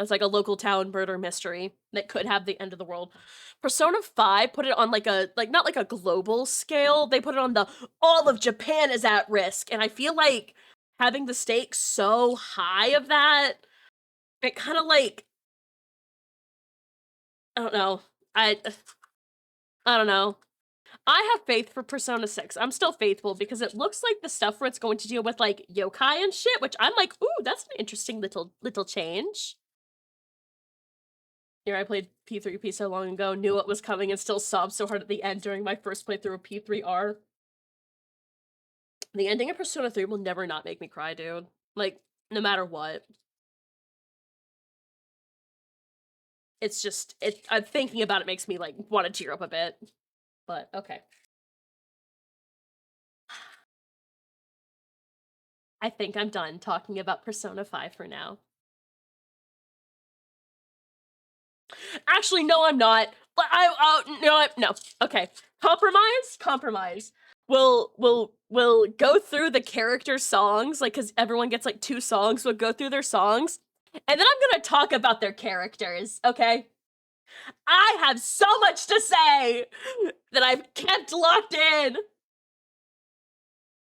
It's like a local town murder mystery that could have the end of the world. Persona 5 put it on not like a global scale. They put it on all of Japan is at risk. And I feel like having the stakes so high of that, it kind of like, I don't know. I don't know. I have faith for Persona 6. I'm still faithful because it looks like the stuff where it's going to deal with like yokai and shit, which I'm like, ooh, that's an interesting little change. Here, I played P3P so long ago, knew what was coming, and still sobbed so hard at the end during my first playthrough of P3R. The ending of Persona 3 will never not make me cry, dude. Like, no matter what. It's just, I'm thinking about it makes me, like, want to tear up a bit. But, okay. I think I'm done talking about Persona 5 for now. Actually, no, I'm not. No. Okay. Compromise. We'll go through the character songs, like, because everyone gets, like, 2 songs. We'll go through their songs, and then I'm gonna talk about their characters, okay? I have so much to say that I've kept locked in.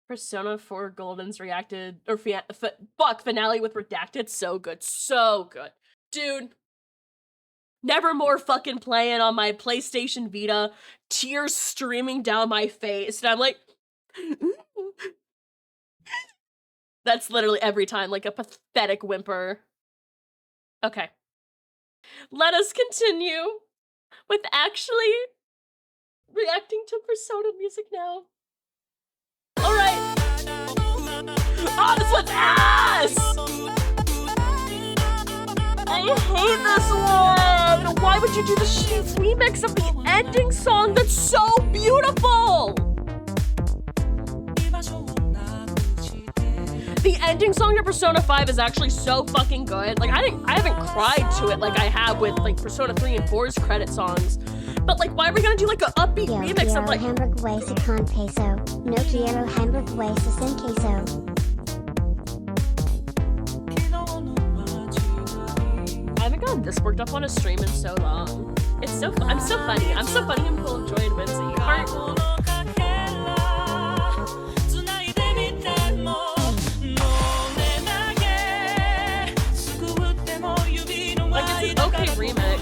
Persona 4 Golden's reacted, or finale with Redacted, so good, dude. Nevermore fucking playing on my PlayStation Vita, tears streaming down my face, and I'm like, that's literally every time, like a pathetic whimper. Okay. Let us continue with actually reacting to Persona music now. Alright. Oh, this one's ass! I hate this one! Why would you do the shitty remix of the ending song that's so beautiful? The ending song to Persona 5 is actually so fucking good. Like, I haven't cried to it like I have with, like, Persona 3 and 4's credit songs. But, like, why are we gonna do, like, an upbeat remix of, like... Hamburg Hueso con peso. No quiero Hamburg Hueso sin queso. I haven't gotten this worked up on a stream in so long. It's so I'm so funny. I'm so funny and full of joy and whimsy. Like, it's an okay remix.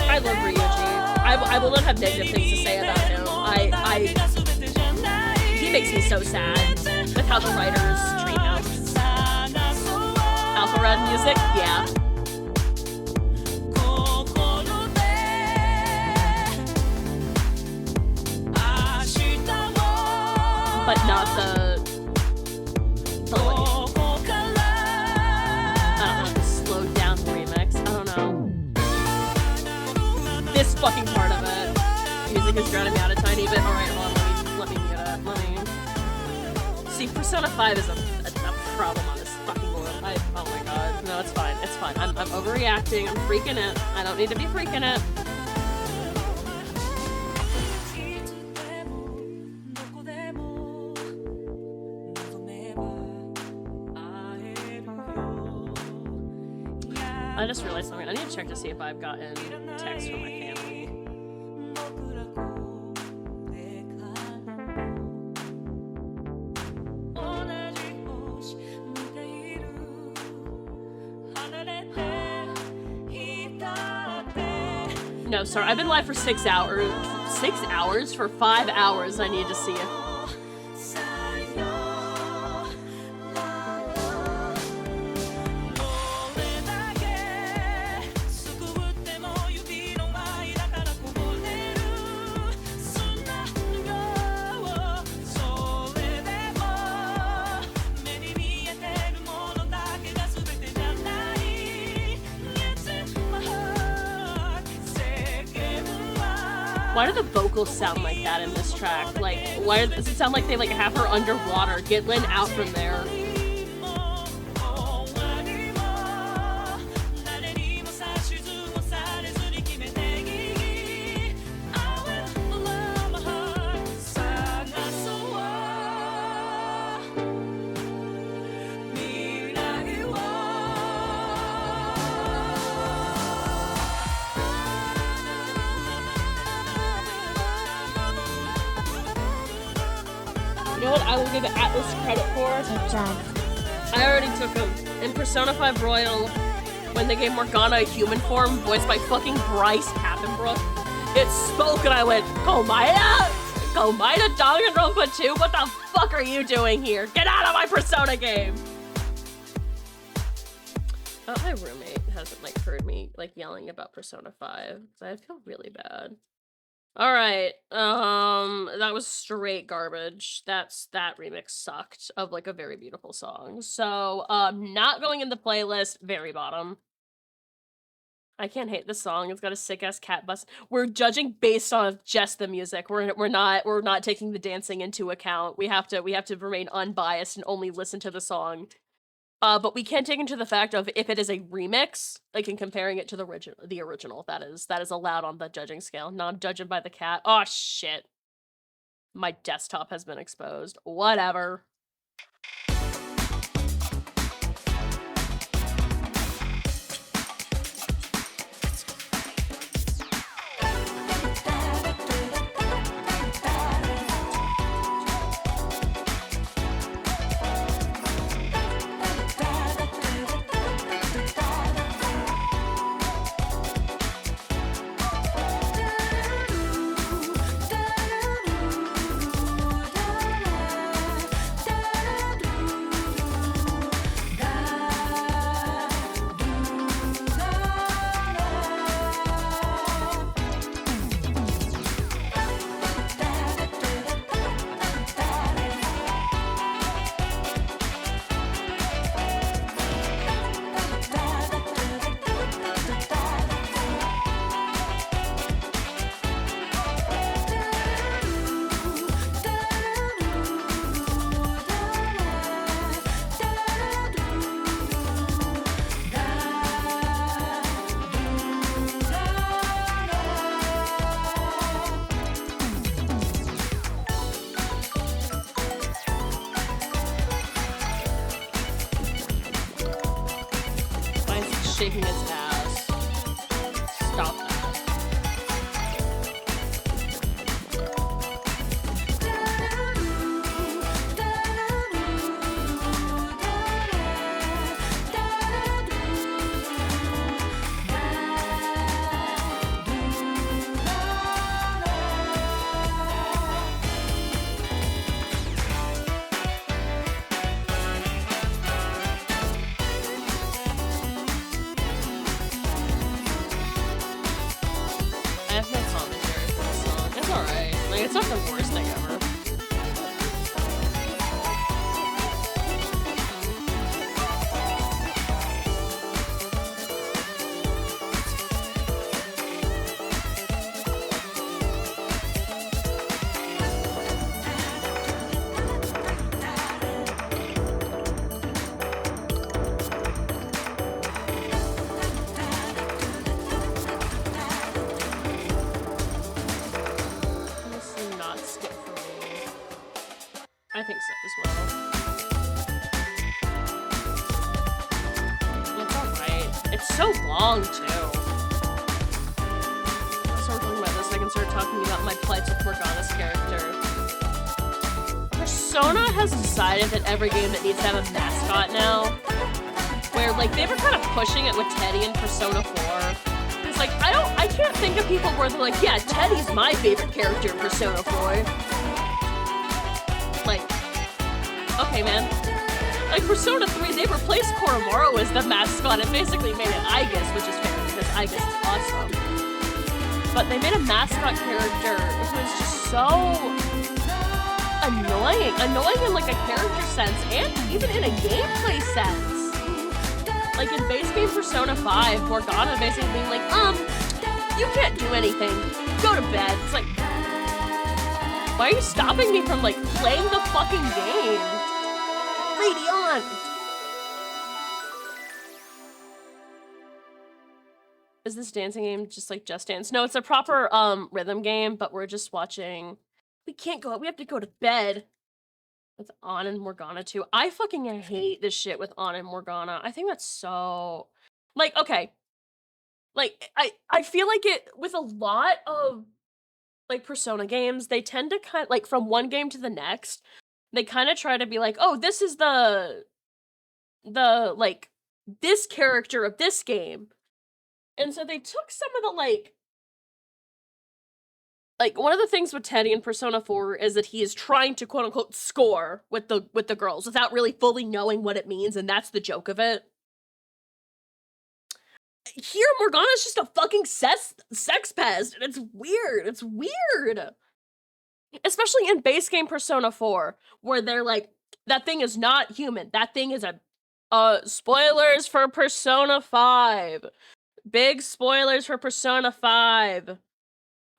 I love Ryuji. I will not have negative things to say about him. He makes me so sad with how the writers treat him. Alpha Red music? Yeah. But not the slowed down remix. I don't know. This fucking part of it. Music is drowning me out a tiny bit. Alright, hold on, let me mute it. Persona 5 is a problem on this fucking world. Oh my god. No, it's fine. It's fine. I'm overreacting. I'm freaking it. I don't need to be freaking it. I just realized something. I need to check to see if I've gotten text from my family. No, sorry. I've been live for 6 hours. 6 hours? For 5 hours, I need to see it. Why do the vocals sound like that in this track? Like, why does it sound like they like have her underwater? Get Lynn out from there. You know what I will give Atlas credit for? I already took him. In Persona 5 Royal, when they gave Morgana a human form, voiced by fucking Bryce Papenbrook, it spoke and I went, Komaeda? Komaeda Danganronpa 2? What the fuck are you doing here? Get out of my Persona game! My roommate hasn't like heard me like yelling about Persona 5, so I feel really bad. Alright, that was straight garbage. That remix sucked of like a very beautiful song. So, not going in the playlist, very bottom. I can't hate this song. It's got a sick ass cat bus. We're judging based on just the music. We're not taking the dancing into account. We have to remain unbiased and only listen to the song. But we can take into the fact of if it is a remix, like in comparing it to the original, that is allowed on the judging scale. Not judging by the cat. Oh shit. My desktop has been exposed. Whatever. Shaking his ass. Stop that. It's not the worst thing ever. think so as well. It's alright. It's so long, too. I'll start talking about this. I can start talking about my plights with Morgana's character. Persona has decided that every game that needs to have a mascot now. Where, like, they were kind of pushing it with Teddy in Persona 4. It's like, I can't think of people where they're like, yeah, Teddy's my favorite character in Persona 4. Like, okay, man. Like, Persona 3, they replaced Koromoro as the mascot and basically made it Aigis, which is fair because Aigis is awesome. But they made a mascot character who is just so annoying. Annoying in, like, a character sense and even in a gameplay sense. Like, in base game Persona 5, Morgana basically being like, you can't do anything. Go to bed. It's like, why are you stopping me from, like, playing the fucking game? Radiant! Is this dancing game just like Just Dance? No, it's a proper, rhythm game, but we're just watching. We can't go, we have to go to bed. With Anna and Morgana too. I fucking hate this shit with Anna and Morgana. I think that's so... Like, okay. Like, I feel like it, with a lot of, like, Persona games, they tend to kind of, like, from one game to the next, they kind of try to be like, oh, this is like, this character of this game. And so they took some of the, like, one of the things with Teddy in Persona 4 is that he is trying to quote-unquote score with the girls without really fully knowing what it means, and that's the joke of it. Here, Morgana's just a fucking sex pest, and it's weird. It's weird. Especially in base game Persona 4, where they're like, that thing is not human. That thing is spoilers for Persona 5. Big spoilers for Persona 5.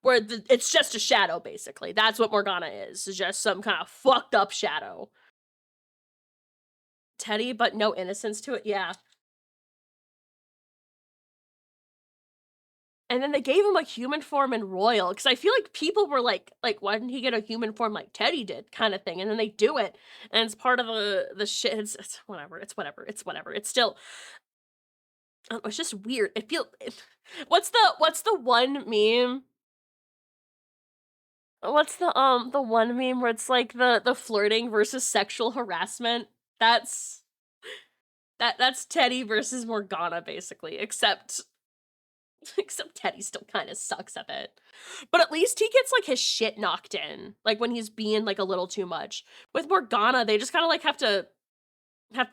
Where it's just a shadow, basically. That's what Morgana is. It's just some kind of fucked up shadow. Teddy, but no innocence to it, yeah. And then they gave him a human form in Royal, because I feel like people were like, why didn't he get a human form like Teddy did, kind of thing. And then they do it, and it's part of the shit. It's whatever. It's whatever. It's whatever. It's still... it's just weird. What's the one meme? What's the one meme where it's like the flirting versus sexual harassment? That's Teddy versus Morgana, basically, except Teddy still kind of sucks at it. But at least he gets, like, his shit knocked in, like, when he's being, like, a little too much. With Morgana, they just kind of, like, have to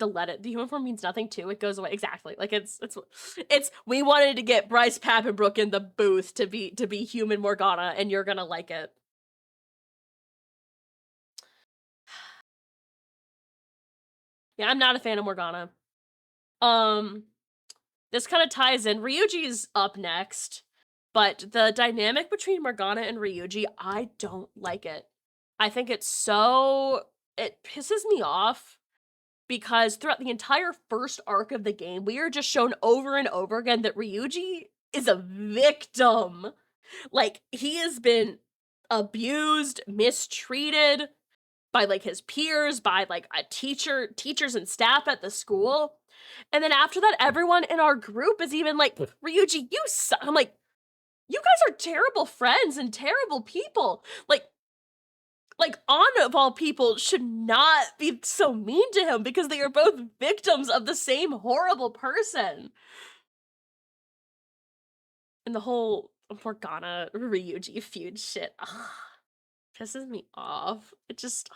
let it. The human form means nothing, too. It goes away. Exactly. Like, it's we wanted to get Bryce Papenbrook in the booth to be human Morgana, and you're gonna like it. Yeah, I'm not a fan of Morgana. This kind of ties in. Ryuji's up next, but the dynamic between Morgana and Ryuji, I don't like it. I think it pisses me off because throughout the entire first arc of the game, we are just shown over and over again that Ryuji is a victim. Like, he has been abused, mistreated by, like, his peers, by, like, teachers and staff at the school. And then after that, everyone in our group is even like, Ryuji, you suck. I'm like, you guys are terrible friends and terrible people. Like, Anna, of all people, should not be so mean to him because they are both victims of the same horrible person. And the whole Morgana Ryuji feud shit, pisses me off. It just...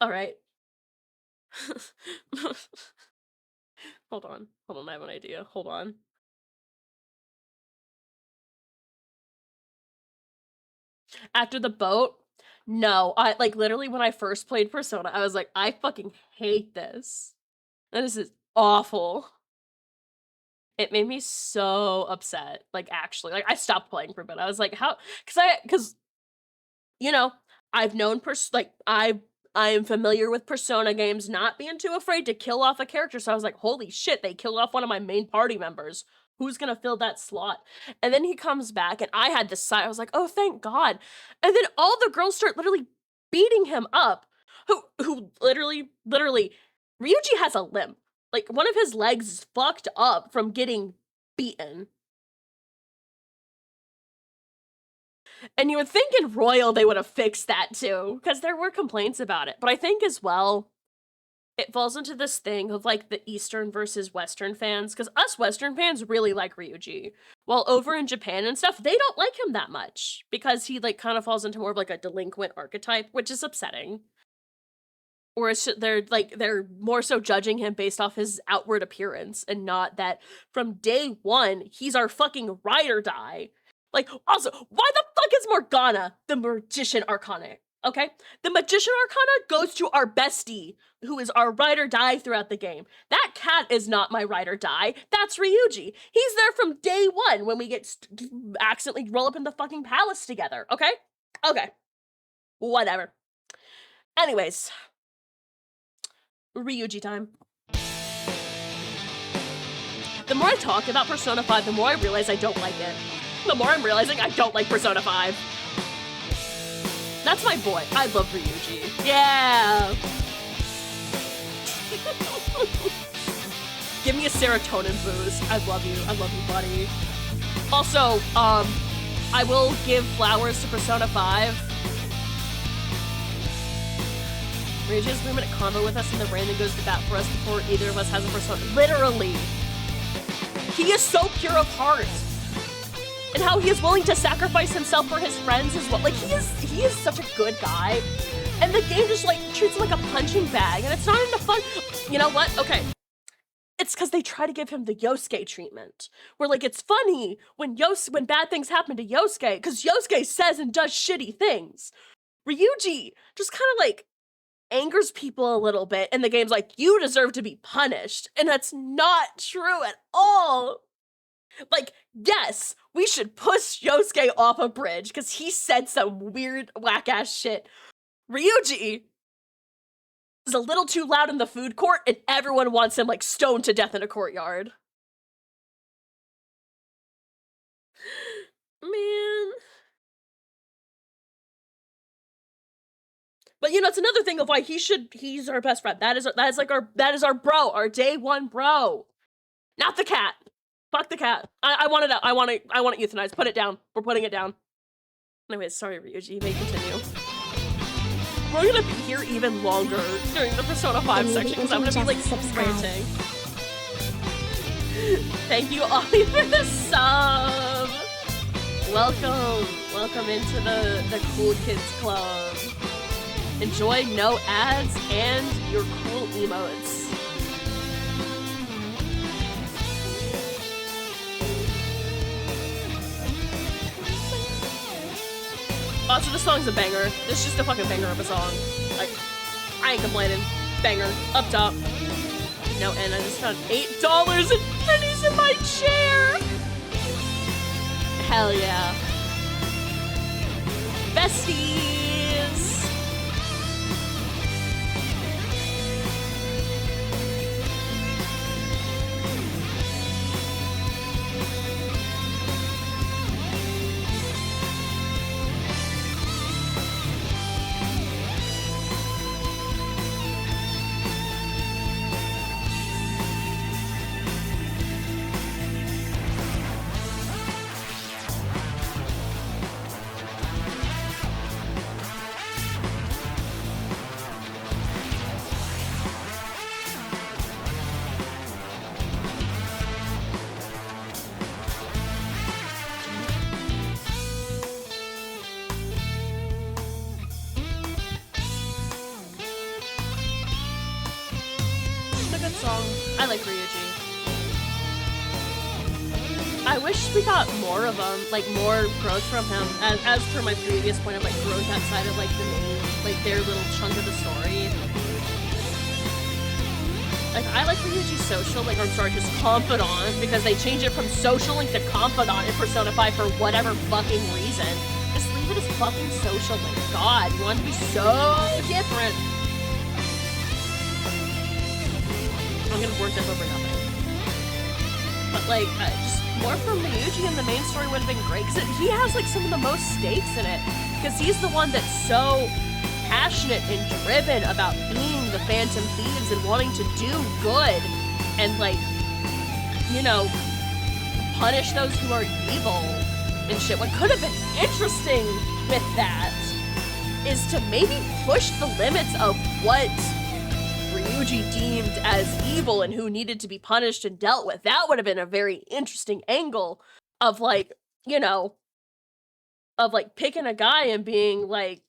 Alright. Hold on, I have an idea. Hold on. After the boat? No, literally when I first played Persona, I was like, I fucking hate this. And this is awful. It made me so upset. Like, actually, like, I stopped playing for a bit. I was like, how? Because, you know, I've known, I am familiar with Persona games not being too afraid to kill off a character. So I was like, holy shit, they killed off one of my main party members. Who's gonna fill that slot? And then he comes back, and I had this sigh. I was like, oh, thank God. And then all the girls start literally beating him up, who literally, Ryuji has a limp. Like, one of his legs is fucked up from getting beaten. And you would think in Royal they would have fixed that too, because there were complaints about it. But I think as well, it falls into this thing of like the Eastern versus Western fans, because us Western fans really like Ryuji. While over in Japan and stuff, they don't like him that much, because he like kind of falls into more of like a delinquent archetype, which is upsetting. Or they're more so judging him based off his outward appearance, and not that from day one, he's our fucking ride or die. Like, also, why the fuck is Morgana the Magician Arcana? Okay? The Magician Arcana goes to our bestie, who is our ride or die throughout the game. That cat is not my ride or die. That's Ryuji. He's there from day one when we get accidentally roll up in the fucking palace together. Okay? Okay. Whatever. Anyways. Ryuji time. The more I talk about Persona 5, the more I realize I don't like it. The more I'm realizing I don't like Persona 5. That's my boy. I love Ryuji. Yeah! Give me a serotonin boost. I love you. I love you, buddy. Also, I will give flowers to Persona 5. Ryuji has 3-minute convo with us in the rain and goes to bat for us before either of us has a persona. Literally! He is so pure of heart! And how he is willing to sacrifice himself for his friends as well. Like, he is such a good guy. And the game just, like, treats him like a punching bag, and it's not even fun. You know what? Okay. It's because they try to give him the Yosuke treatment. Where, like, it's funny when bad things happen to Yosuke, because Yosuke says and does shitty things. Ryuji just kind of, like, angers people a little bit, and the game's like, you deserve to be punished. And that's not true at all. Like, yes, we should push Yosuke off a bridge because he said some weird, whack-ass shit. Ryuji is a little too loud in the food court, and everyone wants him, like, stoned to death in a courtyard. Man. But, you know, it's another thing of why he's our best friend. That is our bro, our day one bro. Not the cat. Fuck the cat. I want it out. I want it euthanized. Put it down. We're putting it down. Anyways, sorry, Ryuji. You may continue. We're gonna be here even longer during the Persona 5 section, because I'm gonna be, like, ranting. Thank you, Ollie, for the sub! Welcome into the Cool Kids Club. Enjoy no ads and your cool emotes. Also, this song's a banger. This is just a fucking banger of a song. Like, I ain't complaining. Banger. Up top. No, and I just found $8 and pennies in my chair! Hell yeah. Besties! I like Ryuji. I wish we got more of them, like more growth from him, as per my previous point of like growth outside of like the main, like their little chunk of the story. Like, I like Ryuji's social, like, or I'm sorry, his confidant, because they change it from social link to confidant in Persona 5 for whatever fucking reason. Just leave it as fucking social link. God, you want to be so different. I'm gonna work this over nothing. But, like, just more from Ryuji in the main story would have been great, because he has, like, some of the most stakes in it. Because he's the one that's so passionate and driven about being the Phantom Thieves and wanting to do good and, like, you know, punish those who are evil and shit. What could have been interesting with that is to maybe push the limits of what Ryuji deemed as evil and who needed to be punished and dealt with. That would have been a very interesting angle of, like, you know, of, like, picking a guy and being like,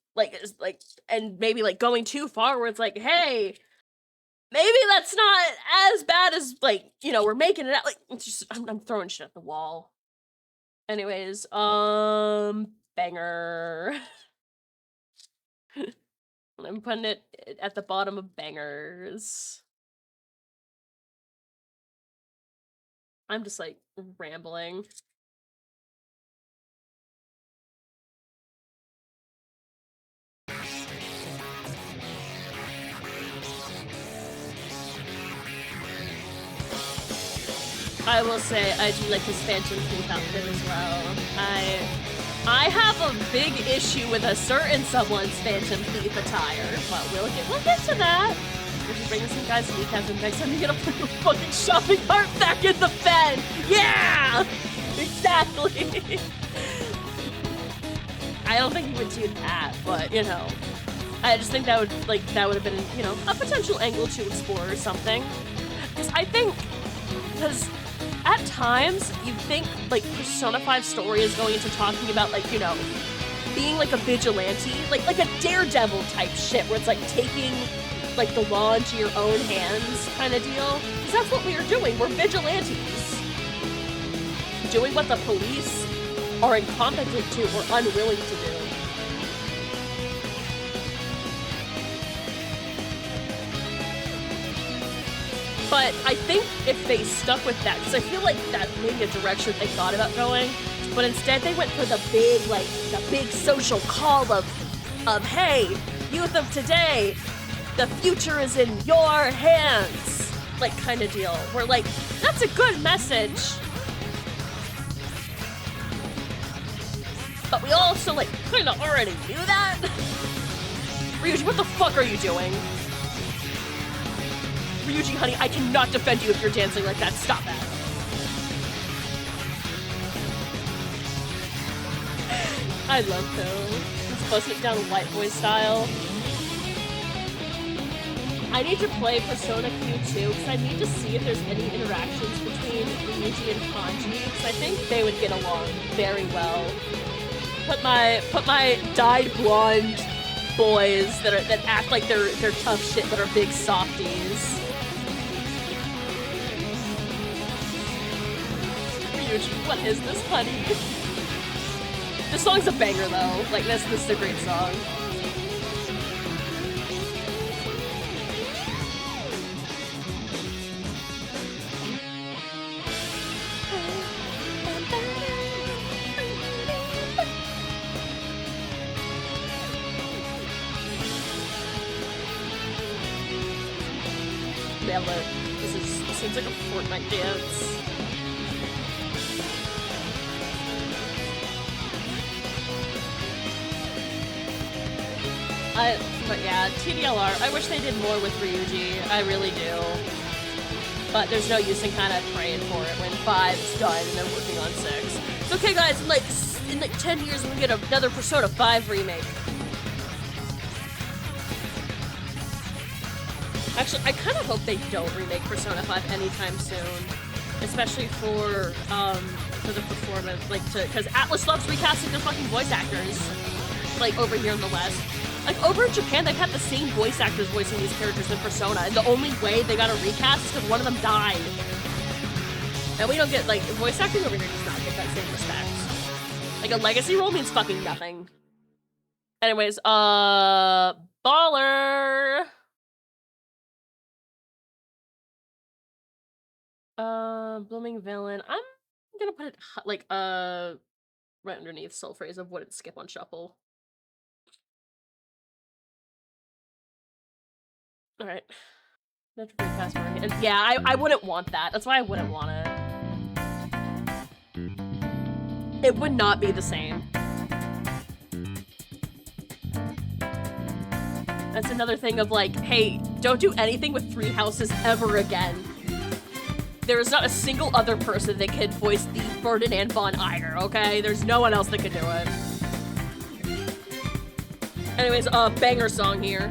and maybe, like, going too far where it's like, hey, maybe that's not as bad as, like, you know, we're making it out. Like, it's just, I'm throwing shit at the wall. Anyways, banger. I'm putting it at the bottom of bangers. I'm just, like, rambling. I will say, I do like his Phantom Thief outfit as well. I have a big issue with a certain someone's Phantom Thief attire, but we'll get to that. We're just bringing some guys' kneecaps and next time you get to put the fucking shopping cart back in the Fen! Yeah! Exactly! I don't think he would do that, but, you know. I just think that would have been, you know, a potential angle to explore or something. Because at times, you think, like, Persona 5 story is going into talking about, like, you know, being, like, a vigilante, like a Daredevil type shit, where it's, like, taking, like, the law into your own hands kind of deal. Because that's what we are doing. We're vigilantes. Doing what the police are incompetent to or unwilling to do. But I think if they stuck with that, because I feel like that maybe a direction they thought about going, but instead they went for the big social call of hey, youth of today, the future is in your hands, like, kind of deal. Where, like, that's a good message. But we also, like, kind of already knew that. Ryuji, what the fuck are you doing? Ryuji, honey, I cannot defend you if you're dancing like that. Stop that. I love Phil. He's busting it down white boy style. I need to play Persona Q2 because I need to see if there's any interactions between Ryuji and Kanji, because I think they would get along very well. Put my dyed blonde boys that act like they're tough shit but are big softies. What is this, honey? This song's a banger, though. Like, this is a great song. Nailed it. This seems like a Fortnite dance. But yeah, TDLR, I wish they did more with Ryuji, I really do. But there's no use in kind of praying for it when 5's done and they're working on 6. It's okay, guys, in like 10 years we get another Persona 5 remake. Actually, I kind of hope they don't remake Persona 5 anytime soon. Especially for the performance, like, because Atlas loves recasting the fucking voice actors. Like, over here in the West. Like, over in Japan, they've had the same voice actors voicing these characters in Persona, and the only way they got a recast is because one of them died. And we don't get, like, voice acting over here does not get that same respect. Like, a legacy role means fucking nothing. Anyways, baller! Blooming Villain. I'm gonna put it, like, right underneath Soul Phrase of Wouldn't Skip on Shuffle. Alright. And yeah, I wouldn't want that. That's why I wouldn't want it. It would not be the same. That's another thing of like, hey, don't do anything with 3 houses ever again. There is not a single other person that can voice the Ferdinand von Aegir, okay? There's no one else that can do it. Anyways, banger song here.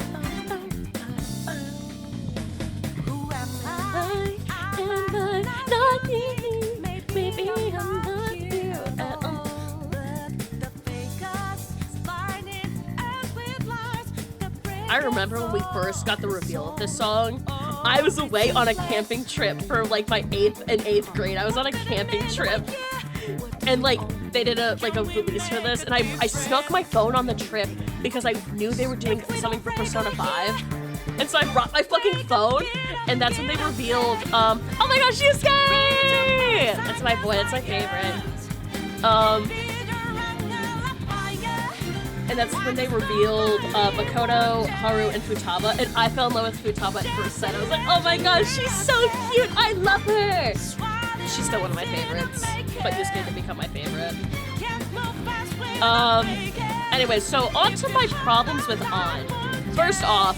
Who am I? Am I not me? Maybe I'm not you at all. The fakers blinding us with lies. I remember when we first got the reveal of this song, I was away on a camping trip for like my 8th grade. I was on a camping trip, and like they did a release for this, and I snuck my phone on the trip because I knew they were doing something for Persona 5, and so I brought my fucking phone, and that's when they revealed, oh my gosh, Yusuke! That's my boy. That's my favorite. And that's when they revealed Makoto, Haru, and Futaba, and I fell in love with Futaba at first sight. I was like, oh my gosh, she's so cute! I love her! She's still one of my favorites, but Yusuke did become my favorite. Anyway, so on to my problems with An. First off,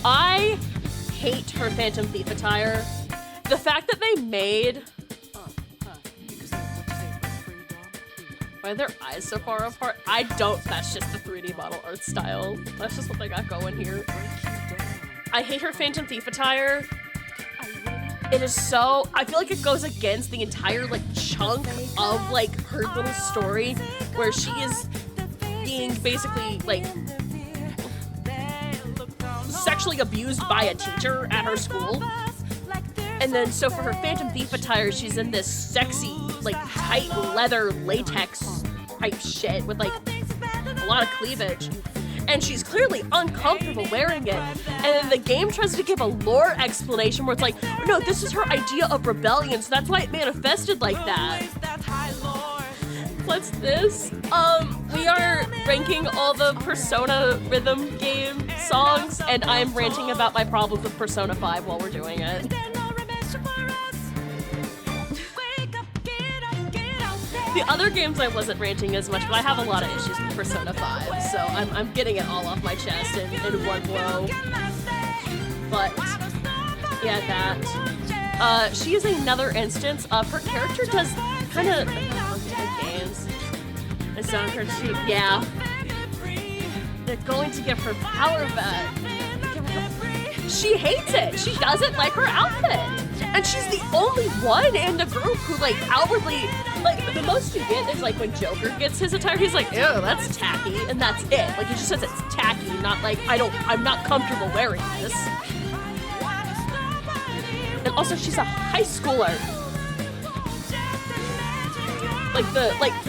I hate her Phantom Thief attire. The fact that they made... Why are their eyes so far apart? I don't, that's just the 3D model art style. That's just what they got going here. I hate her Phantom Thief attire. It is so, I feel like it goes against the entire like chunk of like her little story where she is being basically like sexually abused by a teacher at her school. And then, so for her Phantom Thief attire, she's in this sexy, like, tight leather latex type shit with, like, a lot of cleavage. And she's clearly uncomfortable wearing it. And then the game tries to give a lore explanation where it's like, no, this is her idea of rebellion, so that's why it manifested like that. What's this? We are ranking all the Persona rhythm game songs, and I'm ranting about my problems with Persona 5 while we're doing it. The other games I wasn't ranting as much, but I have a lot of issues with Persona 5, so I'm getting it all off my chest in one blow. But, yeah, that. She is another instance of her character does kind of games. It's on her cheek, yeah. They're going to give her power back. She hates it. She doesn't like her outfit. And she's the only one in the group who, like, outwardly, like, the most you get is, like, when Joker gets his attire, he's like, ew, that's tacky, and that's it. Like, he just says it's tacky, not like, I'm not comfortable wearing this. And also, she's a high schooler.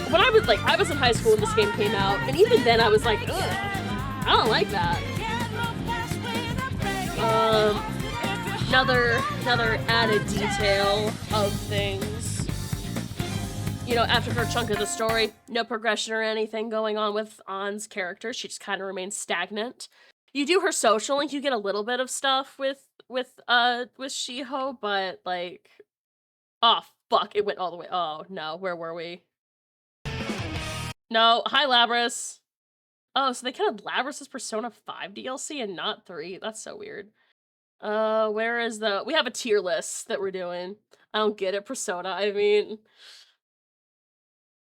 When I was in high school when this game came out, and even then I was like, ugh, I don't like that. Another added detail of things. You know, after her chunk of the story, no progression or anything going on with An's character. She just kind of remains stagnant. You do her social link, you get a little bit of stuff with Shiho, but like, oh fuck, it went all the way. Oh no, where were we? No, hi Labras. Oh, so they counted Labras' Persona 5 DLC and not 3. That's so weird. Where is we have a tier list that we're doing. I don't get it, Persona. I mean,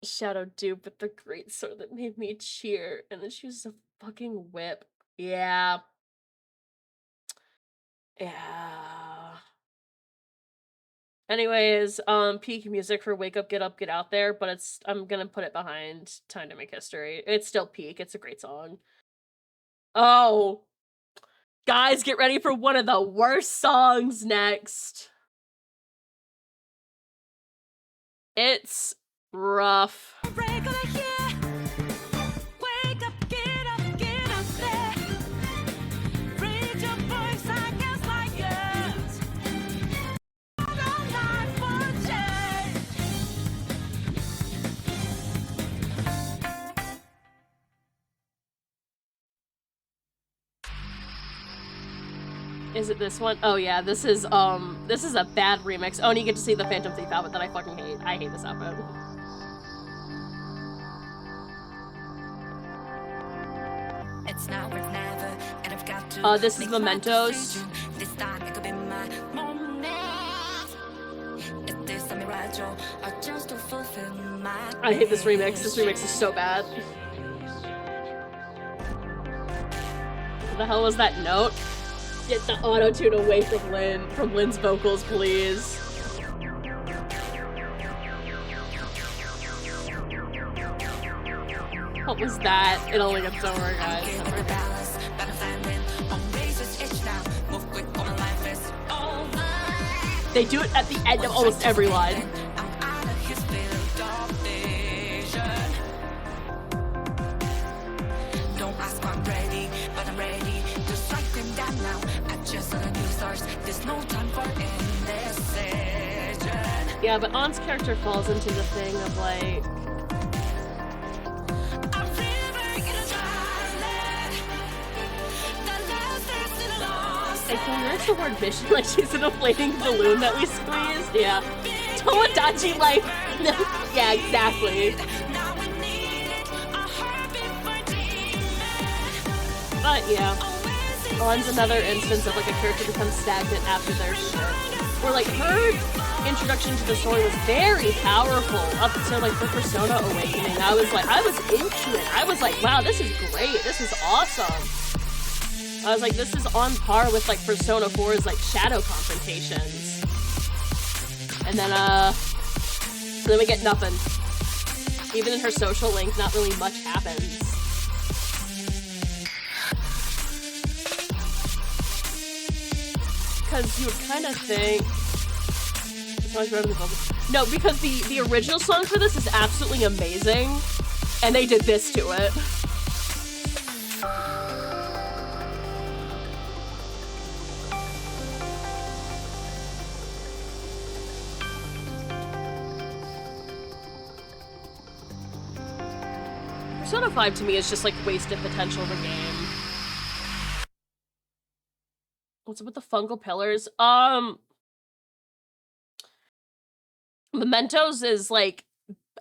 Shadow Dupe with the great sword that made me cheer, and then she uses a fucking whip. Yeah. Yeah. Anyways, peak music for Wake Up, Get Up, Get Out There, but I'm gonna put it behind Time to Make History. It's still peak. It's a great song. Oh. Guys, get ready for one of the worst songs next. It's rough. Is it this one? Oh yeah, this is a bad remix. Oh, and you get to see the Phantom Thief outfit that I fucking hate. I hate this outfit. It's now or never, and I've got This is Mementos. I hate this remix. This remix is so bad. What the hell was that note? Get the auto-tune away from Lynn's vocals, please. What was that? It only gets over, guys. They do it at the end of almost every line. Yeah, but On's character falls into the thing of like, can you write the word mission like she's an inflating balloon that we squeezed? Yeah. Tomodachi like, yeah, exactly. But yeah, On's another instance of like a character becomes stagnant after their shit. Where like her introduction to the story was very powerful up until like the Persona Awakening. I was into it. I was like, wow, this is great. This is awesome. I was like, this is on par with like Persona 4's like shadow confrontations. And then we get nothing. Even in her social link, not really much happens. Because you would kind of think... No, because the original song for this is absolutely amazing, and they did this to it. Persona 5 to me is just like wasted potential of the game. What's up with the fungal pillars? Mementos is like,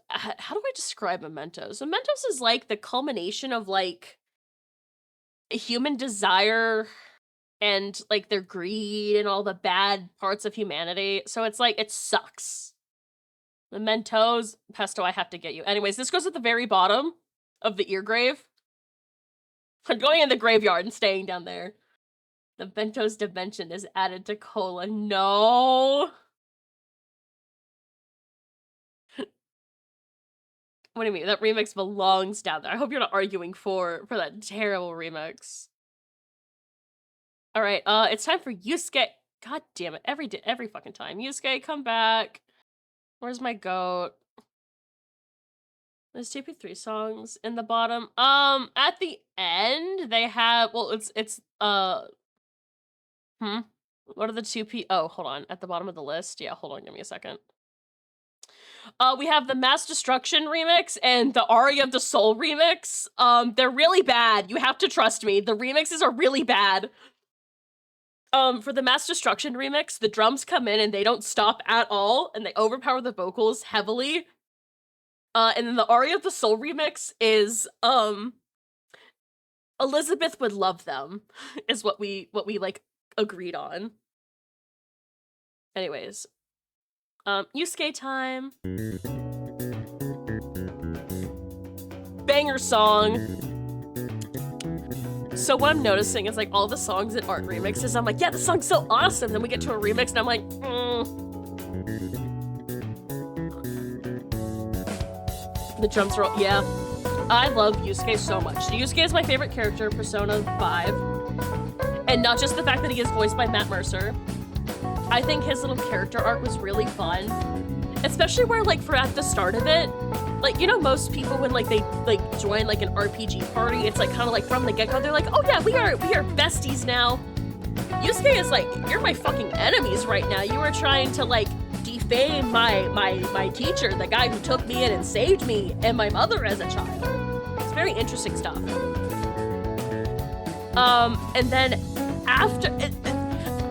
how do I describe Mementos? Mementos is like the culmination of like human desire and like their greed and all the bad parts of humanity. So it's like, it sucks. Mementos, Pesto, I have to get you. Anyways, this goes at the very bottom of the ear grave. I'm going in the graveyard and staying down there. The Bentos dimension is added to Cola. No. What do you mean? That remix belongs down there. I hope you're not arguing for that terrible remix. All right, it's time for Yusuke. God damn it! Every fucking time. Yusuke, come back. Where's my goat? There's TP3 songs in the bottom. At the end they have. Well, it's What are the two Oh, hold on. At the bottom of the list. Yeah, hold on. Give me a second. We have the Mass Destruction remix and the Aria of the Soul remix. They're really bad. You have to trust me. The remixes are really bad. For the Mass Destruction remix, the drums come in and they don't stop at all, and they overpower the vocals heavily. And then the Aria of the Soul remix is, Elizabeth would love them, is what we like agreed on. Anyways. Yusuke time. Banger song. So what I'm noticing is like all the songs in art remixes, I'm like, yeah, this song's so awesome. Then we get to a remix and I'm like, The drums roll, yeah. I love Yusuke so much. Yusuke is my favorite character, Persona 5. And not just the fact that he is voiced by Matt Mercer. I think his little character arc was really fun. Especially where, like, for at the start of it, like, you know, most people when, like, they, like, join, like, an RPG party, it's, like, kind of, like, from the get-go, they're like, oh, yeah, we are besties now. Yusuke is, like, you're my fucking enemies right now. You were trying to, like, defame my teacher, the guy who took me in and saved me and my mother as a child. It's very interesting stuff. And then after...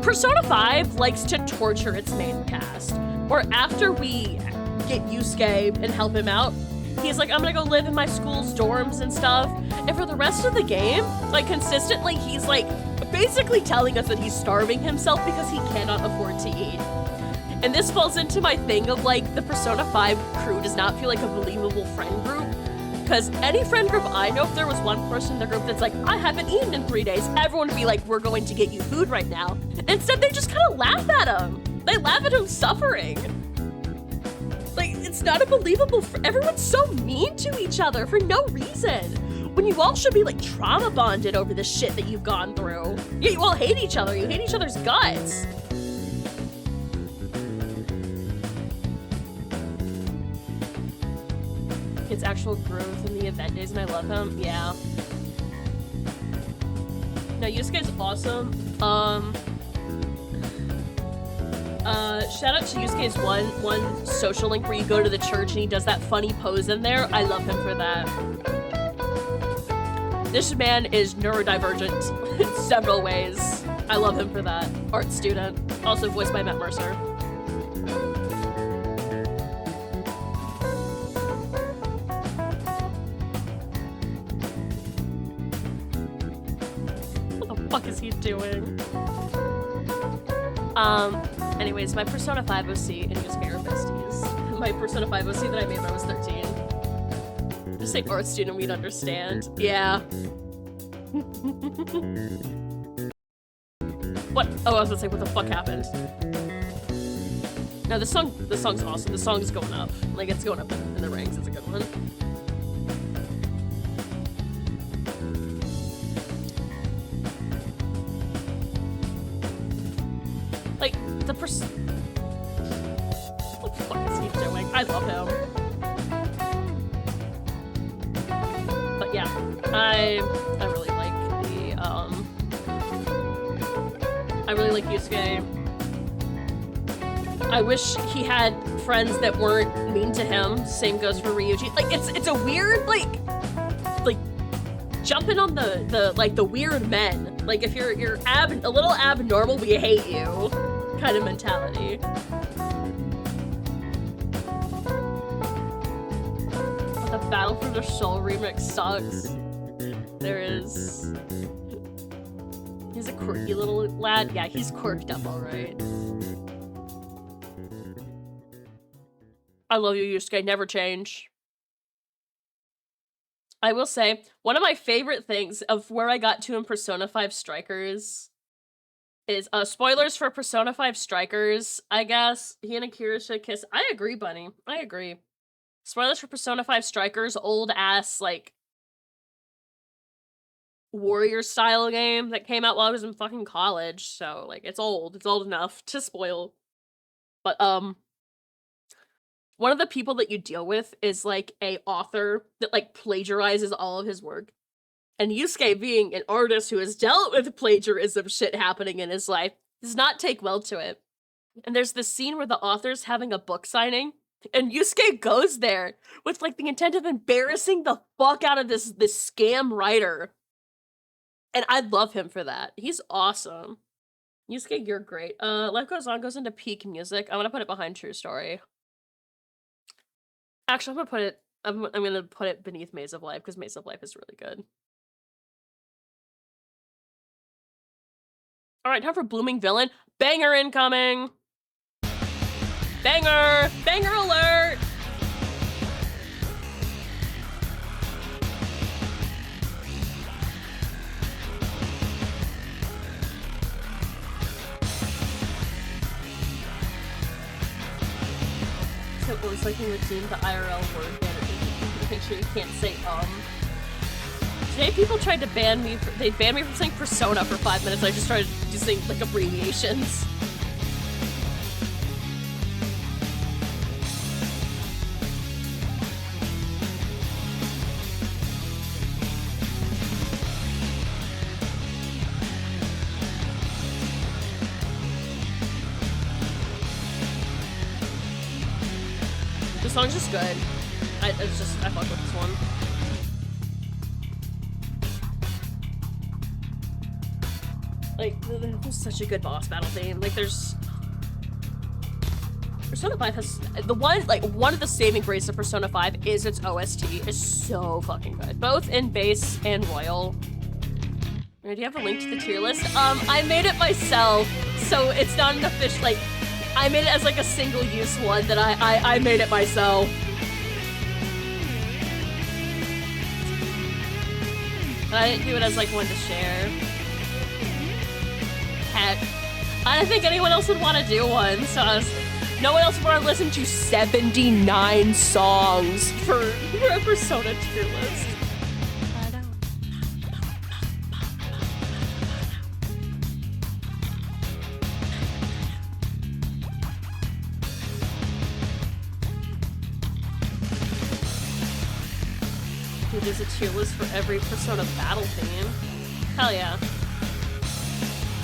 Persona 5 likes to torture its main cast. Or after we get Yusuke and help him out, he's like, I'm gonna go live in my school's dorms and stuff. And for the rest of the game, like, consistently, he's like basically telling us that he's starving himself because he cannot afford to eat. And this falls into my thing of like the Persona 5 crew does not feel like a believable friend group. Because any friend group I know, if there was one person in the group that's like, I haven't eaten in 3 days, everyone would be like, we're going to get you food right now. Instead, they just kind of laugh at him. They laugh at him suffering. Like, it's not a believable everyone's so mean to each other for no reason. When you all should be like trauma bonded over the shit that you've gone through. Yeah, you all hate each other. You hate each other's guts. His actual growth in the event days, and I love him. Yeah. No, Yusuke's awesome. Shout out to Yusuke's one social link where you go to the church and he does that funny pose in there. I love him for that. This man is neurodivergent in several ways. I love him for that. Art student, also voiced by Matt Mercer. What is he doing? Anyways, my Persona 5 OC and Yusuke are besties. My Persona 5 OC that I made when I was 13. Just say art student, we'd understand. Yeah. What? Oh, I was gonna say, what the fuck happened? No, this song's awesome. The song is going up. Like, it's going up in the ranks. It's a good one. Like, what the fuck is he doing? I love him. But yeah, I really like the, I really like Yusuke. I wish he had friends that weren't mean to him. Same goes for Ryuji. Like, it's a weird, like jumping on the weird men. Like, if you're a little abnormal, we hate you kind of mentality. But the Battle for the Soul remix sucks. There is. He's a quirky little lad. Yeah, he's quirked up alright. I love you, Yusuke. Never change. I will say, one of my favorite things of where I got to in Persona 5 Strikers is, spoilers for Persona 5 Strikers, I guess. He and Akira should kiss. I agree, Bunny. I agree. Spoilers for Persona 5 Strikers, old-ass, like, warrior-style game that came out while I was in fucking college, so, like, it's old. It's old enough to spoil. But, one of the people that you deal with is, like, a author that, like, plagiarizes all of his work. And Yusuke, being an artist who has dealt with plagiarism shit happening in his life, does not take well to it. And there's this scene where the author's having a book signing, and Yusuke goes there with, like, the intent of embarrassing the fuck out of this scam writer. And I love him for that. He's awesome. Yusuke, you're great. Life Goes On goes into peak music. I'm gonna put it behind True Story. Actually, I'm gonna put it beneath Maze of Life, because Maze of Life is really good. Alright, time for Blooming Villain. Banger incoming! Banger! Banger alert! So voice liking routine, the IRL word ban to make sure you can't say Today people tried to ban me, they banned me from saying Persona for 5 minutes. I just started using, like, abbreviations. The song's just good. I fuck with this one. Like, there's such a good boss battle theme. Like, Persona 5 has one of the saving graces of Persona 5 is its OST is so fucking good, both in bass and royal. Do you have a link to the tier list? I made it myself, so it's not an official, like, I made it as like a single-use one that I made it myself. But I didn't do it as like one to share. Heck. I didn't think anyone else would want to do one, so no one else would want to listen to 79 songs for a Persona tier list. Dude, there's a tier list for every Persona battle theme. Hell yeah.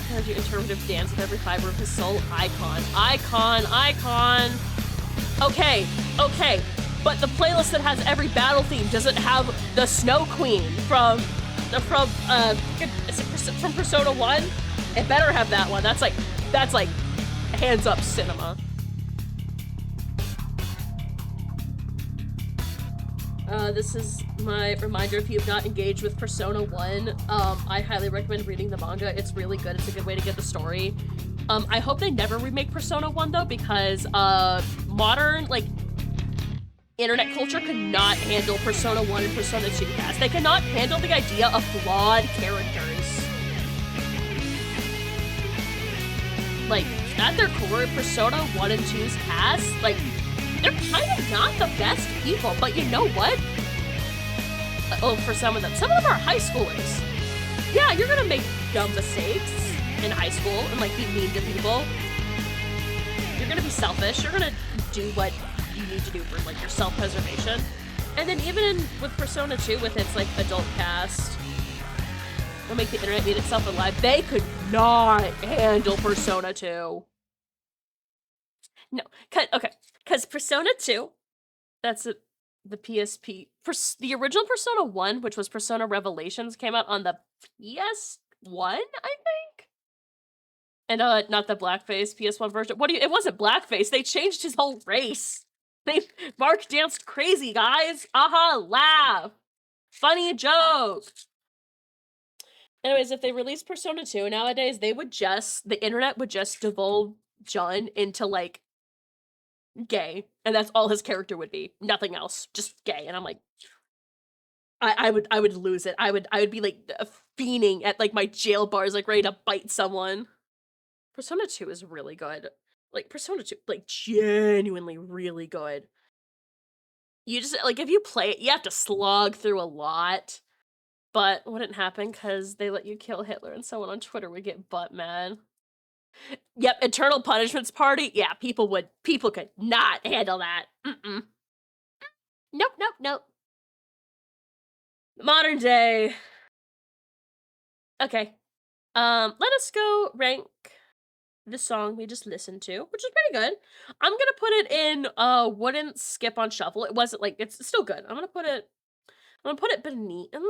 How do you interpretive dance with every fiber of his soul? Icon. Icon. Icon. Okay. Okay. But the playlist that has every battle theme doesn't have the Snow Queen from Persona 1? It better have that one. That's like hands up cinema. This is my reminder, if you've not engaged with Persona 1, I highly recommend reading the manga. It's really good. It's a good way to get the story. I hope they never remake Persona 1 though, because modern, like, internet culture could not handle Persona 1 and Persona 2 cast. They cannot handle the idea of flawed characters. Like, at their core, Persona 1 and 2's cast, like, they're kind of not the best people, but you know what? Oh, for some of them are high schoolers. Yeah, you're gonna make dumb mistakes in high school and like be mean to people. You're gonna be selfish. You're gonna do what you need to do for like your self-preservation. And then even with Persona 2, with its like adult cast, will make the internet eat itself alive. They could not handle Persona 2. No, okay. Because Persona 2, that's the PSP. The original Persona 1, which was Persona Revelations, came out on the PS1, I think? And not the blackface PS1 version. It wasn't blackface. They changed his whole race. Mark danced crazy, guys. Aha, laugh. Funny joke. Anyways, if they released Persona 2 nowadays, the internet would just divulge Jun into, like, gay, and that's all his character would be. Nothing else, just gay. And I'm like, I would lose it. I would be like fiending at like my jail bars, like ready to bite someone. Persona 2 is really good. Like Persona 2, like genuinely really good. You just like if you play it, you have to slog through a lot, but it wouldn't happen because they let you kill Hitler, and someone on Twitter would get butt mad. Yep, Eternal Punishments Party. Yeah, people could not handle that. Nope. Modern day. Okay. Let us go rank the song we just listened to, which is pretty good. I'm gonna put it in wouldn't skip on shuffle. It wasn't like it's still good. I'm gonna put it beneath. I'm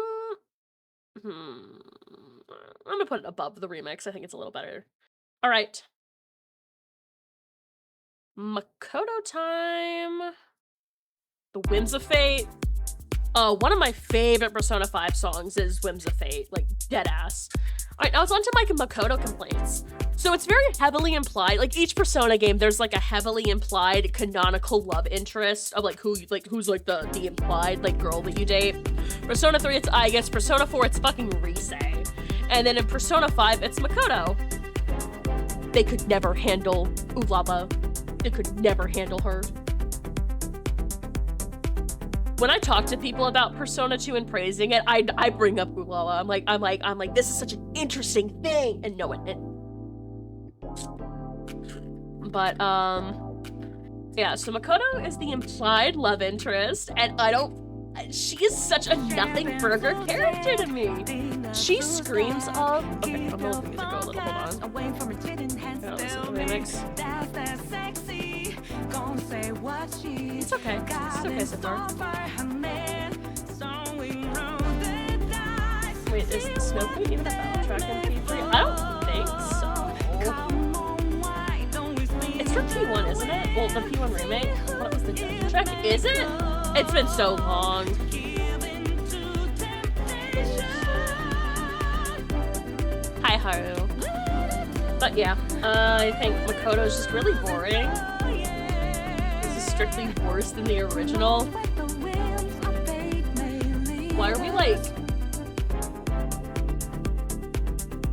gonna put it above the remix. I think it's a little better. All right. Makoto time. The Whims of Fate. One of my favorite Persona 5 songs is Whims of Fate, like dead ass. All right, now it's on to my Makoto complaints. So it's very heavily implied, like each Persona game, there's like a heavily implied canonical love interest of like who's like the implied like girl that you date. Persona 3, it's Aigis. Persona 4, it's fucking Rise. And then in Persona 5, it's Makoto. They could never handle Ulava. They could never handle her. When I talk to people about Persona 2 and praising it, I bring up Ulava. I'm like, this is such an interesting thing, and no, it. But yeah. So Makoto is the implied love interest, and she is such a nothing burger character to me. She screams of. Okay, I'm gonna let the music go a little. Hold on. Oh, this is the remix. It's okay. It's okay so far. Wait, is the Snow Queen even a battle track in P3? I don't think so. It's from P1, isn't it? Well, the P1 remake. What was the battle track? Is it? It's been so long. Haru. But yeah, I think Makoto is just really boring. This is strictly worse than the original. Why are we like...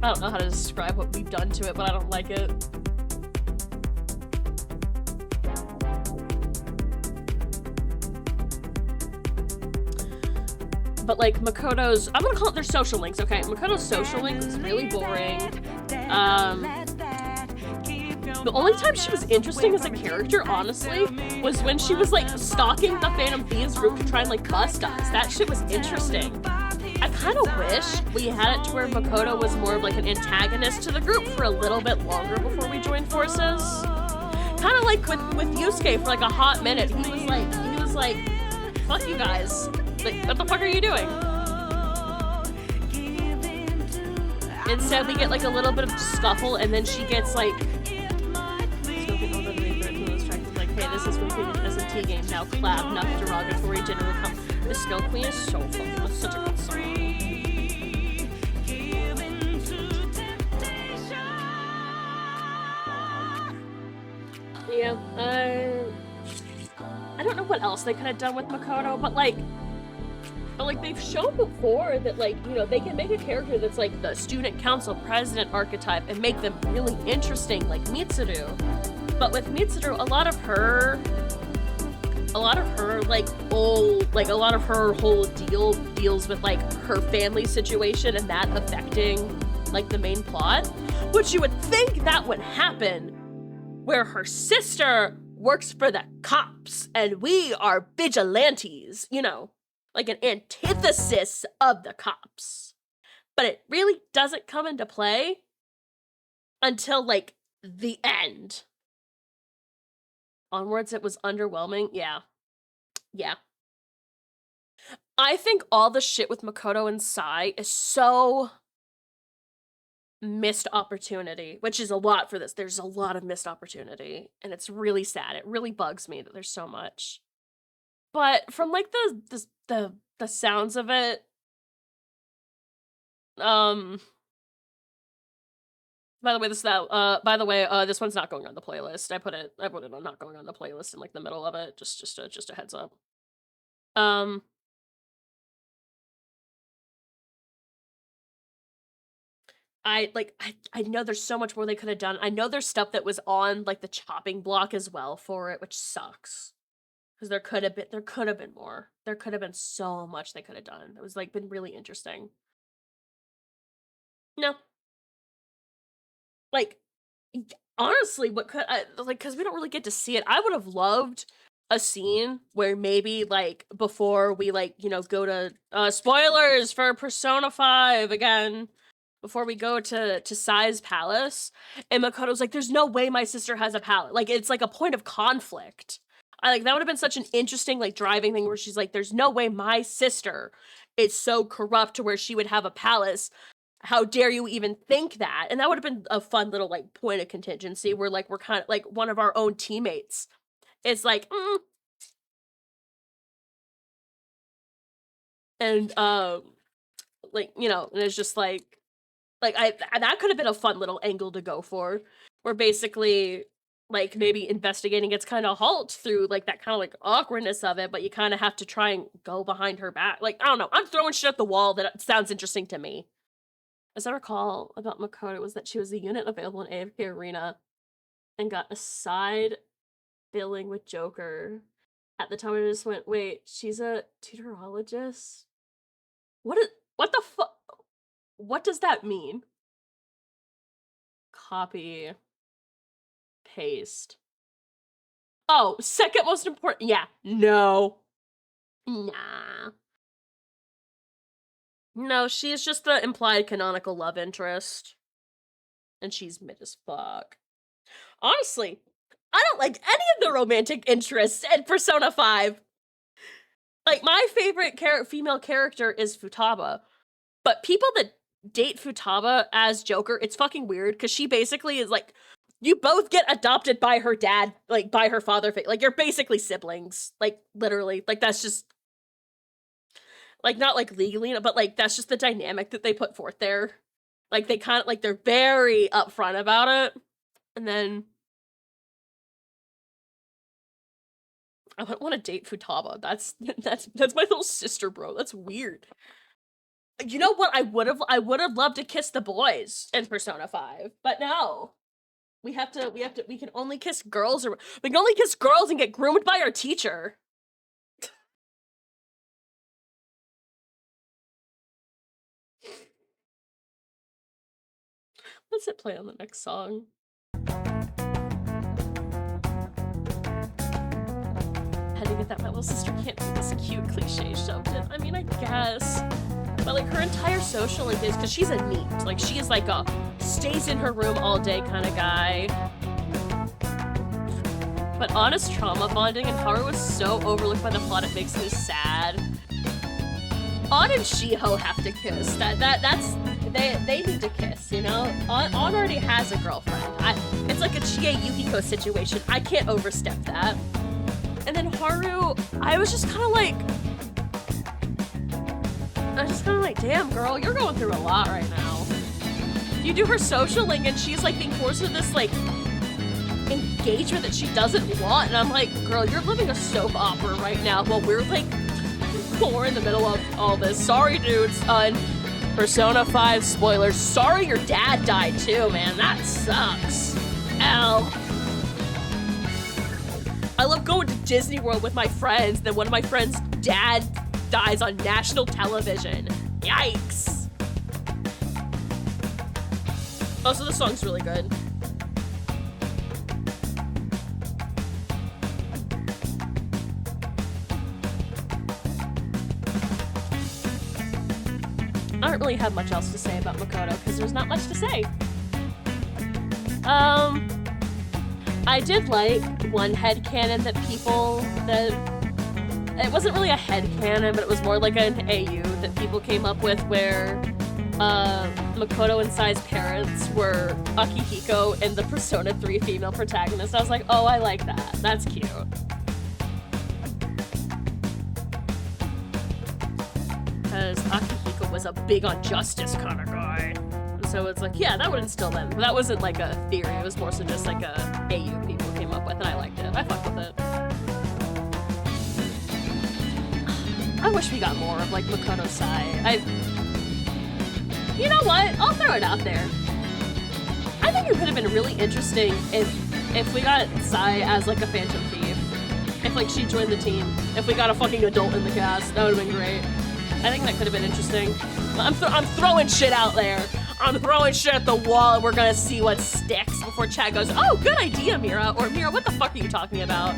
I don't know how to describe what we've done to it, but I don't like it. But like Makoto's, I'm gonna call it their social links, okay? Makoto's social link was really boring. The only time she was interesting as a character, honestly, was when she was like stalking the Phantom Thieves group to try and like bust us. That shit was interesting. I kind of wish we had it to where Makoto was more of like an antagonist to the group for a little bit longer before we joined forces. Kind of like with Yusuke for like a hot minute. He was like, fuck you guys. Like, what the fuck are you doing? Instead, we get like a little bit of scuffle, and then she gets like, like, hey, this is completed SMT game now. Clap, not derogatory, generally come. The Snow Queen is so fucking, that's such a good song. Yeah, I don't know what else they could have done with Makoto, but like they've shown before that like, you know, they can make a character that's like the student council president archetype and make them really interesting, like Mitsuru. But with Mitsuru, a lot of her whole deal deals with like her family situation and that affecting like the main plot, which you would think that would happen where her sister works for the cops and we are vigilantes, you know, like an antithesis of the cops. But it really doesn't come into play until like the end. Onwards, it was underwhelming. Yeah. I think all the shit with Makoto and Sai is so missed opportunity, which is a lot for this. There's a lot of missed opportunity, and it's really sad. It really bugs me that there's so much. But from like the sounds of it, by the way, this one's not going on the playlist. I put it on not going on the playlist in like the middle of it. Just a heads up. I know there's so much more they could have done. I know there's stuff that was on like the chopping block as well for it, which sucks. Because there could have been more. There could have been so much they could have done. It was like been really interesting. No. Like, honestly, what could I like, because we don't really get to see it. I would have loved a scene where maybe like before we like, you know, go to spoilers for Persona 5 again. Before we go to Sai's palace, and Makoto's like, there's no way my sister has a palace. Like, it's like a point of conflict. I like that would have been such an interesting like driving thing where she's like, there's no way my sister is so corrupt to where she would have a palace. How dare you even think that? And that would have been a fun little like point of contingency where like we're kind of like one of our own teammates. It's like, and like, you know, and it's just like that could have been a fun little angle to go for, where basically like maybe investigating gets kind of halt through like that kind of like awkwardness of it, but you kind of have to try and go behind her back. Like, I don't know, I'm throwing shit at the wall that sounds interesting to me. As I recall about Makoto was that she was a unit available in AFK Arena and got a side billing with Joker. At the time I just went, wait, she's a tutorologist? What the fuck? What does that mean? Copy. Paste. Oh, second most important. Yeah, no. Nah. No, she's just the implied canonical love interest. And she's mid as fuck. Honestly, I don't like any of the romantic interests in Persona 5. Like, my favorite female character is Futaba. But people that date Futaba as Joker, it's fucking weird, because she basically is like, you both get adopted by her dad, like, by her father. Like, you're basically siblings. Like, literally. Like, that's just... Like, not, like, legally, but, like, that's just the dynamic that they put forth there. Like, they kind of, like, they're very upfront about it. And then I wouldn't want to date Futaba. That's my little sister, bro. That's weird. You know what? I would have loved to kiss the boys in Persona 5, but no. We can only kiss girls, or we can only kiss girls and get groomed by our teacher. Let's hit play on the next song. Had to get that my little sister can't do this cute cliche shoved in. I mean, I guess. But like her entire social link is because she's a neat. Like she is like a stays in her room all day kind of guy. But honest trauma bonding and Haru was so overlooked by the plot it makes me sad. On and Shiho have to kiss. They need to kiss, you know? On already has a girlfriend. It's like a Chie Yukiko situation. I can't overstep that. And then Haru, I was just kind of like, damn girl, you're going through a lot right now. You do her social link and she's like being forced into this like engagement that she doesn't want, and I'm like, girl, you're living a soap opera right now while we're like in the middle of all this. Sorry dudes, Persona 5 spoilers, sorry your dad died too, man, that sucks. L. I love going to Disney World with my friends, then one of my friends' dad dies on national television. Yikes. Also, the song's really good. I don't really have much else to say about Makoto because there's not much to say. I did like one headcanon that it wasn't really a headcanon, but it was more like an AU that people came up with where Makoto and Sai's parents were Akihiko and the Persona 3 female protagonist. I was like, oh, I like that. That's cute. Because Akihiko was a big on justice kind of guy. So it's like, yeah, that would instill them. But that wasn't like a theory, it was more so just like a AU people came up with, and I liked it. I fucked with it. I wish we got more of like Makoto Sai. You know what? I'll throw it out there. I think it would have been really interesting if we got Sai as like a Phantom Thief. If like she joined the team. If we got a fucking adult in the cast, that would have been great. I think that could have been interesting. I'm throwing shit out there. I'm throwing shit at the wall and we're gonna see what sticks before Chad goes, oh, good idea, Mira. Or Mira, what the fuck are you talking about?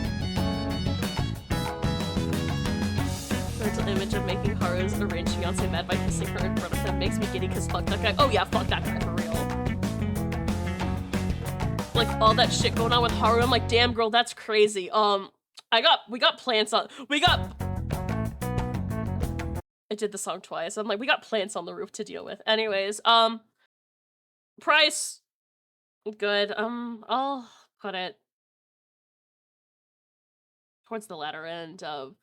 Mental image of making Haru's arranged fiance mad by kissing her in front of him makes me giddy because fuck that guy. Oh yeah, fuck that guy for real. Like all that shit going on with Haru, I'm like, damn girl, that's crazy. We got plants on, I did the song twice. I'm like, we got plants on the roof to deal with. Anyways, price, good. I'll put it towards the latter end of,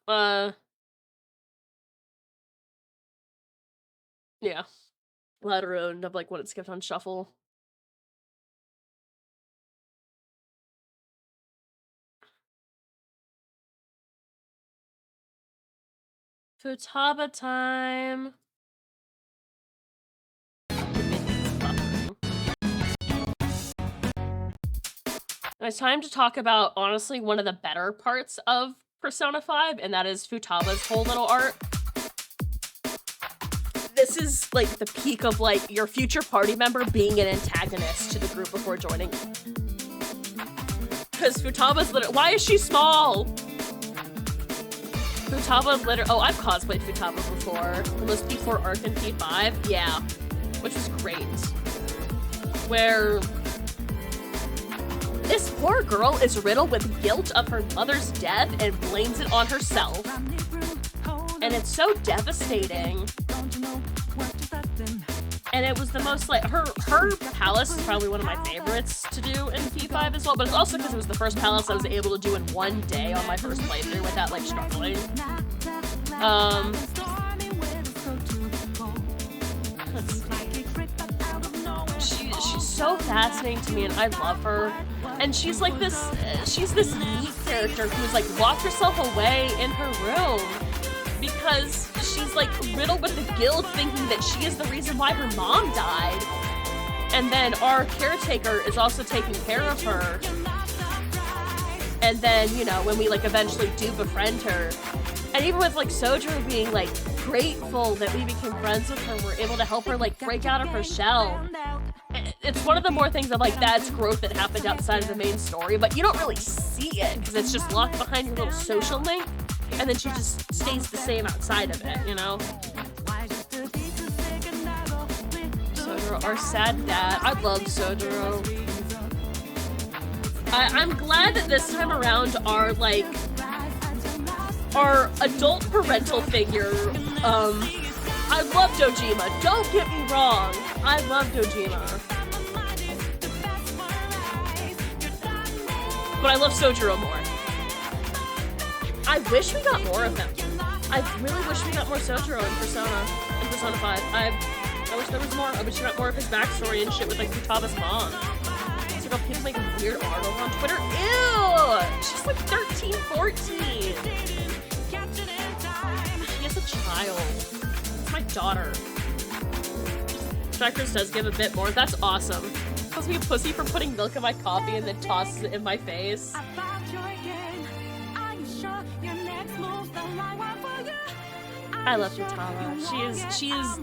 yeah, latter end of like when it skipped on shuffle. Futaba time. It's time to talk about, honestly, one of the better parts of Persona 5, and that is Futaba's whole little arc. This is, like, the peak of, like, your future party member being an antagonist to the group before joining. Because Futaba's literally— why is she small? Futaba literally— oh, I've cosplayed Futaba before. The most P4 arc in P5? Yeah. Which was great. Where this poor girl is riddled with guilt of her mother's death and blames it on herself. And it's so devastating. And it was the most, like, her palace is probably one of my favorites to do in P5 as well, but it's also because it was the first palace I was able to do in one day on my first playthrough without, like, struggling. Let's see. so fascinating to me, and I love her. And she's like this, she's this neat character who's like locked herself away in her room because she's like riddled with the guilt, thinking that she is the reason why her mom died. And then our caretaker is also taking care of her. And then, you know, when we like eventually do befriend her, and even with like Sojourner being like grateful that we became friends with her, we're able to help her like break out of her shell. It's one of the more things of like that's growth that happened outside of the main story, but you don't really see it because it's just locked behind your little social link, and then she just stays the same outside of it, you know? Sojourner, our sad dad. I love Sojourner. I'm glad that this time around our like our adult parental figure, I love Dojima, don't get me wrong, I love Dojima. But I love Sojourner more. I wish we got more of him. I really wish we got more Sojourner in Persona 5. I wish there was more. I wish we got more of his backstory and shit with like Futaba's mom. It's like people making weird art over on Twitter. Ew! She's like 13, 14. She is a child. It's my daughter. Trackers does give a bit more. That's awesome. Calls me a pussy for putting milk in my coffee and then tosses it in my face. I love Futaba. She is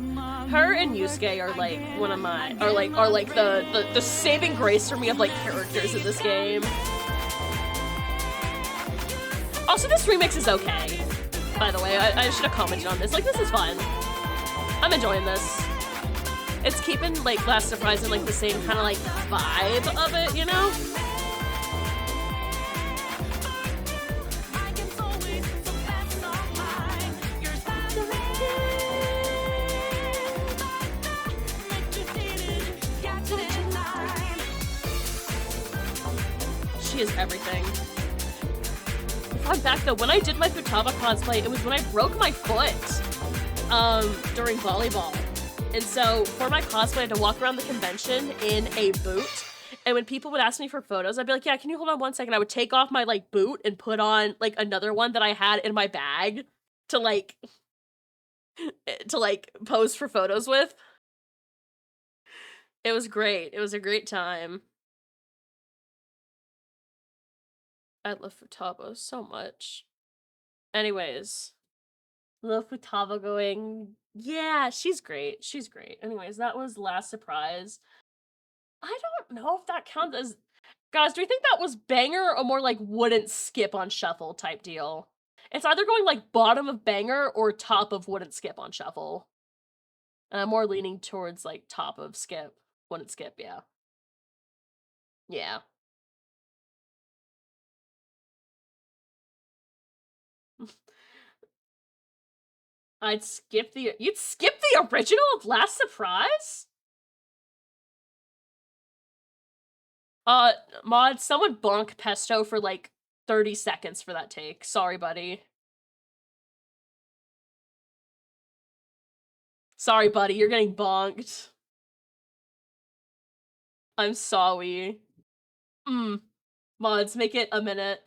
her and Yusuke are like one of my are like the saving grace for me of like characters in this game. Also, this remix is okay. By the way, I should have commented on this. Like, this is fun. I'm enjoying this. It's keeping like Last Surprise in like the same kind of like vibe of it, you know? She is everything. Fun fact though, when I did my Futaba cosplay, it was when I broke my foot during volleyball. And so for my cosplay, I had to walk around the convention in a boot. And when people would ask me for photos, I'd be like, yeah, can you hold on one second? I would take off my like boot and put on like another one that I had in my bag to like pose for photos with. It was great. It was a great time. I love Futaba so much. Anyways, love Futaba going, yeah, she's great. She's great. Anyways, that was Last Surprise. I don't know if that counts as... Guys, do we think that was banger or more like wouldn't skip on shuffle type deal? It's either going like bottom of banger or top of wouldn't skip on shuffle. And I'm more leaning towards like top of skip. Wouldn't skip, yeah. Yeah. You'd skip the original of Last Surprise? Mod, someone bonk Pesto for like 30 seconds for that take. Sorry, buddy. Sorry, buddy, you're getting bonked. I'm sorry. Mods, make it a minute.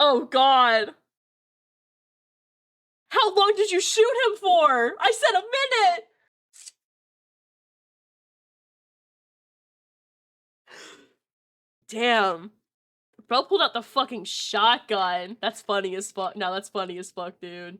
Oh god. How long did you shoot him for? I said a minute! Damn. Bro pulled out the fucking shotgun. That's funny as fuck. No, that's funny as fuck, dude.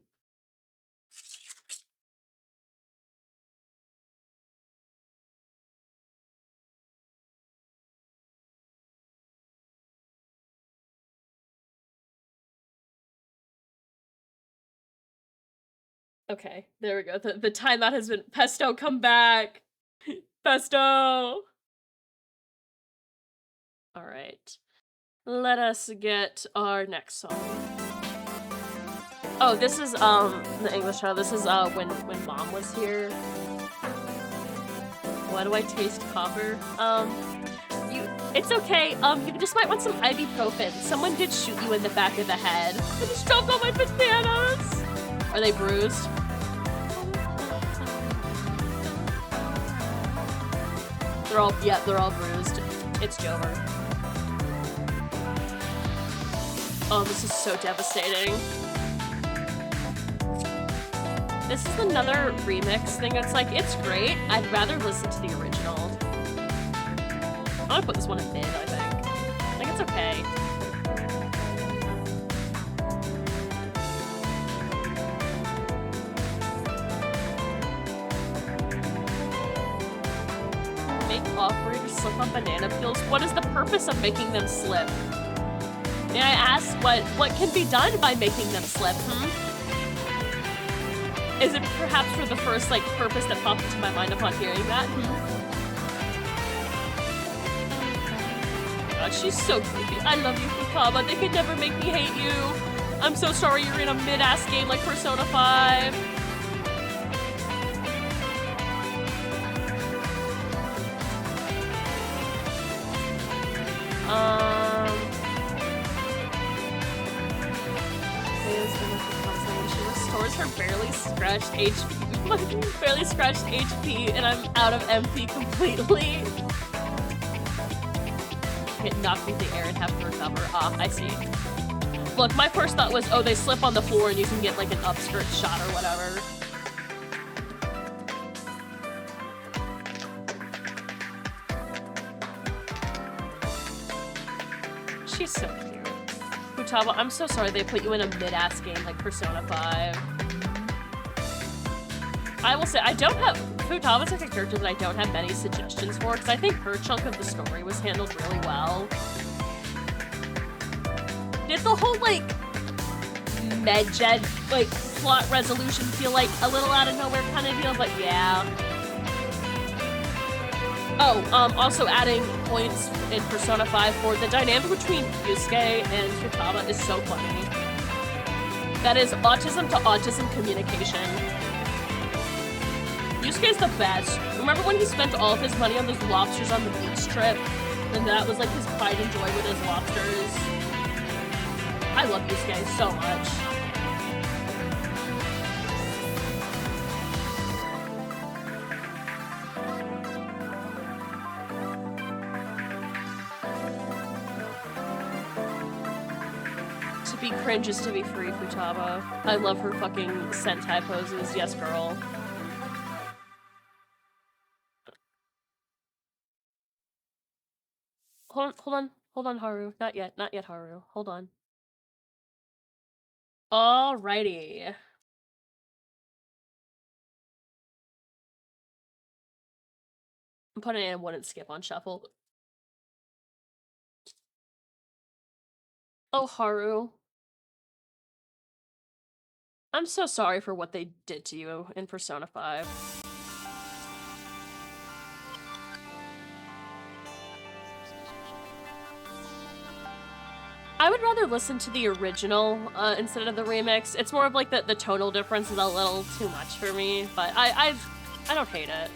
Okay, there we go. The timeout has been... Pesto, come back! Pesto! Alright. Let us get our next song. Oh, this is, the English title. This is, when Mom was here. Why do I taste copper? It's okay. You just might want some ibuprofen. Someone did shoot you in the back of the head. I just dropped all my bananas. Are they bruised? They're all bruised. It's Jover. Oh, this is so devastating. This is another remix thing. It's like, it's great. I'd rather listen to the original. I'm gonna put this one in mid, I think. I think it's okay. Make operators slip on banana peels. What is the purpose of making them slip? May I ask what can be done by making them slip, Is it perhaps for the first, like, purpose that popped into my mind upon hearing that? God, she's so creepy. I love you, Futaba. They could never make me hate you. I'm so sorry you're in a mid-ass game like Persona 5. She restores her barely scratched HP. Barely scratched HP, and I'm out of MP completely. It knocked me through the air and have to recover. Ah, I see. Look, my first thought was, oh, they slip on the floor and you can get like an upskirt shot or whatever. She's so cute. Futaba, I'm so sorry they put you in a mid-ass game like Persona 5. I will say, I don't have... Futaba's like a character that I don't have many suggestions for, because I think her chunk of the story was handled really well. Did the whole, like, med-jed, like, plot resolution feel like a little out of nowhere kind of deal, but yeah. Oh, also adding points in Persona 5 for the dynamic between Yusuke and Futaba is so funny. That is autism to autism communication. Yusuke's the best. Remember when he spent all of his money on those lobsters on the beach trip? And that was like his pride and joy with his lobsters. I love Yusuke so much. To be cringe is to be free, Futaba. I love her fucking Sentai poses. Yes, girl. Hold on, Haru. Not yet, Haru. Hold on. Alrighty. I'm putting in one and skip on shuffle. Oh, Haru. I'm so sorry for what they did to you in Persona 5. I would rather listen to the original instead of the remix. It's more of like the tonal difference is a little too much for me, but I don't hate it.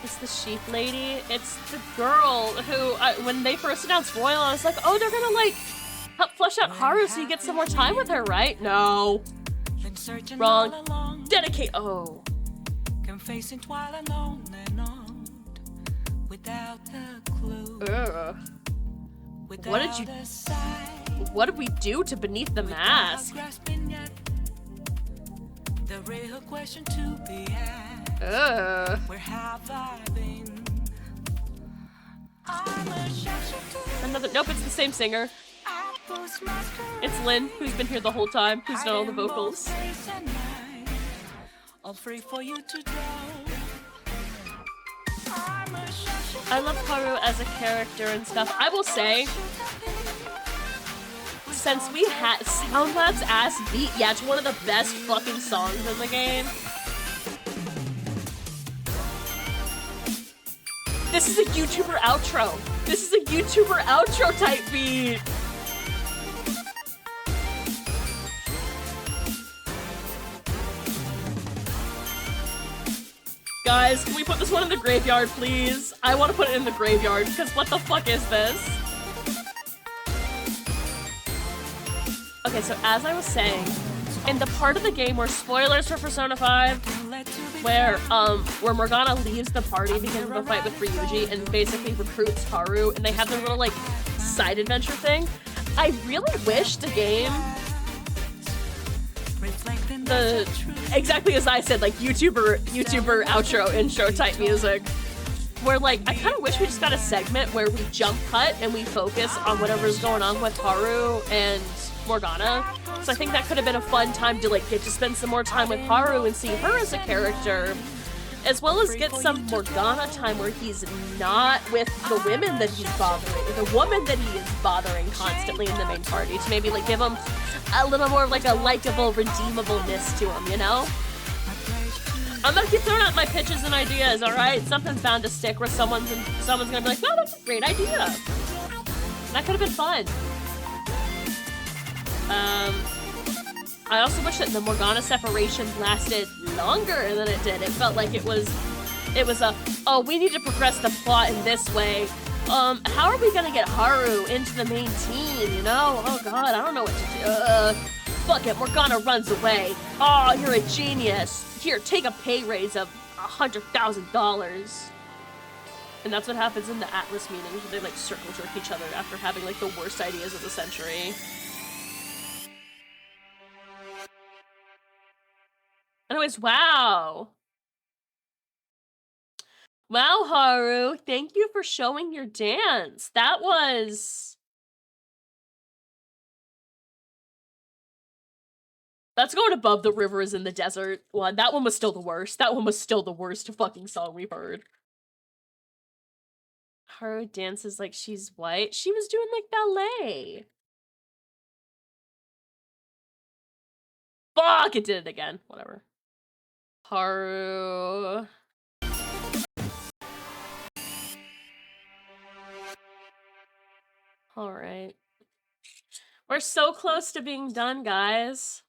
It's the sheep lady. It's the girl who, when they first announced Royal, I was like, oh, they're gonna like help flesh out Haru so you get some more time with her, right? No. Wrong. Dedicate. Oh. Ugh. What did we do to Beneath the Mask? Ugh. Another, nope, it's the same singer. It's Lynn, who's been here the whole time, who's done all the vocals. I love Haru as a character and stuff. I will say, since we had Soundlab's Ass Beat, yeah, it's one of the best fucking songs in the game. This is a YouTuber outro. This is a YouTuber outro type beat. Guys, can we put this one in the graveyard, please? I want to put it in the graveyard, because what the fuck is this? Okay, so as I was saying, in the part of the game where, spoilers for Persona 5, where Morgana leaves the party because of a fight with Ryuji and basically recruits Haru, and they have their little, like, side adventure thing, I really wish the game, exactly as I said, like, YouTuber outro, intro type music, where, like, I kind of wish we just got a segment where we jump cut and we focus on whatever's going on with Haru and Morgana. So I think that could have been a fun time to, like, get to spend some more time with Haru and see her as a character, as well as get some Morgana time where he's not with the women that he's bothering, the woman that he is bothering constantly in the main party, to maybe, like, give him a little more of, like, a likable, redeemableness to him, you know? I'm gonna keep throwing out my pitches and ideas, alright? Something's bound to stick where someone's gonna be like, wow, that's a great idea. That could have been fun. I also wish that the Morgana separation lasted longer than it did. It felt like it was a, oh, we need to progress the plot in this way. How are we gonna get Haru into the main team, you know? Oh god, I don't know what to do. Fuck it, Morgana runs away. Oh, you're a genius. Here, take a pay raise of $100,000. And that's what happens in the Atlas meetings, where they, like, circle jerk each other after having, like, the worst ideas of the century. Anyways, wow. Wow, Haru. Thank you for showing your dance. That was... That's going above the River is in the Desert one. That one was still the worst. That one was still the worst fucking song we've heard. Haru dances like she's white. She was doing, like, ballet. Fuck, it did it again. Whatever. Haru. Alright. We're so close to being done, guys.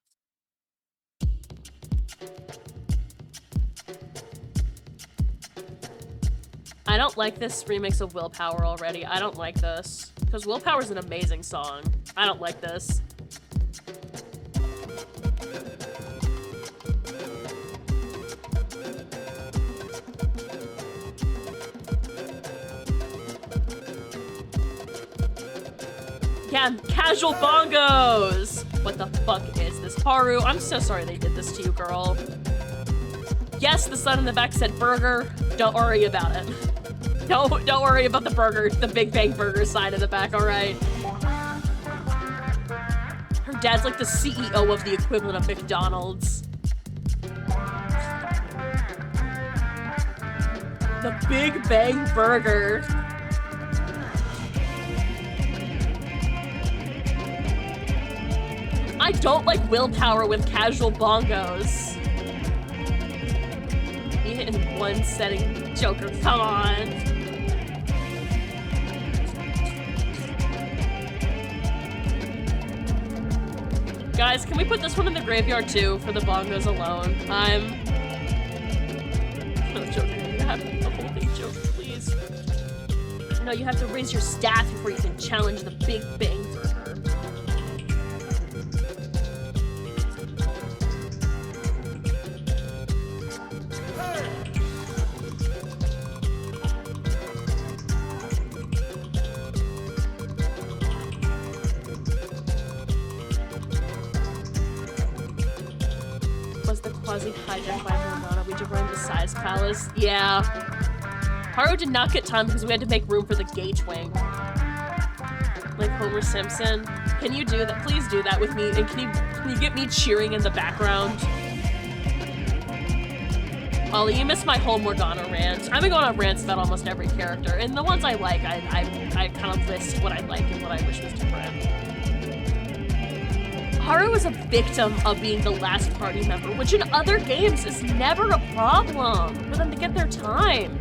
I don't like this remix of Willpower already. I don't like this. Because Willpower's an amazing song. I don't like this. Yeah, casual bongos! What the fuck is this? Haru, I'm so sorry they did this to you, girl. Yes, the son in the back said burger. Don't worry about it. Don't worry about the burger, the Big Bang Burger sign in the back, alright? Her dad's like the CEO of the equivalent of McDonald's. The Big Bang Burger. I don't like Willpower with casual bongos. In one setting, Joker, come on. Guys, can we put this one in the graveyard too, for the bongos alone? No, Joker, you have the whole thing, Joker, please. No, you have to raise your staff before you can challenge the Big Bang Burger. Hijacked by Morgana, we did run the size palace. Yeah. Haru did not get time because we had to make room for the gate wing. Like Homer Simpson. Can you do that? Please do that with me. And can you get me cheering in the background? Ollie, you missed my whole Morgana rant. I've been going on rants about almost every character, and the ones I like, I kind of list what I like and what I wish was different. Haru is a victim of being the last party member, which in other games is never a problem for them to get their time.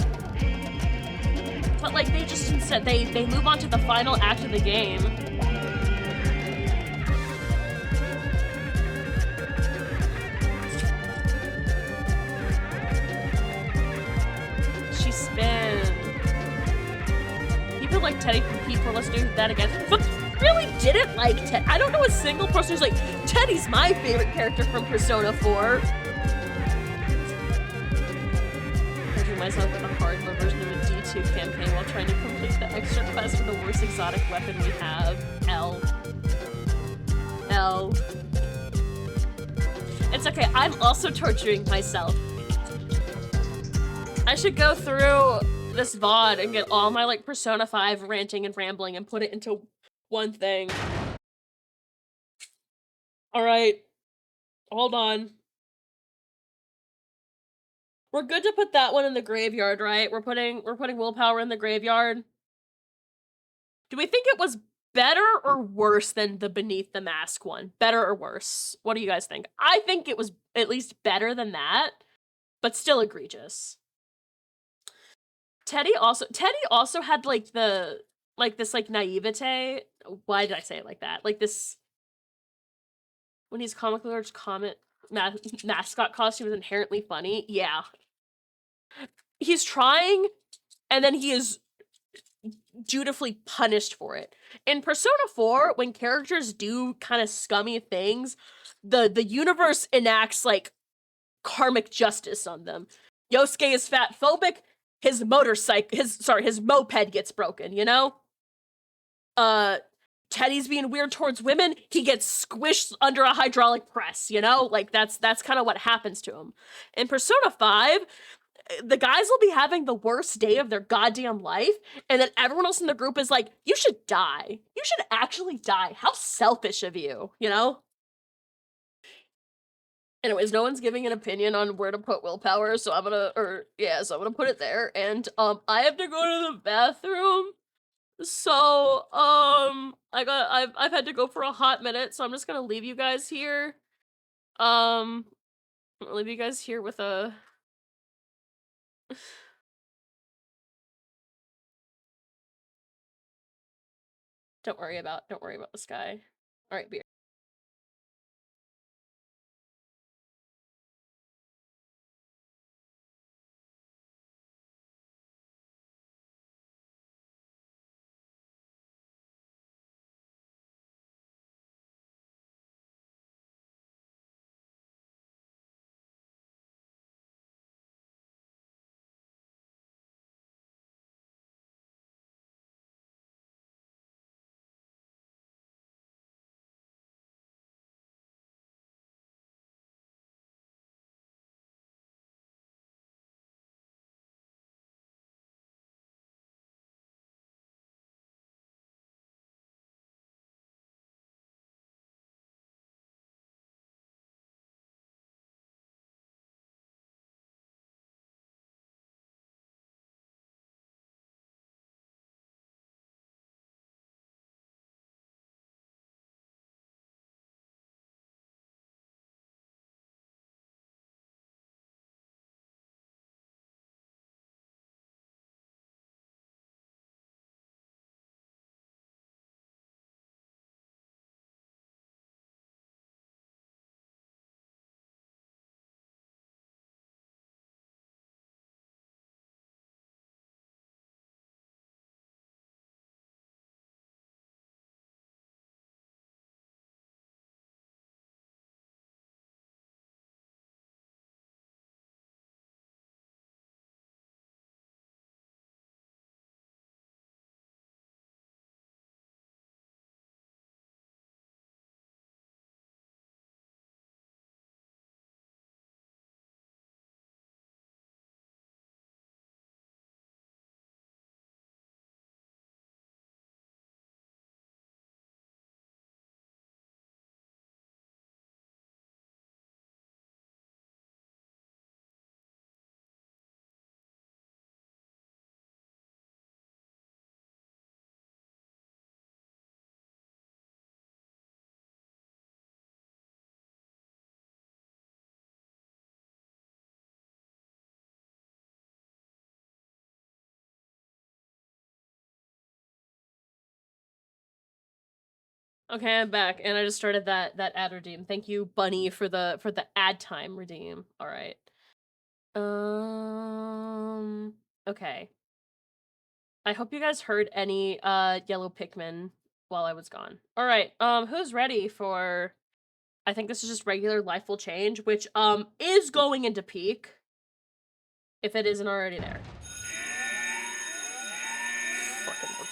But like they just instead, they move on to the final act of the game. like Teddy from people. Let's do that again. But really didn't like Teddy. I don't know a single person who's like, Teddy's my favorite character from Persona 4. I drew myself with a hardcore version of a D2 campaign while trying to complete the extra quest for the worst exotic weapon we have. L. It's okay, I'm also torturing myself. I should go through this VOD and get all my like Persona 5 ranting and rambling and put it into one thing. Alright. Hold on. We're good to put that one in the graveyard, right? We're putting Willpower in the graveyard. Do we think it was better or worse than the Beneath the Mask one? Better or worse? What do you guys think? I think it was at least better than that, but still egregious. Teddy also had like this like naivete. Why did I say it like that? Like this when he's comically large comet mascot costume is inherently funny. Yeah. He's trying and then he is dutifully punished for it. In Persona 4, when characters do kind of scummy things, the universe enacts like karmic justice on them. Yosuke is fat phobic, his moped gets broken, you know? Teddy's being weird towards women, he gets squished under a hydraulic press, you know? Like that's kind of what happens to him. In Persona 5, the guys will be having the worst day of their goddamn life, and then everyone else in the group is like, you should die. You should actually die. How selfish of you, you know? Anyways, no one's giving an opinion on where to put Willpower, so I'm gonna put it there, and, I have to go to the bathroom, so, I've had to go for a hot minute, so I'm just gonna leave you guys here. I'll leave you guys here with a don't worry about the sky. Alright, beer. Okay, I'm back, and I just started that ad redeem. Thank you, Bunny, for the ad time redeem. All right. Okay. I hope you guys heard any yellow Pikmin while I was gone. All right, who's ready for? I think this is just regular Life Will Change, which is going into peak if it isn't already there. Fucking look.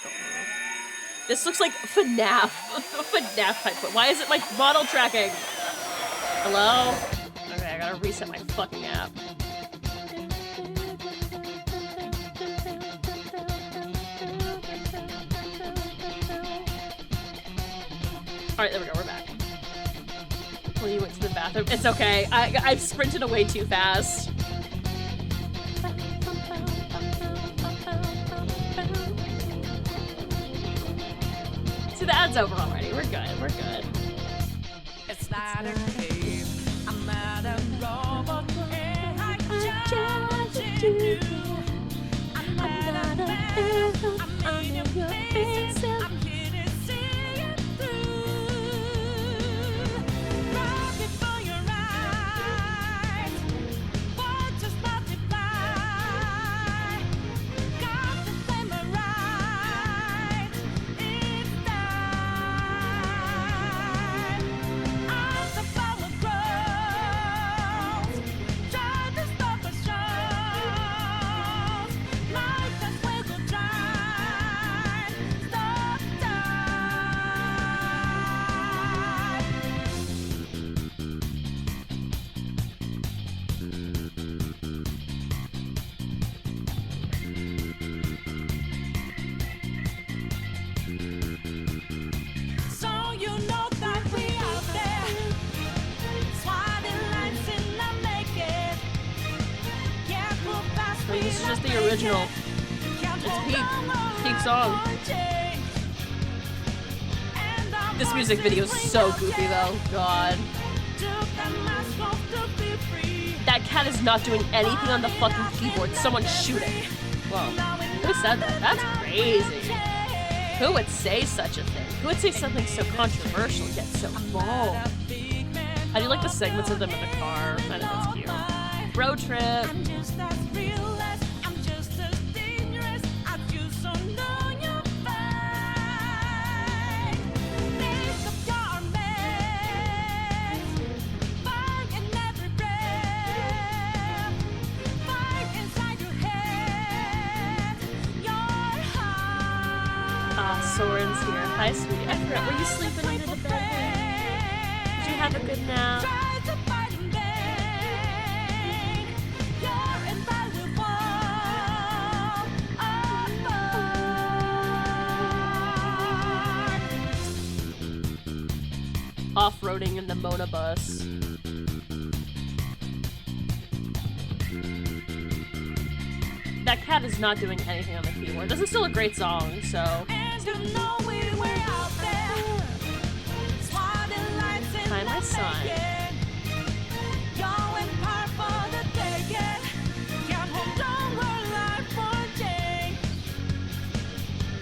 This looks like FNAF. FNAF type. Why is it like model tracking? Hello? Okay, I gotta reset my fucking app. Alright, there we go, we're back. Well, you went to the bathroom. It's okay. I've sprinted away too fast. See, the ad's over already. We're good, we're good. It's not a game. I'm not a robot. And I judge you. I'm not a man. I'm in your face. I'm here to see it through. Right before your eyes. Words just multiply. Got the flame right. It's time. As the power grows, try to stop us shows. Light us will go dry. Stop time. So you know that we out there, swatting lines in the making. Can't move fast, I mean, this is we just the are making. original. Can't It's hold peak. on Peak our song. change. And our This music video is voices so ring out, goofy yeah. though. God. Took the mask off to be free. That cat is not doing anything on the fucking keyboard. Someone's shooting. Whoa. Who said that? That's crazy. Who would say such a thing? Who would say something so controversial yet so bold? I do like the segments of them in the car. I think that's cute. Road trip. I'm just as real as I'm just as dangerous as you, so know your fight. Pick up your mace, fight in every breath, fight inside your head, your heart. Soren's here. Hi, sweetie. I forgot. Were you sleeping under the bed? Did you have a good nap? Try to fight in vain. You're invaluable. Apart. Off-roading in the Mona bus. That cat is not doing anything on the keyboard. This is still a great song, so... And you know we were out there, swatting lights in Hi, my the son. making. Going hard for the taking. Can't hold on our life for change.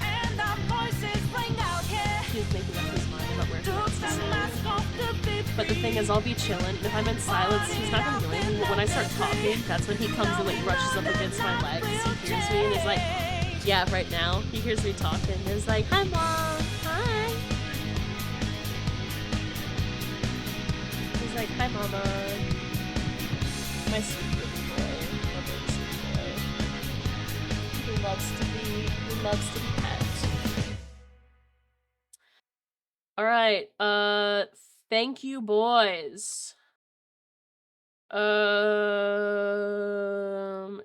And our voices ring out here. He's making up his mind about where he Took wants to the sing. mask off to be But the thing is, I'll be chilling. If I'm in silence, he's not gonna do anything. But when I start talking, that's when he comes and like brushes up against my legs. He hears me and he's like, yeah, right now. He hears me talking. He's like, hi, mom. Hi. He's like, hi, mama. My sweet little boy. My really sweet boy. He loves to be pet. All right. Thank you, boys.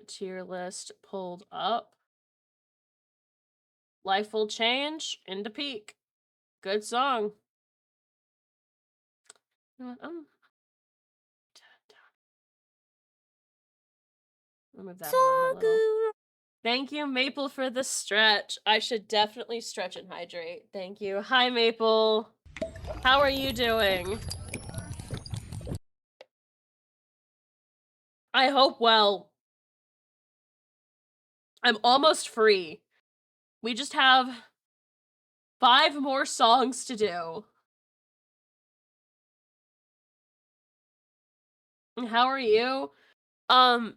Tier list pulled up. Life Will Change into peak. Good song. You know what? I'll move that around a little. Thank you, Maple, for the stretch. I should definitely stretch and hydrate. Thank you. Hi, Maple. How are you doing? I hope well. I'm almost free. We just have 5 more songs to do. How are you?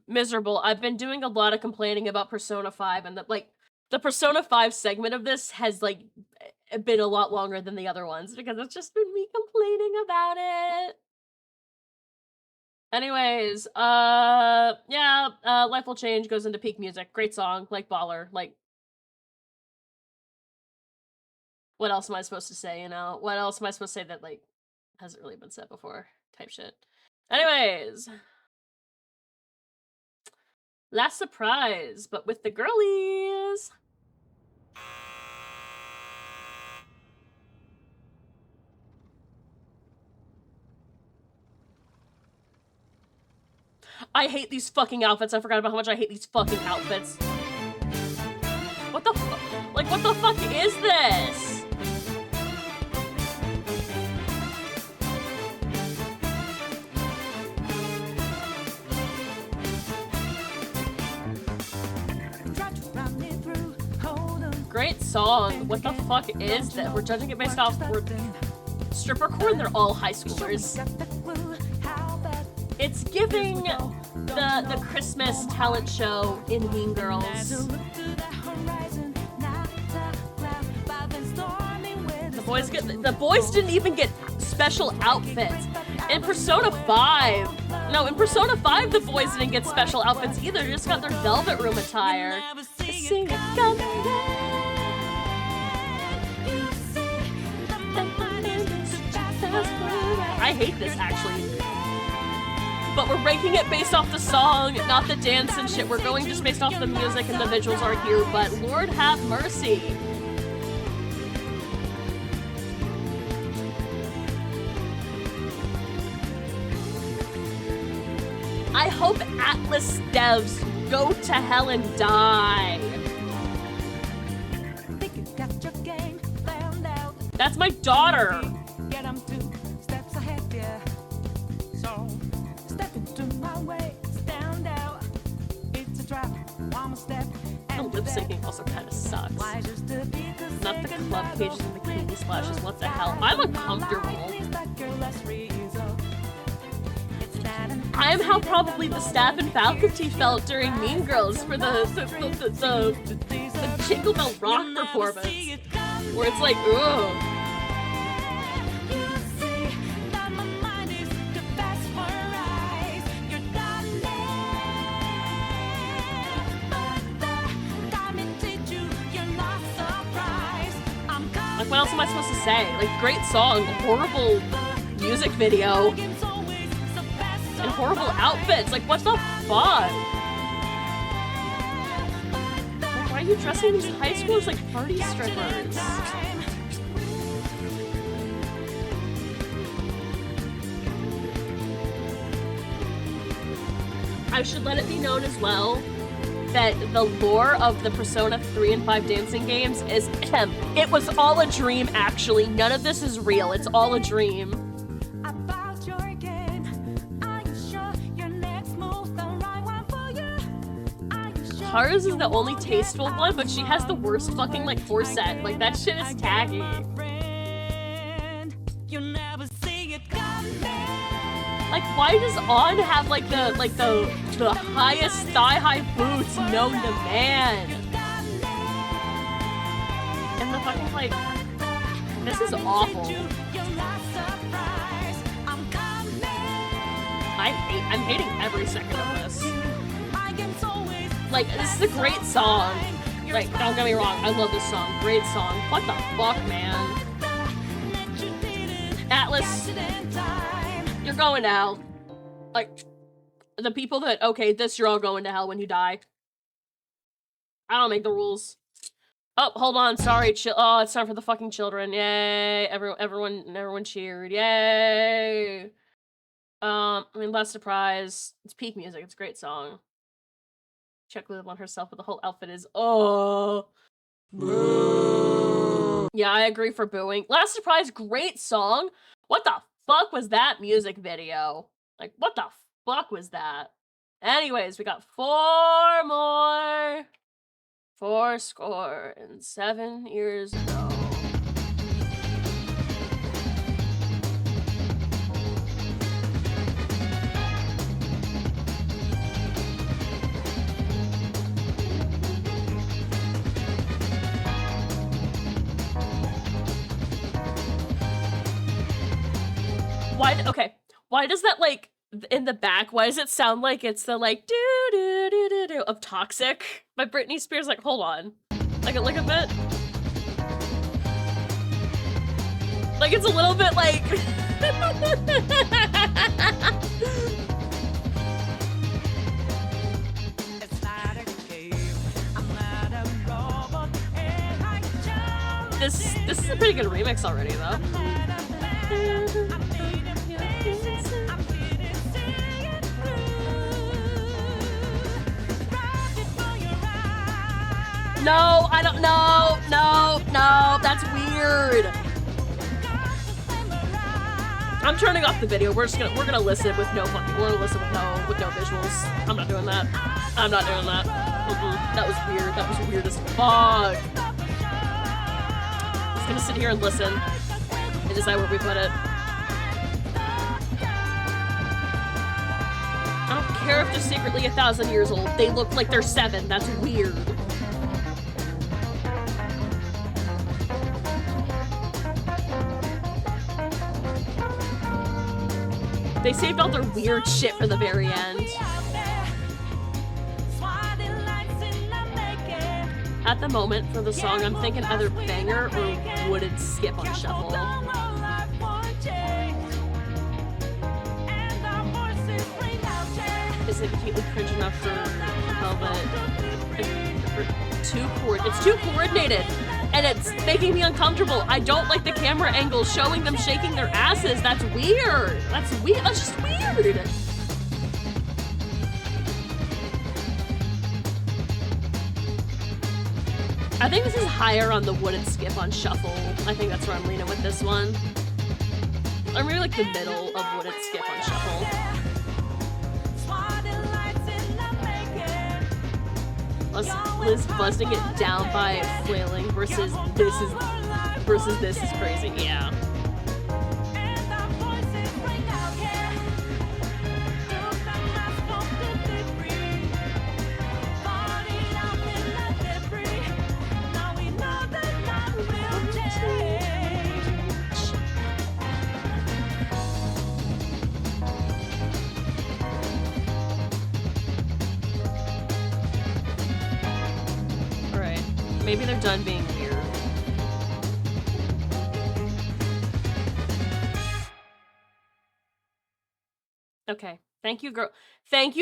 Miserable. I've been doing a lot of complaining about Persona 5 and the, like, The Persona 5 segment of this has, like, been a lot longer than the other ones because it's just been me complaining about it. Anyways, yeah, Life Will Change goes into peak music. Great song, like Baller, like... What else am I supposed to say, you know? What else am I supposed to say that, like, hasn't really been said before? Type shit. Anyways. Last surprise, but with the girlies. I hate these fucking outfits. I forgot about how much I hate these fucking outfits. What the fuck? Like, what the fuck is this? Great song. What the fuck is that? We're judging it based off stripper core, and they're all high schoolers. It's giving the Christmas talent show in Mean Girls. The boys didn't even get special outfits. In Persona 5, no, in Persona 5 the boys didn't get special outfits either. They just got their Velvet Room attire. I hate this, actually. But we're ranking it based off the song, not the dance and shit. We're going just based off the music, and the visuals are here, but Lord have mercy. I hope Atlas devs go to hell and die. That's my daughter. The lip syncing also kind of sucks. Not the club pages and the bikini splashes. What the hell? I'm uncomfortable. I'm how probably the staff and faculty felt during Mean Girls for the Jingle Bell Rock performance, where it's like, ugh. Like, what else am I supposed to say? Like, great song, horrible music video, and horrible outfits. Like, what the fuck? Like, why are you dressing these high schoolers like party strippers? I should let it be known as well that the lore of the Persona 3 and 5 dancing games is it was all a dream, actually. None of this is real. It's all a dream. Haru's is the only tasteful one, but she has the worst fucking, like, corset. Like, that shit is tacky. Like, why does On have, like, the highest thigh-high boots known to man? And the fucking, like, this is awful. I'm hating every second of this. Like, this is a great song. Like, don't get me wrong, I love this song. Great song. What the fuck, man? Atlas, you're going to hell. Like, the people that, okay, you're all going to hell when you die. I don't make the rules. Oh, hold on, sorry, oh, it's time for the fucking children. Yay, everyone cheered. Yay. I mean, last surprise. It's peak music, it's a great song. Check with on herself, but the whole outfit is, oh. Boo. Yeah, I agree for booing. Last surprise, great song. What the fuck was that music video? Like, what the fuck was that? Anyways, we got 4 more. 4 years ago. Okay, why does that, like, in the back, why does it sound like it's the, like, do do do do do of Toxic by Britney Spears? Like, hold on. Like a bit. Like, it's a little bit like... This is a pretty good remix already, though. No, I don't know. No, that's weird. I'm turning off the video. We're gonna listen with no fucking. We're gonna listen with no visuals. I'm not doing that. I'm not doing that. That was weird. That was weird as fuck. I'm just gonna sit here and listen and decide where we put it. I don't care if they're secretly 1,000 years old. They look like they're 7. That's weird. They saved all their weird shit for the very end. At the moment, for the song, I'm thinking either banger or wooded skip on shuffle. Is it completely cringe enough for Velvet? It's too coordinated, and it's making me uncomfortable. I don't like the camera angle showing them shaking their asses. That's weird. That's weird. That's just weird. I think this is higher on the wooded skip on shuffle. I think that's where I'm leaning with this one. Or maybe like the middle of wooded skip on shuffle. Liz busting it down by flailing versus this is crazy. Yeah. Maybe they're done being weird. Okay. Thank you,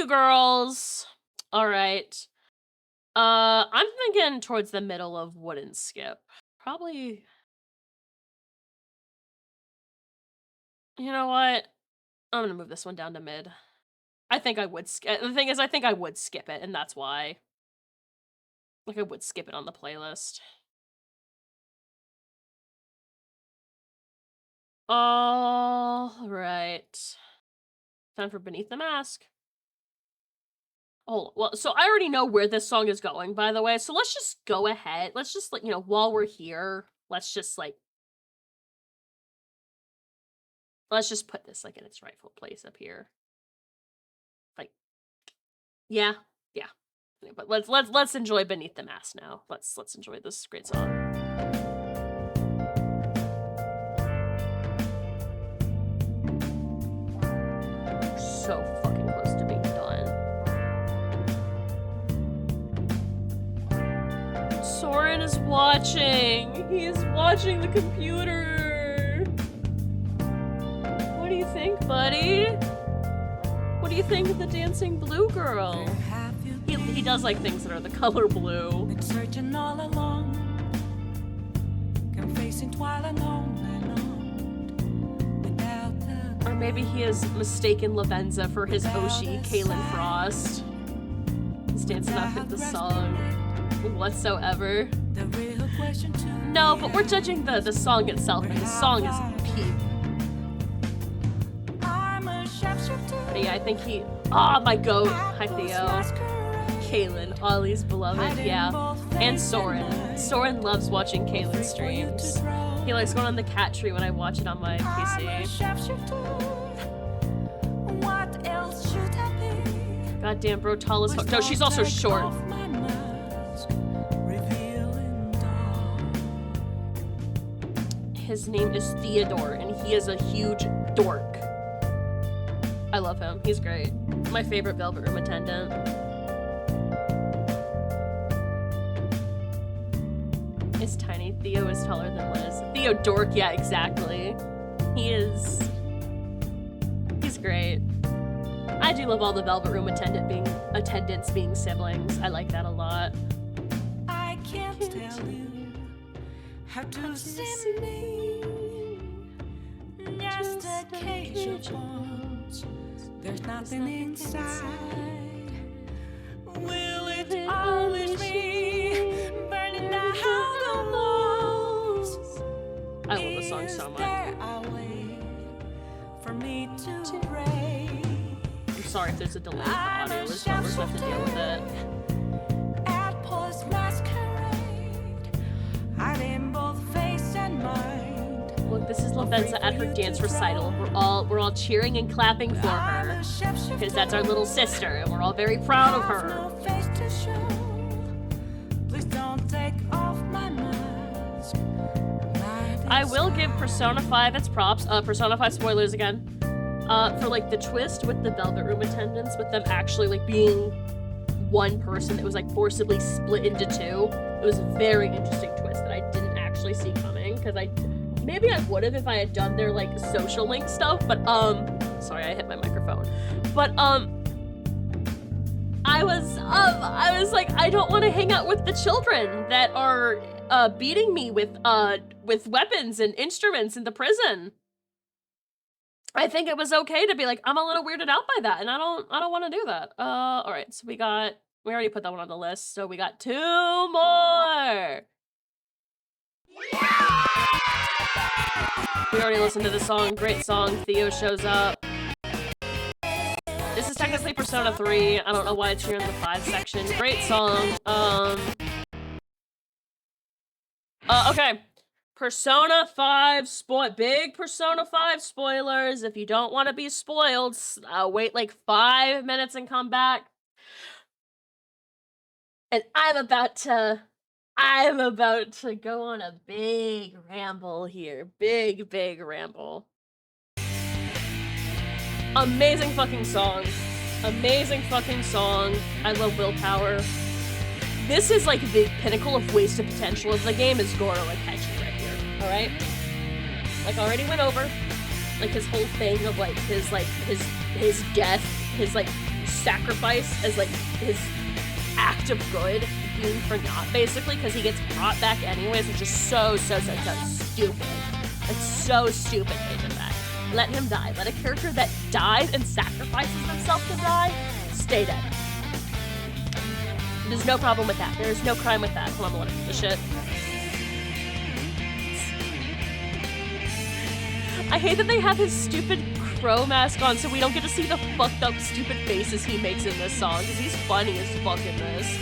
girls. All right. I'm thinking towards the middle of wooden skip. Probably. You know what? I'm gonna move this one down to mid. I think I would skip. The thing is, I think I would skip it, and that's why. Like, I would skip it on the playlist. All right. Time for Beneath the Mask. Oh, well, so I already know where this song is going, by the way, so let's just go ahead. Let's just, like, you know, while we're here, let's just, like... Let's just put this, like, in its rightful place up here. Like, yeah. But let's enjoy Beneath the Mask now. Let's enjoy this great song. So fucking close to being done. Soren is watching. He is watching the computer. What do you think, buddy? What do you think of the dancing blue girl? He does like things that are the color blue. Been searching all along, confessing while alone without or maybe he has mistaken Lavenza for his Oshi, Kaylin Frost. He's dancing up with the song whatsoever. No, but we're judging the song itself, and the song is peak. But yeah, I think he... Oh, my goat. Hi, Theo. Kaylin, Ollie's beloved, yeah. And Soren. Soren loves watching Kaylin streams. He likes going on the cat tree when I watch it on my PC. Goddamn, bro, tall as fuck. No, she's also short. His name is Theodore, and he is a huge dork. I love him. He's great. My favorite Velvet Room attendant. Is tiny. Theo is taller than Liz. Theo dork, yeah, exactly. He's great. I do love all the Velvet Room attendants being siblings. I like that a lot. I can't tell you how to see me. Just a cage of bones. There's nothing inside. Will it always be burning down the walls? I love the song so much. Is there a way for me to pray? I'm sorry if there's a delay in the audio. We're just have to deal with it. At post masquerade, hiding both face and mind. Look, this is Lavenza at her dance recital. We're all cheering and clapping for her because that's our little sister, and we're all very proud of her. No face to show. Please don't take off my mask. I will give Persona 5 its props. Persona 5 spoilers again. For like the twist with the Velvet Room attendants, with them actually like being one person that was like forcibly split into two. It was a very interesting twist that I didn't actually see coming, because maybe I would have if I had done their like social link stuff, but sorry, I hit my microphone. But I was like, I don't want to hang out with the children that are beating me with weapons and instruments in the prison. I think it was okay to be like, I'm a little weirded out by that, and I don't want to do that. All right, so we already put that one on the list, so we got 2 more. We already listened to the song. Great song. Theo shows up. This is technically Persona 3. I don't know why it's here in the 5 section. Great song. Okay. Persona 5 big Persona 5 spoilers. If you don't want to be spoiled, wait like 5 minutes and come back. And I'm about to go on a big ramble here. Big ramble. Amazing fucking song. Amazing fucking song. I love Willpower. This is like the pinnacle of wasted potential of the game is Goro Akechi right here. Alright? Like I already went over like his whole thing of like his death, his like sacrifice as like his act of good being for naught basically, because he gets brought back anyways, which is so stupid. It's so stupid they did that. Let him die. Let a character that dies and sacrifices themselves to die stay dead. There's no problem with that. There's no crime with that. Come on, I'm gonna the shit. I hate that they have his stupid crow mask on so we don't get to see the fucked up stupid faces he makes in this song, because he's funny as fuck in this.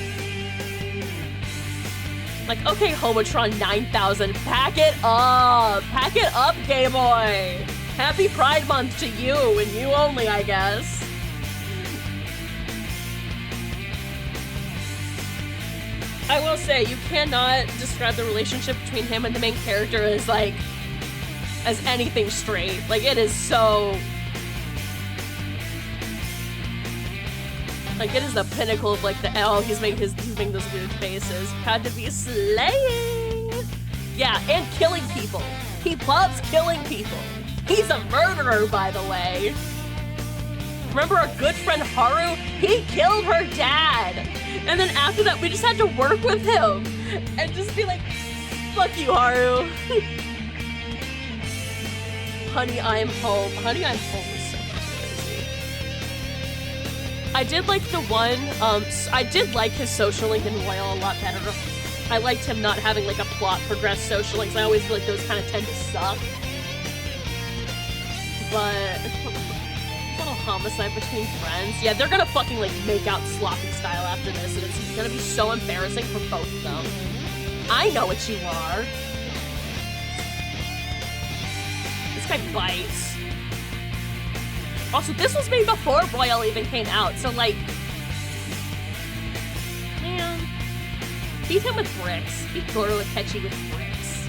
Like, okay, Homotron 9000, pack it up! Pack it up, gay boy! Happy Pride Month to you, and you only, I guess. I will say, you cannot describe the relationship between him and the main character as, like, as anything straight. Like, it is so... Like, it is the pinnacle of, like, he's making those weird faces. Had to be slaying! Yeah, and killing people. He loves killing people. He's a murderer, by the way. Remember our good friend Haru? He killed her dad. And then after that, we just had to work with him. And just be like, fuck you, Haru. Honey, I'm home. Honey, I'm home is so crazy. I did like the one, I did like his social link in Royal a lot better. I liked him not having like a plot progress social links. I always feel like those kind of tend to suck. But little homicide between friends. Yeah, they're gonna fucking like make out sloppy style after this, and it's gonna be so embarrassing for both of them. I know what you are. This guy bites. Also, this was made before Royal even came out, so like, man, beat him with bricks. Beat Goro Akechi with bricks.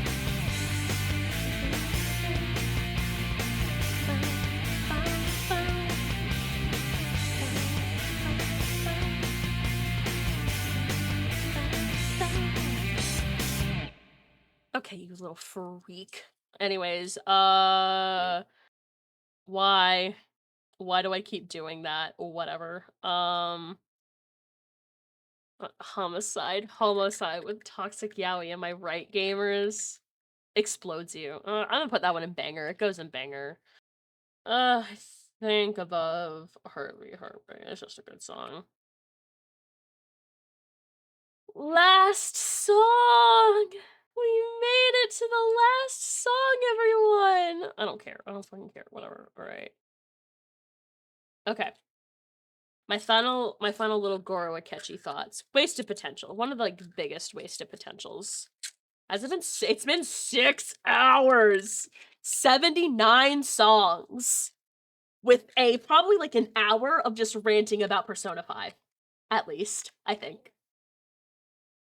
Okay, you little freak. Anyways, why? Why do I keep doing that? Whatever. Homicide with Toxic Yaoi, am I right, gamers? Explodes you. I'm gonna put that one in banger. It goes in banger. I think above Heartbeat. It's just a good song. Last song! We made it to the last song, everyone! I don't care. I don't fucking care. Whatever. Alright. Okay. My final little Goro Akechi thoughts. Wasted potential. One of the like biggest wasted potentials. Has it been? It's been 6 hours. 79 songs. With probably like an hour of just ranting about Persona 5. At least, I think.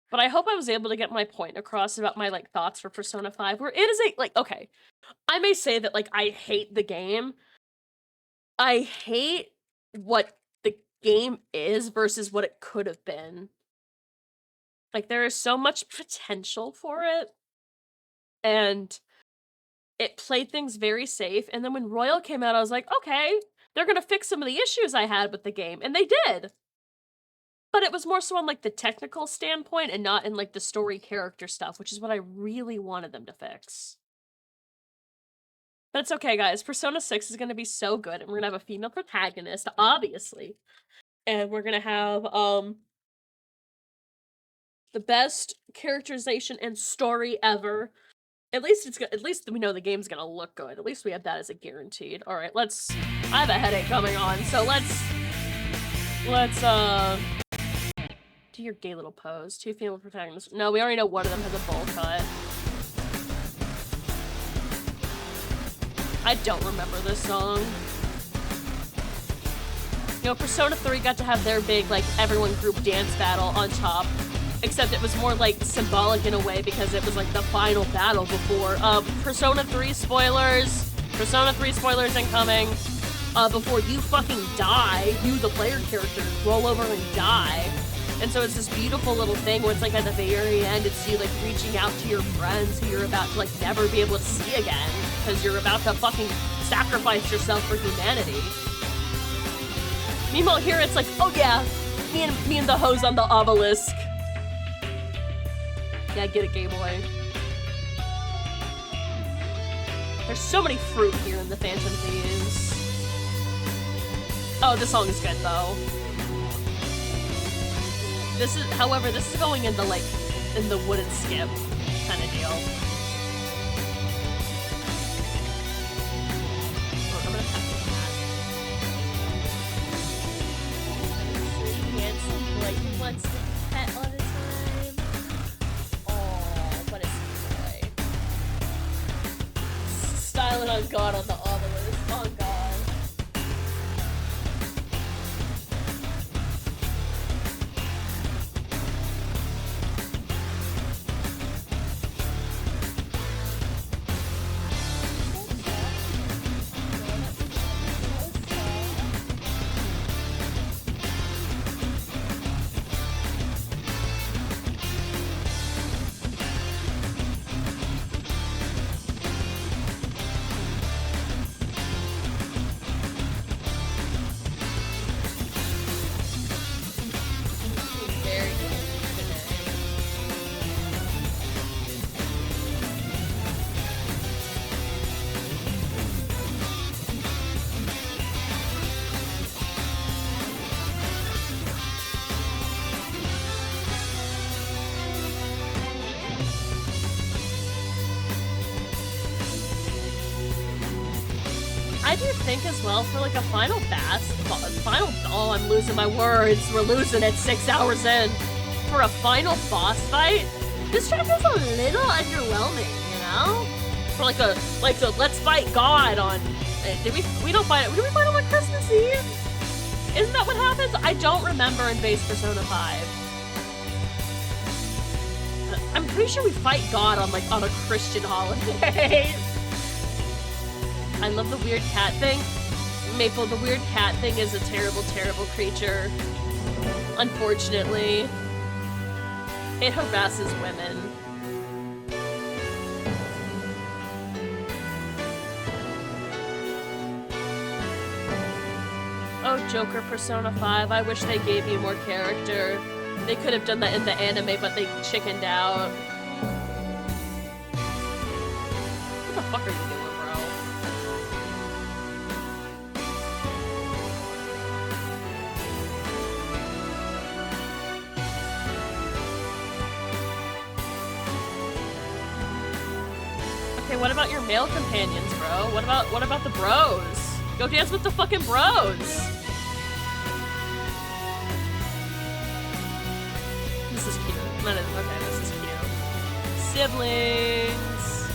But I hope I was able to get my point across about my like thoughts for Persona 5, where it is okay. I may say that like I hate the game. I hate what the game is versus what it could have been. Like there is so much potential for it. And it played things very safe. And then when Royal came out, I was like, okay, they're gonna fix some of the issues I had with the game. And they did. But it was more so on like the technical standpoint and not in like the story character stuff, which is what I really wanted them to fix. But it's okay, guys. Persona 6 is going to be so good, and we're going to have a female protagonist, obviously. And we're going to have the best characterization and story ever. At least we know the game's going to look good. At least we have that as a guaranteed. All right, I have a headache coming on, so let's do your gay little pose. 2 female protagonists. No, we already know one of them has a bowl cut. I don't remember this song. You know, Persona 3 got to have their big, like, everyone group dance battle on top. Except it was more, like, symbolic in a way because it was, like, the final battle before. Persona 3 spoilers. Persona 3 spoilers incoming. Before you fucking die, you, the player character, roll over and die. And so it's this beautiful little thing where it's like at the very end, it's you like reaching out to your friends who you're about to like never be able to see again because you're about to fucking sacrifice yourself for humanity. Meanwhile here it's like, oh yeah, me and the hose on the obelisk. Yeah, get it, gay boy. There's so many fruit here in the Phantom Thieves. Oh, this song is good though. However, this is going in the wooden skip kind of deal. Oh, I'm gonna pass this handsome, like, he wants to pet all the time. Oh, what is he boy? Styling on God on the obelisk. Oh, God. I do think as well for like a final oh, I'm losing my words. We're losing it 6 hours in. For a final boss fight, this track is a little underwhelming, you know? For like a let's fight God on, did we fight him on Christmas Eve? Isn't that what happens? I don't remember in base Persona 5. I'm pretty sure we fight God on a Christian holiday. I love the weird cat thing. Maple, the weird cat thing is a terrible, terrible creature. Unfortunately. It harasses women. bro. Joker Persona 5. I wish they gave you more character. They could have done that in the anime, but they chickened out. What the fuck are you doing, bro? Okay, what about your male companions, bro? What about the bros? Go dance with the fucking bros! This is cute. Okay, this is cute. Siblings!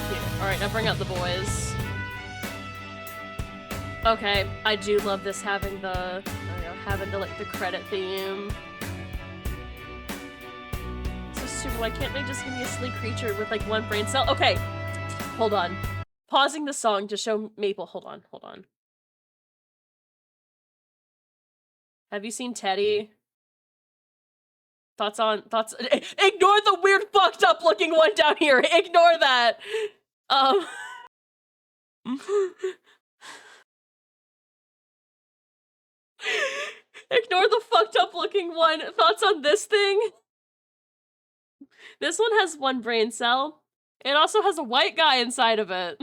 Cute. Alright, now bring out the boys. Okay, I do love this having the, like the credit theme. So stupid, why can't they just give me a silly creature with like one brain cell? Okay, hold on. Pausing the song to show Maple, hold on. Have you seen Teddy? Thoughts? Ignore the weird fucked up looking one down here, ignore that! Ignore the fucked up looking one. Thoughts on this thing? This one has one brain cell. It also has a white guy inside of it.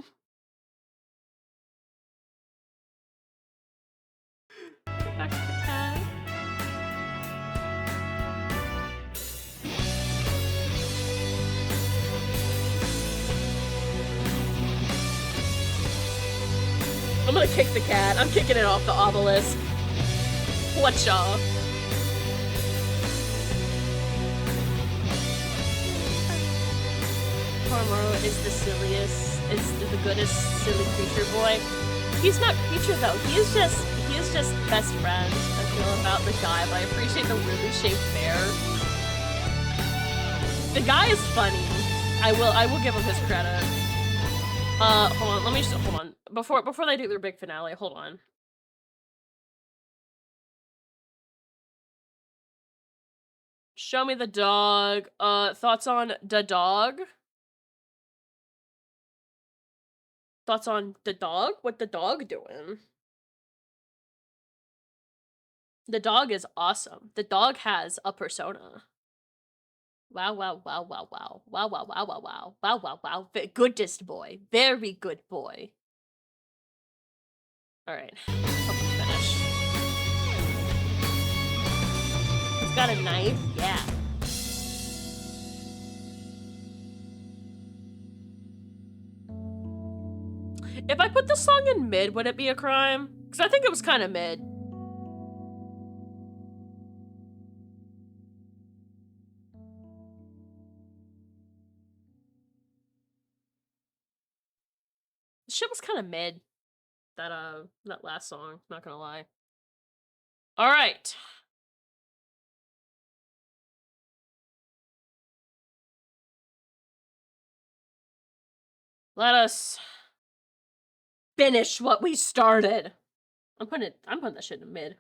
Back to the cat. I'm gonna kick the cat. I'm kicking it off the obelisk. Whatcha? Cormoro is the silliest, is the goodest silly creature boy. He's not creature though, he is just best friend. I feel about the guy, but I appreciate the weirdly shaped bear. The guy is funny. I will give him his credit. Hold on, hold on. Before they do their big finale, hold on. Show me the dog. Thoughts on the dog? Thoughts on the dog? What the dog doing? The dog is awesome. The dog has a persona. Wow, wow, wow, wow, wow. Wow, wow, wow, wow, wow. Wow, wow, wow. Goodest boy. Very good boy. Alright. Hope we finish. He's got a knife? Yeah. If I put this song in mid, would it be a crime? Because I think it was kind of mid. The shit was kind of mid. That last song, not gonna lie. All right. Let us finish what we started. I'm putting that shit in mid.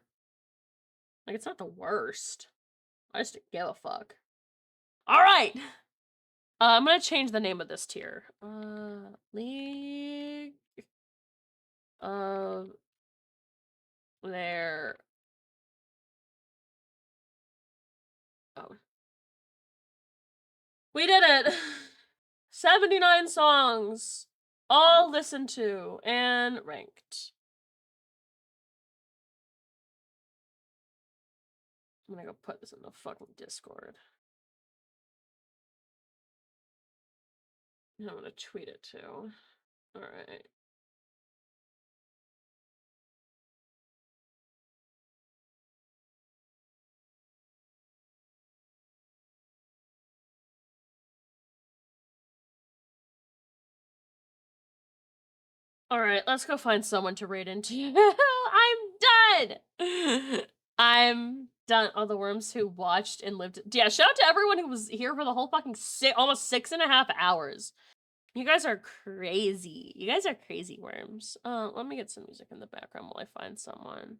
Like, it's not the worst. I just don't give a fuck. All right. I'm gonna change the name of this tier. League of their. Oh. We did it! 79 songs. All listened to and ranked. I'm gonna go put this in the fucking Discord. And I'm gonna tweet it too. Alright. Alright, let's go find someone to raid into. I'm done! I'm done. All the worms who watched and lived. Yeah, shout out to everyone who was here for the whole fucking almost 6.5 hours. You guys are crazy. You guys are crazy worms. Let me get some music in the background while I find someone.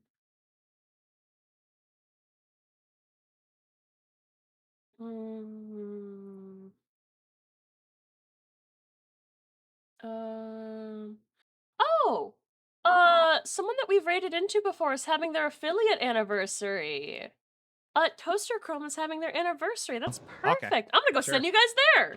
Mm, oh! Someone that we've raided into before is having their affiliate anniversary. Toaster Chrome is having their anniversary. That's perfect. Okay. I'm gonna go Sure. send you guys there.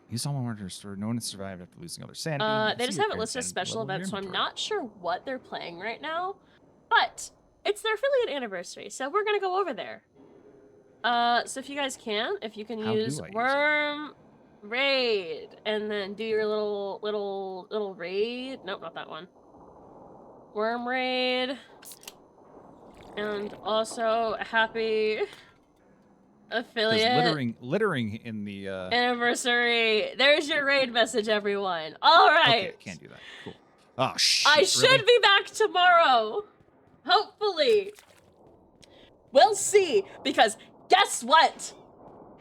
Use all water to restore. No one has survived after losing all their sanity. They just have it listed as special events, so I'm not sure what they're playing right now. But it's their affiliate anniversary, so we're gonna go over there. So if you guys can, if you can use Worm Raid, and then do your little raid. Nope, not that one. Worm Raid. And also happy affiliate littering in the anniversary. There's your raid message, everyone. All right. Okay, can't do that. Cool. Oh shit. I should be back tomorrow. Hopefully. We'll see, because guess what?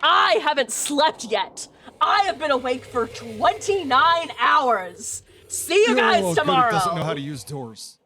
I haven't slept yet. I have been awake for 29 hours. See you guys tomorrow. Good, it doesn't know how to use doors.